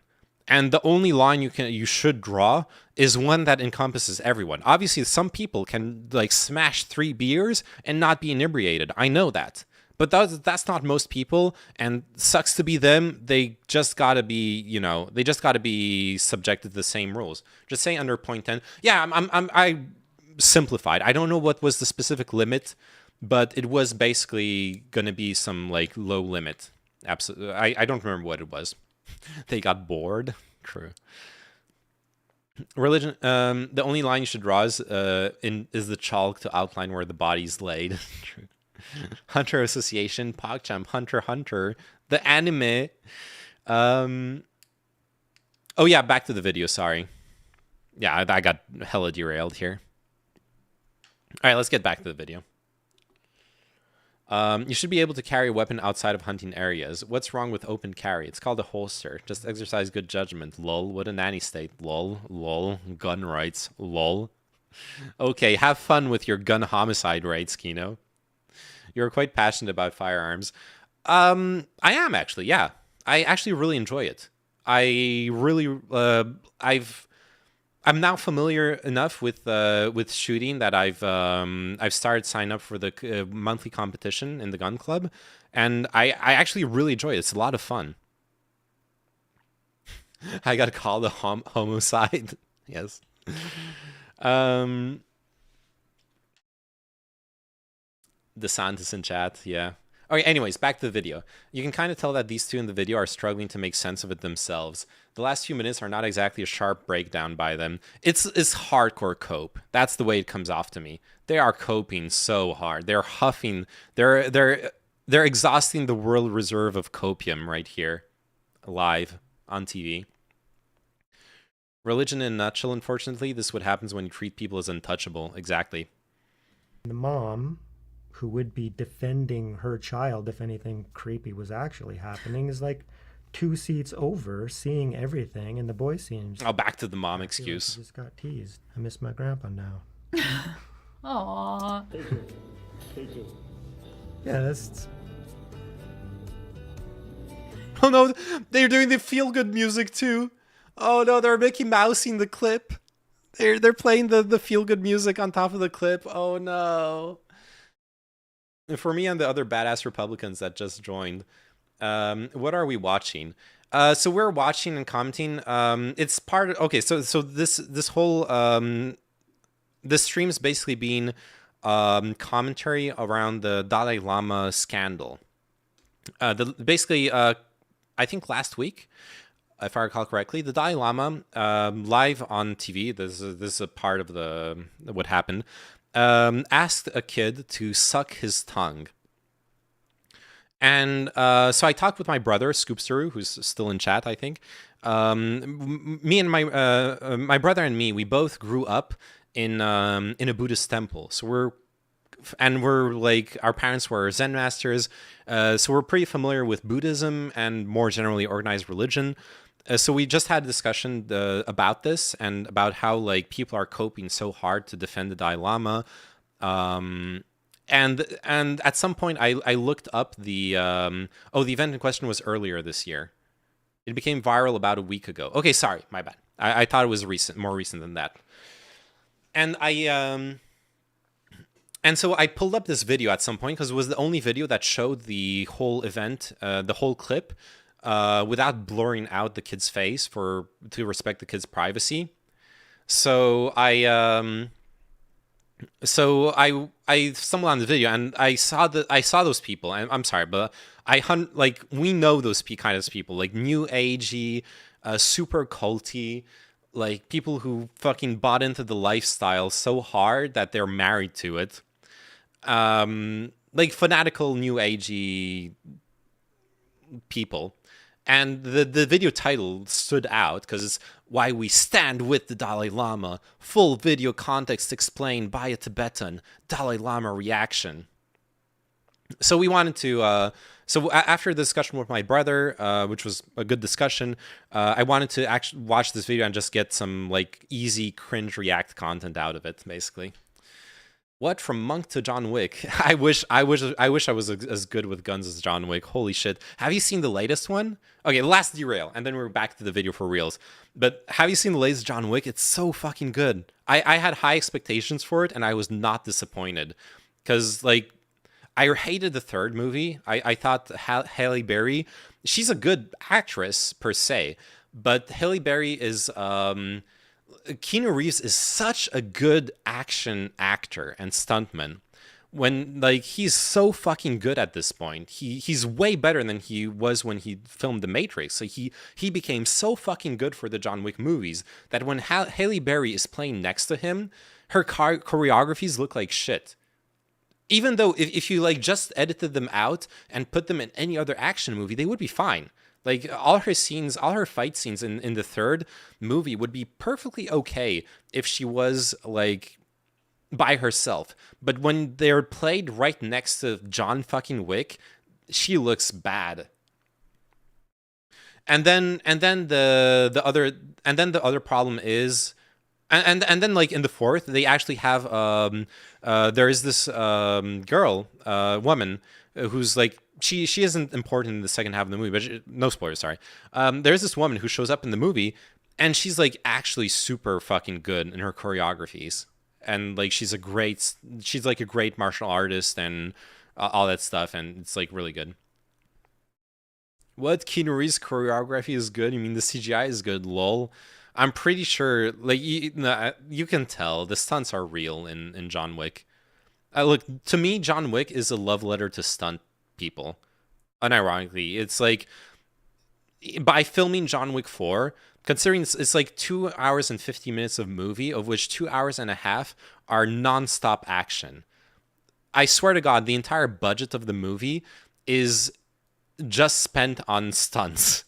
And the only line you should draw is one that encompasses everyone. Obviously, some people can like smash 3 beers and not be inebriated. I know that. But that's not most people, and sucks to be them. They just gotta be, they just gotta be subjected to the same rules. Just say under 0.10. Yeah, I simplified. I don't know what was the specific limit, but it was basically gonna be some like low limit. Absolutely, I don't remember what it was. They got bored. True. Religion. The only line you should draw is the chalk to outline where the body's laid. True. Hunter Association, PogChamp, Hunter, the anime. Oh yeah, back to the video, sorry. Yeah, I got hella derailed here. Alright, let's get back to the video. You should be able to carry a weapon outside of hunting areas. What's wrong with open carry? It's called a holster. Just exercise good judgment. Lol. What a nanny state. Lol. Gun rights. Lol. Okay, have fun with your gun homicide rights, Kino. You're quite passionate about firearms. I am actually, yeah. I actually really enjoy it. I really, I'm now familiar enough with shooting that I've started signing up for the monthly competition in the gun club, and I actually really enjoy it. It's a lot of fun. I got called a homicide. Yes. DeSantis in chat, yeah. Okay, anyways, back to the video. You can kind of tell that these two in the video are struggling to make sense of it themselves. The last few minutes are not exactly a sharp breakdown by them. It's hardcore cope. That's the way it comes off to me. They are coping so hard. They're huffing. They're exhausting the world reserve of copium right here, live on TV. Religion in a nutshell, unfortunately, this is what happens when you treat people as untouchable. Exactly. The mom, who would be defending her child if anything creepy was actually happening, is like 2 seats over, seeing everything, and the boy seems... Oh, back to the mom excuse. Like I just got teased. I miss my grandpa now. Aww. Thank you. Yeah, that's... Oh no, they're doing the feel-good music too. Oh no, they're Mickey Mousing the clip. They're playing the feel-good music on top of the clip. Oh no. For me and the other badass Republicans that just joined, what are we watching? So we're watching and commenting. It's part of, okay. So this whole this stream is basically being commentary around the Dalai Lama scandal. Basically, I think last week, if I recall correctly, the Dalai Lama live on TV. This is a part of the what happened. Asked a kid to suck his tongue. And so I talked with my brother, Scoopsteroo, who's still in chat, I think. Me and my brother and me, we both grew up in a Buddhist temple. So we're like, our parents were Zen masters. So we're pretty familiar with Buddhism and more generally organized religion. So we just had a discussion about this and about how like people are coping so hard to defend the Dalai Lama. And at some point, I looked up the event in question was earlier this year. It became viral about a week ago. Okay, sorry, my bad. I thought it was more recent than that. And so I pulled up this video at some point because it was the only video that showed the whole event, the whole clip, without blurring out the kid's face to respect the kid's privacy. So I stumbled on the video and I saw those people, and I'm sorry, but we know those kind of people, like new agey, super culty, like people who fucking bought into the lifestyle so hard that they're married to it. Like fanatical new agey people. And the video title stood out because it's Why We Stand With the Dalai Lama. Full video context explained by a Tibetan. Dalai Lama reaction. So we wanted to... So after the discussion with my brother, which was a good discussion, I wanted to actually watch this video and just get some like easy cringe react content out of it, basically. What, from Monk to John Wick? I wish I was as good with guns as John Wick. Holy shit. Have you seen the latest one? Okay, last derail, and then we're back to the video for reals. But have you seen the latest John Wick? It's so fucking good. I had high expectations for it, and I was not disappointed. Because, like, I hated the third movie. I thought Halle Berry, she's a good actress, per se. But Halle Berry is... Keanu Reeves is such a good action actor and stuntman. When like he's so fucking good at this point. He's way better than he was when he filmed The Matrix. So he became so fucking good for the John Wick movies that when Halle Berry is playing next to him, her choreographies look like shit. Even though if you like just edited them out and put them in any other action movie, they would be fine. Like, all her fight scenes in the third movie would be perfectly okay if she was, like, by herself. But when they're played right next to John fucking Wick, she looks bad. And then the other problem is... And then, like, in the fourth, they actually have... there is this woman, who's, like... She isn't important in the second half of the movie, but no spoilers, sorry. There's this woman who shows up in the movie, and she's like actually super fucking good in her choreographies, and like she's like a great martial artist and all that stuff, and it's like really good. What, Keanu Reeves' choreography is good? You mean the CGI is good? Lol. I'm pretty sure, like you can tell the stunts are real in John Wick. Look, to me, John Wick is a love letter to stunt people. Unironically, it's like by filming John Wick 4, considering it's like 2 hours and 50 minutes of movie, of which 2 hours and a half are non-stop action. I swear to God, the entire budget of the movie is just spent on stunts.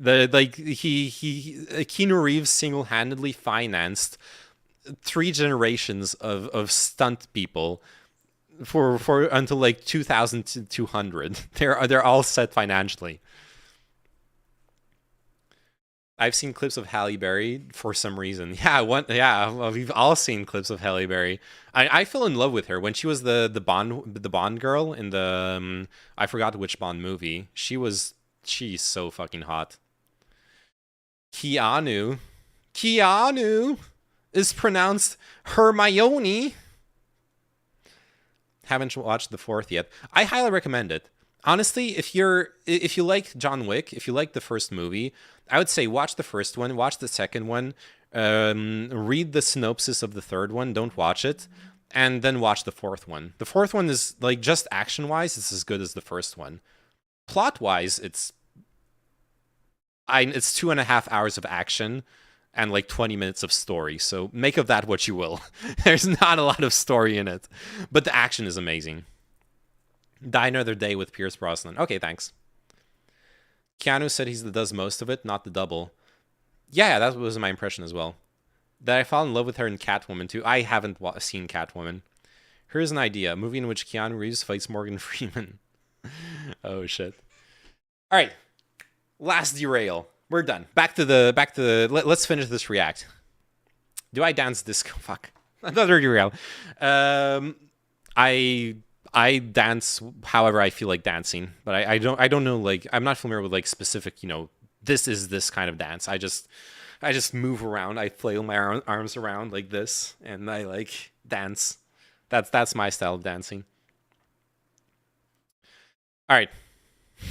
Keanu Reeves single-handedly financed 3 generations of stunt people for until like 2200. They're all set financially. I've seen clips of Halle Berry for some reason. Well, we've all seen clips of Halle Berry. I fell in love with her when she was the Bond girl in the I forgot which Bond movie. She's so fucking hot. Keanu is pronounced Hermione. Haven't watched the fourth yet. I highly recommend it. Honestly, if you like John Wick, if you like the first movie, I would say watch the first one, watch the second one, read the synopsis of the third one, don't watch it, and then watch the fourth one. The fourth one is like just action-wise, it's as good as the first one. Plot-wise, it's 2.5 hours of action and like 20 minutes of story. So make of that what you will. There's not a lot of story in it, but the action is amazing. Die Another Day with Pierce Brosnan. Okay, thanks. Keanu said he does most of it, not the double. Yeah, that was my impression as well. Did I fall in love with her in Catwoman too? I haven't seen Catwoman. Here's an idea: a movie in which Keanu Reeves fights Morgan Freeman. Oh shit! All right, last derail. We're done. Back to the. Let's finish this react. Do I dance disco? Fuck. Another derail. I dance however I feel like dancing, but I don't know, like, I'm not familiar with like specific, this is this kind of dance. I just move around, I flail my arms around like this, and I like dance. That's my style of dancing. All right,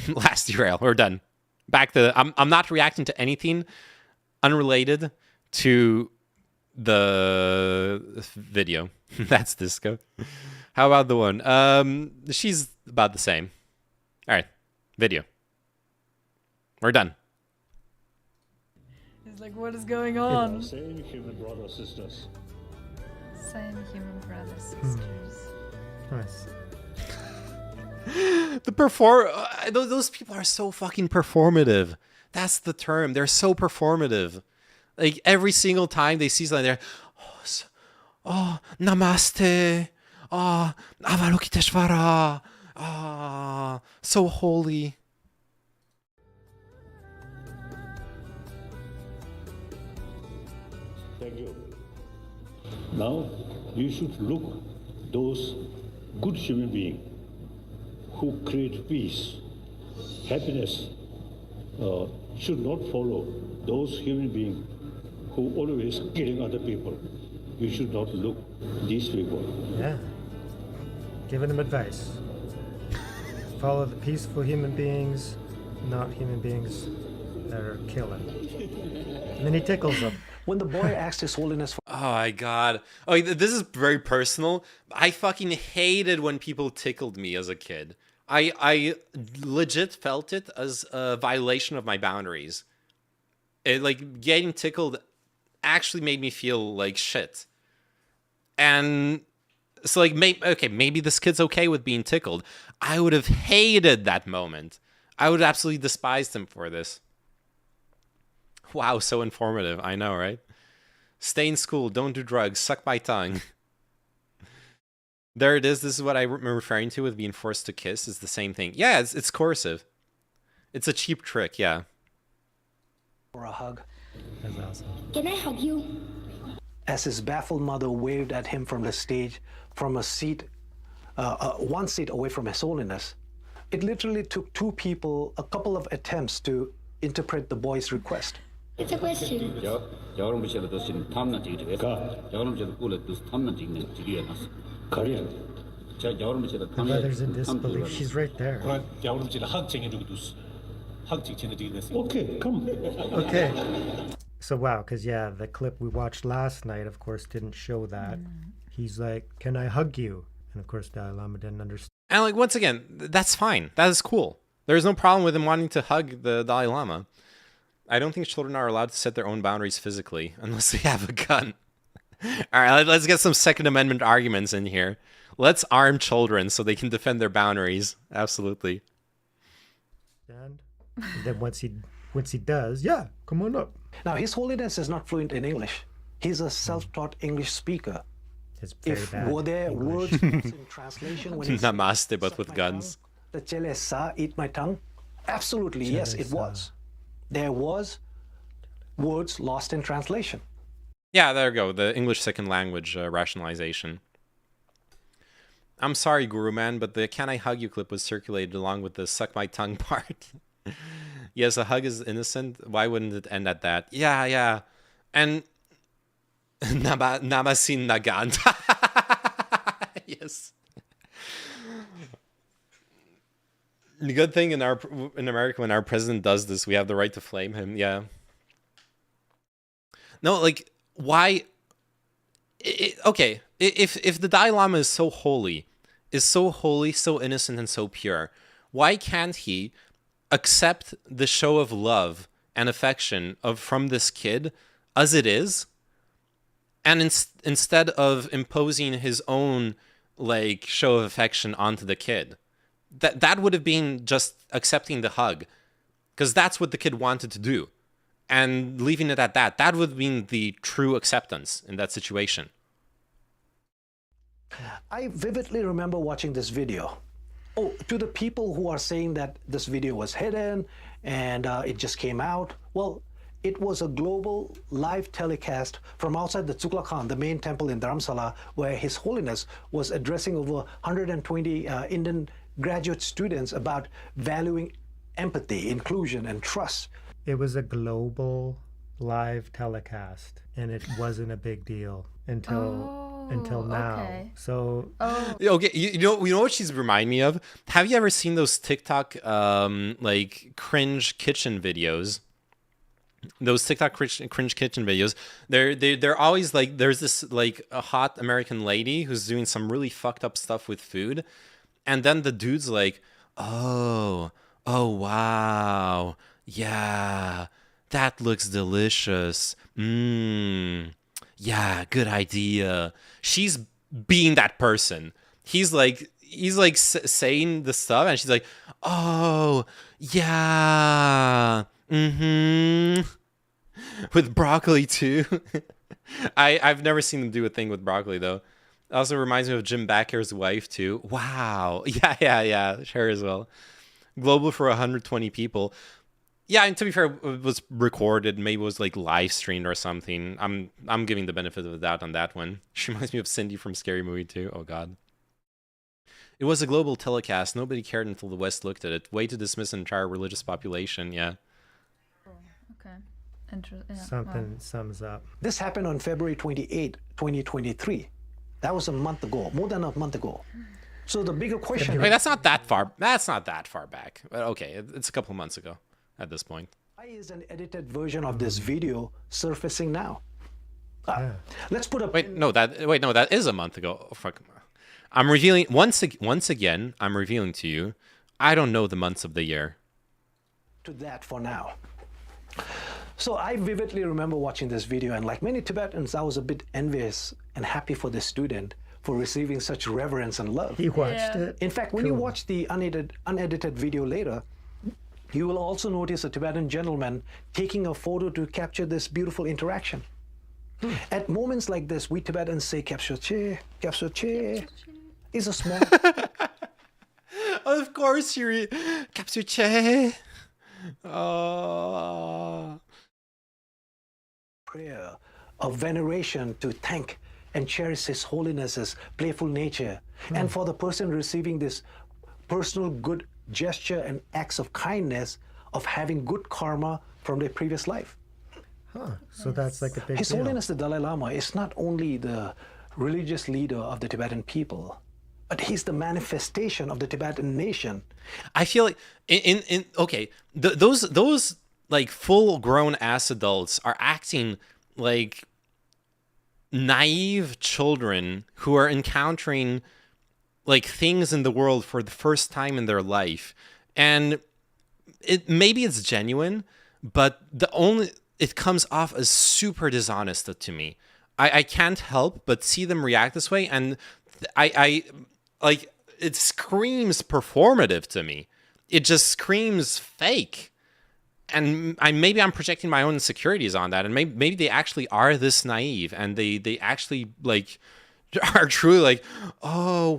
last derail. We're done. Back to I'm not reacting to anything unrelated to the video. That's disco. How about the one? She's about the same. All right, video. We're done. He's like, what is going on? Same human brothers, sisters. Same human brothers, sisters. Nice. Those people are so fucking performative. That's the term. They're so performative. Like every single time they see something, they're, oh, namaste. Ah, Avalokiteshvara. Ah, so holy. Thank you. Now you should look those good human beings who create peace, happiness. Should not follow those human beings who always killing other people. You should not look these people. Yeah. Giving them advice. Follow the peaceful human beings, not human beings that are killing. And then he tickles them. When the boy asked His Holiness for... Oh my god. Oh, this is very personal. I fucking hated when people tickled me as a kid. I legit felt it as a violation of my boundaries. Like, getting tickled actually made me feel like shit. And so, like, maybe this kid's okay with being tickled. I would have hated that moment. I would have absolutely despised him for this. Wow, so informative. I know, right? Stay in school, don't do drugs, suck my tongue. There it is. This is what I'm referring to with being forced to kiss. It's the same thing. Yeah, it's coercive. It's a cheap trick, yeah. For a hug. That's awesome. Can I hug you? As his baffled mother waved at him from the stage, from a seat, one seat away from His Holiness. It literally took two people a couple of attempts to interpret the boy's request. It's a question. The mother's in disbelief. She's right there. Okay, come. Okay. So wow, because yeah, the clip we watched last night, of course, didn't show that. He's like, "Can I hug you?" And of course, Dalai Lama didn't understand. And like, once again, that's fine. That is cool. There's no problem with him wanting to hug the Dalai Lama. I don't think children are allowed to set their own boundaries physically unless they have a gun. All right, let's get some Second Amendment arguments in here. Let's arm children so they can defend their boundaries. Absolutely. And then once he does, yeah, come on up. Now, His Holiness is not fluent in English. He's a self-taught English speaker. It's very bad. Were there English. words in translation when he said, Namaste, but with guns. The chele sa, eat my tongue? Absolutely, yes, it was. There was words lost in translation. Yeah, there we go. The English second language rationalization. I'm sorry, Guru Man, but the "Can I hug you" clip was circulated along with the "suck my tongue" part. Yes, a hug is innocent. Why wouldn't it end at that? Yeah. And Namasin Nagant. Yes. The good thing in America, when our president does this, we have the right to flame him. Yeah. No, like, why? Okay, if the Dalai Lama is so holy, so innocent, and so pure, why can't he accept the show of love and affection from this kid as it is, and instead of imposing his own like show of affection onto the kid? That would have been just accepting the hug, because that's what the kid wanted to do, and leaving it at that. That would have been the true acceptance in that situation. I vividly remember watching this video. Oh, to the people who are saying that this video was hidden and it just came out, well, it was a global live telecast from outside the Tsuklakhan, the main temple in Dharamsala, where His Holiness was addressing over 120 Indian graduate students about valuing empathy, inclusion, and trust. It was a global live telecast, and it wasn't a big deal until now. Okay. So okay, you know what she's remind me of? Have you ever seen those TikTok like cringe kitchen videos? Those TikTok cringe kitchen videos. They're always like, there's this like a hot American lady who's doing some really fucked up stuff with food, and then the dude's like, oh wow, yeah, that looks delicious. Yeah, good idea. She's being that person. He's like saying the stuff, and she's like, oh yeah, with broccoli too. I've never seen them do a thing with broccoli though. It also reminds me of Jim Backer's wife too. Wow. Yeah. Her as well. Global for 120 people. Yeah, and to be fair, it was recorded. Maybe it was like live streamed or something. I'm giving the benefit of the doubt on that one. She reminds me of Cindy from Scary Movie 2. Oh god. It was a global telecast. Nobody cared until the West looked at it. Way to dismiss an entire religious population. Yeah. Okay. Something sums up. This happened on February 28, 2023. That was a month ago, more than a month ago. So the bigger question... Wait, that's not that far. That's not that far back. But okay, it's a couple months ago at this point. Why is an edited version of this video surfacing now? Let's put a... Wait, no, that is a month ago. Oh, fuck. I'm revealing... Once again, I'm revealing to you, I don't know the months of the year. To that for now. So I vividly remember watching this video, and like many Tibetans, I was a bit envious and happy for this student for receiving such reverence and love. He watched it. In fact, when you watch the unedited video later, you will also notice a Tibetan gentleman taking a photo to capture this beautiful interaction. At moments like this, we Tibetans say "Kapso che," "Kapso che." Is a small. Of course, you "Kapso che." Oh. Prayer of veneration to thank and cherish His Holiness's playful nature, and for the person receiving this personal good gesture and acts of kindness of having good karma from their previous life. So that's like a big His deal. Holiness the Dalai Lama is not only the religious leader of the Tibetan people, but he's the manifestation of the Tibetan nation. I feel like those like full-grown ass adults are acting like naive children who are encountering like things in the world for the first time in their life, and maybe it's genuine, but it comes off as super dishonest to me. I can't help but see them react this way, and I like, it screams performative to me. It just screams fake. And maybe I'm projecting my own insecurities on that, and maybe they actually are this naive, and they actually like are truly like, oh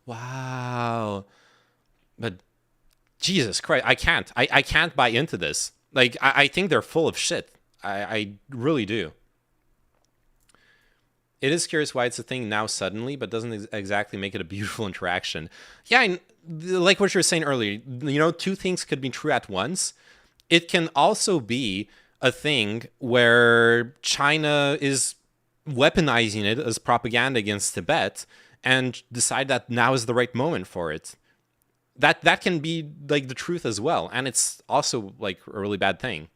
wow. But Jesus Christ, I can't buy into this. Like, I think they're full of shit. I really do. It is curious why it's a thing now suddenly, but doesn't exactly make it a beautiful interaction. Yeah, like what you were saying earlier, you know, two things could be true at once. It can also be a thing where China is weaponizing it as propaganda against Tibet and decide that now is the right moment for it. that can be like the truth as well, and it's also like a really bad thing.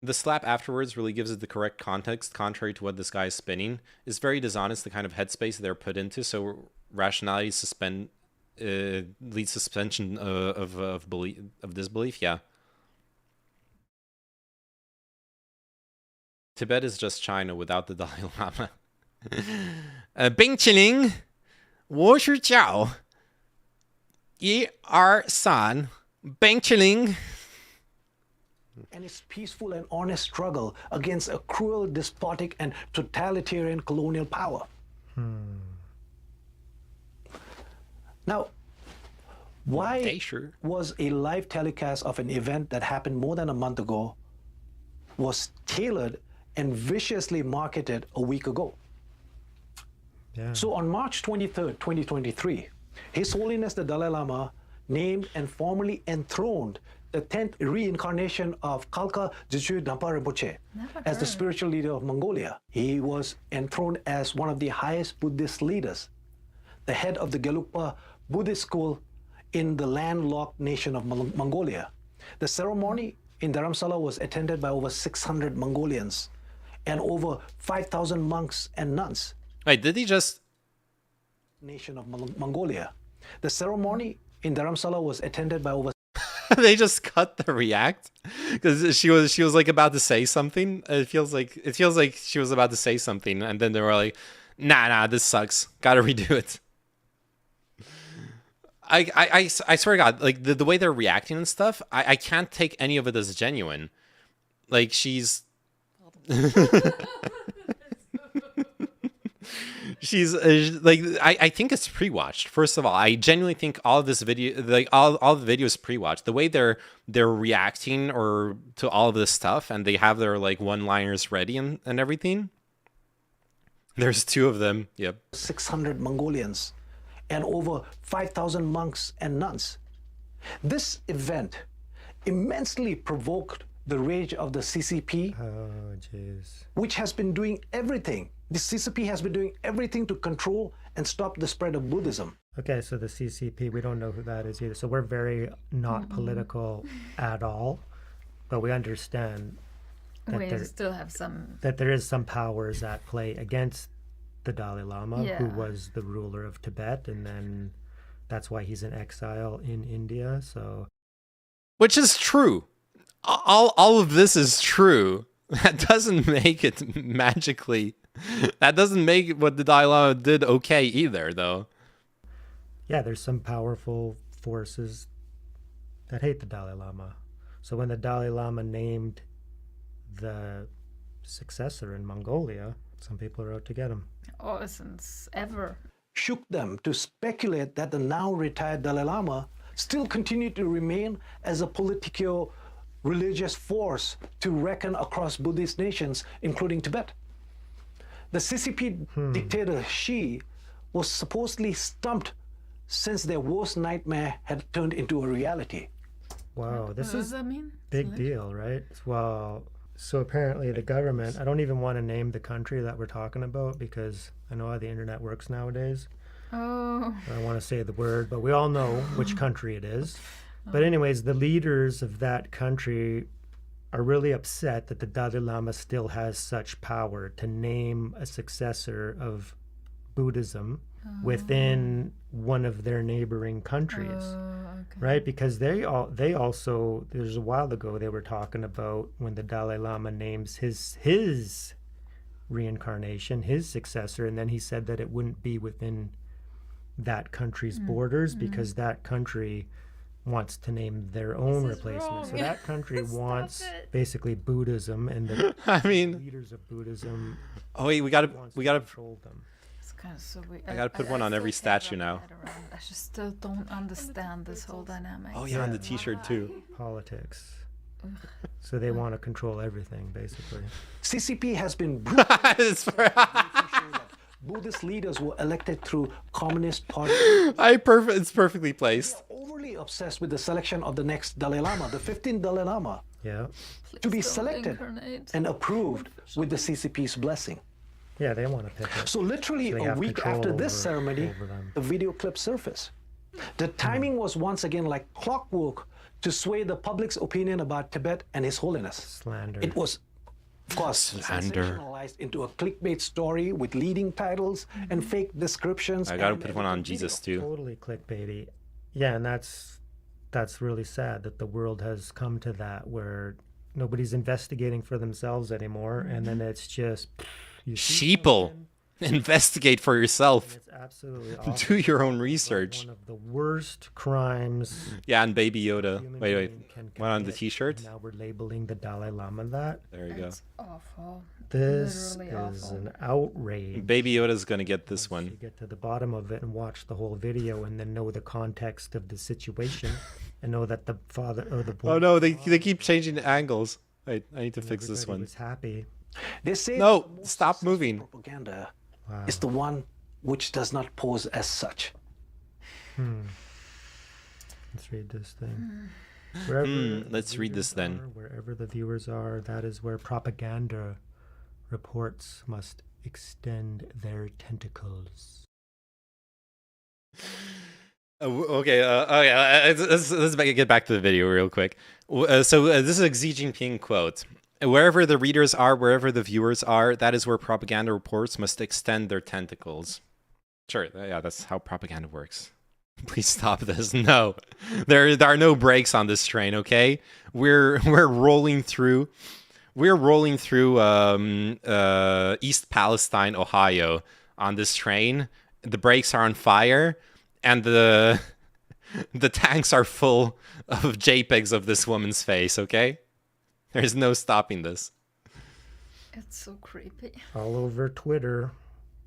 The slap afterwards really gives it the correct context, contrary to what this guy is spinning. It's very dishonest, the kind of headspace they're put into, so rationality leads suspension of disbelief. Yeah. Tibet is just China without the Dalai Lama. Bing Chiling, 我是叫1、2、3 Bing Chiling. And its peaceful and honest struggle against a cruel, despotic, and totalitarian colonial power. Now, why was a live telecast of an event that happened more than a month ago was tailored and viciously marketed a week ago? Yeah. So on March 23rd, 2023, His Holiness the Dalai Lama named and formally enthroned the 10th reincarnation of Kalka Dzogchen Dampa Rinpoche as the spiritual leader of Mongolia. He was enthroned as one of the highest Buddhist leaders, the head of the Gelugpa Buddhist school in the landlocked nation of Mongolia. The ceremony in Dharamsala was attended by over 600 Mongolians and over 5,000 monks and nuns. Wait, did he just... Nation of Mongolia. The ceremony in Dharamsala was attended by over... They just cut the react because she was like about to say something. It feels like she was about to say something, and then they were like, "Nah, this sucks. Gotta redo it." I swear to God, like the way they're reacting and stuff, I can't take any of it as genuine. Like she's. She's like, I think it's pre-watched. First of all, I genuinely think all of this video, like all the video is pre-watched. The way they're reacting or to all of this stuff, and they have their like one-liners ready and everything. There's 2 of them. Yep. 600 Mongolians and over 5,000 monks and nuns. This event immensely provoked the rage of the CCP, which has been doing everything. The CCP has been doing everything to control and stop the spread of Buddhism. Okay, so the CCP, we don't know who that is either. So we're very not political at all, but we understand that that there is some powers at play against the Dalai Lama, who was the ruler of Tibet, and then that's why he's in exile in India. So, which is true. All of this is true. That doesn't make it magically. That doesn't make what the Dalai Lama did okay either, though. Yeah, there's some powerful forces that hate the Dalai Lama. So when the Dalai Lama named the successor in Mongolia, some people are out to get him. Oh, since ever. Shook them to speculate that the now retired Dalai Lama still continued to remain as a politico-religious force to reckon across Buddhist nations, including Tibet. The CCP dictator Xi was supposedly stumped since their worst nightmare had turned into a reality. Wow, this what is does that mean? Big deal, right? Well, so apparently the government, I don't even want to name the country that we're talking about because I know how the internet works nowadays. Oh. I don't want to say the word, but we all know which country it is. But anyways, the leaders of that country are really upset that the Dalai Lama still has such power to name a successor of Buddhism within one of their neighboring countries, right? Because they also, there's a while ago, they were talking about when the Dalai Lama names his reincarnation, his successor, and then he said that it wouldn't be within that country's borders because that country wants to name their own replacement. Wrong. So that country wants basically Buddhism, and the leaders of Buddhism. Oh wait, we gotta control them. It's kind of so weird. I gotta put one on every statue now. I just still don't understand this whole dynamic. Oh yeah, on the T-shirt too. Politics. So they want to control everything, basically. CCP has been Buddhist leaders were elected through Communist Party. It's perfectly placed. Overly obsessed with the selection of the next Dalai Lama, the 15th Dalai Lama, to be selected and approved with the CCP's blessing. Yeah, they want to pick it. So literally So they a have week control after this over ceremony, them. the video clip surfaced. The timing was once again like clockwork to sway the public's opinion about Tibet and His Holiness. Slander. It was, of course, Slander. sensationalized into a clickbait story with leading titles and fake descriptions. I gotta and put one on Jesus too. Totally clickbaity. Yeah, and that's really sad that the world has come to that where nobody's investigating for themselves anymore, and then it's just you see Sheeple. Investigate for yourself. it's absolutely awful. Do your own research. One of the worst crimes. Yeah, and Baby Yoda. human Wait. being can One on the commit, t-shirt? and now we're labeling the Dalai Lama that. There you go. It's awful. This Literally is awful. an outrage. Baby Yoda's gonna get this You one. get to the bottom of it and watch the whole video and then know the context of the situation and know that the father or the boy. Oh no, they keep changing the angles. Wait, I need to fix this everybody one. was happy. They say No, the most stop successful moving. Propaganda Wow. is the one which does not pose as such. Let's read this thing. Wherever let's the read this viewers then. are, wherever the viewers are, that is where propaganda reports must extend their tentacles. Okay, let's get back to the video real quick. This is a Xi Jinping quote. Wherever the readers are, wherever the viewers are, that is where propaganda reports must extend their tentacles. Sure, yeah, that's how propaganda works. Please stop this. No, there are no brakes on this train. Okay, we're rolling through. We're rolling through East Palestine, Ohio, on this train. The brakes are on fire, and the tanks are full of JPEGs of this woman's face. Okay, there's no stopping this. It's so creepy. All over Twitter,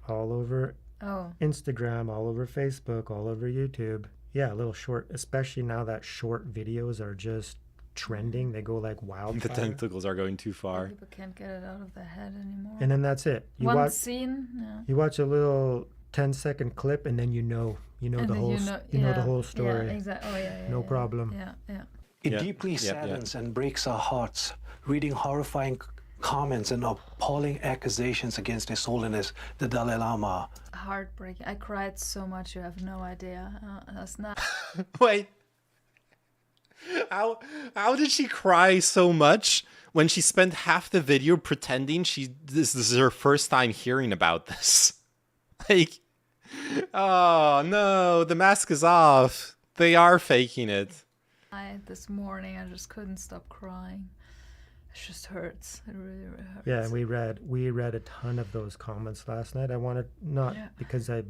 all over Oh. Instagram, all over Facebook, all over YouTube. Yeah, a little short, especially now that short videos are just trending. They go like wildfire. The tentacles are going too far. People can't get it out of their head anymore. And then that's it. You One watch, scene. Yeah. You watch a little 10-second clip, and then you know And the then whole, you know the yeah, whole story. Yeah, exactly. Oh yeah. No yeah. problem. Yeah. It Yeah, deeply yeah, saddens and breaks our hearts reading horrifying comments and appalling accusations against His Holiness, the Dalai Lama. Heartbreaking. I cried so much. You have no idea. That's not. Wait. How did she cry so much when she spent half the video pretending this is her first time hearing about this? Like, oh no, the mask is off. They are faking it. This morning, I just couldn't stop crying. It just hurts. It really hurts. Yeah, and we read a ton of those comments last night. I wanted because I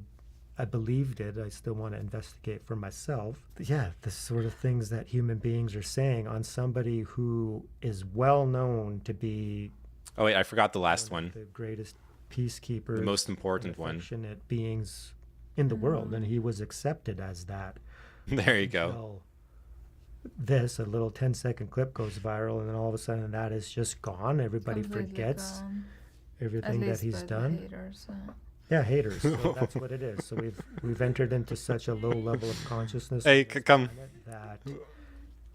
believed it. I still want to investigate for myself. Yeah, the sort of things that human beings are saying on somebody who is well known to be. Oh wait, I forgot the last one. The greatest peacekeepers. The most important one. Affectionate beings in the world, and he was accepted as that. There you go. A little 10-second clip goes viral, and then all of a sudden that is just gone. Everybody Completely forgets gone. everything that he's done. Haters, Yeah, haters. So that's what it is. So we've entered into such a low level of consciousness. Hey, come. That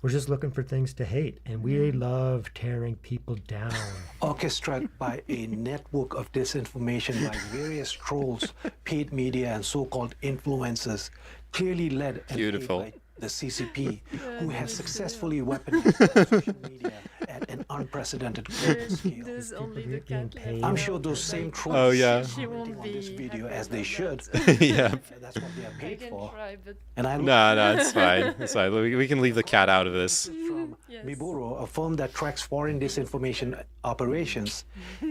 we're just looking for things to hate, and we love tearing people down. Orchestrated by a network of disinformation by various trolls, paid media, and so-called influencers, clearly led and paid by the CCP, who has successfully weaponized social media at an unprecedented global scale. This is only the cat left. I'm sure those same trolls She won't on be this video as they should. Yeah. That's what they are paid for. Try, but And I No, it's fine. It's fine. We can leave the cat out of this. From Miburo, a firm that tracks foreign disinformation operations,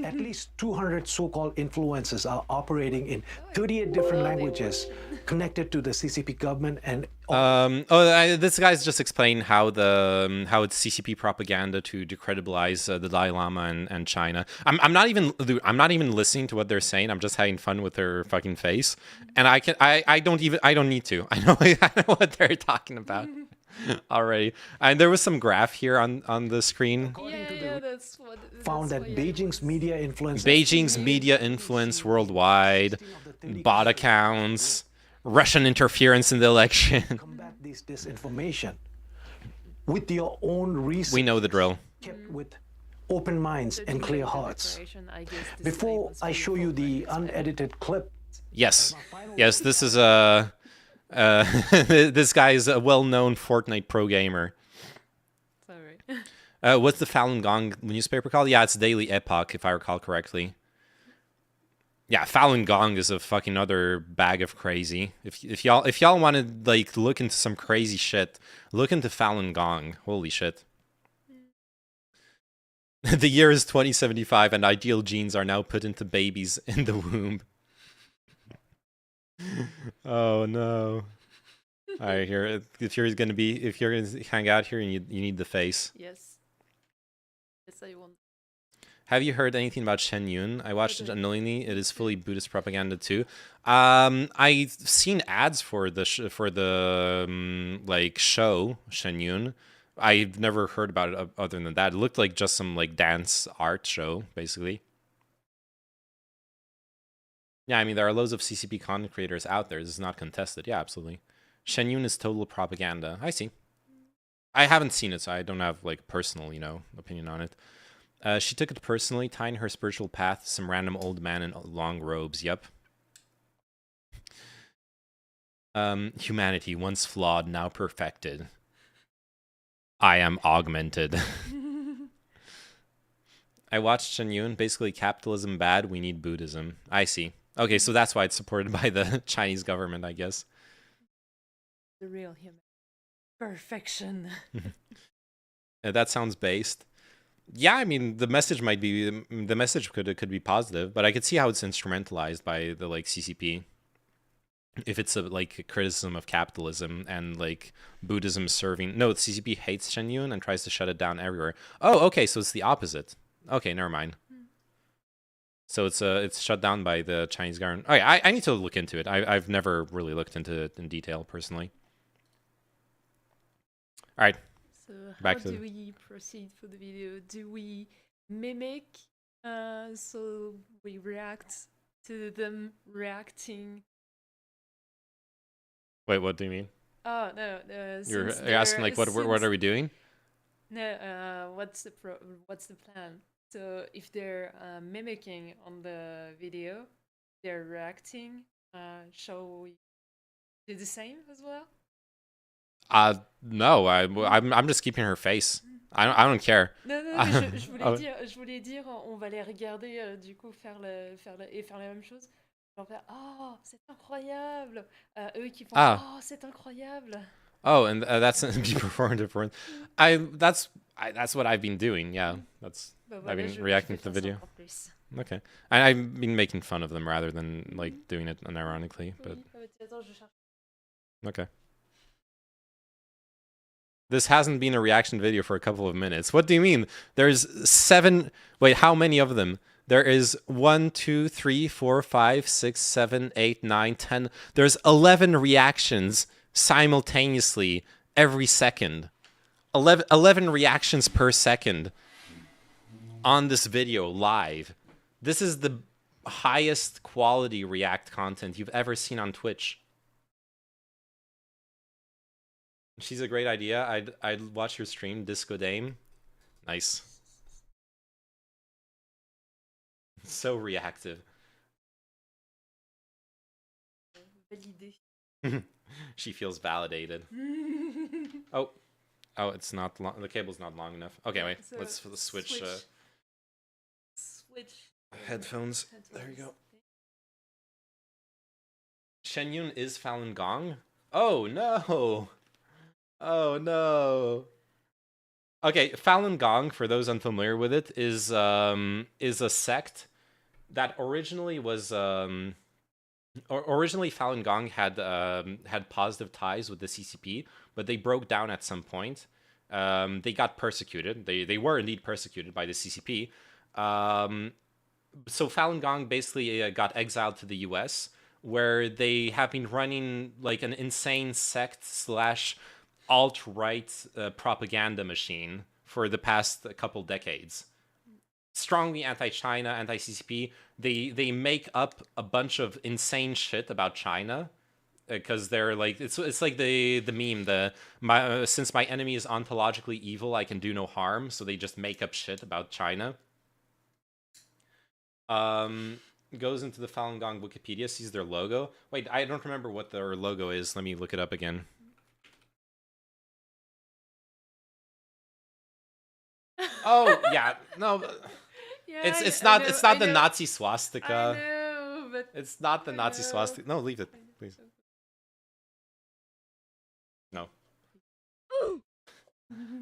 at least 200 so-called influencers are operating in 38 different languages connected to the CCP government and this guy's just explained how it's CCP propaganda to decredibilize the Dalai Lama and China. I'm not even listening to what they're saying. I'm just having fun with their fucking face, and I don't need to. I know what they're talking about already. And there was some graph here on the screen. That's what. Found that Beijing's media influence worldwide, bot accounts, Russian interference in the election. Combat this disinformation with your own research. We know the drill. Kept with open minds and clear hearts. Before I show you the unedited clip. Yes. Yes, this is a... this guy is a well-known Fortnite pro gamer. Sorry. What's the Falun Gong newspaper called? Yeah, it's Daily Epoch, if I recall correctly. Yeah, Falun Gong is a fucking other bag of crazy. If y'all want to like look into some crazy shit, look into Falun Gong. Holy shit. The year is 2075 and ideal genes are now put into babies in the womb. Oh no. Alright, here, if you're gonna hang out here, you need the face. Yes. Yes, I want. Have you heard anything about Shen Yun? I watched it unknowingly. It is fully Buddhist propaganda too. I've seen ads for the like show Shen Yun. I've never heard about it other than that. It looked like just some like dance art show, basically. Yeah, I mean there are loads of CCP content creators out there. This is not contested. Yeah, absolutely. Shen Yun is total propaganda. I see. I haven't seen it, so I don't have like personal, opinion on it. She took it personally, tying her spiritual path to some random old man in long robes. Yep. Humanity, once flawed, now perfected. I am augmented. I watched Shen Yun. Basically, capitalism bad, we need Buddhism. I see. Okay, so that's why it's supported by the Chinese government, I guess. The real human. Perfection. That sounds based. Yeah, I mean the message could be positive, but I could see how it's instrumentalized by the like CCP. If it's a criticism of capitalism and like Buddhism serving. No, the CCP hates Shen Yun and tries to shut it down everywhere. Oh, okay, so it's the opposite. Okay, never mind. So it's shut down by the Chinese government. Okay, I need to look into it. I've never really looked into it in detail personally. All right. So how do we proceed for the video? Do we mimic, so we react to them reacting? Wait, what do you mean? Oh no, you're asking like what are we doing? No, what's the plan? So if they're mimicking on the video, they're reacting. Shall we do the same as well? No, I'm just keeping her face. I don't care. Non, je voulais dire, on va les regarder du coup faire la même chose. Genre faire, oh, c'est incroyable. Eux qui font, oh, c'est incroyable. Oh, and that's be performative for that's what I've been doing. Yeah, I've been reacting to the video. Okay, and I've been making fun of them rather than like doing it unironically, but okay. This hasn't been a reaction video for a couple of minutes. What do you mean? There's 7... Wait, how many of them? There is 1, 2, 3, 4, 5, 6, 7, 8, 9, 10. There's 11 reactions simultaneously every second. 11 reactions per second on this video live. This is the highest quality React content you've ever seen on Twitch. She's a great idea. I'd watch your stream, Disco Dame. Nice. So reactive. She feels validated. Oh, it's not long. The cable's not long enough. Okay, wait. So let's switch. Switch headphones. There you go. Shen Yun is Falun Gong. Oh no. Oh no. Okay, Falun Gong, for those unfamiliar with it, is a sect that originally was originally Falun Gong had positive ties with the CCP, but they broke down at some point. They got persecuted. They were indeed persecuted by the CCP. So Falun Gong basically got exiled to the US, where they have been running like an insane sect / alt-right propaganda machine for the past couple decades. Strongly anti-China, anti-CCP. They make up a bunch of insane shit about China because they're like it's like the meme since my enemy is ontologically evil, I can do no harm. So they just make up shit about China. Goes into the Falun Gong Wikipedia, sees their logo. Wait, I don't remember what their logo is. Let me look it up again. Oh yeah, no, Yeah, it's I not know, the Nazi swastika. I know, but It's not the Nazi swastika. No, leave it, please. No.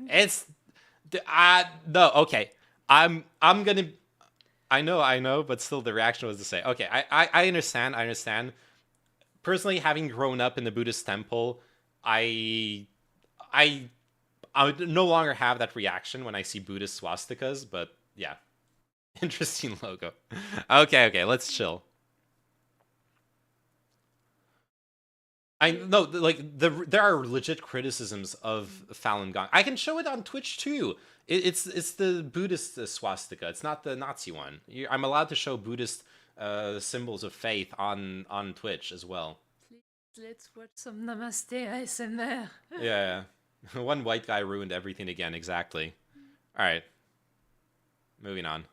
It's no, okay. I'm gonna I know, but still the reaction was to say, okay, I understand. Personally, having grown up in the Buddhist temple, I would no longer have that reaction when I see Buddhist swastikas, but yeah. Interesting logo. Okay, let's chill. I know, like, there are legit criticisms of Falun Gong. I can show it on Twitch too. It's the Buddhist swastika. It's not the Nazi one. I'm allowed to show Buddhist symbols of faith on Twitch as well. let's watch some Namaste ASMR. Yeah. One white guy ruined everything again, exactly. Alright. Moving on.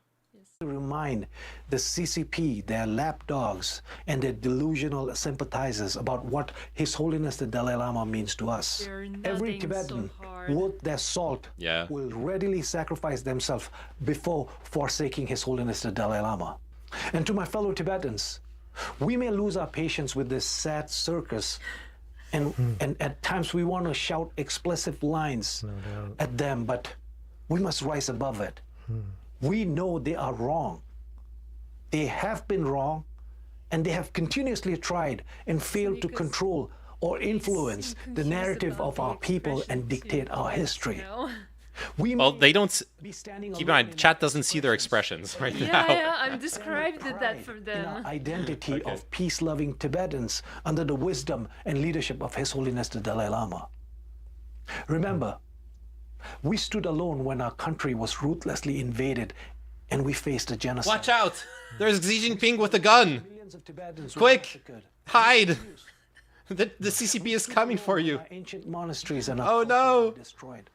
To remind the CCP, their lapdogs, and their delusional sympathizers about what His Holiness the Dalai Lama means to us. Every Tibetan worth their salt will readily sacrifice themselves before forsaking His Holiness the Dalai Lama. And to my fellow Tibetans, we may lose our patience with this sad circus, and at times we want to shout explicit lines at them, but we must rise above it. We know they are wrong. They have been wrong, and they have continuously tried and failed to control or influence the narrative of our people and dictate our history. Well, they don't. Keep in mind, chat doesn't see their expressions right now. Yeah, I'm described that for them. Identity of peace-loving Tibetans under the wisdom and leadership of His Holiness the Dalai Lama. Remember, we stood alone when our country was ruthlessly invaded and we faced a genocide. Watch out! There's Xi Jinping with a gun! Quick! Hide! The CCP is coming for you! Ancient monasteries and oh no! Destroyed.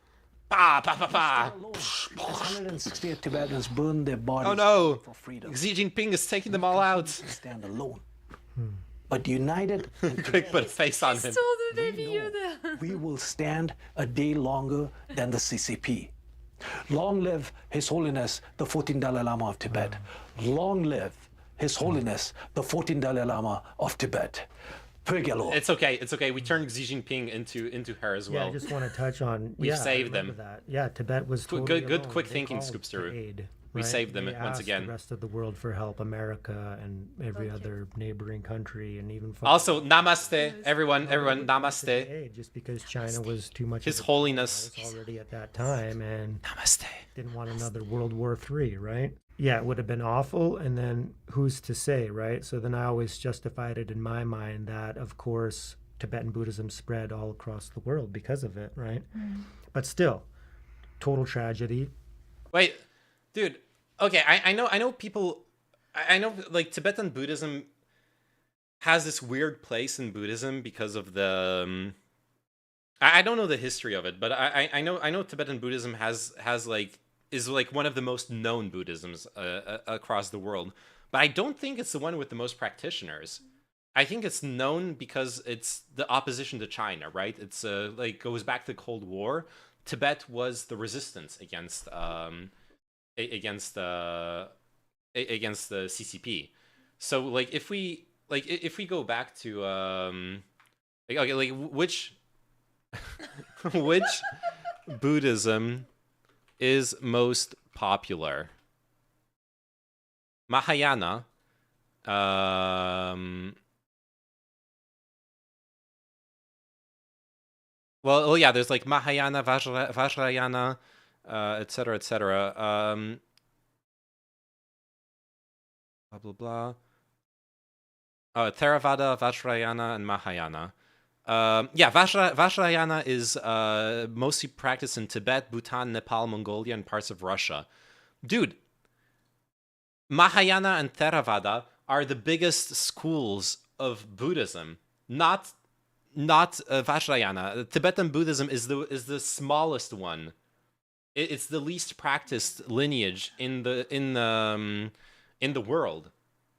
Pa, pa, pa, pa. 168 Tibetans burned their bodies oh no! for freedom. Xi Jinping is taking them all out. Stand alone. But united, quick, put a face on him. Stole the baby Yoda. We will stand a day longer than the CCP. Long live His Holiness the 14th Dalai Lama of Tibet. Long live His Holiness the 14th Dalai Lama of Tibet. It's okay. We turned Xi Jinping into her as well. Yeah, I just want to touch on. We've saved them. That. Yeah, Tibet was totally good, alone. quick thinking, Scoopsteroo. We saved them once again. The rest of the world for help, America and every other neighboring country, and even also namaste, everyone, namaste. Aid, just because China was too much. His Holiness already at that time, and namaste. Didn't want another World War III, right? Yeah, it would have been awful, and then who's to say, right? So then I always justified it in my mind that, of course, Tibetan Buddhism spread all across the world because of it, right? But still, total tragedy. Wait. Dude, okay, I know people, I know, like, Tibetan Buddhism has this weird place in Buddhism because of the, I don't know the history of it, but I know Tibetan Buddhism is like one of the most known Buddhisms across the world, but I don't think it's the one with the most practitioners. I think it's known because it's the opposition to China, right? It's like goes back to the Cold War. Tibet was the resistance against the CCP. So like if we go back to which which Buddhism is most popular? Mahayana. Well, yeah, there's like Mahayana, Vajrayana, etc., etc. Blah blah blah. Theravada, Vajrayana, and Mahayana. Yeah, Vajrayana is mostly practiced in Tibet, Bhutan, Nepal, Mongolia, and parts of Russia. Dude, Mahayana and Theravada are the biggest schools of Buddhism. Not not Vajrayana. Tibetan Buddhism is the smallest one. It's the least practiced lineage in the world,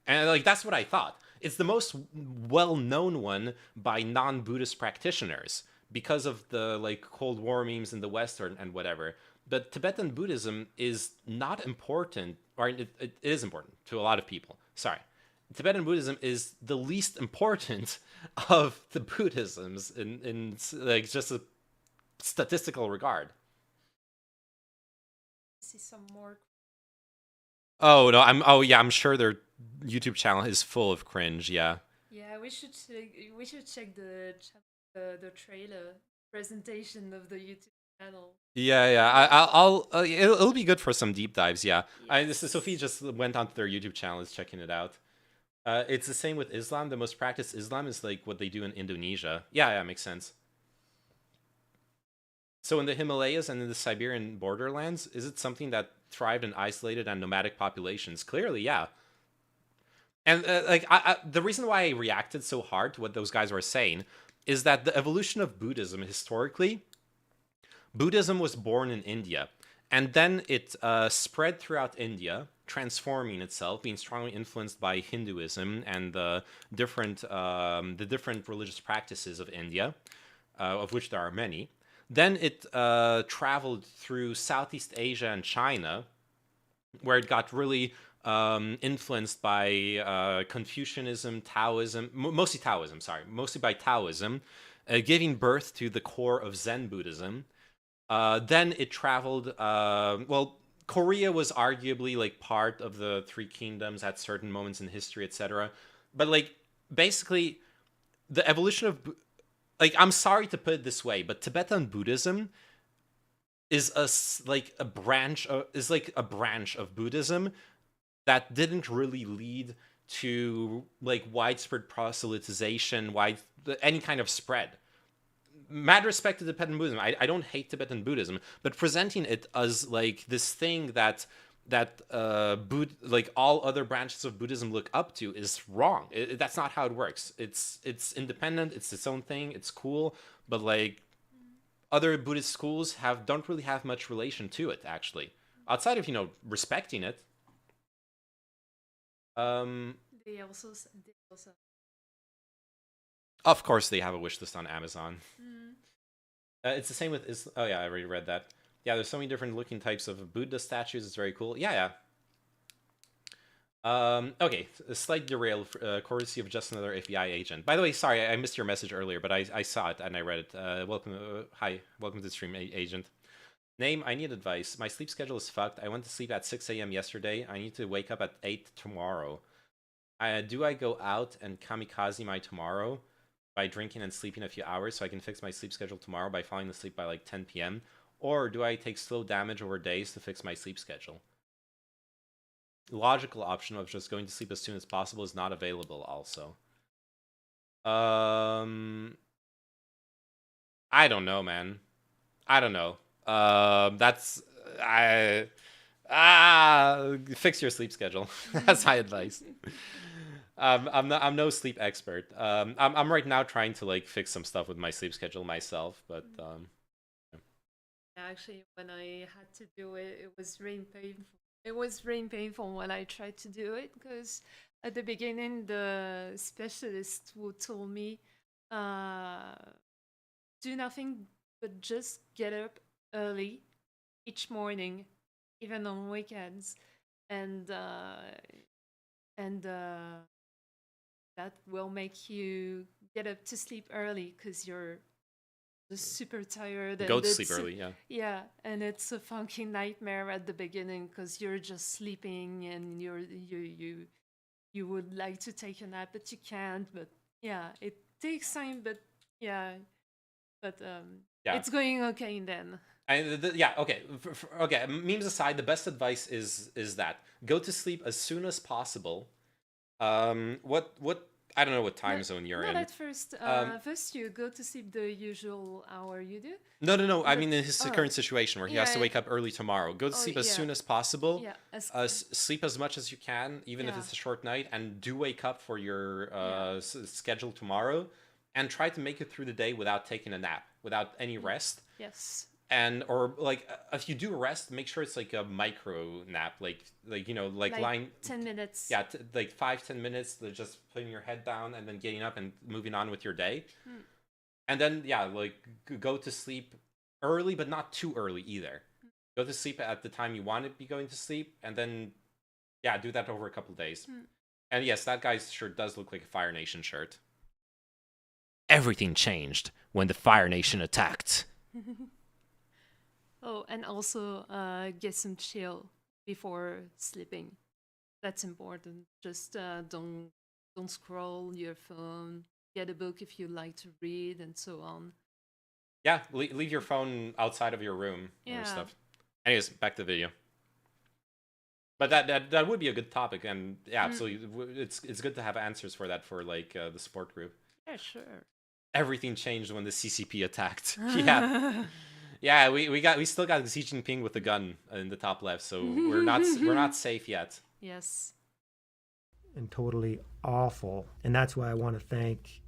and like that's what I thought. It's the most well-known one by non-Buddhist practitioners because of the like Cold War memes in the West and whatever. But Tibetan Buddhism is not important, or it is important to a lot of people. Sorry. Tibetan Buddhism is the least important of the Buddhisms in like just a statistical regard. See some more. Oh no, I'm sure their YouTube channel is full of cringe, yeah. Yeah, we should check the trailer presentation of the YouTube channel. Yeah. It'll be good for some deep dives, yeah. Sophie just went onto their YouTube channel, is checking it out. It's the same with Islam. The most practiced Islam is like what they do in Indonesia. Yeah, makes sense. So in the Himalayas and in the Siberian borderlands, is it something that thrived in isolated and nomadic populations? Clearly, yeah. And the reason why I reacted so hard to what those guys were saying is that the evolution of Buddhism historically, Buddhism was born in India, and then it spread throughout India, transforming itself, being strongly influenced by Hinduism and the different religious practices of India, of which there are many. Then it traveled through Southeast Asia and China, where it got really influenced by Confucianism, Taoism, mostly by Taoism, giving birth to the core of Zen Buddhism. Then it traveled, Korea was arguably like part of the Three Kingdoms at certain moments in history, etc. But like basically the evolution of, like, I'm sorry to put it this way, but Tibetan Buddhism is a branch of Buddhism that didn't really lead to like widespread proselytization, any kind of spread. Mad respect to Tibetan Buddhism. I don't hate Tibetan Buddhism, but presenting it as like this thing that like all other branches of Buddhism look up to is wrong. That's not how it works. It's independent. It's its own thing. It's cool, but like other Buddhist schools don't really have much relation to it actually, outside of respecting it. They also. Of course, they have a wish list on Amazon. It's the same with oh yeah, I already read that. Yeah, there's so many different looking types of Buddha statues. It's very cool. Yeah. Okay, a slight derail, courtesy of just another FBI agent. By the way, sorry, I missed your message earlier, but I saw it and I read it. Welcome, hi, welcome to the stream, agent. Name, I need advice. My sleep schedule is fucked. I went to sleep at 6 a.m. yesterday. I need to wake up at 8 tomorrow. Do I go out and kamikaze my tomorrow by drinking and sleeping a few hours so I can fix my sleep schedule tomorrow by falling asleep by like 10 p.m.? Or do I take slow damage over days to fix my sleep schedule? Logical option of just going to sleep as soon as possible is not available also. I don't know, man. I don't know. Fix your sleep schedule. That's my advice. I'm no sleep expert. I'm right now trying to like fix some stuff with my sleep schedule myself, but Actually, when I had to do it, it was really painful. It was really painful when I tried to do it because at the beginning, the specialist who told me, do nothing but just get up early each morning, even on weekends, and that will make you get up to sleep early because you're just super tired. Go to sleep early, yeah. Yeah, and it's a funky nightmare at the beginning because you're just sleeping and you would like to take a nap, but you can't. But yeah, it takes time, but yeah, it's going okay then. Okay. Memes aside, the best advice is that go to sleep as soon as possible. What I don't know what time zone you're in. Not at first. First you go to sleep the usual hour you do. No. I mean in his current situation where he has to wake up early tomorrow. Go to sleep as soon as possible. Yeah. Sleep as much as you can, even if it's a short night, and do wake up for your schedule tomorrow. and try to make it through the day without taking a nap, without any rest. Yes. And or like if you do rest, make sure it's like a micro nap, like you know, like lying 10 minutes. Yeah, like 5-10 minutes, just putting your head down and then getting up and moving on with your day. And then yeah, like go to sleep early, but not too early either. Go to sleep at the time you want to be going to sleep, and then yeah, do that over a couple of days. And yes, that guy's shirt does look like a Fire Nation shirt. Everything changed when the Fire Nation attacked. Oh, and also get some chill before sleeping. That's important. Just don't scroll your phone. Get a book if you like to read, and so on. Yeah, leave your phone outside of your room or stuff. Anyways, back to the video. But that would be a good topic, and yeah, absolutely, it's good to have answers for that for like the support group. Yeah, sure. Everything changed when the CCP attacked. Yeah. Yeah, we still got Xi Jinping with a gun in the top left, so we're not safe yet. Yes. And totally awful. And that's why I want to thank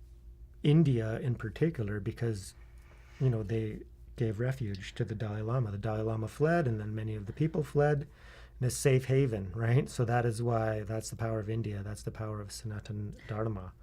India in particular, because you know they gave refuge to the Dalai Lama. The Dalai Lama fled, and then many of the people fled in a safe haven, right? So that is why that's the power of India. That's the power of Sanatan Dharma.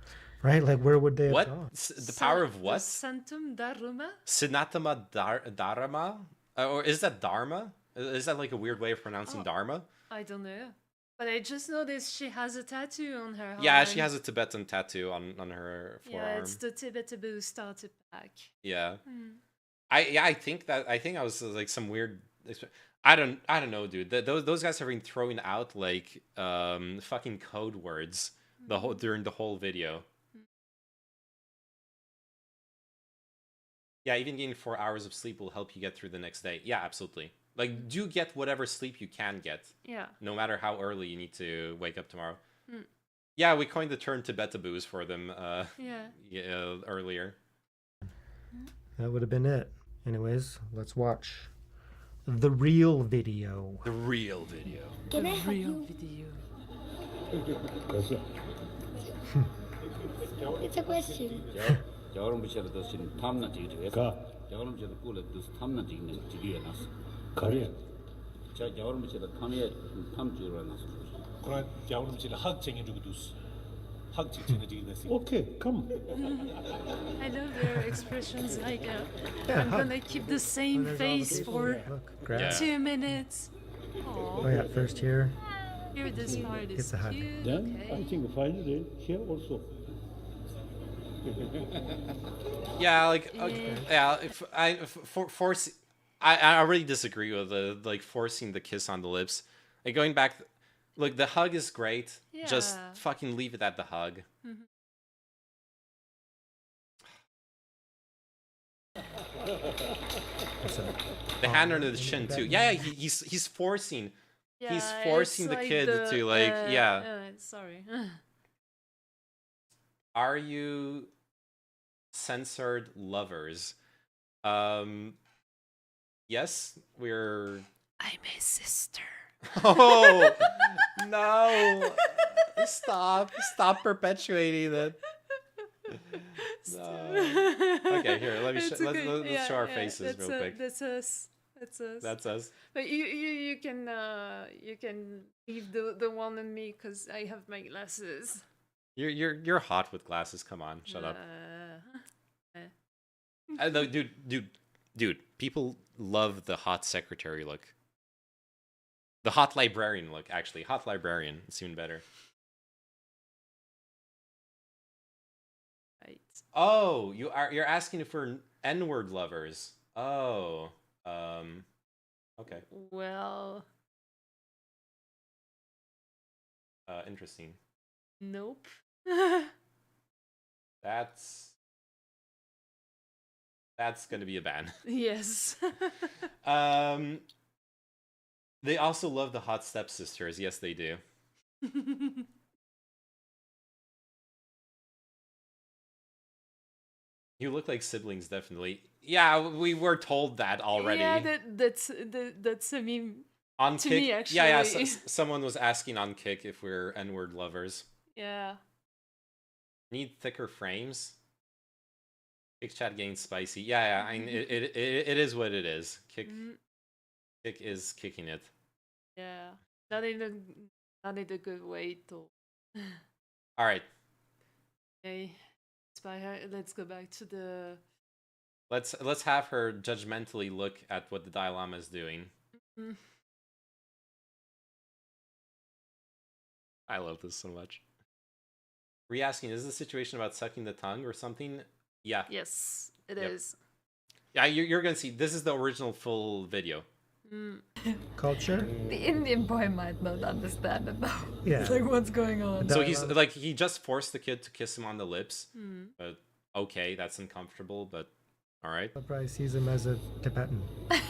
Right? Like, where would they have gone? The power of what? Santum Dharma? Sinatama Dharma? Or is that Dharma? Is that like a weird way of pronouncing Dharma? I don't know. But I just noticed she has a tattoo on her arm. Yeah, she has a Tibetan tattoo on her forearm. Yeah, it's the Tibetaboo starter pack. Yeah. I think I was like some weird... I don't know, dude. Those guys have been throwing out like fucking code words during the whole video. Yeah, even getting 4 hours of sleep will help you get through the next day. Yeah, absolutely. Like, do get whatever sleep you can get. Yeah. No matter how early you need to wake up tomorrow. Yeah, we coined the term Tibetaboos for them earlier. That would have been it. Anyways, let's watch the real video. The real video. Can I have you? It's a question. Okay, come. I love their expressions like, I'm gonna keep the same face for 2 minutes. Oh yeah, first here. Here, this part is It's a hug. cute. Then Okay. I think finally here also. Yeah, like yeah, I really disagree with the like forcing the kiss on the lips. Like going back, like the hug is great. Just fucking leave it at the hug. The hand under the chin too. Yeah, he's forcing. Yeah, he's forcing the like kid to like sorry. Are you censored lovers? Yes, we're... I'm his sister. Oh, no. Stop perpetuating it. No. Okay, here, let me let's show our faces real quick. That's us. That's us. But you can leave the one on me because I have my glasses. You're hot with glasses. Come on, shut up. No, dude, people love the hot secretary look. The hot librarian look, actually. Hot librarian is even better. Right. Oh, you're asking if we're N-word lovers. Oh, okay. Well. Interesting. Nope. That's gonna be a ban. Yes. They also love the hot stepsisters. Yes, they do. You look like siblings, definitely. Yeah, we were told that already. Yeah, that's a meme. On to Kick, me, actually. yeah. Someone was asking on Kick if we're N-word lovers. Yeah. Need thicker frames? Kick chat getting spicy. Yeah. I mean, it is what it is. Kick is kicking it. Yeah, not in a good way though. All right. Okay, let's go back to the. Let's have her judgmentally look at what the Dalai Lama is doing. I love this so much. Re-asking, is the situation about sucking the tongue or something? Yeah. Yes, it is. Yeah, you're gonna see. This is the original full video. Culture? The Indian boy might not understand it though. Yeah. It's like, what's going on? So he's like, he just forced the kid to kiss him on the lips. Mm. But okay, that's uncomfortable, but all right. Probably sees him as a Tibetan. Right?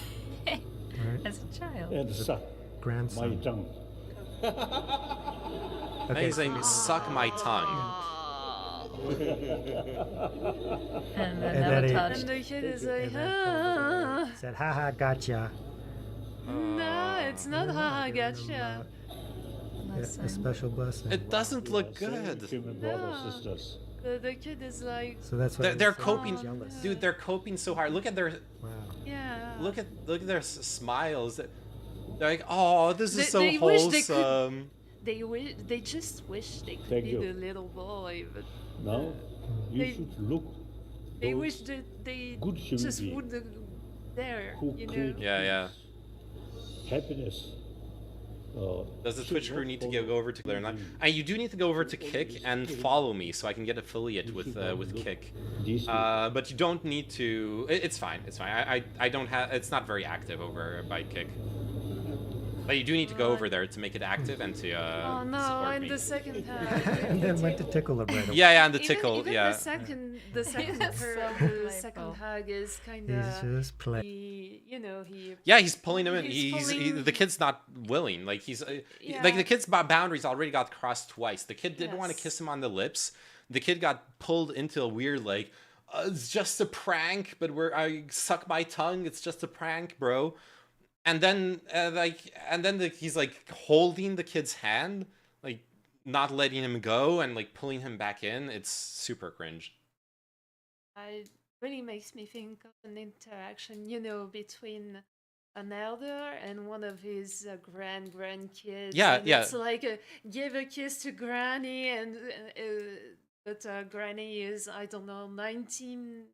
As a child. And suck Grandson. my tongue. Now he's saying, suck my tongue. And And never then he- touched. And the kid is And like, then said, haha, gotcha. no, it's not haha, gotcha. A special blessing. It doesn't look good. Human brothers, sisters. The kid is like, So that's what They're he's so coping, jealous. dude. They're coping so hard. Look at their, yeah. look at their smiles. They're like, oh, this is so They wish they wholesome. They just wish they could Thank be you. the little boy, but Now, you They- should look they those wish that they good human just being would there, who you know. create Yeah. happiness. Does the should Twitch crew not need to follow go over to Claire? Not. You do need to go over to Kick and follow me so I can get affiliate with Kick. These But you don't need to. It's fine. It's fine. I don't have. It's not very active over by Kick. But you do need to go over there to make it active and to Oh no, support and me. the second And then went to tickle him right away. Yeah, and the tickle. Even yeah. the second That's her, so the second hug is kind of. He's just playing. He. Yeah, he's pulling him in. He's The kid's not willing. Like he's Yeah. like the kid's boundaries already got crossed twice. The kid didn't want to Yes. kiss him on the lips. The kid got pulled into a weird like, it's just a prank. But I suck my tongue. It's just a prank, bro. And then he's like holding the kid's hand, like not letting him go and like pulling him back in. It's super cringe. It really makes me think of an interaction, between an elder and one of his grandkids. Yeah, and yeah. It's like give a kiss to Granny, and but Granny is, I don't know, 90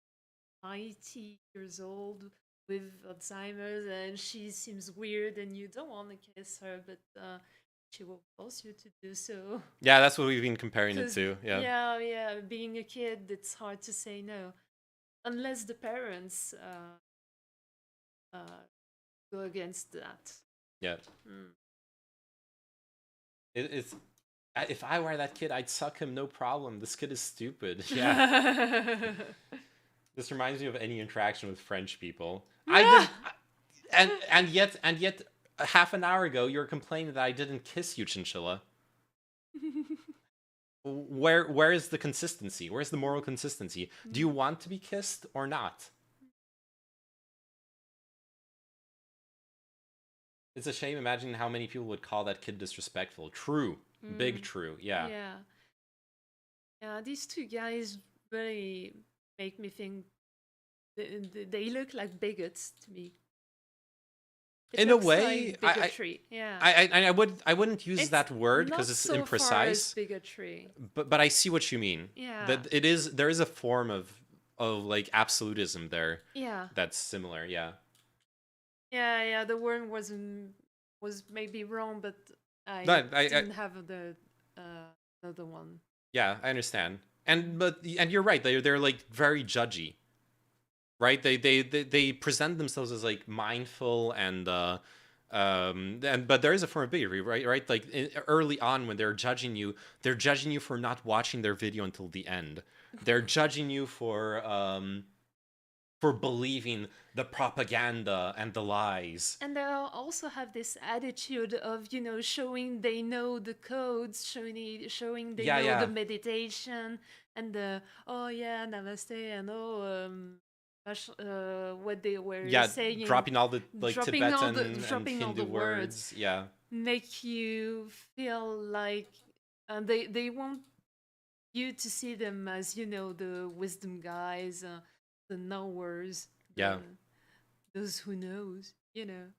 years old with Alzheimer's, and she seems weird, and you don't want to kiss her, but she will force you to do so. Yeah, that's what we've been comparing it 'Cause, to. Yeah. Yeah. Being a kid, it's hard to say no, unless the parents go against that. Yeah. Mm. It's if I were that kid, I'd suck him, no problem. This kid is stupid. Yeah. This reminds me of any interaction with French people. And yet half an hour ago you were complaining that I didn't kiss you, Chinchilla. Where is the consistency? Where's the moral consistency? Do you want to be kissed or not? It's a shame. Imagine how many people would call that kid disrespectful. True. Big true. Yeah. Yeah, these two guys really make me think they look like bigots to me. It In a looks way, like bigotry. Yeah. I wouldn't use It's that word not because it's so far as imprecise. bigotry. But I see what you mean. Yeah. That there is a form of like absolutism there. Yeah. That's similar. Yeah. Yeah. The word was maybe wrong, but I didn't have the other one. Yeah, I understand. And you're right. They're like very judgy. Right? They present themselves as like mindful and but there is a form of bigotry, right? Like early on when they're judging you for not watching their video until the end. They're judging you for believing the propaganda and the lies. And they also have this attitude of, showing they know the codes, showing they know the meditation and the namaste and what they were saying. Dropping all the dropping Tibetan all the- and dropping all Hindu the words. Yeah. Make you feel like they want you to see them as the wisdom guys, knowers. Yeah. Those who knows, you know.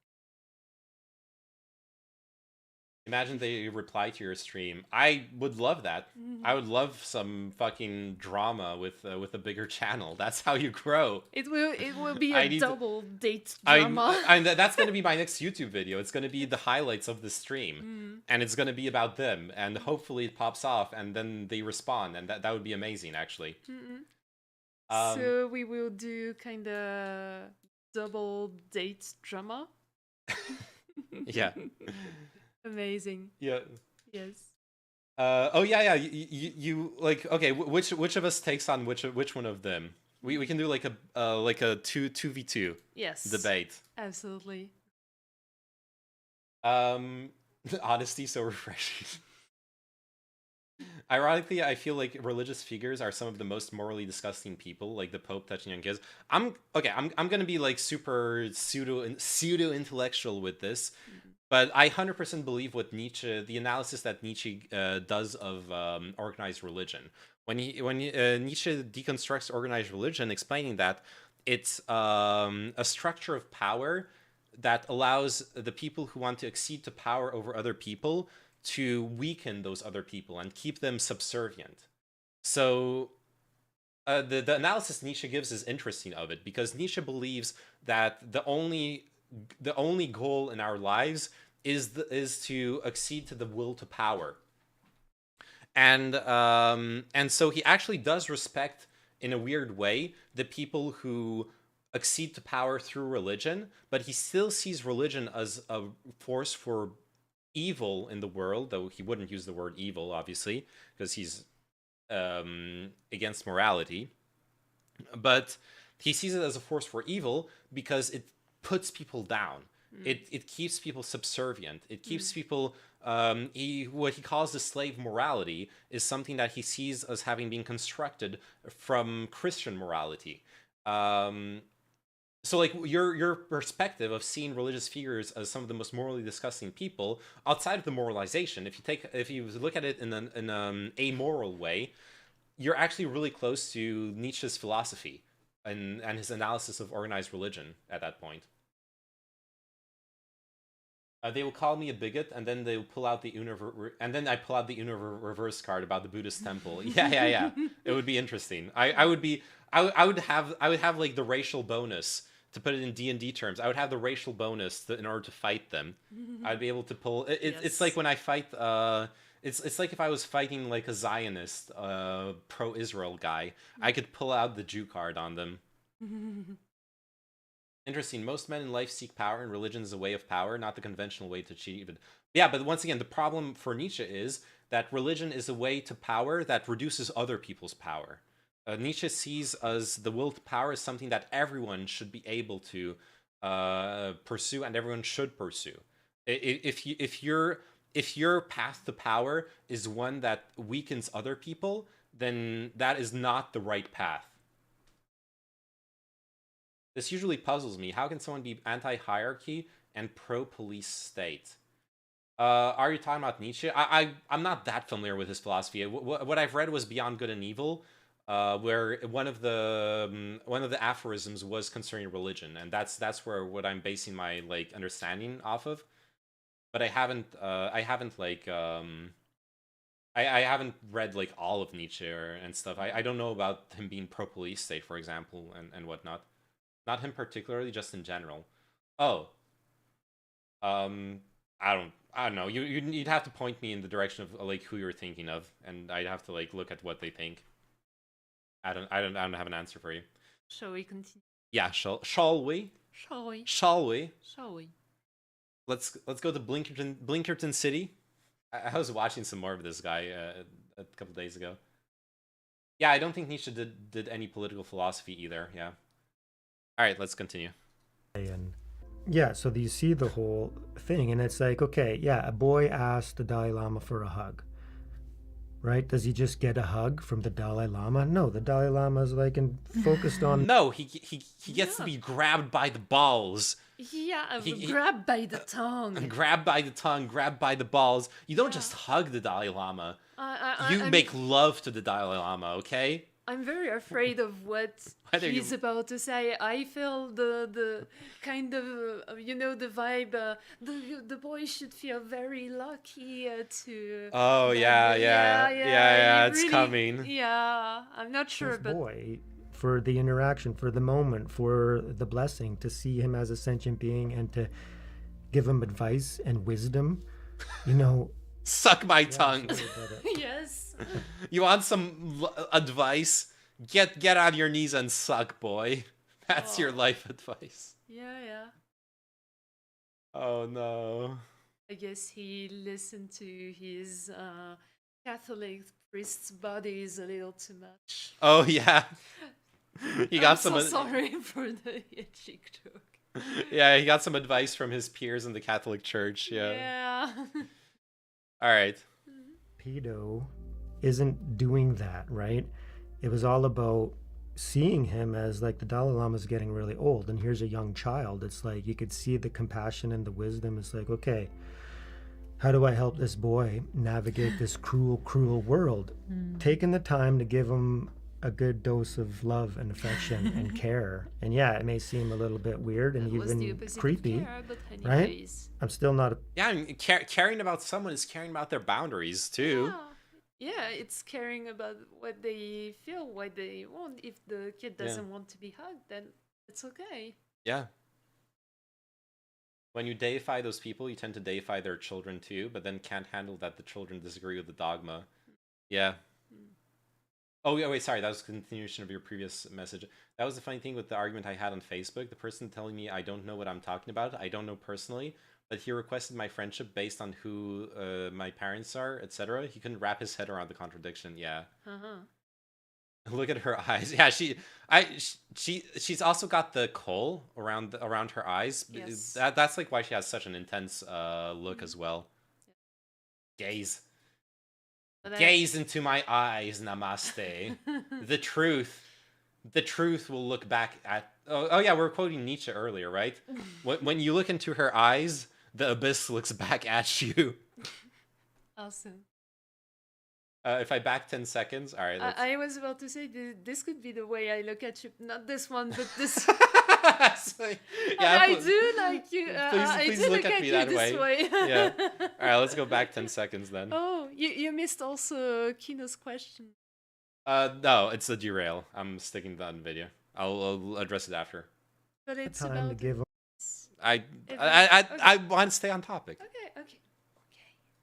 Imagine they reply to your stream. I would love that. I would love some fucking drama with a bigger channel. That's how you grow. It will be a double date drama. That's going to be my next YouTube video. It's going to be the highlights of the stream, and it's going to be about them. And hopefully it pops off, and then they respond, and that would be amazing, actually. So we will do kind of double date drama. Yeah. Amazing. Yeah. Yes. Oh yeah. You like, okay? Which of us takes on which one of them? We can do like a 2v2. Yes. Debate. Absolutely. Honesty so refreshing. Ironically, I feel like religious figures are some of the most morally disgusting people, like the Pope touching young kids. I'm gonna be like super pseudo intellectual with this, but I 100% believe what Nietzsche, the analysis that Nietzsche does of organized religion. When Nietzsche deconstructs organized religion, explaining that it's a structure of power that allows the people who want to accede to power over other people to weaken those other people and keep them subservient. So the analysis Nietzsche gives is interesting of it, because Nietzsche believes that the only goal in our lives is to accede to the will to power. And so he actually does respect, in a weird way, the people who accede to power through religion, but he still sees religion as a force for evil in the world, though he wouldn't use the word evil, obviously, because he's against morality. But he sees it as a force for evil because it puts people down. It keeps people subservient. It keeps people... what he calls the slave morality is something that he sees as having been constructed from Christian morality. So, like, your perspective of seeing religious figures as some of the most morally disgusting people, outside of the moralization, if you look at it in an amoral way, you're actually really close to Nietzsche's philosophy and his analysis of organized religion at that point. They will call me a bigot, and then they'll pull out the and then I pull out the reverse card about the Buddhist temple. Yeah. It would be interesting. I would have like the racial bonus, to put it in D&D terms. I would have the racial bonus in order to fight them. I'd be able to pull. It's like when I fight. It's like if I was fighting like a Zionist, pro-Israel guy, I could pull out the Jew card on them. Interesting. Most men in life seek power, and religion is a way of power, not the conventional way to achieve it. Yeah, but once again, the problem for Nietzsche is that religion is a way to power that reduces other people's power. Nietzsche sees as the will to power as something that everyone should be able to pursue, and everyone should pursue. If your path to power is one that weakens other people, then that is not the right path. This usually puzzles me. How can someone be anti-hierarchy and pro-police state? Are you talking about Nietzsche? I'm not that familiar with his philosophy. What I've read was Beyond Good and Evil, where one of the aphorisms was concerning religion, and that's where what I'm basing my like understanding off of. But I haven't read like all of Nietzsche and stuff. I don't know about him being pro-police state, for example, and whatnot. Not him particularly, just in general. Oh. I don't know. You'd have to point me in the direction of like who you're thinking of, and I'd have to like look at what they think. I don't have an answer for you. Shall we continue? Yeah, shall we? Shall we? Shall we? Shall we? Let's go to Blinkerton City. I was watching some more of this guy a couple days ago. Yeah, I don't think Nietzsche did any political philosophy either. Yeah. All right, let's continue. And yeah, so you see the whole thing, and it's like, okay, yeah, a boy asked the Dalai Lama for a hug, right? Does he just get a hug from the Dalai Lama? No, the Dalai Lama is like focused on. No, he gets to be grabbed by the balls. Yeah, grabbed by the tongue. Grabbed by the tongue, grabbed by the balls. You don't just hug the Dalai Lama. You make love to the Dalai Lama, okay? I'm very afraid of what he's about to say. I feel the kind of the vibe. The boy should feel very lucky to. Oh yeah. It's really, coming. Yeah, I'm not sure, This but boy, for the interaction, for the moment, for the blessing, to see him as a sentient being and to give him advice and wisdom, Suck my tongue. yes. You want some advice? Get on your knees and suck, boy. That's your life advice. Yeah. Oh no. I guess he listened to his Catholic priest's bodies a little too much. Oh yeah. He got I'm so sorry for the cheek joke. Yeah, he got some advice from his peers in the Catholic Church. Yeah. All right. Pedo isn't doing that, right? It was all about seeing him as like the Dalai Lama's getting really old, and here's a young child. It's like you could see the compassion and the wisdom. It's like, okay, how do I help this boy navigate this cruel world? Taking the time to give him a good dose of love and affection and care. And yeah, it may seem a little bit weird and even creepy, right? I'm still not. Yeah, I mean, caring about someone is caring about their boundaries too. Yeah, it's caring about what they feel, what they want. If the kid doesn't want to be hugged, then it's okay. Yeah. When you deify those people, you tend to deify their children too, but then can't handle that the children disagree with the dogma. Yeah. Oh, yeah, wait, sorry, that was a continuation of your previous message. That was the funny thing with the argument I had on Facebook. The person telling me I don't know what I'm talking about, I don't know personally, but he requested my friendship based on who my parents are, etc. He couldn't wrap his head around the contradiction, yeah. Look at her eyes. Yeah, she's also got the kohl around her eyes. Yes. That's like why she has such an intense look as well. Gaze. Gaze into my eyes, namaste. The truth will look back at... Oh yeah, we were quoting Nietzsche earlier, right? When you look into her eyes, the abyss looks back at you. Awesome. If I back 10 seconds, all right. I was about to say, this could be the way I look at you. Not this one, but this... Yeah, I do like you. Please look at me that way. Yeah. All right, let's go back 10 seconds then. Oh, you missed also Kino's question. No, it's a derail. I'm sticking to that in video. I'll address it after. But it's time about... to give I want to stay on topic.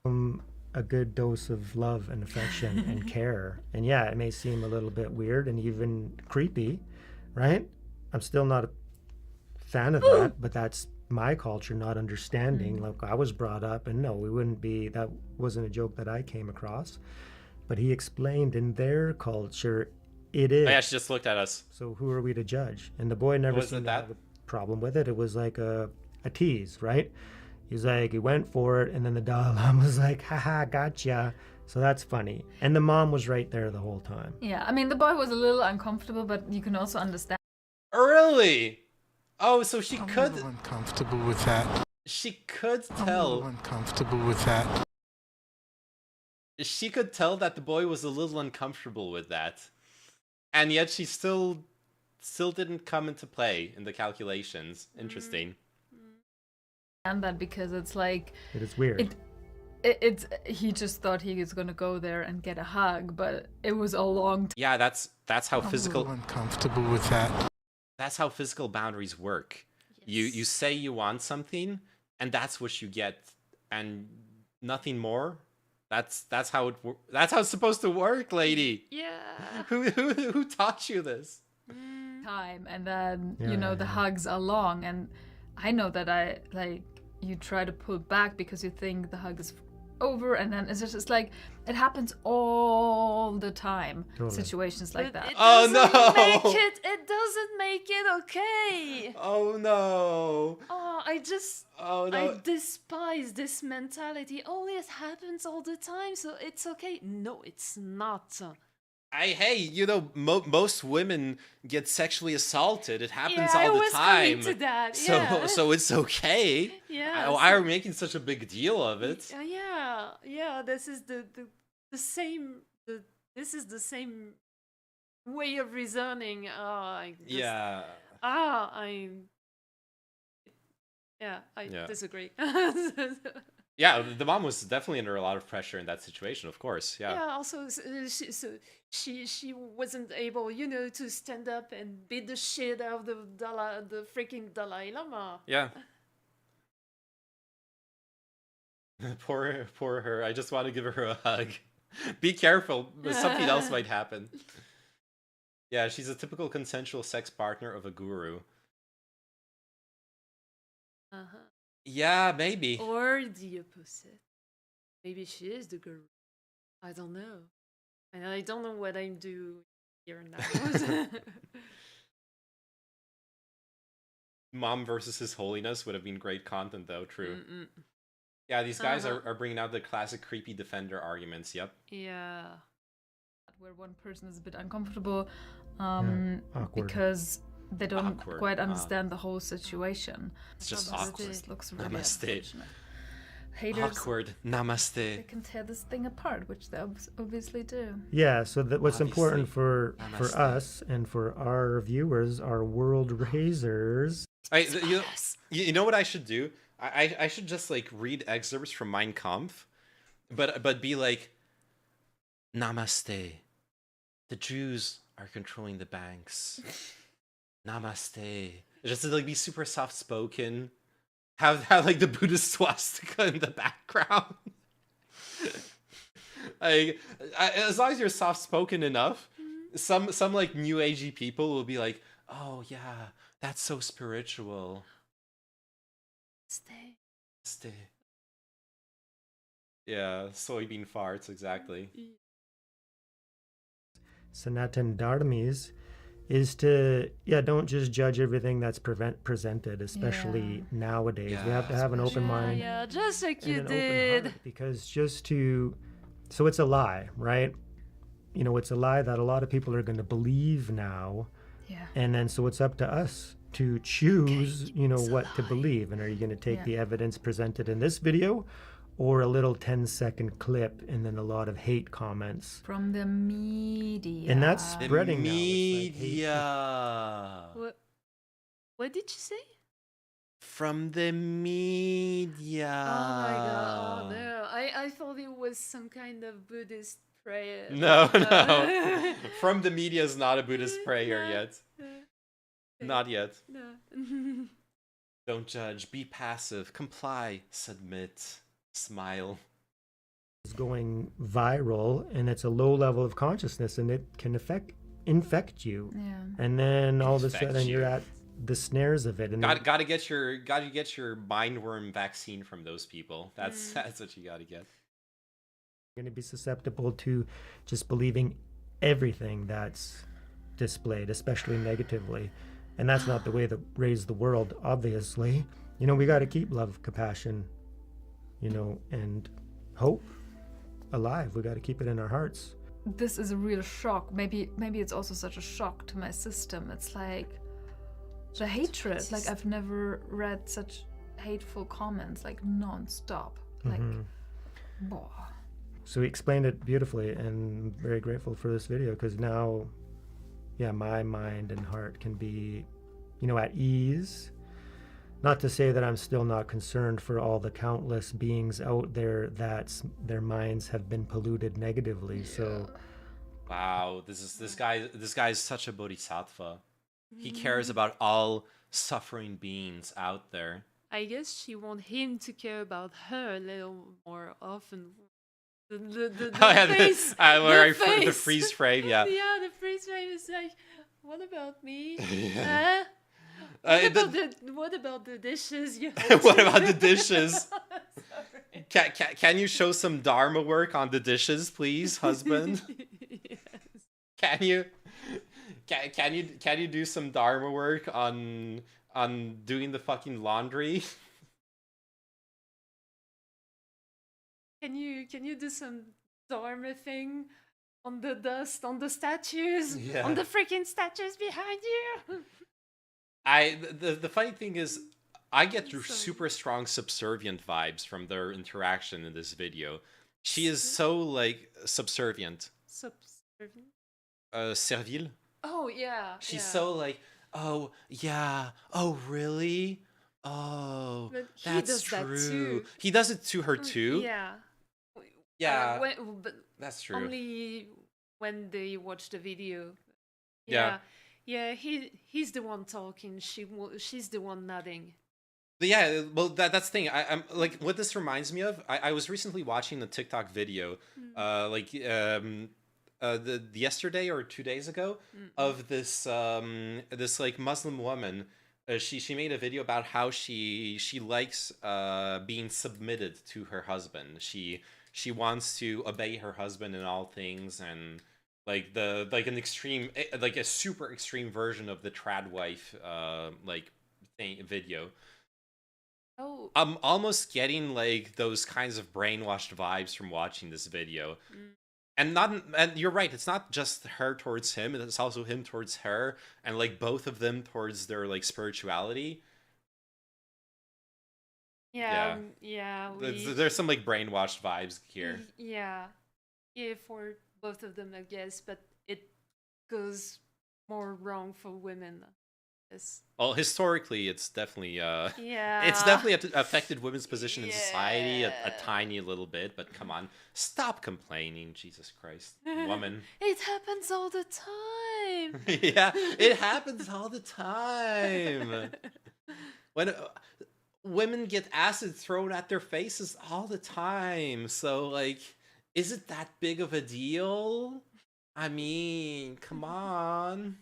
him a good dose of love and affection and care. And yeah, it may seem a little bit weird and even creepy, right? I'm still not a fan of that, but that's my culture not understanding. Like I was brought up, and no, we wouldn't be, that wasn't a joke that I came across, but he explained in their culture it is. Oh, yeah, she just looked at us. So who are we to judge? And the boy never seemed to have a problem with it. It was like a tease, right? He's like, he went for it, and then the Dalai Lama was like, haha, gotcha. So that's funny. And the mom was right there the whole time. Yeah, I mean, the boy was a little uncomfortable, but you can also understand. Really? Oh, so she I'm could... a little uncomfortable with that. She could tell... I'm a little uncomfortable with that. She could tell that the boy was a little uncomfortable with that. And yet she still didn't come into play in the calculations. Interesting. And that because it's like... It is weird. He just thought he was going to go there and get a hug, but it was a long time. Yeah, that's how physical... I'm a little uncomfortable with that. That's how physical boundaries work. Yes. You say you want something, and that's what you get, and nothing more. That's how it's supposed to work, lady. Yeah. Who taught you this? Time, and then the hugs are long, and I know that you try to pull back because you think the hug is over, and then it's just like it happens all the time. Totally. Situations like that. It doesn't make it okay. Oh no. Oh, I despise this mentality. Oh, it happens all the time, so it's okay. No, it's not. Most women get sexually assaulted. It happens all the was time. To that. So it's okay. Yeah. Why are we making such a big deal of it? Yeah. This is the same. This is the same way of reasoning. I disagree. Yeah, the mom was definitely under a lot of pressure in that situation, of course. Yeah. Yeah. Also, she wasn't able, to stand up and beat the shit out of the freaking Dalai Lama. Yeah. Poor her. I just want to give her a hug. Be careful, something else might happen. Yeah, she's a typical consensual sex partner of a guru. Yeah, maybe. Or the opposite. Maybe she is the guru. I don't know. And I don't know what I'm doing here now. Mom versus His Holiness would have been great content, though. True. Yeah, these guys are bringing out the classic creepy defender arguments. Yep. Yeah. Where one person is a bit uncomfortable because they don't quite understand the whole situation. It's just awkward. It looks really Namaste. Haters, awkward. Namaste. They can tear this thing apart, which they obviously do. Yeah, so what's important for us and for our viewers, our world raisers. You know what I should do? I should just like read excerpts from Mein Kampf, but be like, Namaste. The Jews are controlling the banks. Namaste. Just to like be super soft spoken. Have like the Buddhist swastika in the background. As long as you're soft spoken enough, some like new agey people will be like, oh yeah, that's so spiritual. Stay. Yeah, soybean farts, exactly. Sanatan Dharmis is to, don't just judge everything that's presented, especially nowadays. We have to have an open mind. Yeah, just like you did. Because so it's a lie, right? It's a lie that a lot of people are going to believe now. Yeah. And then so it's up to us to choose, what to believe. And are you going to take the evidence presented in this video, or a little 10-second clip and then a lot of hate comments from the media? And that's spreading the media. Now. What did you say? From the media. Oh my god! Oh no! I thought it was some kind of Buddhist prayer. No. From the media is not a Buddhist prayer yet. Not yet. No. Don't judge. Be passive. Comply. Submit. Smile. It's going viral, and it's a low level of consciousness, and it can infect you. Yeah. And then all of a sudden you're at the snares of it. And gotta get your mindworm vaccine from those people. That's what you gotta get. You're gonna be susceptible to just believing everything that's displayed, especially negatively. And that's not the way to raise the world, obviously. We gotta keep love, compassion, and hope alive. We got to keep it in our hearts. This is a real shock. Maybe it's also such a shock to my system. It's like the hatred. Like I've never read such hateful comments, like non-stop. Like, So he explained it beautifully, and I'm very grateful for this video, because now, my mind and heart can be, at ease. Not to say that I'm still not concerned for all the countless beings out there that their minds have been polluted negatively. So, wow, this guy is such a bodhisattva. He cares about all suffering beings out there. I guess she wants him to care about her a little more often. The face, the freeze frame, Yeah, the freeze frame is like, what about me? What about the dishes? What about the dishes? Can you show some Dharma work on the dishes, please, husband? Yes. Can you do some Dharma work on doing the fucking laundry? Can you do some Dharma thing on the dust, on the statues, on the freaking statues behind you? The funny thing is, I get super strong subservient vibes from their interaction in this video. She is so like subservient. Subservient. Serville. Oh yeah. She's yeah. so like, oh yeah, oh really, oh But he that's does true. that too. He does it to her too. Yeah. Yeah, But that's true. only when they watch the video. Yeah. Yeah. He's the one talking. She's the one nodding. But yeah, well, that's the thing. I'm like, what this reminds me of. I was recently watching the TikTok video, the yesterday or 2 days ago, of this this like Muslim woman. She made a video about how she likes being submitted to her husband. She wants to obey her husband in all things, and like an extreme, like a super extreme version of the trad wife like video. Oh. I'm almost getting like those kinds of brainwashed vibes from watching this video. And you're right, it's not just her towards him, it's also him towards her, and like both of them towards their like spirituality. Yeah. There's some like brainwashed vibes here. Yeah, for both of them, I guess, but it goes more wrong for women. Yes. Well, historically, it's definitely Yeah. it's definitely affected women's position in society a tiny little bit. But come on, stop complaining, Jesus Christ, woman. It happens all the time. Yeah, it happens all the time. When women get acid thrown at their faces all the time, so like, is it that big of a deal? I mean, come on.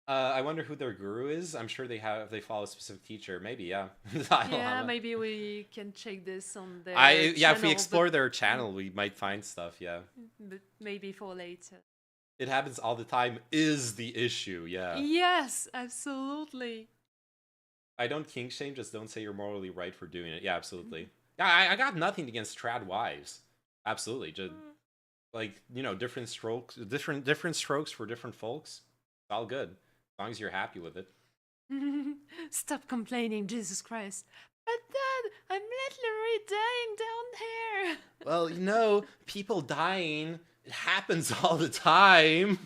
I wonder who their guru is. I'm sure they follow a specific teacher. Maybe, yeah. Yeah, maybe we can check this on their yeah, channel, if we explore their channel, we might find stuff, yeah. But maybe for later. It happens all the time is the issue, yeah. Yes, absolutely. I don't kink shame, just don't say you're morally right for doing it. Yeah, absolutely. Yeah, I got nothing against trad wives. Absolutely. Just like, you know, different strokes for different folks. It's all good. As long as you're happy with it. Stop complaining, Jesus Christ. But Dad, I'm literally dying down here. Well, you know, people dying, it happens all the time.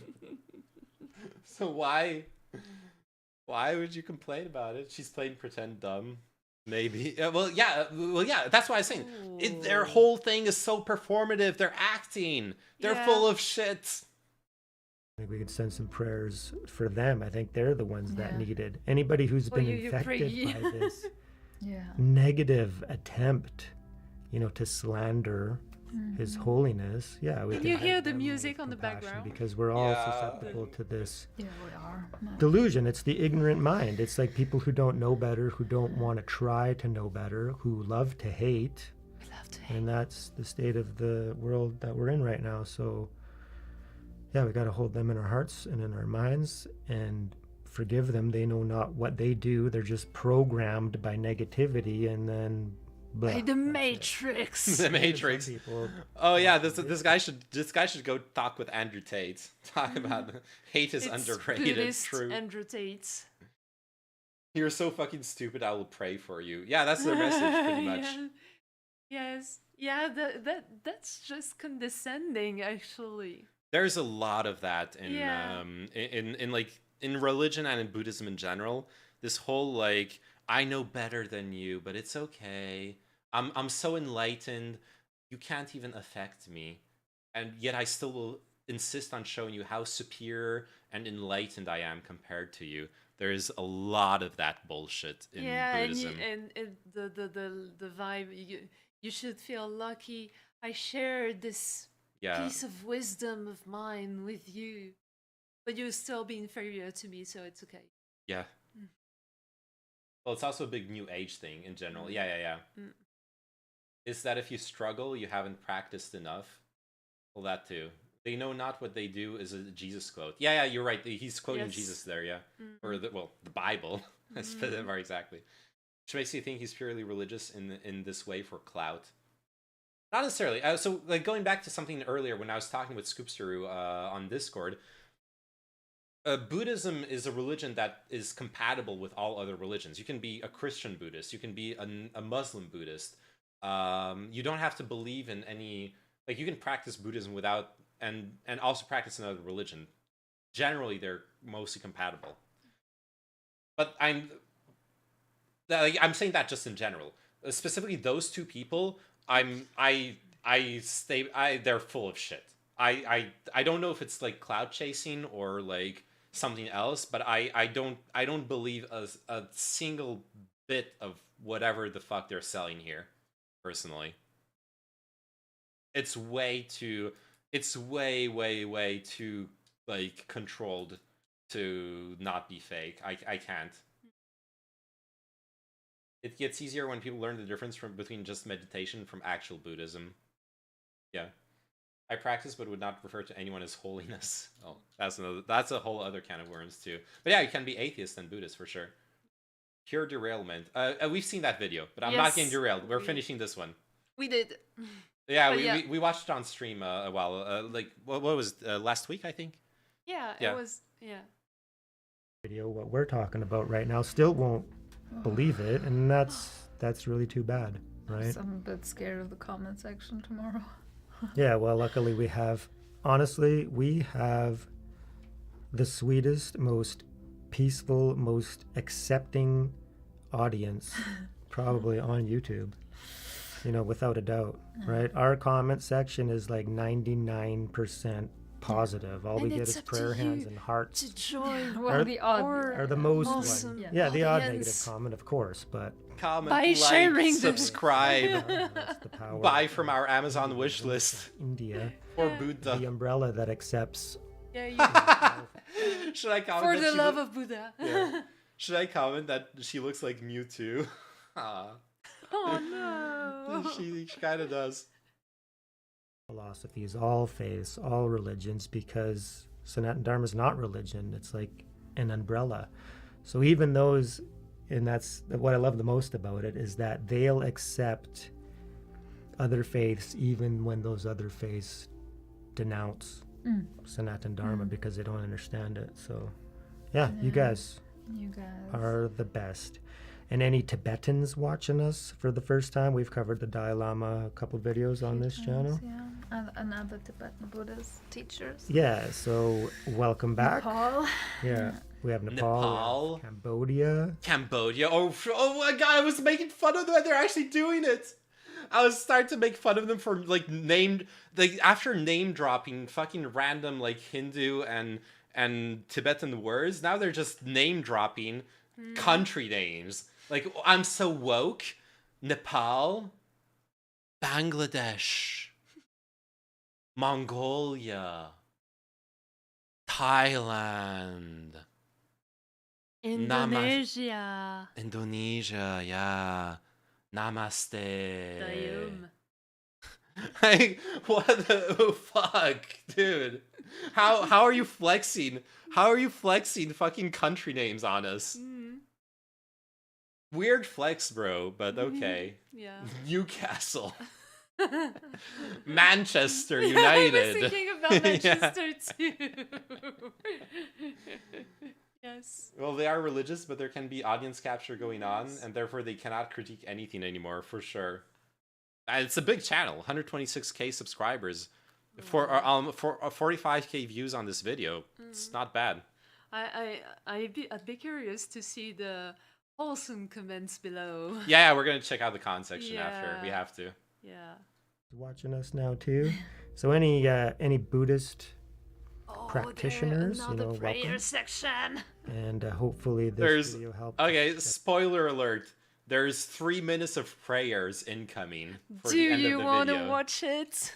So why would you complain about it? She's playing pretend dumb. Maybe. Well, yeah. That's why I was saying. Their whole thing is so performative. They're acting. They're full of shit. I think we could send some prayers for them. I think they're the ones that need it. Anybody who's been infected by this negative attempt, you know, to slander His Holiness. Yeah, we can can you hear the music on the background? Because we're all susceptible to this delusion. It's the ignorant mind. It's like people who don't know better, who don't want to try to know better, who love to hate. And that's the state of the world that we're in right now. So yeah, we got to hold them in our hearts and in our minds and forgive them. They know not what they do. They're just programmed by negativity, and then by the Matrix. The Matrix. Oh yeah, this guy should go talk with Andrew Tate. Talk about hate is underrated. Buddhist True. Andrew Tate. You're so fucking stupid. I will pray for you. Yeah, that's their message pretty much. Yes. Yeah. That's just condescending, actually. There's a lot of that in religion and in Buddhism in general. This whole like, I know better than you, but it's okay. I'm so enlightened, you can't even affect me, and yet I still will insist on showing you how superior and enlightened I am compared to you. There is a lot of that bullshit in Buddhism. And the vibe. You should feel lucky. I share this piece of wisdom of mine with you, but you'll still be inferior to me, so it's okay. Yeah. Well, it's also a big new age thing in general. Yeah. Is that if you struggle, you haven't practiced enough? Well, that too. They know not what they do is a Jesus quote. Yeah, you're right. He's quoting Jesus there, yeah. Or the Bible. That's more exactly. Which makes you think he's purely religious in this way for clout. Not necessarily. So, like, going back to something earlier when I was talking with scoopsteroo on Discord, Buddhism is a religion that is compatible with all other religions. You can be a Christian Buddhist. You can be a Muslim Buddhist. You don't have to believe in any... Like, you can practice Buddhism without and also practice another religion, generally they're mostly compatible. But I'm saying that just in general. Specifically, those two people, they're full of shit. I don't know if it's like cloud chasing or like something else, but I don't believe a single bit of whatever the fuck they're selling here, personally. It's way too like controlled to not be fake. I can't. It gets easier when people learn the difference between just meditation from actual Buddhism. Yeah. I practice but would not refer to anyone as holiness. Oh, that's a whole other can of worms too. But yeah, you can be atheist and Buddhist for sure. Pure derailment. We've seen that video, but I'm not getting derailed. We're finishing this one. We did. Yeah, we watched it on stream a while. Like what was last week, I think. Yeah, it was. Yeah. Video what we're talking about right now still won't believe it, and that's really too bad, right? I'm a bit scared of the comment section tomorrow. Yeah, well, luckily we have the sweetest, most peaceful, most accepting audience probably on YouTube, without a doubt, right? Our comment section is like 99% positive. All we get is prayer hands and hearts. To join or the most awesome one. Yeah, the odd negative comment, of course, but comment, by like, subscribe, that's the power. buy from our Amazon wish list. India Or Buddha. The umbrella that accepts. Yeah, Should I comment for that the love of Buddha. Yeah. Should I comment that she looks like Mewtwo? Oh no. She kind of does. Philosophies, all faiths, all religions, because Sanatana Dharma is not religion. It's like an umbrella. So even those, and that's what I love the most about it, is that they'll accept other faiths even when those other faiths denounce Sanatana Dharma because they don't understand it. So yeah, you guys are the best. And any Tibetans watching us for the first time, we've covered the Dalai Lama a couple videos on this channel. Yeah, and other Tibetan Buddhist teachers. Yeah, so welcome back. Nepal. Yeah, we have Nepal. Cambodia. Oh my god, I was making fun of them and they're actually doing it. I was starting to make fun of them for after name dropping fucking random like Hindu and Tibetan words. Now they're just name dropping country names. Like, I'm so woke. Nepal, Bangladesh, Mongolia, Thailand, Indonesia. Indonesia, yeah. Namaste. Dayum. Like, what the fuck, dude? How are you flexing? How are you flexing fucking country names on us? Weird flex, bro, but okay. Yeah. Newcastle. Manchester United. I was thinking about Manchester too. Yes. Well, they are religious, but there can be audience capture going on, and therefore they cannot critique anything anymore, for sure. And it's a big channel, 126k subscribers. For 45k views on this video. It's not bad. I'd be curious to see the wholesome comments below. Yeah, we're gonna check out the comment section after. We have to. Yeah. Watching us now too. So any Buddhist practitioners, another prayer welcome. section. And hopefully this video helps. Okay, spoiler alert. There's 3 minutes of prayers incoming for the end of the video. Do you want to watch it?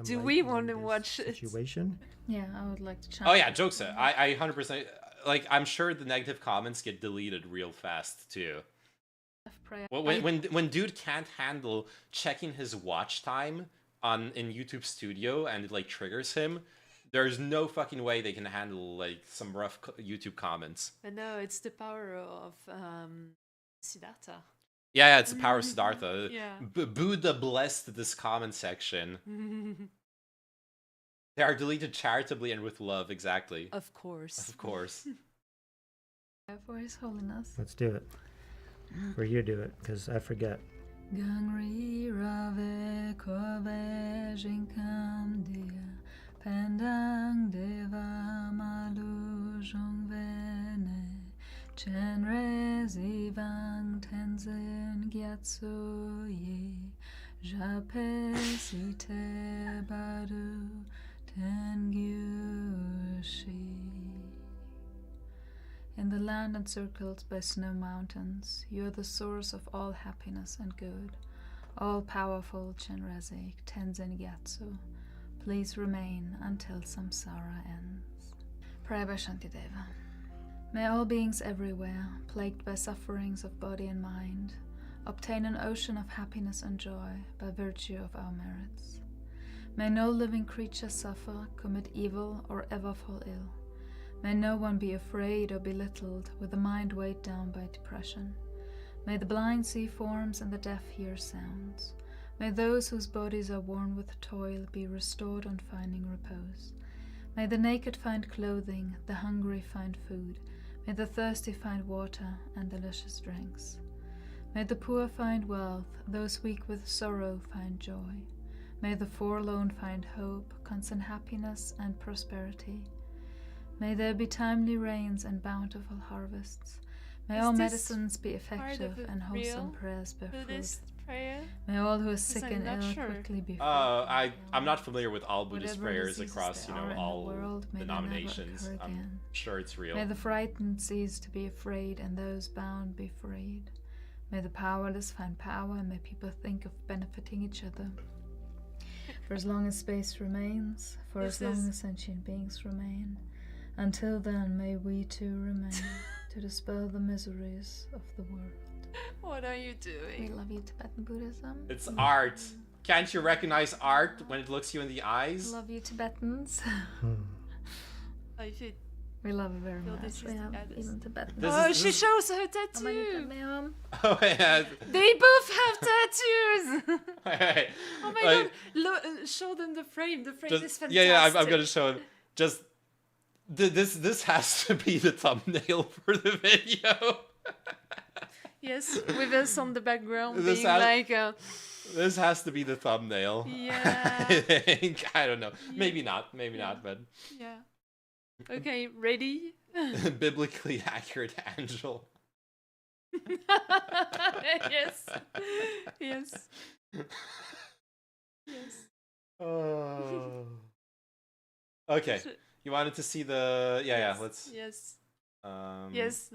Do we want to watch it? Situation? Yeah, I would like to. Oh yeah, jokes. I 100%. Like, I'm sure the negative comments get deleted real fast too. When dude can't handle checking his watch time in YouTube Studio and it like triggers him, there's no fucking way they can handle like some rough YouTube comments. I know, it's the power of Siddhartha. Yeah, it's the power of Siddhartha. Yeah. Buddha blessed this comment section. They are deleted charitably and with love, exactly. Of course. Of course. For His Holiness. Let's do it. Or you do it, because I forget. Gangri rave kove jinkam dia Pendang deva malu jongvene chenre zivang tenzin gyatso ye jape site badu tengyushi. In the land encircled by snow mountains, you are the source of all happiness and good. All-powerful Chenrezig Tenzin Gyatso, please remain until samsara ends. Prayer by Shantideva. May all beings everywhere, plagued by sufferings of body and mind, obtain an ocean of happiness and joy by virtue of our merits. May no living creature suffer, commit evil, or ever fall ill. May no one be afraid or belittled, with the mind weighed down by depression. May the blind see forms and the deaf hear sounds. May those whose bodies are worn with toil be restored on finding repose. May the naked find clothing, the hungry find food. May the thirsty find water and delicious drinks. May the poor find wealth, those weak with sorrow find joy. May the forlorn find hope, constant happiness and prosperity. May there be timely rains and bountiful harvests. May all medicines be effective and wholesome prayers bear fruit. Prayer? May all who are sick and ill quickly be free. I'm not familiar with all Buddhist Whatever prayers diseases across, there are in the all world, may they never denominations. occur I'm again. sure it's real. May the frightened cease to be afraid and those bound be freed. May the powerless find power and may people think of benefiting each other. For as long as space remains, for as long as sentient beings remain, until then may we too remain to dispel the miseries of the world. What are you doing? We love you, Tibetan Buddhism. It's art. Can't you recognize art when it looks you in the eyes? Love you, Tibetans. I should. We love you very feel much. this is We have Alice. even Tibetans. Oh, she shows her tattoo. Oh yeah. They both have tattoos. Hey, Oh my god! Show them the frame. The frame is fantastic. yeah, I'm gonna show him. Just this has to be the thumbnail for the video. Yes, with us on the background This being has- like. This has to be the thumbnail. Yeah. I think. I don't know. Maybe not. Maybe not. But Yeah. Okay, ready? biblically accurate angel. Yes. Yes. Yes. Oh. Okay. You wanted to see the yeah. Let's. Yes. Yes.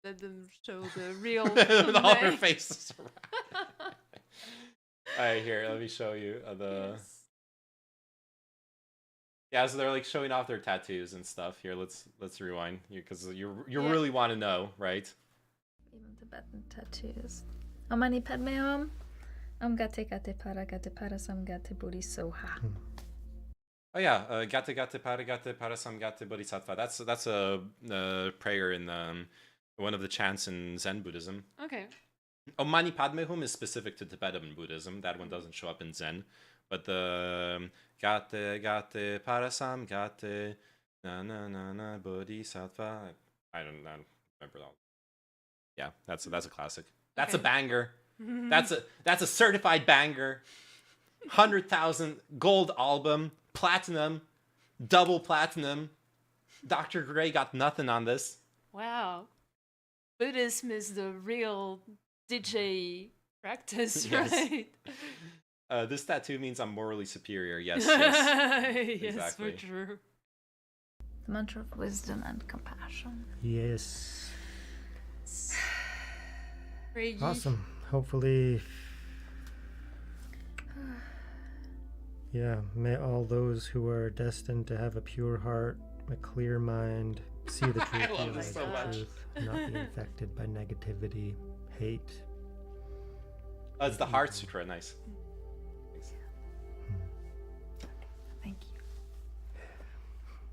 Let them show the real. With all her thumbnail. faces around. Alright, here, let me show you the. Yeah, so they're like showing off their tattoos and stuff. Here, let's rewind because you really want to know, right? Even Tibetan tattoos. Amani Padmeom. Gate para sam gate buddhi soha. Oh yeah, gate para sam gate bodhisattva. That's a prayer in one of the chants in Zen Buddhism. Okay. Mani Padme Hum is specific to Tibetan Buddhism. That one doesn't show up in Zen. But the gate parasam gate na na na na bodhisattva. I don't remember that. Yeah, that's a classic. That's a banger. That's a certified banger. 100,000 gold album, platinum, double platinum. Dr. Gray got nothing on this. Wow. Buddhism is the real DJ practice, Yes. right? This tattoo means I'm morally superior. Yes, Yes, exactly. for true. The mantra of wisdom and compassion. Yes. Reggie. Awesome. Hopefully, yeah, may all those who are destined to have a pure heart, a clear mind, see the truth, I love this realize so the much. truth, not be infected by negativity, hate. It's the Heart Sutra. Nice. Thank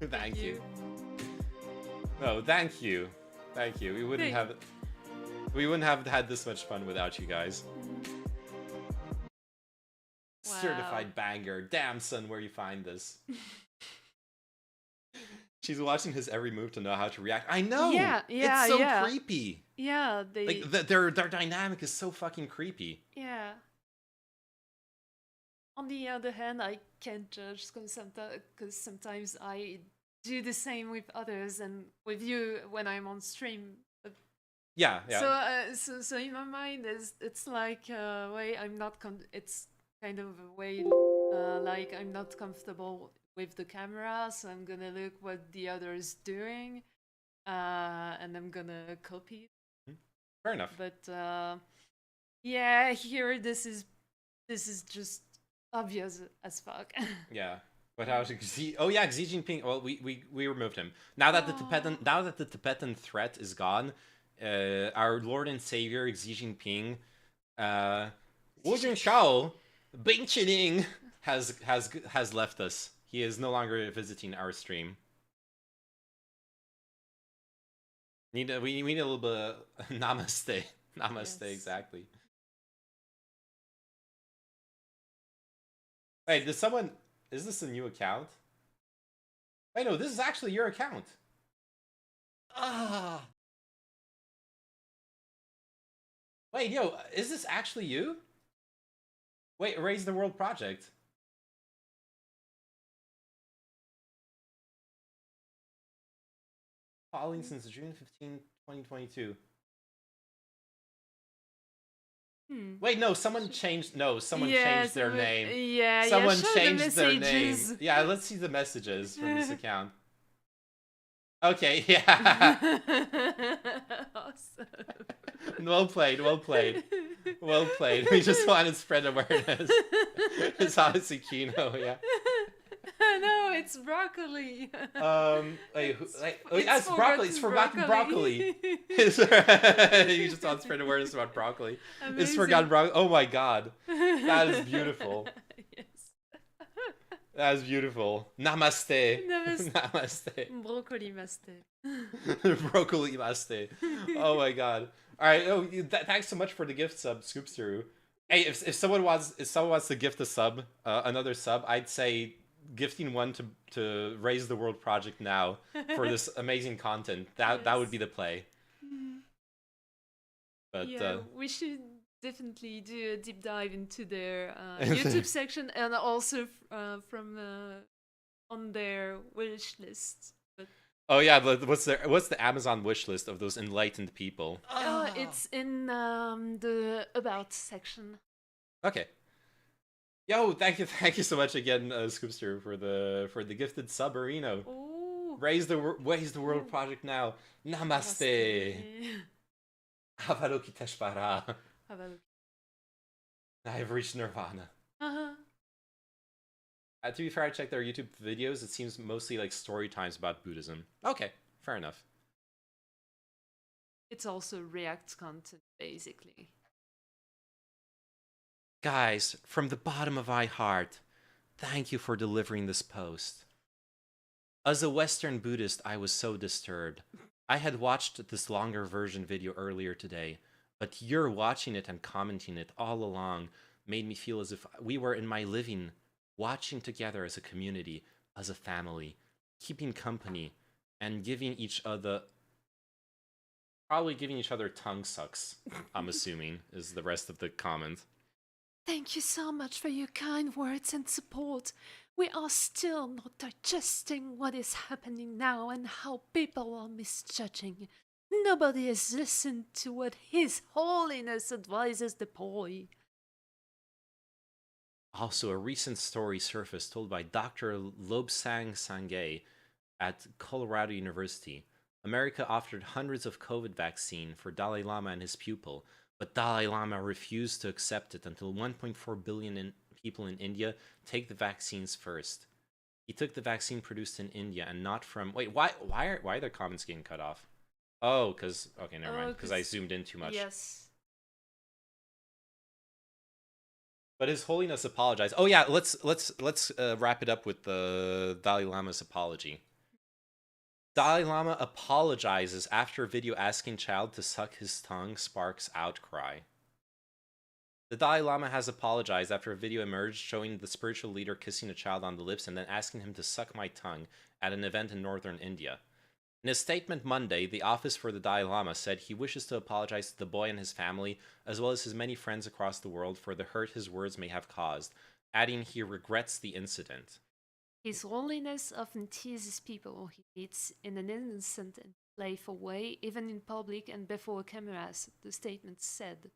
you. Thank you. No, thank you. Thank you. We wouldn't have had this much fun without you guys. Wow. Certified banger. Damn, son, where you find this? She's watching his every move to know how to react. I know. Yeah, It's so yeah. creepy. Yeah, they. Like their dynamic is so fucking creepy. Yeah. On the other hand, I can't judge because sometimes I do the same with others and with you when I'm on stream. Yeah. So in my mind, it's like way I'm not. It's kind of a way like I'm not comfortable with the camera, so I'm gonna look what the other is doing, and I'm gonna copy. Fair enough. But yeah, here this is just obvious as fuck. Yeah. But how Xi Jinping. Well, we removed him. Now that the Tibetan threat is gone, our Lord and Savior Xi Jinping, Wu Shao, Bing Chining has left us. He is no longer visiting our stream. We need a little bit of namaste. Namaste, yes. Exactly. Wait, is this a new account? Wait, no, this is actually your account. Wait, yo, is this actually you? Wait, Raise the World Project. Following since June 15, 2022. Wait, no, someone changed their name. Yeah, someone changed their name. Yeah, let's see the messages from this account. Okay, yeah. Awesome. Well played. We just want to spread awareness. It's honestly Kino, yeah. No, it's broccoli. It's broccoli. It's forgotten broccoli. You just want to spread awareness about broccoli. Amazing. It's forgotten broccoli. Oh my god, that is beautiful. Yes. That is beautiful. Namaste. Namaste. Broccoli maste. Broccoli maste. Oh my god. All right. Oh, thanks so much for the gift sub, scoopsteroo. Hey, if someone wants to gift a sub, another sub, I'd say gifting one to Raise the World Project now for this amazing content. That would be the play. But yeah, we should definitely do a deep dive into their YouTube section and also from on their wish list. But oh yeah, what's the Amazon wish list of those enlightened people? It's in the About section. Okay. Yo, thank you so much again, Scoopster, for the gifted submarino. Ooh. Raise the World Project now. Namaste. Havaruki Teshpara. I've reached Nirvana. To be fair, I checked their YouTube videos. It seems mostly like story times about Buddhism. Okay, fair enough. It's also React content, basically. Guys, from the bottom of my heart, thank you for delivering this post. As a Western Buddhist, I was so disturbed. I had watched this longer version video earlier today, but you're watching it and commenting it all along made me feel as if we were in my living, watching together as a community, as a family, keeping company, and giving each other... Probably giving each other tongue sucks, I'm assuming, is the rest of the comment. Thank you so much for your kind words and support. We are still not digesting what is happening now and how people are misjudging. Nobody has listened to what His Holiness advises the boy. Also, a recent story surfaced told by Dr. Lobsang Sangay at Colorado University. America offered hundreds of COVID vaccine for Dalai Lama and his pupil, but Dalai Lama refused to accept it until 1.4 billion people in India take the vaccines first. He took the vaccine produced in India and not from... Wait, why are their comments getting cut off? Oh, because... Okay, never mind, because I zoomed in too much. Yes. But His Holiness apologized. Oh yeah, let's wrap it up with the Dalai Lama's apology. Dalai Lama apologizes after a video asking child to suck his tongue sparks outcry. The Dalai Lama has apologized after a video emerged showing the spiritual leader kissing a child on the lips and then asking him to suck my tongue at an event in northern India. In a statement Monday, the Office for the Dalai Lama said he wishes to apologize to the boy and his family, as well as his many friends across the world, for the hurt his words may have caused, adding he regrets the incident. His loneliness often teases people he meets in an innocent and playful way, even in public and before cameras, the statement said.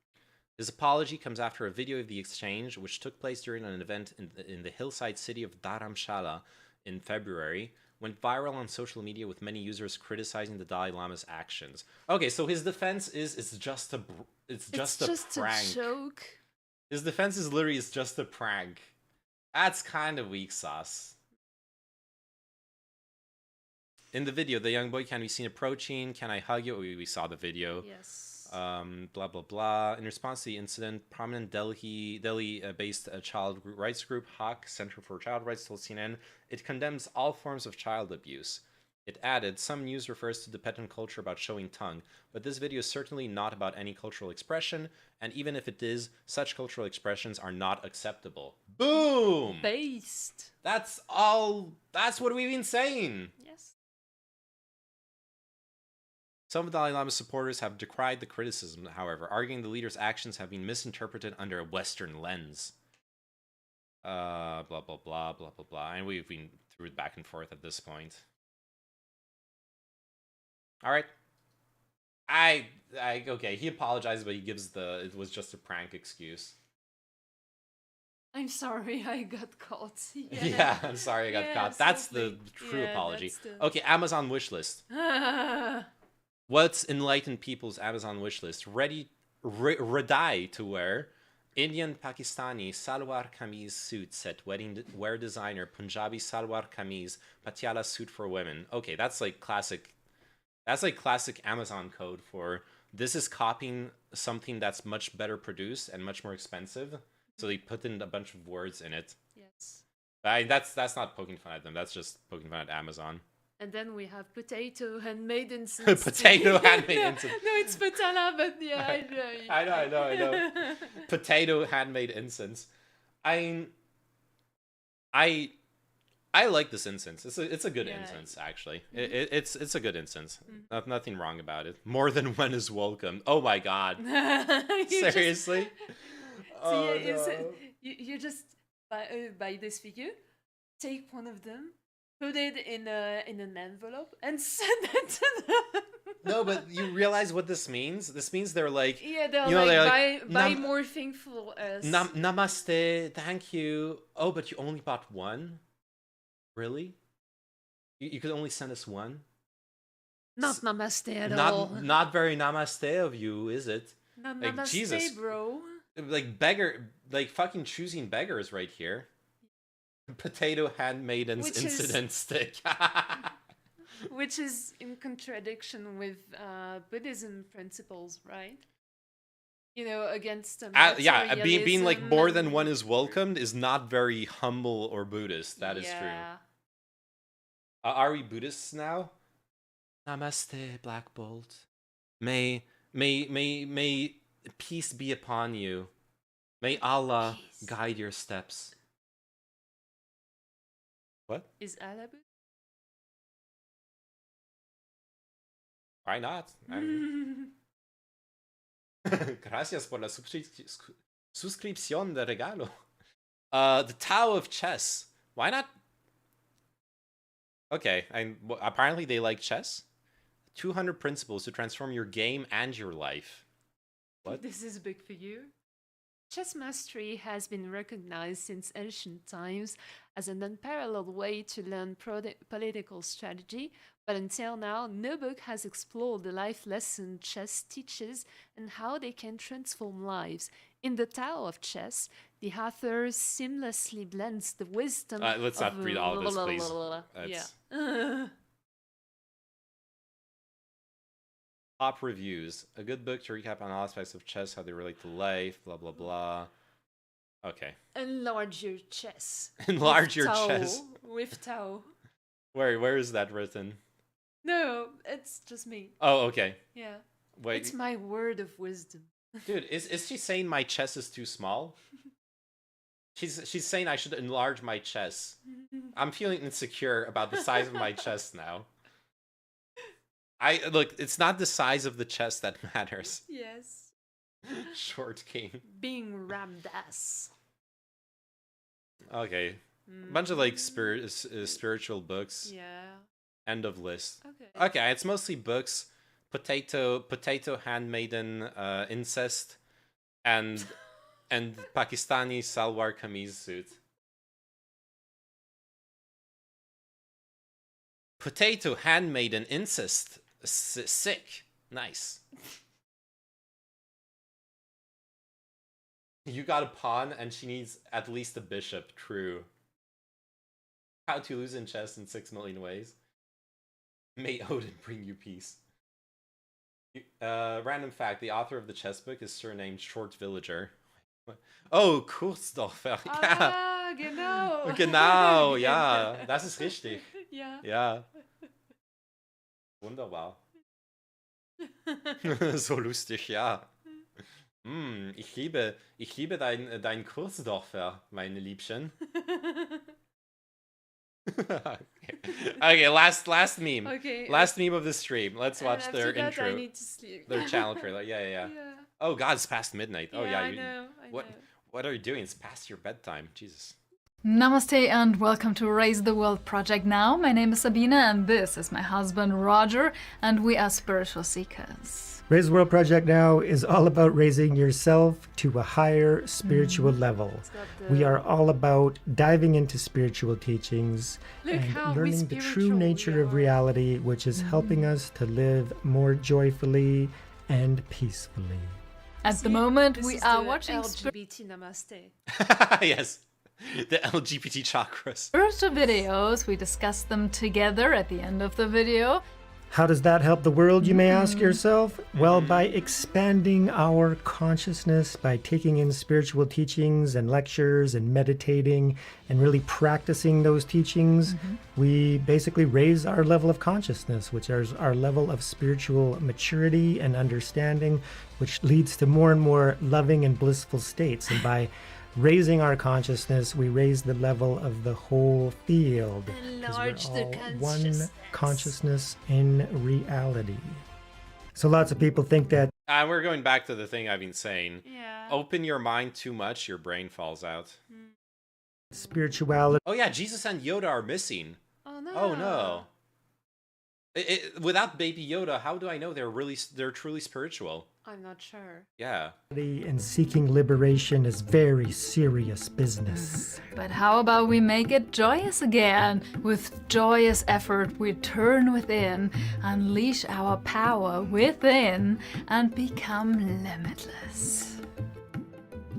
His apology comes after a video of the exchange, which took place during an event in the hillside city of Dharamshala in February, went viral on social media with many users criticizing the Dalai Lama's actions. Okay, so his defense is it's just a prank. A joke. His defense is literally it's just a prank. That's kind of weak sauce. In the video, the young boy can be seen approaching. Can I hug you? We saw the video. Yes. Blah, blah, blah. In response to the incident, prominent Delhi-based child rights group, HAQ, Center for Child Rights, told CNN it condemns all forms of child abuse. It added, some news refers to Tibetan culture about showing tongue, but this video is certainly not about any cultural expression, and even if it is, such cultural expressions are not acceptable. Boom! Based. That's what we've been saying. Yes. Some of Dalai Lama's supporters have decried the criticism, however, arguing the leader's actions have been misinterpreted under a Western lens. Blah, blah, blah, blah, blah, blah. And we've been through it back and forth at this point. All right. Okay, he apologizes, but he gives it was just a prank excuse. I'm sorry I got caught. Yeah, I'm sorry I got caught. That's the true apology. Okay, Amazon wishlist. What's enlightened people's Amazon wishlist? Ready to wear Indian Pakistani salwar kameez suit set wear designer Punjabi salwar kameez patiala suit for women. Okay, that's like classic Amazon code for this is copying something that's much better produced and much more expensive. So they put in a bunch of words in it. Yes. That's not poking fun at them. That's just poking fun at Amazon. And then we have potato handmade incense. Potato handmade incense. No, it's patala, but yeah, I know. Potato handmade incense. I like this incense. It's a good incense, actually. It's a good incense. Nothing wrong about it. More than one is welcome. Oh my god. Seriously? You just buy this figure, take one of them, put it in an envelope, and send it to them. No, but you realize what this means? This means they're like... Yeah, they're like, buy more things for us. Namaste, thank you. Oh, but you only bought one? Really? You could only send us one? Not namaste at all. Not very namaste of you, is it? Not like, namaste, Jesus. bro. Like fucking choosing beggars right here. Potato handmade incident stick. Which is in contradiction with Buddhism principles, right? You know, against being like more than one is welcomed is not very humble or Buddhist. That is true. Are we Buddhists now? Namaste, Black Bolt. May peace be upon you. May Allah guide your steps. What? Is Allah Buddhist? Why not? Gracias por la suscripción de regalo. The Tao of Chess. Why not? Okay, apparently they like chess. 200 principles to transform your game and your life. What? This is big for you. Chess mastery has been recognized since ancient times as an unparalleled way to learn political strategy, but until now, no book has explored the life lesson chess teaches and how they can transform lives. In the Tao of Chess, the author seamlessly blends the wisdom let's not read all of this, please. Yeah. Top reviews. A good book to recap on all aspects of chess, how they relate to life, blah, blah, blah. Okay. Enlarge your chess. Enlarge your chess. With Tao. Where is that written? No, it's just me. Oh, okay. Yeah. Wait. It's my word of wisdom. Dude, is she saying my chess is too small? She's saying I should enlarge my chess. I'm feeling insecure about the size of my chest now. Look, it's not the size of the chest that matters. Yes. Short king. Being rammed ass. Okay. A bunch of like spiritual books. Yeah. End of list. Okay. Okay, it's mostly books, potato handmaiden, incest, and Pakistani salwar kameez suit. Potato handmaiden incest, sick, nice. You got a pawn, and she needs at least a bishop. True. How to lose in chess in 6 million ways. May Odin bring you peace. Random fact: the author of the chess book is surnamed Short Villager. Oh, Kursdorfer. Ja. Ah, genau. Genau, ja. Das ist richtig. Ja. Ja. Wunderbar. So lustig, ja. Ich liebe dein Kursdorfer, meine Liebchen. Okay, last meme. Okay. Last meme of the stream. Let's watch And their after that, intro. I need to sleep. Their channel trailer. Yeah. Oh God, it's past midnight. Oh yeah. I know. What are you doing? It's past your bedtime. Jesus. Namaste and welcome to Raise the World Project Now. My name is Sabina and this is my husband Roger, and we are spiritual seekers. Raise the World Project Now is all about raising yourself to a higher spiritual level. We are all about diving into spiritual teachings and learning the true nature of reality, which is helping us to live more joyfully and peacefully. At the moment, we are watching LGBT Namaste. Yes. The LGBT chakras. Spiritual videos. We discuss them together at the end of the video. How does that help the world, you may ask yourself? Well, by expanding our consciousness, by taking in spiritual teachings and lectures and meditating and really practicing those teachings, we basically raise our level of consciousness, which is our level of spiritual maturity and understanding, which leads to more and more loving and blissful states. And by raising our consciousness, we raise the level of the whole field, because we're all one consciousness in reality. So lots of people think that We're going back to the thing I've been saying. Yeah. Open your mind too much, your brain falls out. spirituality. Oh yeah, Jesus and Yoda are missing. Oh no. Oh no. Without Baby Yoda, how do I know they're truly spiritual? I'm not sure. Yeah. And seeking liberation is very serious business. But how about we make it joyous again? With joyous effort, we turn within, unleash our power within, and become limitless.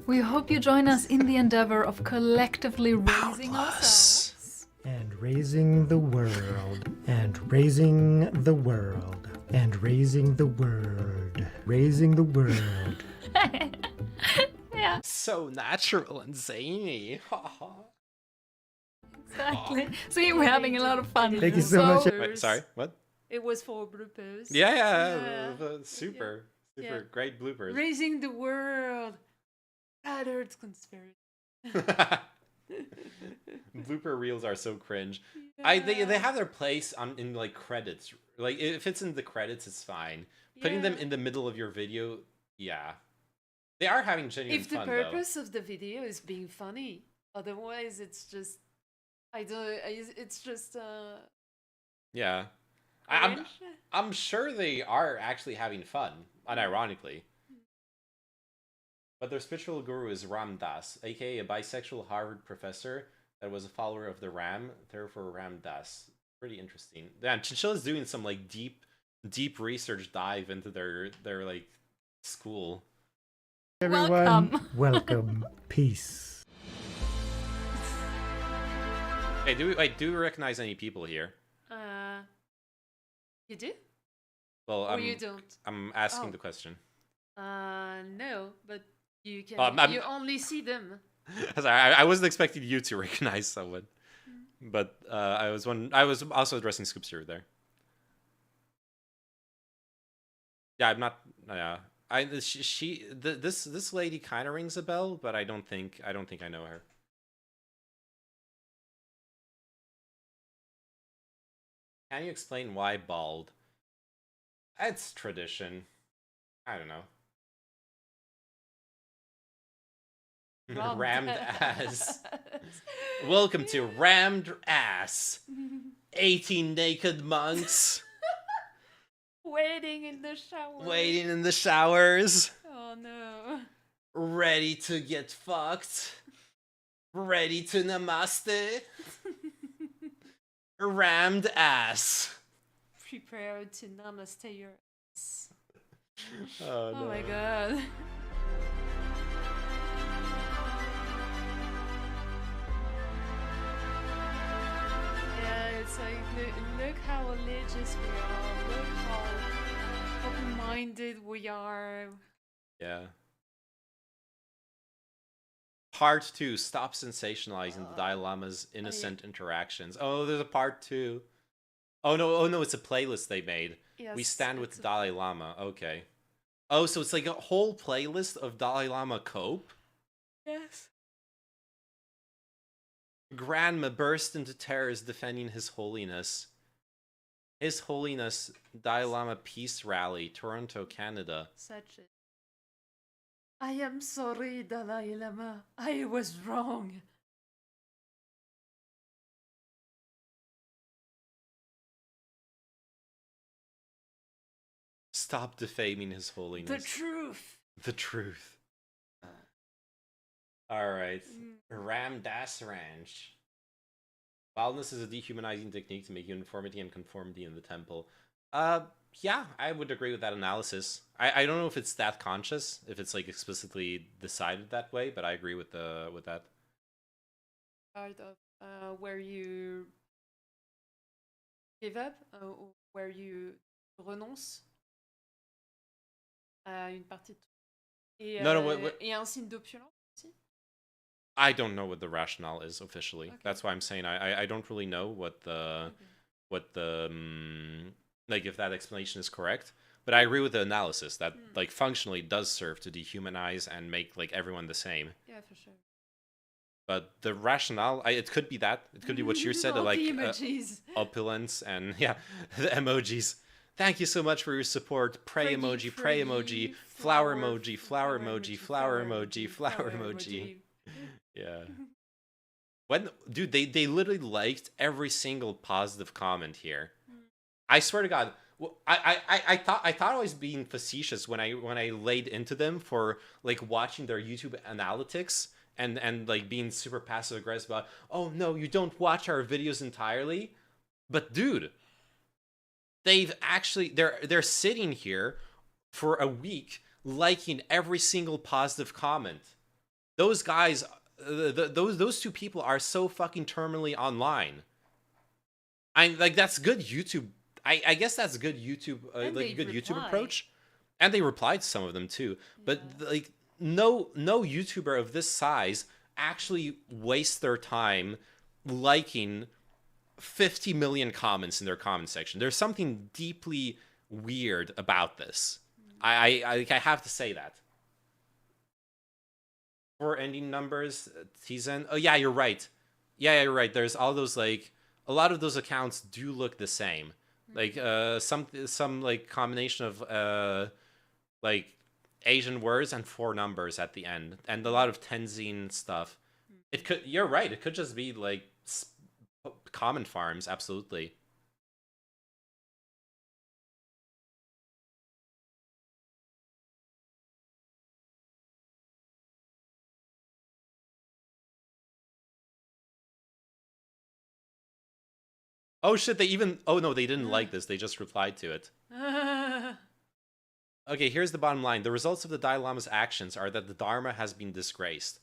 We hope you join us in the endeavor of collectively raising ourselves. And raising the world. And raising the world. And raising the world. Raising the world. Yeah. So natural and zany. Exactly. See, we're having a lot of fun. Thank you so much. Wait, sorry, what? It was for bloopers. Yeah. Super Yeah. great bloopers. Raising the world. Flat Earth conspiracy. Blooper reels are so cringe. They have their place in like credits. Like if it's in the credits, it's fine. Putting them in the middle of your video, yeah. They are having genuine fun though. If the purpose of the video is being funny, otherwise it's just it's just Yeah. I'm sure they are actually having fun, unironically. But their spiritual guru is Ram Das, aka a bisexual Harvard professor that was a follower of the Ram, therefore Ram Das. Pretty interesting. Yeah, Chinchilla's doing some like deep research dive into their like school. Everyone, welcome. Peace. Hey, do we recognize any people here? You do? Well, or you don't? I'm asking the question. No, but you can. You only see them. Sorry, I wasn't expecting you to recognize someone, but I was also addressing scoopsteroo there. Yeah, I'm not. Yeah, this lady kind of rings a bell, but I don't think I know her. Can you explain why bald? It's tradition. I don't know. Rammed ass. Welcome to Rammed Ass. 18 naked monks. Waiting in the shower. Waiting in the showers. Oh no. Ready to get fucked. Ready to namaste. Rammed ass. Prepare to namaste your ass. Oh, no. Oh my god. Yeah, it's like, look how religious we are. Look how open-minded we are. Yeah. Part 2, stop sensationalizing the Dalai Lama's innocent interactions. Oh, there's a part 2. Oh no, it's a playlist they made. Yes, We stand with the Dalai Lama. Okay. Oh, so it's like a whole playlist of Dalai Lama cope? Yes. Grandma burst into tears defending His Holiness. His Holiness Dalai Lama Peace Rally, Toronto, Canada. Such a... I am sorry, Dalai Lama. I was wrong. Stop defaming His Holiness. The truth. The truth. Alright. Ram Das Ranch. Wildness is a dehumanizing technique to make uniformity and conformity in the temple. Yeah, I would agree with that analysis. I don't know if it's that conscious, if it's like explicitly decided that way, but I agree with that. Part of where you give up, ou where you renonces à une partie de toi. Et, et un signe d'opulence aussi. I don't know what the rationale is officially. Okay. That's why I'm saying I don't really know what the like if that explanation is correct. But I agree with the analysis that like functionally does serve to dehumanize and make like everyone the same. Yeah, for sure. But the rationale, it could be that. It could be what you said, like opulence and yeah, the emojis. Thank you so much for your support. Pray emoji, pray emoji, flower emoji, flower emoji, flower emoji, flower emoji. Yeah. When dude, they literally liked every single positive comment here. I swear to God. Well, I thought I was being facetious when I laid into them for like watching their YouTube analytics and like being super passive aggressive about, oh no, you don't watch our videos entirely. But dude, they've actually they're sitting here for a week liking every single positive comment. Those guys, those two people are so fucking terminally online. I'm like, that's good YouTube. I guess that's good YouTube, like a good YouTube approach, and they replied to some of them too. But like, no YouTuber of this size actually wastes their time liking 50 million comments in their comment section. There's something deeply weird about this. I have to say that. For ending numbers, Tizen. Oh yeah, you're right. Yeah, you're right. There's all those like a lot of those accounts do look the same. Like some like combination of like Asian words and 4 numbers at the end, and a lot of Tenzin stuff. It could, you're right, it could just be like common farms, absolutely. Oh shit, oh no, they didn't like this, they just replied to it. Okay, here's the bottom line. The results of the Dalai Lama's actions are that the Dharma has been disgraced.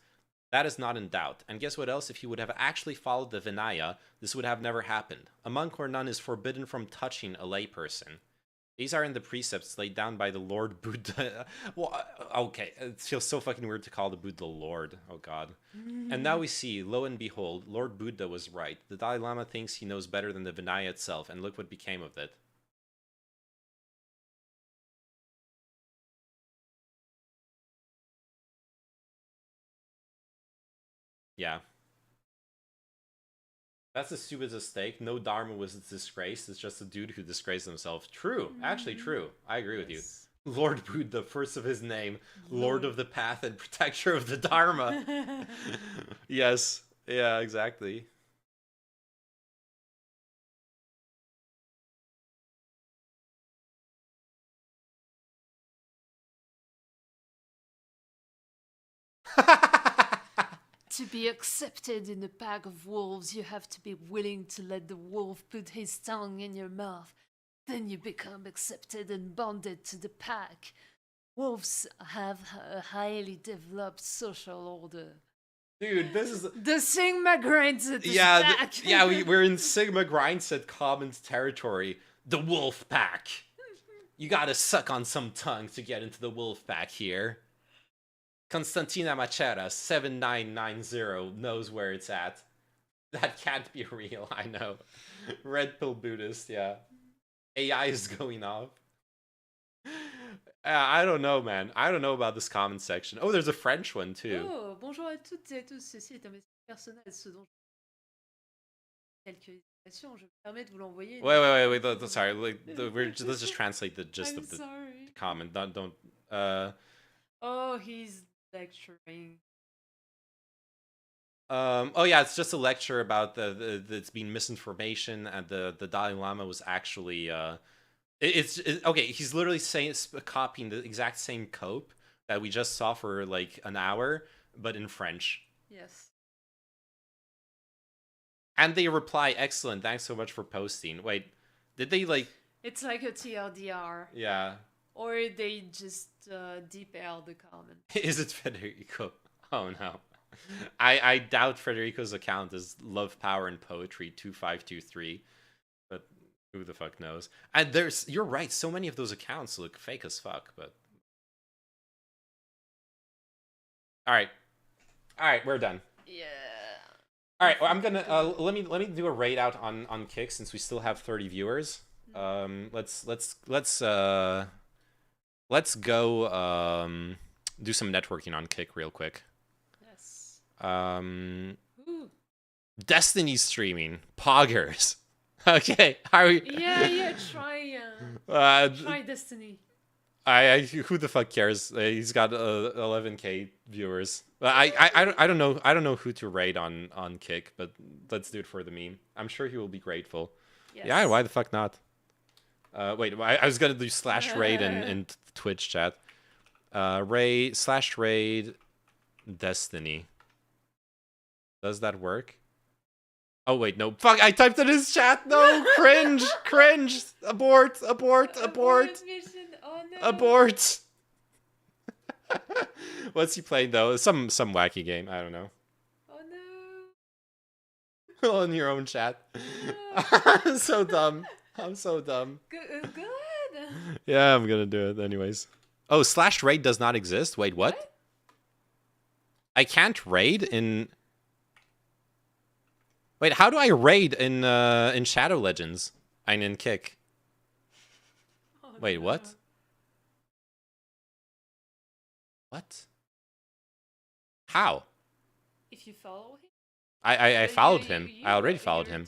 That is not in doubt. And guess what else? If he would have actually followed the Vinaya, this would have never happened. A monk or nun is forbidden from touching a layperson. These are in the precepts laid down by the Lord Buddha. Well, okay, it feels so fucking weird to call the Buddha Lord. Oh god. And now we see, lo and behold, Lord Buddha was right. The Dalai Lama thinks he knows better than the Vinaya itself, and look what became of it. Yeah. That's the stupidest take. No Dharma was disgraced. It's just a dude who disgraced himself. True. Actually true. I agree with you. Lord Buddha, first of his name, Lord of the Path and Protector of the Dharma. Yes. Yeah, exactly. To be accepted in a pack of wolves, you have to be willing to let the wolf put his tongue in your mouth. Then you become accepted and bonded to the pack. Wolves have a highly developed social order. Dude, this is the Sigma grindset is back. We're in Sigma grindset commons territory. The wolf pack. You gotta suck on some tongue to get into the wolf pack here. Constantina Machera 7990 knows where it's at. That can't be real, I know. Red Pill Buddhist, yeah. AI is going off. I don't know, man. I don't know about this comment section. Oh, there's a French one too. Oh, bonjour à toutes et à tous. Ceci est un message personnel, ce dont quelques hésitations. Je me permets de vous l'envoyer. Wait. Sorry. Let's just translate the gist of the comment. Don't. Oh, he's lecturing. Oh yeah, it's just a lecture about it's been misinformation, and the Dalai Lama was actually okay. He's literally copying the exact same cope that we just saw for like an hour, but in French. Yes. And they reply, "Excellent, thanks so much for posting." Wait, did they like? It's like a TLDR. Yeah. Or they just deep-air the comment. Is it Federico? Oh no. I doubt Federico's account is Love, Power, and Poetry 2523, but who the fuck knows? And you're right, so many of those accounts look fake as fuck, but... Alright, we're done. Yeah. Alright, well, I'm gonna, let me do a raid out on Kick, since we still have 30 viewers. Let's go, do some networking on Kick real quick. Destiny streaming poggers. Okay, how are we? Yeah. Try Destiny. Who the fuck cares? He's got 11K viewers. I don't know who to raid on Kick, but let's do it for the meme. I'm sure he will be grateful. Yes. Yeah, why the fuck not? Wait, I was gonna do /raid in Twitch chat. /raid Destiny. Does that work? Oh wait, no. Fuck, I typed in his chat. No, cringe. Abort. Mission. Oh no. Abort. What's he playing though? Some wacky game. I don't know. Oh no. On your own chat. No. I'm so dumb. Good. Yeah, I'm gonna do it anyways. Oh, /raid does not exist. Wait, what? I can't raid in... Wait, how do I raid in Shadow Legends? I'm in Kick. Oh, wait, no. What? What? How? If you follow him? I followed him. I already followed him.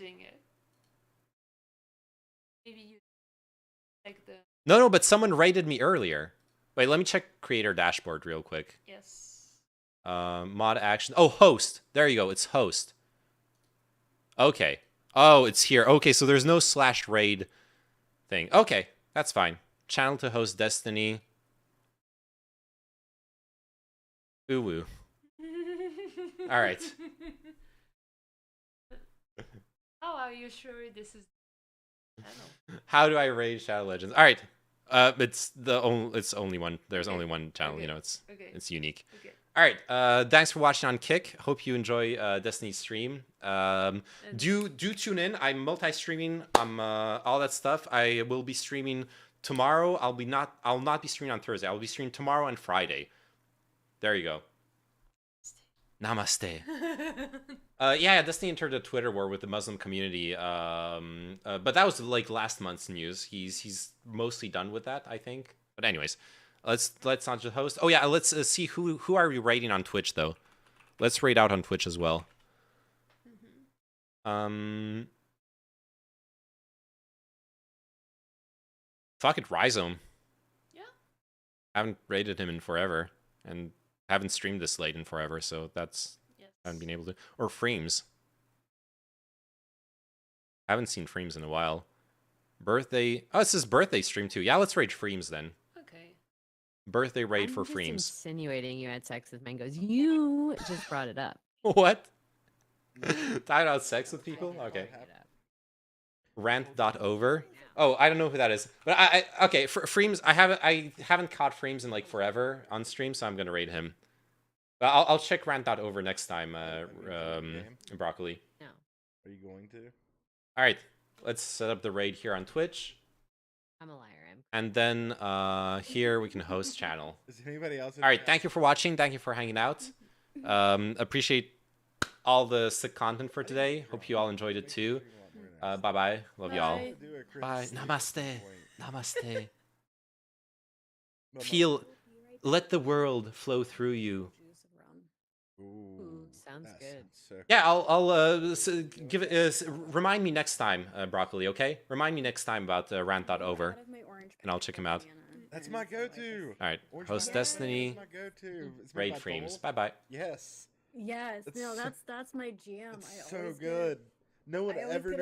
Maybe you like the... No, but someone raided me earlier. Wait, let me check creator dashboard real quick. Yes. Mod action. Oh, host. There you go. It's host. Okay. Oh, it's here. Okay, so there's no /raid thing. Okay, that's fine. Channel to host Destiny. Ooh woo. All right. How are you sure this is? How do I raid Shadow Legends? All right. It's only one. There's only one channel. Okay. You know, it's unique. Okay. All right. Thanks for watching on Kick. Hope you enjoy Destiny's stream. Do tune in. I'm multi-streaming. All that stuff. I will be streaming tomorrow. I'll not be streaming on Thursday. I'll be streaming tomorrow and Friday. There you go. Namaste. Yeah, Destiny entered a Twitter war with the Muslim community. But that was like last month's news. He's mostly done with that, I think. But anyways, let's not just host. Oh yeah, let's see who are we raiding on Twitch though. Let's raid out on Twitch as well. Fuck it, Rhizome. Yeah. haven't rated him in forever, and haven't streamed this late in forever, so that's haven't been able to. Or Freems. I haven't seen Freems in a while. Birthday. Oh, it's his birthday stream too. Yeah, let's raid Freems then. Okay. Birthday raid I'm for just Freems. insinuating you had sex with mangoes. You just brought it up. What? Talking about sex with people? Okay. Rant.over. Oh, I don't know who that is. But okay, Freems, I haven't caught Freems in like forever on stream, so I'm gonna raid him. But I'll check rant.over next time, Broccoli. No. Are you going to? Alright, let's set up the raid here on Twitch. I'm a liar. And then here we can host channel. Is anybody else? Alright, thank you for watching, thank you for hanging out. Appreciate all the sick content for today. Hope you all enjoyed it too. Bye-bye. Love y'all. Bye. Namaste. Namaste. Let the world flow through you. Ooh, sounds good. Yeah, I'll give it. Remind me next time, Broccoli. Okay, remind me next time about rant.over, and I'll check him out. That's my go-to. All right, Orange host Mountain Destiny. is my go-to. It's made Raid by Freems. Dole. Bye bye. Yes. Yes, It's no, so- that's my jam. It's I so always good. No one I always ever get a knows